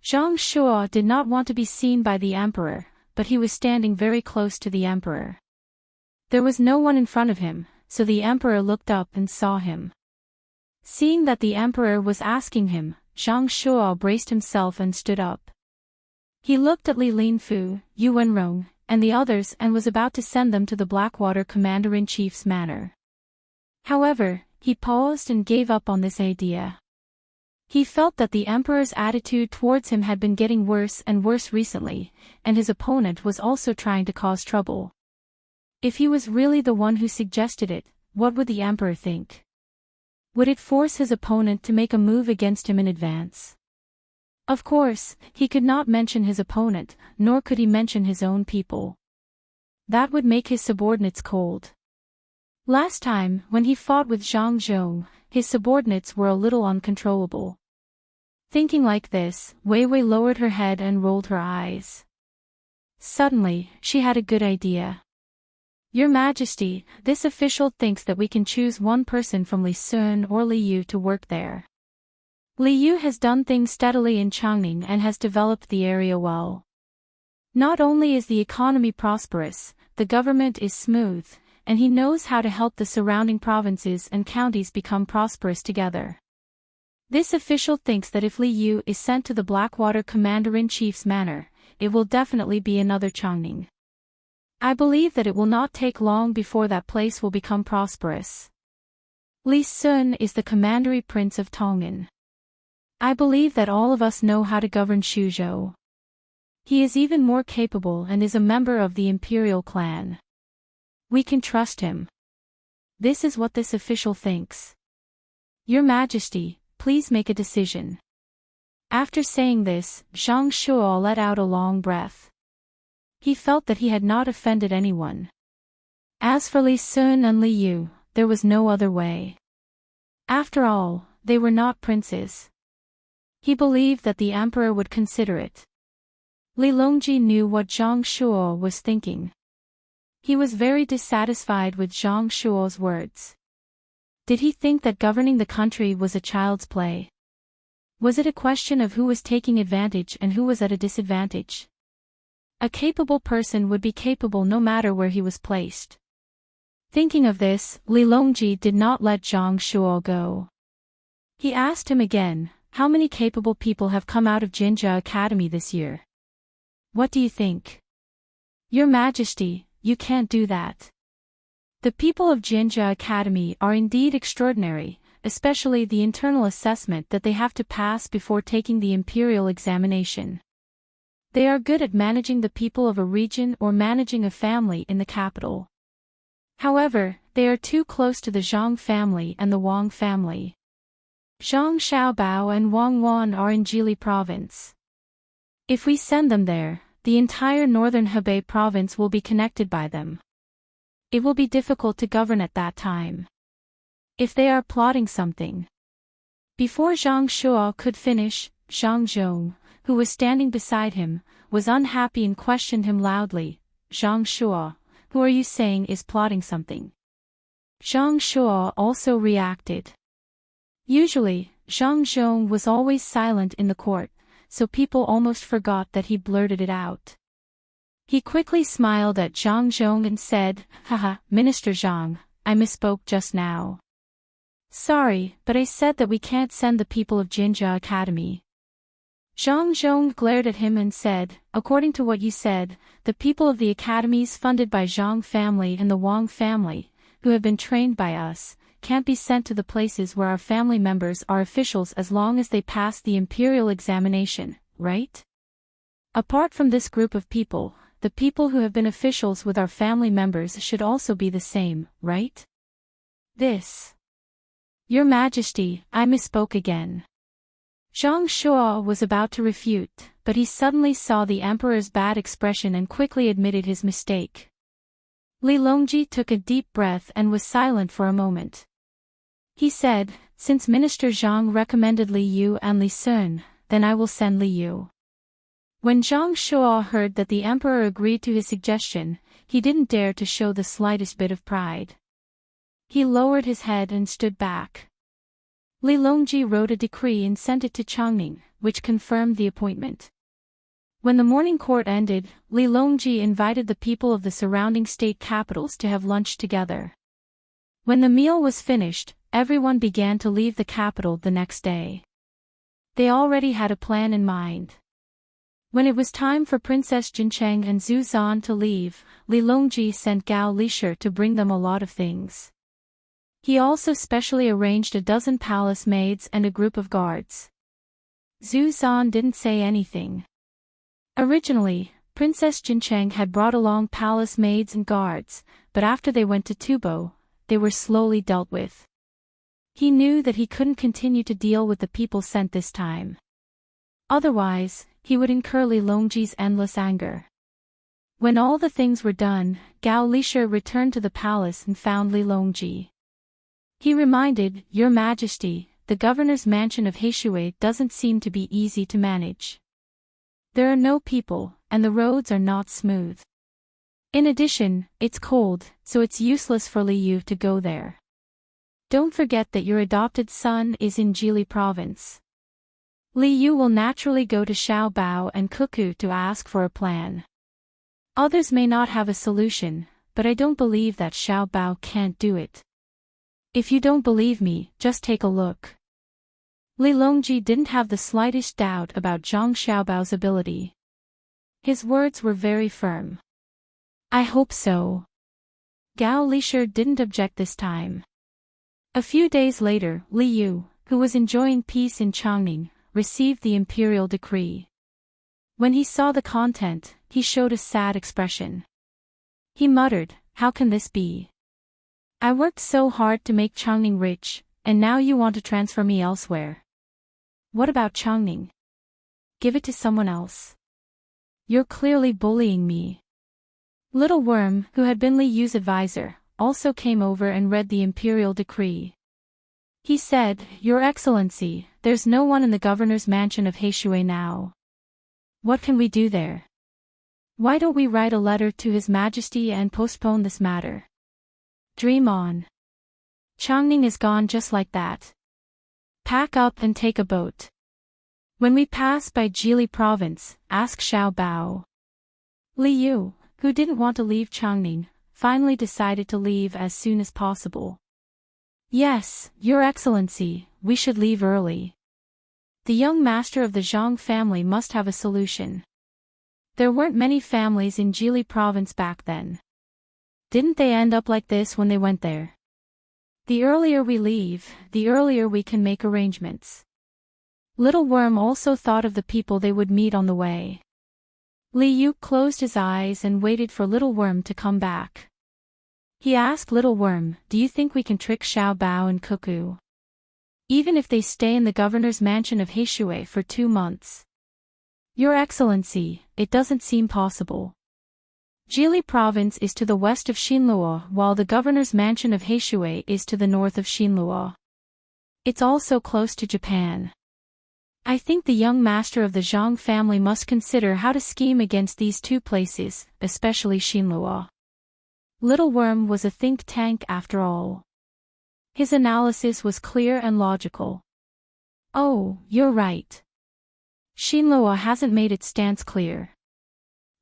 Zhang Shuo did not want to be seen by the emperor, but he was standing very close to the emperor. There was no one in front of him, so the emperor looked up and saw him. Seeing that the emperor was asking him, Zhang Shuo braced himself and stood up. He looked at Li Linfu, Yu Wenrong, and the others and was about to send them to the Blackwater Commander-in-Chief's manor. However, he paused and gave up on this idea. He felt that the emperor's attitude towards him had been getting worse and worse recently, and his opponent was also trying to cause trouble. If he was really the one who suggested it, what would the emperor think? Would it force his opponent to make a move against him in advance? Of course, he could not mention his opponent, nor could he mention his own people. That would make his subordinates cold. Last time, when he fought with Zhang Zhong, his subordinates were a little uncontrollable. Thinking like this, Wei Wei lowered her head and rolled her eyes. Suddenly, she had a good idea. "Your Majesty, this official thinks that we can choose one person from Li Sun or Li Yu to work there. Li Yu has done things steadily in Changning and has developed the area well. Not only is the economy prosperous, the government is smooth, and he knows how to help the surrounding provinces and counties become prosperous together. This official thinks that if Li Yu is sent to the Blackwater Commander-in-Chief's manor, it will definitely be another Changning. I believe that it will not take long before that place will become prosperous. Li Sun is the commandery prince of Tongan. I believe that all of us know how to govern Shuzhou. He is even more capable and is a member of the imperial clan. We can trust him. This is what this official thinks. Your Majesty, please make a decision." After saying this, Zhang Shuo let out a long breath. He felt that he had not offended anyone. As for Li Sun and Li Yu, there was no other way. After all, they were not princes. He believed that the emperor would consider it. Li Longji knew what Zhang Shuo was thinking. He was very dissatisfied with Zhang Shuo's words. Did he think that governing the country was a child's play? Was it a question of who was taking advantage and who was at a disadvantage? A capable person would be capable no matter where he was placed. Thinking of this, Li Longji did not let Zhang Shuo go. He asked him again, how many capable people have come out of Jinjia Academy this year? What do you think? Your Majesty, you can't do that. The people of Jinjia Academy are indeed extraordinary, especially the internal assessment that they have to pass before taking the imperial examination. They are good at managing the people of a region or managing a family in the capital. However, they are too close to the Zhang family and the Wang family. Zhang Xiaobao and Wang Wan are in Jili province. If we send them there, the entire northern Hebei province will be connected by them. It will be difficult to govern at that time. If they are plotting something. Before Zhang Shuo could finish, Zhang Zhong, who was standing beside him, was unhappy and questioned him loudly. Zhang Shuo, who are you saying is plotting something? Zhang Shuo also reacted. Usually, Zhang Zhong was always silent in the court, so people almost forgot that he blurted it out. He quickly smiled at Zhang Zhong and said, Haha, Minister Zhang, I misspoke just now. Sorry, but I said that we can't send the people of Jinjia Academy. Zhang Zhong glared at him and said, according to what you said, the people of the academies funded by Zhang family and the Wang family, who have been trained by us, can't be sent to the places where our family members are officials as long as they pass the imperial examination, right? Apart from this group of people, the people who have been officials with our family members should also be the same, right? This. Your Majesty, I misspoke again. Zhang Shuo was about to refute, but he suddenly saw the emperor's bad expression and quickly admitted his mistake. Li Longji took a deep breath and was silent for a moment. He said, since Minister Zhang recommended Li Yu and Li Sun, then I will send Li Yu. When Zhang Shuo heard that the emperor agreed to his suggestion, he didn't dare to show the slightest bit of pride. He lowered his head and stood back. Li Longji wrote a decree and sent it to Changning, which confirmed the appointment. When the morning court ended, Li Longji invited the people of the surrounding state capitals to have lunch together. When the meal was finished, everyone began to leave the capital the next day. They already had a plan in mind. When it was time for Princess Jincheng and Zhu Zan to leave, Li Longji sent Gao Lisher to bring them a lot of things. He also specially arranged a dozen palace maids and a group of guards. Zhu Zan didn't say anything. Originally, Princess Jincheng had brought along palace maids and guards, but after they went to Tubo, they were slowly dealt with. He knew that he couldn't continue to deal with the people sent this time. Otherwise, he would incur Li Longji's endless anger. When all the things were done, Gao Lisher returned to the palace and found Li Longji. He reminded, Your Majesty, the governor's mansion of Heishui doesn't seem to be easy to manage. There are no people, and the roads are not smooth. In addition, it's cold, so it's useless for Li Yu to go there. Don't forget that your adopted son is in Jili province. Li Yu will naturally go to Xiaobao and Cuckoo to ask for a plan. Others may not have a solution, but I don't believe that Xiaobao can't do it. If you don't believe me, just take a look. Li Longji didn't have the slightest doubt about Zhang Xiaobao's ability. His words were very firm. I hope so. Gao Lisher didn't object this time. A few days later, Li Yu, who was enjoying peace in Changning, received the imperial decree. When he saw the content, he showed a sad expression. He muttered, How can this be? I worked so hard to make Changning rich, and now you want to transfer me elsewhere. What about Changning? Give it to someone else. You're clearly bullying me. Little Worm, who had been Li Yu's advisor, also came over and read the imperial decree. He said, Your Excellency, there's no one in the governor's mansion of Heishui now. What can we do there? Why don't we write a letter to His Majesty and postpone this matter? Dream on. Changning is gone just like that. Pack up and take a boat. When we pass by Jili province, ask Xiao Bao. Li Yu, who didn't want to leave Changning, finally decided to leave as soon as possible. Yes, Your Excellency, we should leave early. The young master of the Zhang family must have a solution. There weren't many families in Jili province back then. Didn't they end up like this when they went there? The earlier we leave, the earlier we can make arrangements. Little Worm also thought of the people they would meet on the way. Li Yu closed his eyes and waited for Little Worm to come back. He asked Little Worm, do you think we can trick Xiao Bao and Cuckoo? Even if they stay in the governor's mansion of Heishui for 2 months. Your Excellency, it doesn't seem possible. Jili province is to the west of Xinluo while the governor's mansion of Heishui is to the north of Xinluo. It's also close to Japan. I think the young master of the Zhang family must consider how to scheme against these 2 places, especially Xinluo. Little Worm was a think tank after all. His analysis was clear and logical. Oh, you're right. Xinluo hasn't made its stance clear.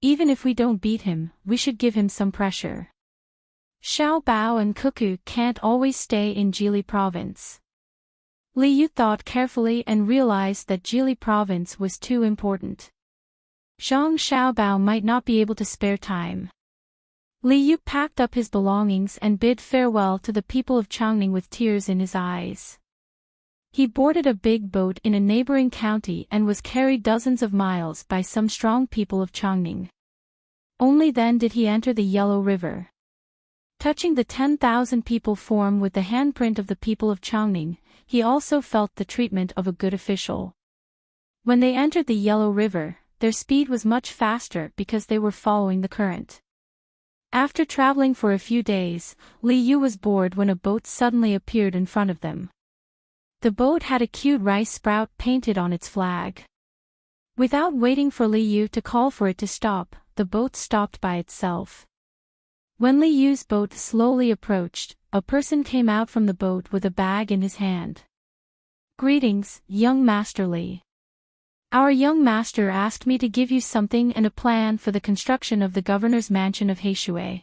Even if we don't beat him, we should give him some pressure. Xiao Bao and Cuckoo can't always stay in Jili province. Li Yu thought carefully and realized that Jili province was too important. Zhang Xiaobao might not be able to spare time. Li Yu packed up his belongings and bid farewell to the people of Changning with tears in his eyes. He boarded a big boat in a neighboring county and was carried dozens of miles by some strong people of Changning. Only then did he enter the Yellow River. Touching the 10,000 people form with the handprint of the people of Changning, he also felt the treatment of a good official. When they entered the Yellow River, their speed was much faster because they were following the current. After traveling for a few days, Li Yu was bored when a boat suddenly appeared in front of them. The boat had a cute rice sprout painted on its flag. Without waiting for Li Yu to call for it to stop, the boat stopped by itself. When Li Yu's boat slowly approached, a person came out from the boat with a bag in his hand. Greetings, young Master Li. Our young master asked me to give you something and a plan for the construction of the governor's mansion of Heishui.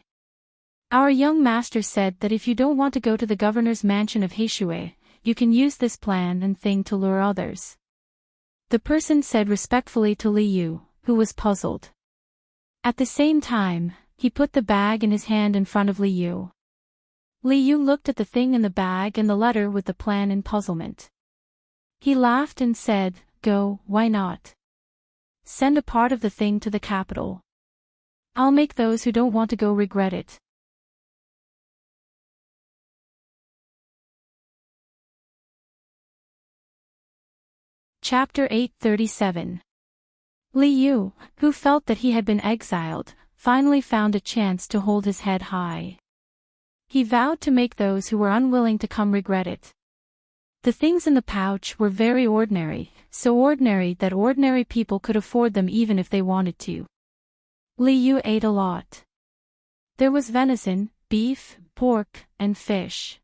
Our young master said that if you don't want to go to the governor's mansion of Heishui, you can use this plan and thing to lure others. The person said respectfully to Li Yu, who was puzzled. At the same time, he put the bag in his hand in front of Li Yu. Li Yu looked at the thing in the bag and the letter with the plan in puzzlement. He laughed and said, "Go, why not? Send a part of the thing to the capital. I'll make those who don't want to go regret it." Chapter 837. Li Yu, who felt that he had been exiled, finally found a chance to hold his head high. He vowed to make those who were unwilling to come regret it. The things in the pouch were very ordinary, so ordinary that ordinary people could afford them even if they wanted to. Li Yu ate a lot. There was venison, beef, pork, and fish.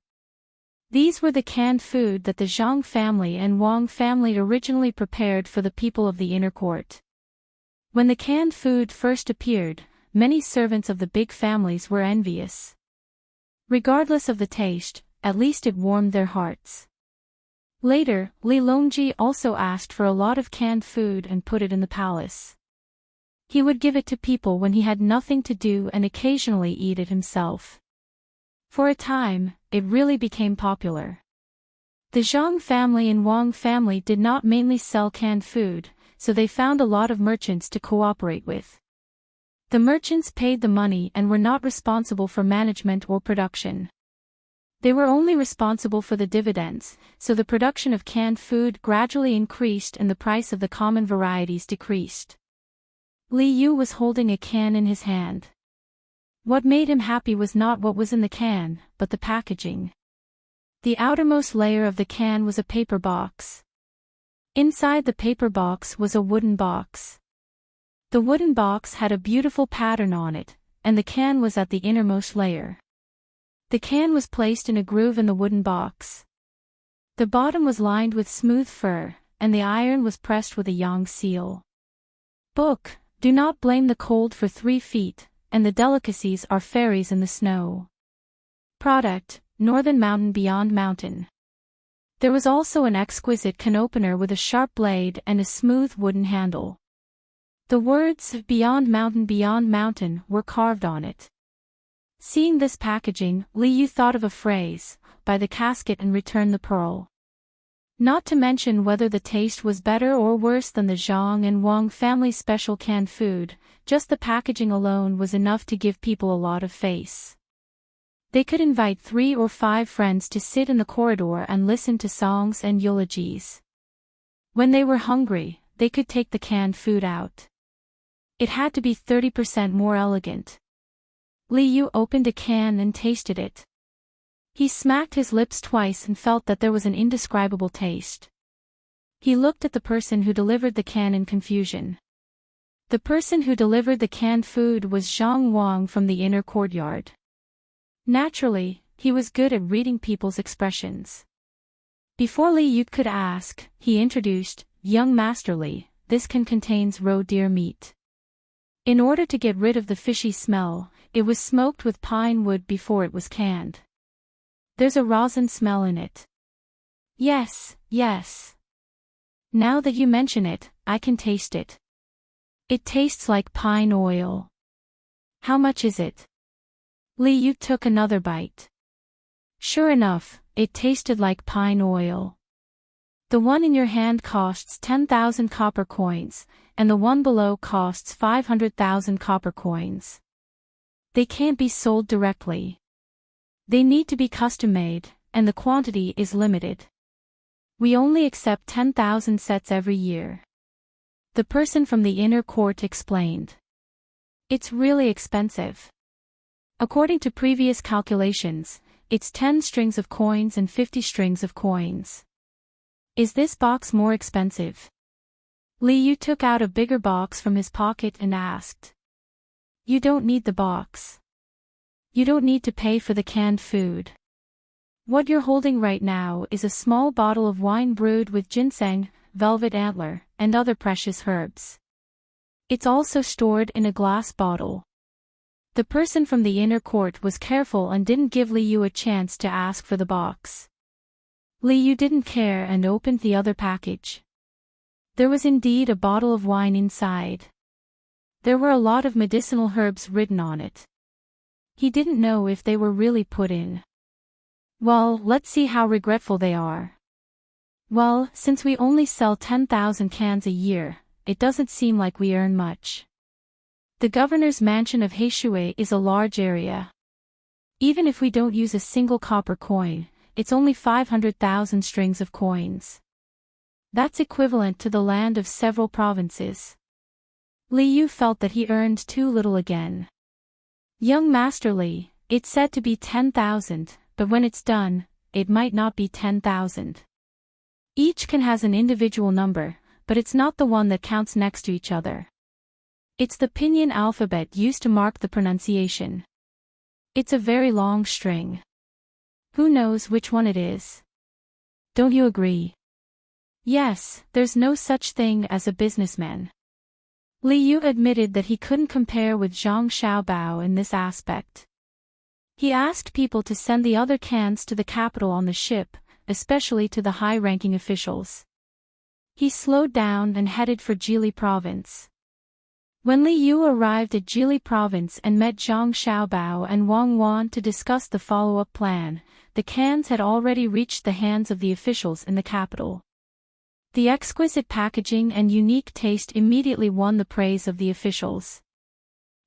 These were the canned food that the Zhang family and Wang family originally prepared for the people of the inner court. When the canned food first appeared, many servants of the big families were envious. Regardless of the taste, at least it warmed their hearts. Later, Li Longji also asked for a lot of canned food and put it in the palace. He would give it to people when he had nothing to do and occasionally eat it himself. For a time, it really became popular. The Zhang family and Wang family did not mainly sell canned food, so they found a lot of merchants to cooperate with. The merchants paid the money and were not responsible for management or production. They were only responsible for the dividends, so the production of canned food gradually increased and the price of the common varieties decreased. Li Yu was holding a can in his hand. What made him happy was not what was in the can, but the packaging. The outermost layer of the can was a paper box. Inside the paper box was a wooden box. The wooden box had a beautiful pattern on it, and the can was at the innermost layer. The can was placed in a groove in the wooden box. The bottom was lined with smooth fur, and the iron was pressed with a yang seal. Book, do not blame the cold for 3 feet, and the delicacies are fairies in the snow. Product, Northern Mountain Beyond Mountain. There was also an exquisite can opener with a sharp blade and a smooth wooden handle. The words Beyond Mountain were carved on it. Seeing this packaging, Li Yu thought of a phrase, buy the casket and return the pearl. Not to mention whether the taste was better or worse than the Zhang and Wang family's special canned food, just the packaging alone was enough to give people a lot of face. They could invite 3 or 5 friends to sit in the corridor and listen to songs and eulogies. When they were hungry, they could take the canned food out. It had to be 30% more elegant. Li Yu opened a can and tasted it. He smacked his lips twice and felt that there was an indescribable taste. He looked at the person who delivered the can in confusion. The person who delivered the canned food was Zhang Wang from the inner courtyard. Naturally, he was good at reading people's expressions. Before Li Yu could ask, he introduced, Young Master Li, this can contains roe deer meat. In order to get rid of the fishy smell, it was smoked with pine wood before it was canned. There's a rosin smell in it. Yes, yes. Now that you mention it, I can taste it. It tastes like pine oil. How much is it? Li Yu took another bite. Sure enough, it tasted like pine oil. The one in your hand costs 10,000 copper coins, and the one below costs 500,000 copper coins. They can't be sold directly. They need to be custom-made, and the quantity is limited. We only accept 10,000 sets every year. The person from the inner court explained. It's really expensive. According to previous calculations, it's 10 strings of coins and 50 strings of coins. Is this box more expensive? Li Yu took out a bigger box from his pocket and asked. You don't need the box. You don't need to pay for the canned food. What you're holding right now is a small bottle of wine brewed with ginseng, velvet antler, and other precious herbs. It's also stored in a glass bottle. The person from the inner court was careful and didn't give Li Yu a chance to ask for the box. Li Yu didn't care and opened the other package. There was indeed a bottle of wine inside. There were a lot of medicinal herbs written on it. He didn't know if they were really put in. Well, let's see how regretful they are. Well, since we only sell 10,000 cans a year, it doesn't seem like we earn much. The governor's mansion of Heishui is a large area. Even if we don't use a single copper coin, it's only 500,000 strings of coins. That's equivalent to the land of several provinces. Li Yu felt that he earned too little again. Young Master Li, it's said to be 10,000, but when it's done, it might not be 10,000. Each can has an individual number, but it's not the one that counts next to each other. It's the pinyin alphabet used to mark the pronunciation. It's a very long string. Who knows which one it is? Don't you agree? Yes, there's no such thing as a businessman. Li Yu admitted that he couldn't compare with Zhang Xiaobao in this aspect. He asked people to send the other cans to the capital on the ship, especially to the high-ranking officials. He slowed down and headed for Jili province. When Li Yu arrived at Jili province and met Zhang Xiaobao and Wang Wan to discuss the follow-up plan, the cans had already reached the hands of the officials in the capital. The exquisite packaging and unique taste immediately won the praise of the officials.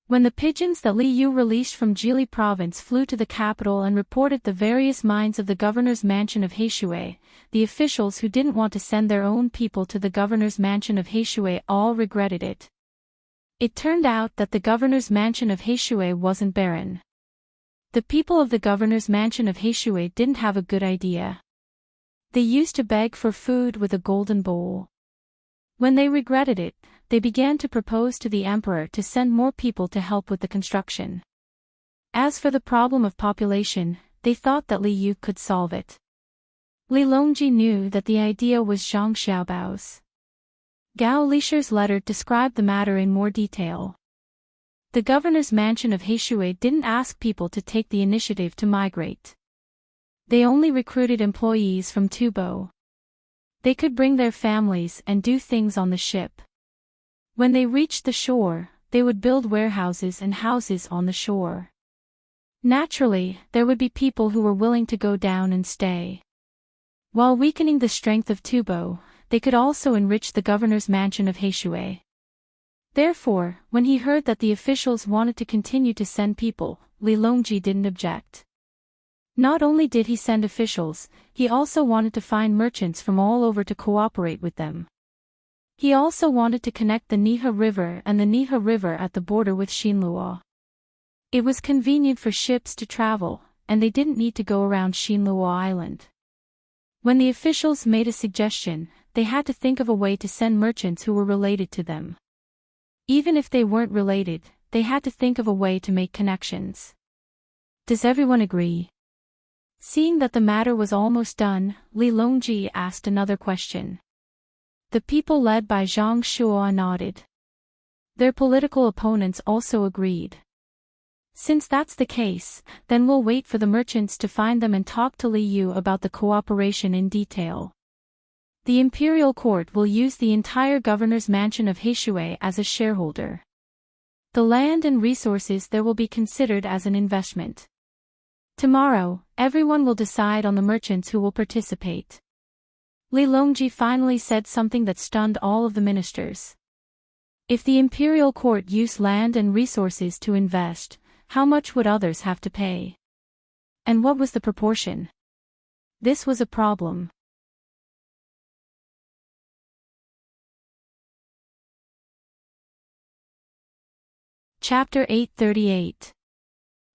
When the pigeons that Li Yu released from Jili province flew to the capital and reported the various mines of the governor's mansion of Heishui, the officials who didn't want to send their own people to the governor's mansion of Heishui all regretted it. It turned out that the governor's mansion of Heishui wasn't barren. The people of the governor's mansion of Heishui didn't have a good idea. They used to beg for food with a golden bowl. When they regretted it, they began to propose to the emperor to send more people to help with the construction. As for the problem of population, they thought that Li Yu could solve it. Li Longji knew that the idea was Zhang Xiaobao's. Gao Lisher's letter described the matter in more detail. The governor's mansion of Heishui didn't ask people to take the initiative to migrate. They only recruited employees from Tubo. They could bring their families and do things on the ship. When they reached the shore, they would build warehouses and houses on the shore. Naturally, there would be people who were willing to go down and stay. While weakening the strength of Tubo, they could also enrich the governor's mansion of Heishui. Therefore, when he heard that the officials wanted to continue to send people, Li Longji didn't object. Not only did he send officials, he also wanted to find merchants from all over to cooperate with them. He also wanted to connect the Nihe River and the Nihe River at the border with Xinluo. It was convenient for ships to travel, and they didn't need to go around Xinluo Island. When the officials made a suggestion, they had to think of a way to send merchants who were related to them. Even if they weren't related, they had to think of a way to make connections. Does everyone agree? Seeing that the matter was almost done, Li Longji asked another question. The people led by Zhang Shuo nodded. Their political opponents also agreed. Since that's the case, then we'll wait for the merchants to find them and talk to Li Yu about the cooperation in detail. The imperial court will use the entire governor's mansion of Heishui as a shareholder. The land and resources there will be considered as an investment. Tomorrow, everyone will decide on the merchants who will participate. Li Longji finally said something that stunned all of the ministers. If the imperial court used land and resources to invest, how much would others have to pay? And what was the proportion? This was a problem. Chapter 838.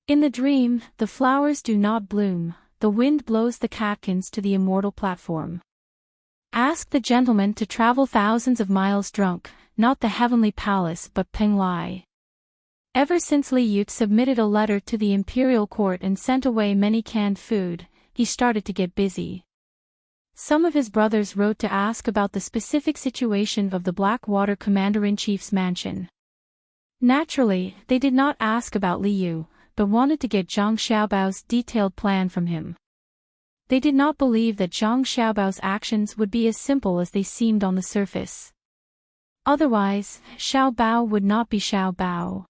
In the dream, the flowers do not bloom, the wind blows the catkins to the immortal platform. Ask the gentleman to travel thousands of miles drunk, not the heavenly palace but Penglai. Ever since Li Yu submitted a letter to the imperial court and sent away many canned food, he started to get busy. Some of his brothers wrote to ask about the specific situation of the Blackwater Commander-in-Chief's mansion. Naturally, they did not ask about Li Yu, but wanted to get Zhang Xiaobao's detailed plan from him. They did not believe that Zhang Xiaobao's actions would be as simple as they seemed on the surface. Otherwise, Xiaobao would not be Xiaobao.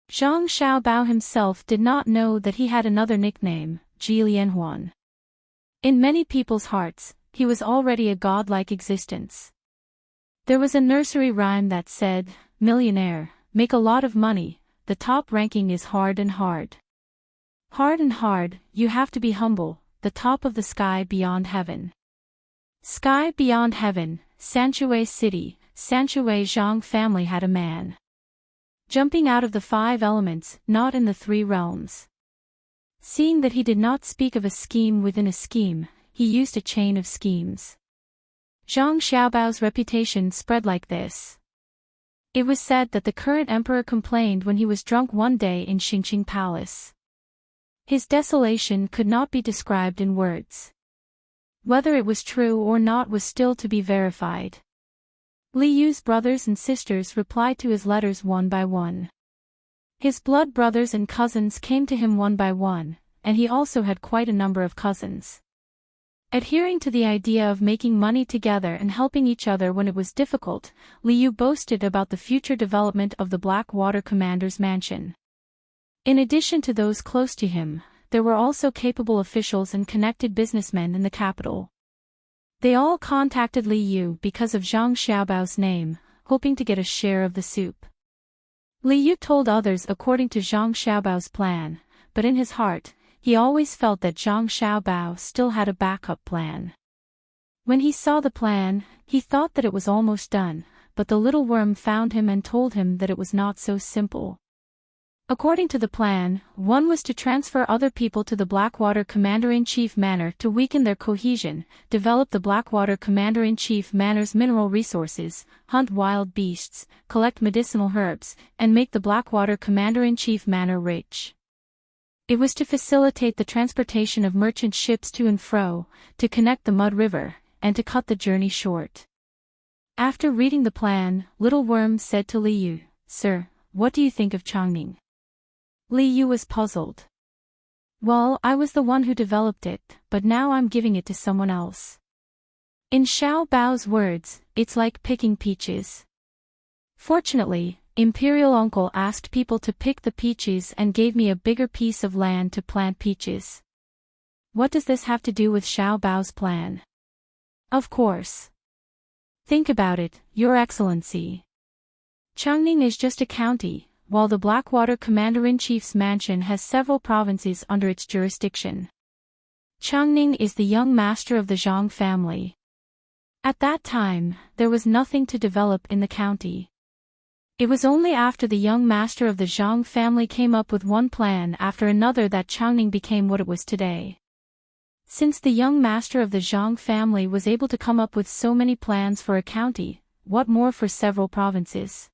Zhang Xiaobao himself did not know that he had another nickname, Ji Lianhuan. In many people's hearts, he was already a godlike existence. There was a nursery rhyme that said, "Millionaire, make a lot of money, the top ranking is hard and hard. Hard and hard, you have to be humble, the top of the sky beyond heaven." Sky beyond heaven, Sanshui City, Sanshui Zhang family had a man. Jumping out of the 5 elements, not in the 3 realms. Seeing that he did not speak of a scheme within a scheme, he used a chain of schemes. Zhang Xiaobao's reputation spread like this. It was said that the current emperor complained when he was drunk one day in Xingqing Palace. His desolation could not be described in words. Whether it was true or not was still to be verified. Li Yu's brothers and sisters replied to his letters one by one. His blood brothers and cousins came to him one by one, and he also had quite a number of cousins. Adhering to the idea of making money together and helping each other when it was difficult, Li Yu boasted about the future development of the Blackwater Commander's mansion. In addition to those close to him, there were also capable officials and connected businessmen in the capital. They all contacted Li Yu because of Zhang Xiaobao's name, hoping to get a share of the soup. Li Yu told others according to Zhang Xiaobao's plan, but in his heart, he always felt that Zhang Xiaobao still had a backup plan. When he saw the plan, he thought that it was almost done, but the little worm found him and told him that it was not so simple. According to the plan, one was to transfer other people to the Blackwater Commander-in-Chief Manor to weaken their cohesion, develop the Blackwater Commander-in-Chief Manor's mineral resources, hunt wild beasts, collect medicinal herbs, and make the Blackwater Commander-in-Chief Manor rich. It was to facilitate the transportation of merchant ships to and fro, to connect the Mud River, and to cut the journey short. After reading the plan, Little Worm said to Liu, "Sir, what do you think of Changning?" Liu was puzzled. "Well, I was the one who developed it, but now I'm giving it to someone else." In Xiao Bao's words, it's like picking peaches. Fortunately, Imperial Uncle asked people to pick the peaches and gave me a bigger piece of land to plant peaches. What does this have to do with Xiao Bao's plan? Of course. Think about it, Your Excellency. Changning is just a county, while the Blackwater Commander-in-Chief's mansion has several provinces under its jurisdiction. Changning is the young master of the Zhang family. At that time, there was nothing to develop in the county. It was only after the young master of the Zhang family came up with one plan after another that Changning became what it was today. Since the young master of the Zhang family was able to come up with so many plans for a county, what more for several provinces?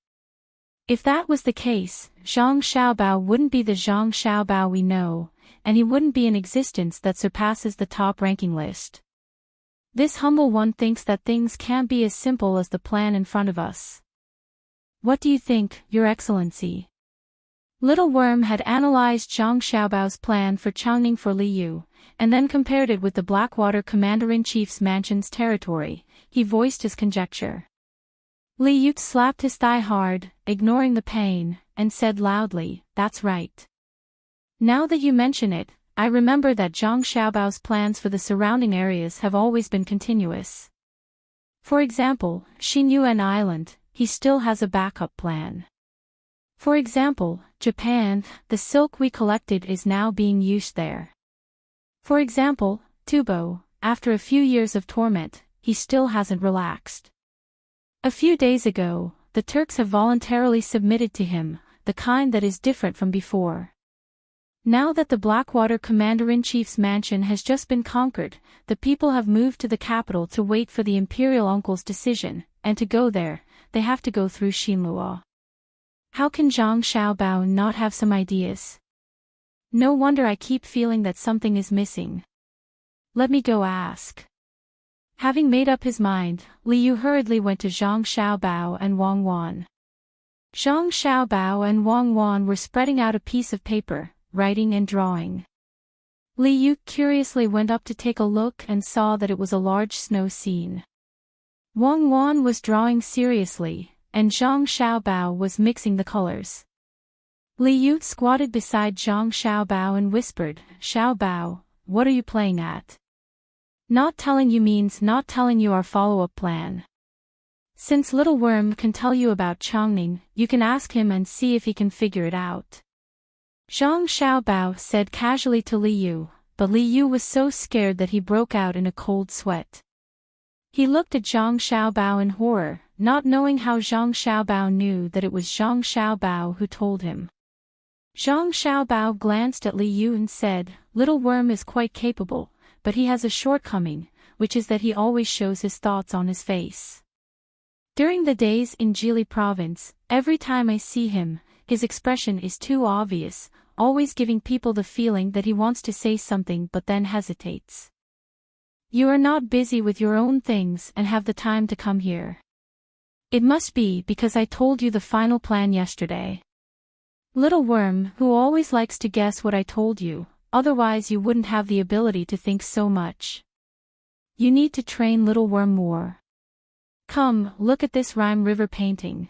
If that was the case, Zhang Xiaobao wouldn't be the Zhang Xiaobao we know, and he wouldn't be an existence that surpasses the top ranking list. This humble one thinks that things can't be as simple as the plan in front of us. What do you think, Your Excellency? Little Worm had analyzed Zhang Xiaobao's plan for Changning for Liu, and then compared it with the Blackwater Commander-in-Chief's mansion's territory. He voiced his conjecture. Liu slapped his thigh hard, ignoring the pain, and said loudly, "That's right. Now that you mention it, I remember that Zhang Xiaobao's plans for the surrounding areas have always been continuous. For example, Xinyuan Island, he still has a backup plan. For example, Japan, the silk we collected is now being used there. For example, Tubo, after a few years of torment, he still hasn't relaxed. A few days ago, the Turks have voluntarily submitted to him, the kind that is different from before. Now that the Blackwater Commander-in-Chief's mansion has just been conquered, the people have moved to the capital to wait for the Imperial Uncle's decision, and to go there, they have to go through Xinluo. How can Zhang Xiaobao not have some ideas? No wonder I keep feeling that something is missing. Let me go ask." Having made up his mind, Liu hurriedly went to Zhang Xiaobao and Wang Wan. Zhang Xiaobao and Wang Wan were spreading out a piece of paper, writing and drawing. Liu curiously went up to take a look and saw that it was a large snow scene. Wang Wan was drawing seriously, and Zhang Xiaobao was mixing the colors. Liu squatted beside Zhang Xiaobao and whispered, "Xiaobao, what are you playing at?" "Not telling you means not telling you our follow-up plan. Since Little Worm can tell you about Changning, you can ask him and see if he can figure it out." Zhang Xiaobao said casually to Liu, but Liu was so scared that he broke out in a cold sweat. He looked at Zhang Xiaobao in horror, not knowing how Zhang Xiaobao knew that it was Zhang Xiaobao who told him. Zhang Xiaobao glanced at Liu and said, "Little Worm is quite capable, but he has a shortcoming, which is that he always shows his thoughts on his face. During the days in Jili province, every time I see him, his expression is too obvious, always giving people the feeling that he wants to say something but then hesitates. You are not busy with your own things and have the time to come here. It must be because I told you the final plan yesterday. Little Worm, who always likes to guess what I told you, otherwise you wouldn't have the ability to think so much. You need to train Little Worm more. Come, look at this Rhyme River painting.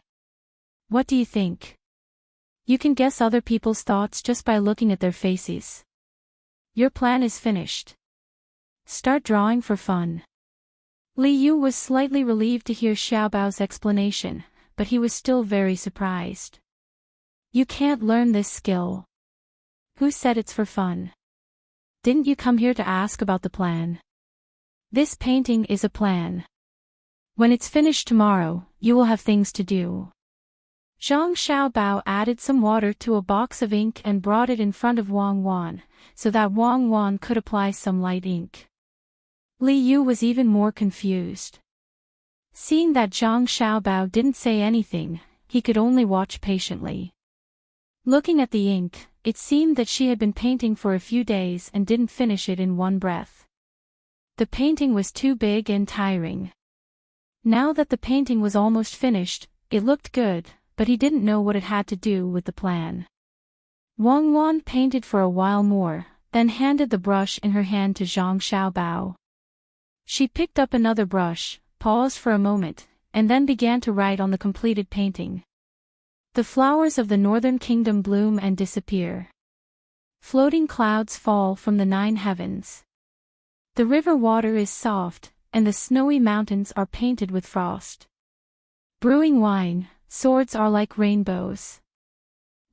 What do you think? You can guess other people's thoughts just by looking at their faces. Your plan is finished. Start drawing for fun." Liu was slightly relieved to hear Xiaobao's explanation, but he was still very surprised. "You can't learn this skill. Who said it's for fun? Didn't you come here to ask about the plan? This painting is a plan. When it's finished tomorrow, you will have things to do." Zhang Xiaobao added some water to a box of ink and brought it in front of Wang Wan, so that Wang Wan could apply some light ink. Li Yu was even more confused. Seeing that Zhang Xiaobao didn't say anything, he could only watch patiently. Looking at the ink, it seemed that she had been painting for a few days and didn't finish it in one breath. The painting was too big and tiring. Now that the painting was almost finished, it looked good, but he didn't know what it had to do with the plan. Wang Wan painted for a while more, then handed the brush in her hand to Zhang Xiaobao. She picked up another brush, paused for a moment, and then began to write on the completed painting. The flowers of the northern kingdom bloom and disappear. Floating clouds fall from the 9 heavens. The river water is soft, and the snowy mountains are painted with frost. Brewing wine, swords are like rainbows.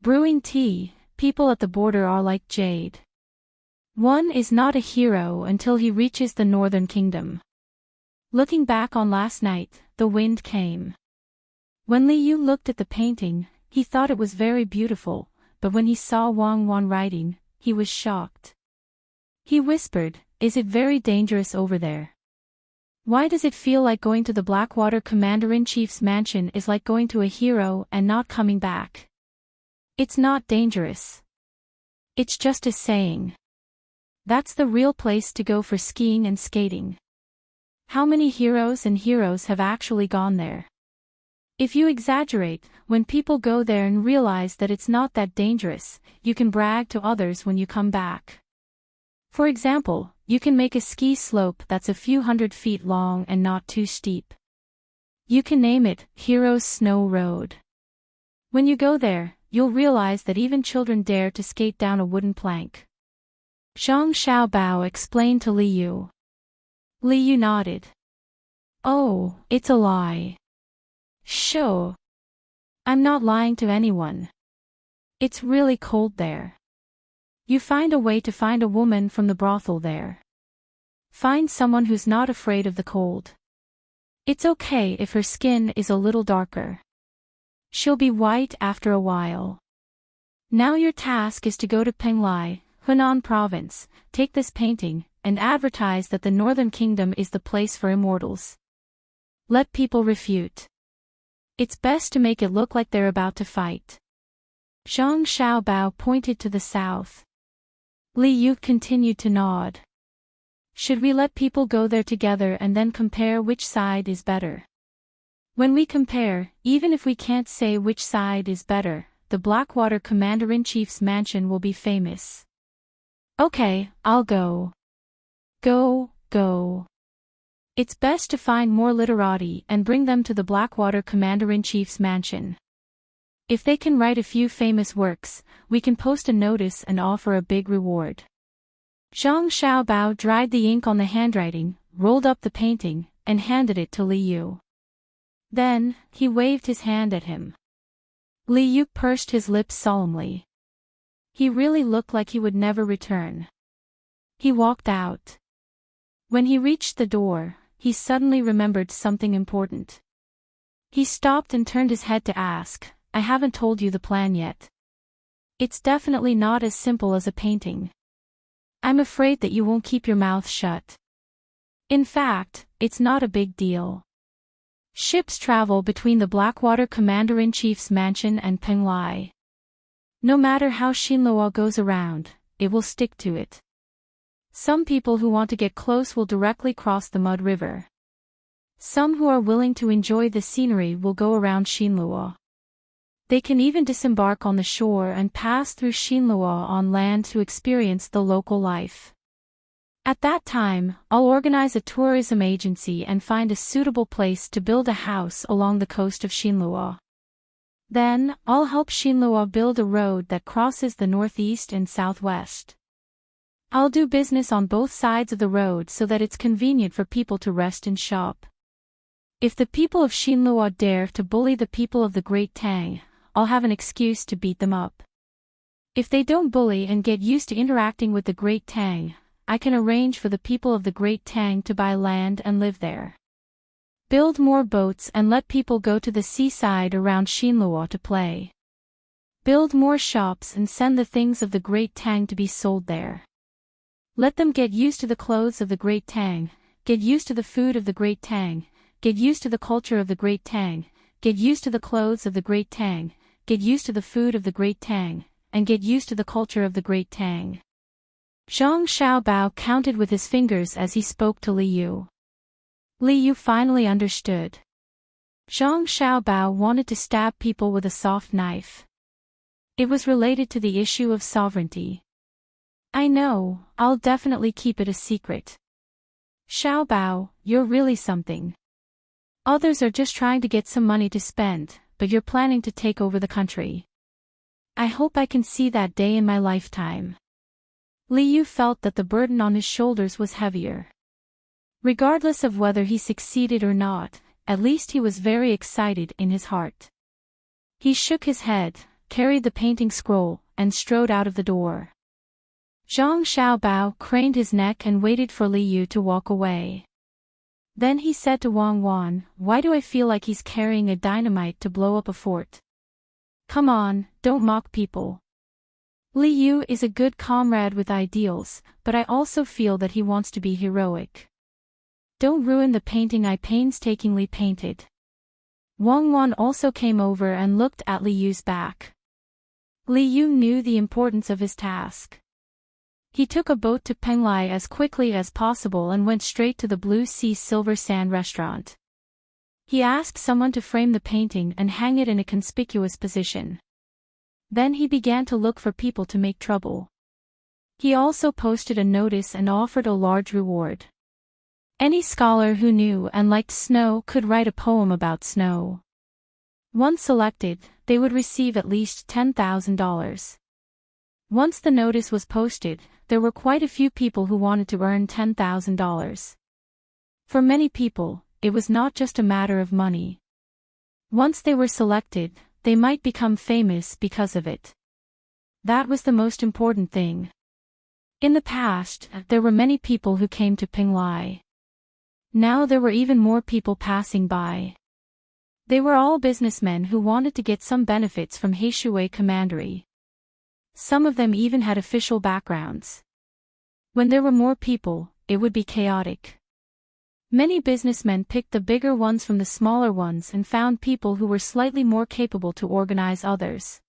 Brewing tea, people at the border are like jade. One is not a hero until he reaches the northern kingdom. Looking back on last night, the wind came. When Li Yu looked at the painting, he thought it was very beautiful, but when he saw Wang Wan writing, he was shocked. He whispered, "Is it very dangerous over there? Why does it feel like going to the Blackwater Commander-in-Chief's mansion is like going to a hero and not coming back? It's not dangerous. It's just a saying. That's the real place to go for skiing and skating. How many heroes and heroes have actually gone there? If you exaggerate, when people go there and realize that it's not that dangerous, you can brag to others when you come back. For example, you can make a ski slope that's a few hundred feet long and not too steep. You can name it Heroes Snow Road. When you go there, you'll realize that even children dare to skate down a wooden plank." Zhang Xiaobao explained to Li Yu. Li Yu nodded. "Oh, it's a lie. Sure. I'm not lying to anyone. It's really cold there. You find a way to find a woman from the brothel there. Find someone who's not afraid of the cold. It's okay if her skin is a little darker. She'll be white after a while. Now your task is to go to Penglai, Hunan province, take this painting, and advertise that the Northern Kingdom is the place for immortals. Let people refute. It's best to make it look like they're about to fight." Zhang Xiaobao pointed to the south. Li Yu continued to nod. "Should we let people go there together and then compare which side is better? When we compare, even if we can't say which side is better, the Blackwater Commander-in-Chief's mansion will be famous." "Okay, I'll go." Go. It's best to find more literati and bring them to the Blackwater Commander-in-Chief's mansion. If they can write a few famous works, we can post a notice and offer a big reward." Zhang Xiaobao dried the ink on the handwriting, rolled up the painting, and handed it to Li Yu. Then, he waved his hand at him. Li Yu pursed his lips solemnly. He really looked like he would never return. He walked out. When he reached the door, he suddenly remembered something important. He stopped and turned his head to ask, "I haven't told you the plan yet. It's definitely not as simple as a painting. I'm afraid that you won't keep your mouth shut. In fact, it's not a big deal. Ships travel between the Blackwater Commander-in-Chief's mansion and Penglai. No matter how Xinluo goes around, it will stick to it. Some people who want to get close will directly cross the Mud River. Some who are willing to enjoy the scenery will go around Xinluo. They can even disembark on the shore and pass through Xinluo on land to experience the local life. At that time, I'll organize a tourism agency and find a suitable place to build a house along the coast of Xinluo. Then, I'll help Xinluo build a road that crosses the northeast and southwest. I'll do business on both sides of the road so that it's convenient for people to rest and shop. If the people of Xinluo dare to bully the people of the Great Tang, I'll have an excuse to beat them up. If they don't bully and get used to interacting with the Great Tang, I can arrange for the people of the Great Tang to buy land and live there. Build more boats and let people go to the seaside around Shinluo to play. Build more shops and send the things of the Great Tang to be sold there. Let them get used to the clothes of the Great Tang, get used to the food of the Great Tang, get used to the culture of the Great Tang, get used to the clothes of the Great Tang, get used to the food of the Great Tang, and get used to the culture of the Great Tang. Zhang Xiaobao counted with his fingers as he spoke to Li Yu. Li Yu finally understood. Zhang Xiaobao wanted to stab people with a soft knife. It was related to the issue of sovereignty. I know, I'll definitely keep it a secret. Xiaobao, you're really something. Others are just trying to get some money to spend, but you're planning to take over the country. I hope I can see that day in my lifetime. Li Yu felt that the burden on his shoulders was heavier. Regardless of whether he succeeded or not, at least he was very excited in his heart. He shook his head, carried the painting scroll, and strode out of the door. Zhang Xiaobao craned his neck and waited for Li Yu to walk away. Then he said to Wang Wan, "Why do I feel like he's carrying a dynamite to blow up a fort? Come on, don't mock people. Li Yu is a good comrade with ideals, but I also feel that he wants to be heroic. Don't ruin the painting I painstakingly painted." Wang Wan also came over and looked at Li Yu's back. Li Yu knew the importance of his task. He took a boat to Penglai as quickly as possible and went straight to the Blue Sea Silver Sand restaurant. He asked someone to frame the painting and hang it in a conspicuous position. Then he began to look for people to make trouble. He also posted a notice and offered a large reward. Any scholar who knew and liked snow could write a poem about snow. Once selected, they would receive at least $10,000. Once the notice was posted, there were quite a few people who wanted to earn $10,000. For many people, it was not just a matter of money. Once they were selected, they might become famous because of it. That was the most important thing. In the past, there were many people who came to Penglai. Now there were even more people passing by. They were all businessmen who wanted to get some benefits from Heishui Commandery. Some of them even had official backgrounds. When there were more people, it would be chaotic. Many businessmen picked the bigger ones from the smaller ones and found people who were slightly more capable to organize others.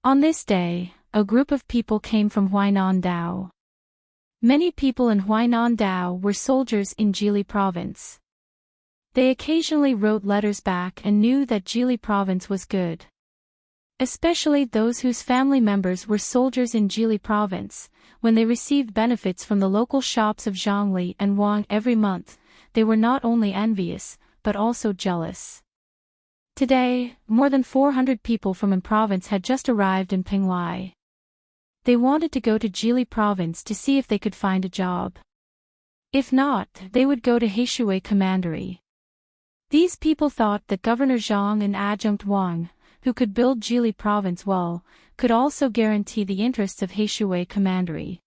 On this day, a group of people came from Huainan Dao. Many people in Huainan Dao were soldiers in Jili Province. They occasionally wrote letters back and knew that Jili Province was good. Especially those whose family members were soldiers in Jili Province, when they received benefits from the local shops of Zhongli and Wang every month, they were not only envious, but also jealous. Today, more than 400 people from province had just arrived in Penglai. They wanted to go to Jili Province to see if they could find a job. If not, they would go to Heishui Commandery. These people thought that Governor Zhang and Adjunct Wang, who could build Jili Province well, could also guarantee the interests of Heishui Commandery.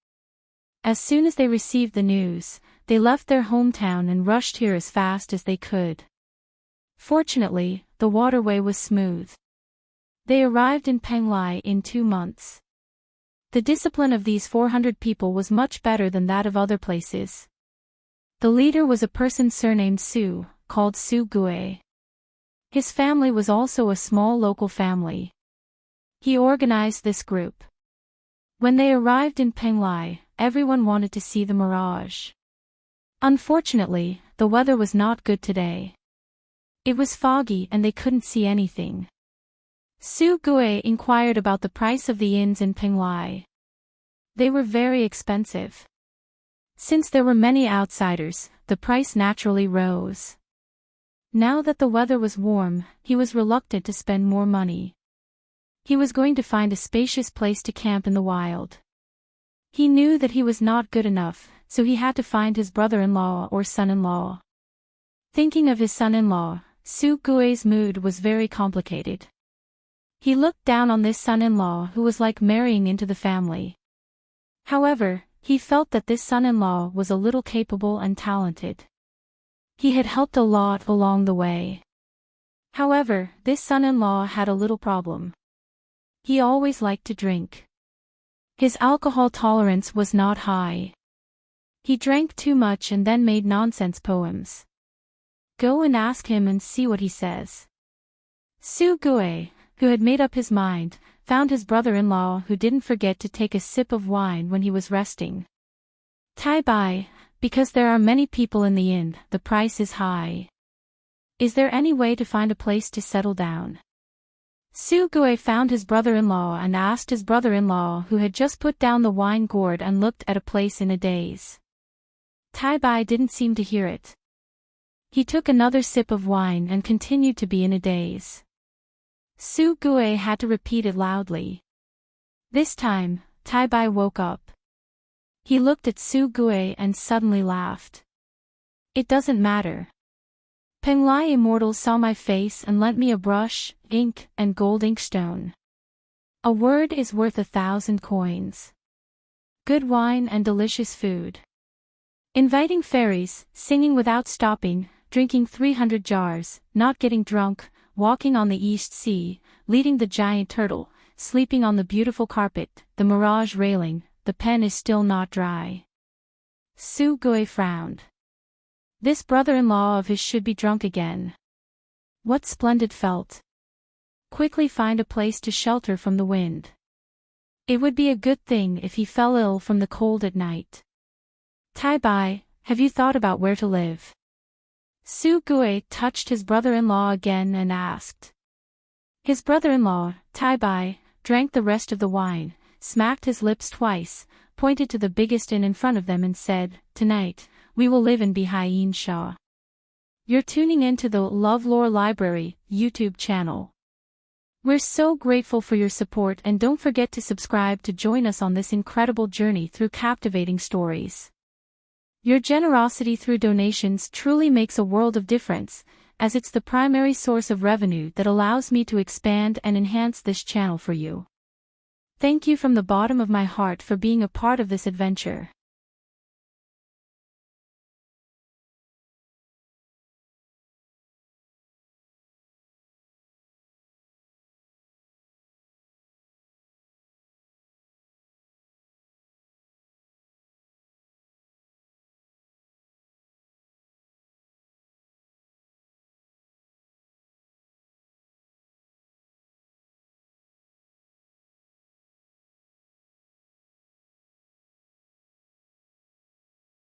As soon as they received the news, they left their hometown and rushed here as fast as they could. Fortunately, the waterway was smooth. They arrived in Penglai in 2 months. The discipline of these 400 people was much better than that of other places. The leader was a person surnamed Su, called Su Gue. His family was also a small local family. He organized this group. When they arrived in Penglai, everyone wanted to see the mirage. Unfortunately, the weather was not good today. It was foggy and they couldn't see anything. Su Gue inquired about the price of the inns in Penglai. They were very expensive. Since there were many outsiders, the price naturally rose. Now that the weather was warm, he was reluctant to spend more money. He was going to find a spacious place to camp in the wild. He knew that he was not good enough, so he had to find his brother-in-law or son-in-law. Thinking of his son-in-law, Su Gui's mood was very complicated. He looked down on this son-in-law who was like marrying into the family. However, he felt that this son-in-law was a little capable and talented. He had helped a lot along the way. However, this son-in-law had a little problem. He always liked to drink. His alcohol tolerance was not high. He drank too much and then made nonsense poems. Go and ask him and see what he says. Su Gue, who had made up his mind, found his brother-in-law who didn't forget to take a sip of wine when he was resting. Tai Bai, because there are many people in the inn, the price is high. Is there any way to find a place to settle down? Su Gue found his brother-in-law and asked his brother-in-law who had just put down the wine gourd and looked at a place in a daze. Tai Bai didn't seem to hear it. He took another sip of wine and continued to be in a daze. Su Gue had to repeat it loudly. This time, Tai Bai woke up. He looked at Su Gue and suddenly laughed. It doesn't matter. Penglai Immortals saw my face and lent me a brush, ink, and gold inkstone. A word is worth 1,000 coins. Good wine and delicious food. Inviting fairies, singing without stopping, drinking 300 jars, not getting drunk, walking on the East Sea, leading the giant turtle, sleeping on the beautiful carpet, the mirage railing, the pen is still not dry. Su Gue frowned. This brother-in-law of his should be drunk again. What splendid felt. Quickly find a place to shelter from the wind. It would be a good thing if he fell ill from the cold at night. Tai Bai, have you thought about where to live? Su Gue touched his brother-in-law again and asked. His brother-in-law, Tai Bai, drank the rest of the wine, smacked his lips twice, pointed to the biggest inn in front of them and said, "Tonight, we will live in Bihai Sha." You're tuning into the LoveLore Library YouTube channel. We're so grateful for your support and don't forget to subscribe to join us on this incredible journey through captivating stories. Your generosity through donations truly makes a world of difference, as it's the primary source of revenue that allows me to expand and enhance this channel for you. Thank you from the bottom of my heart for being a part of this adventure.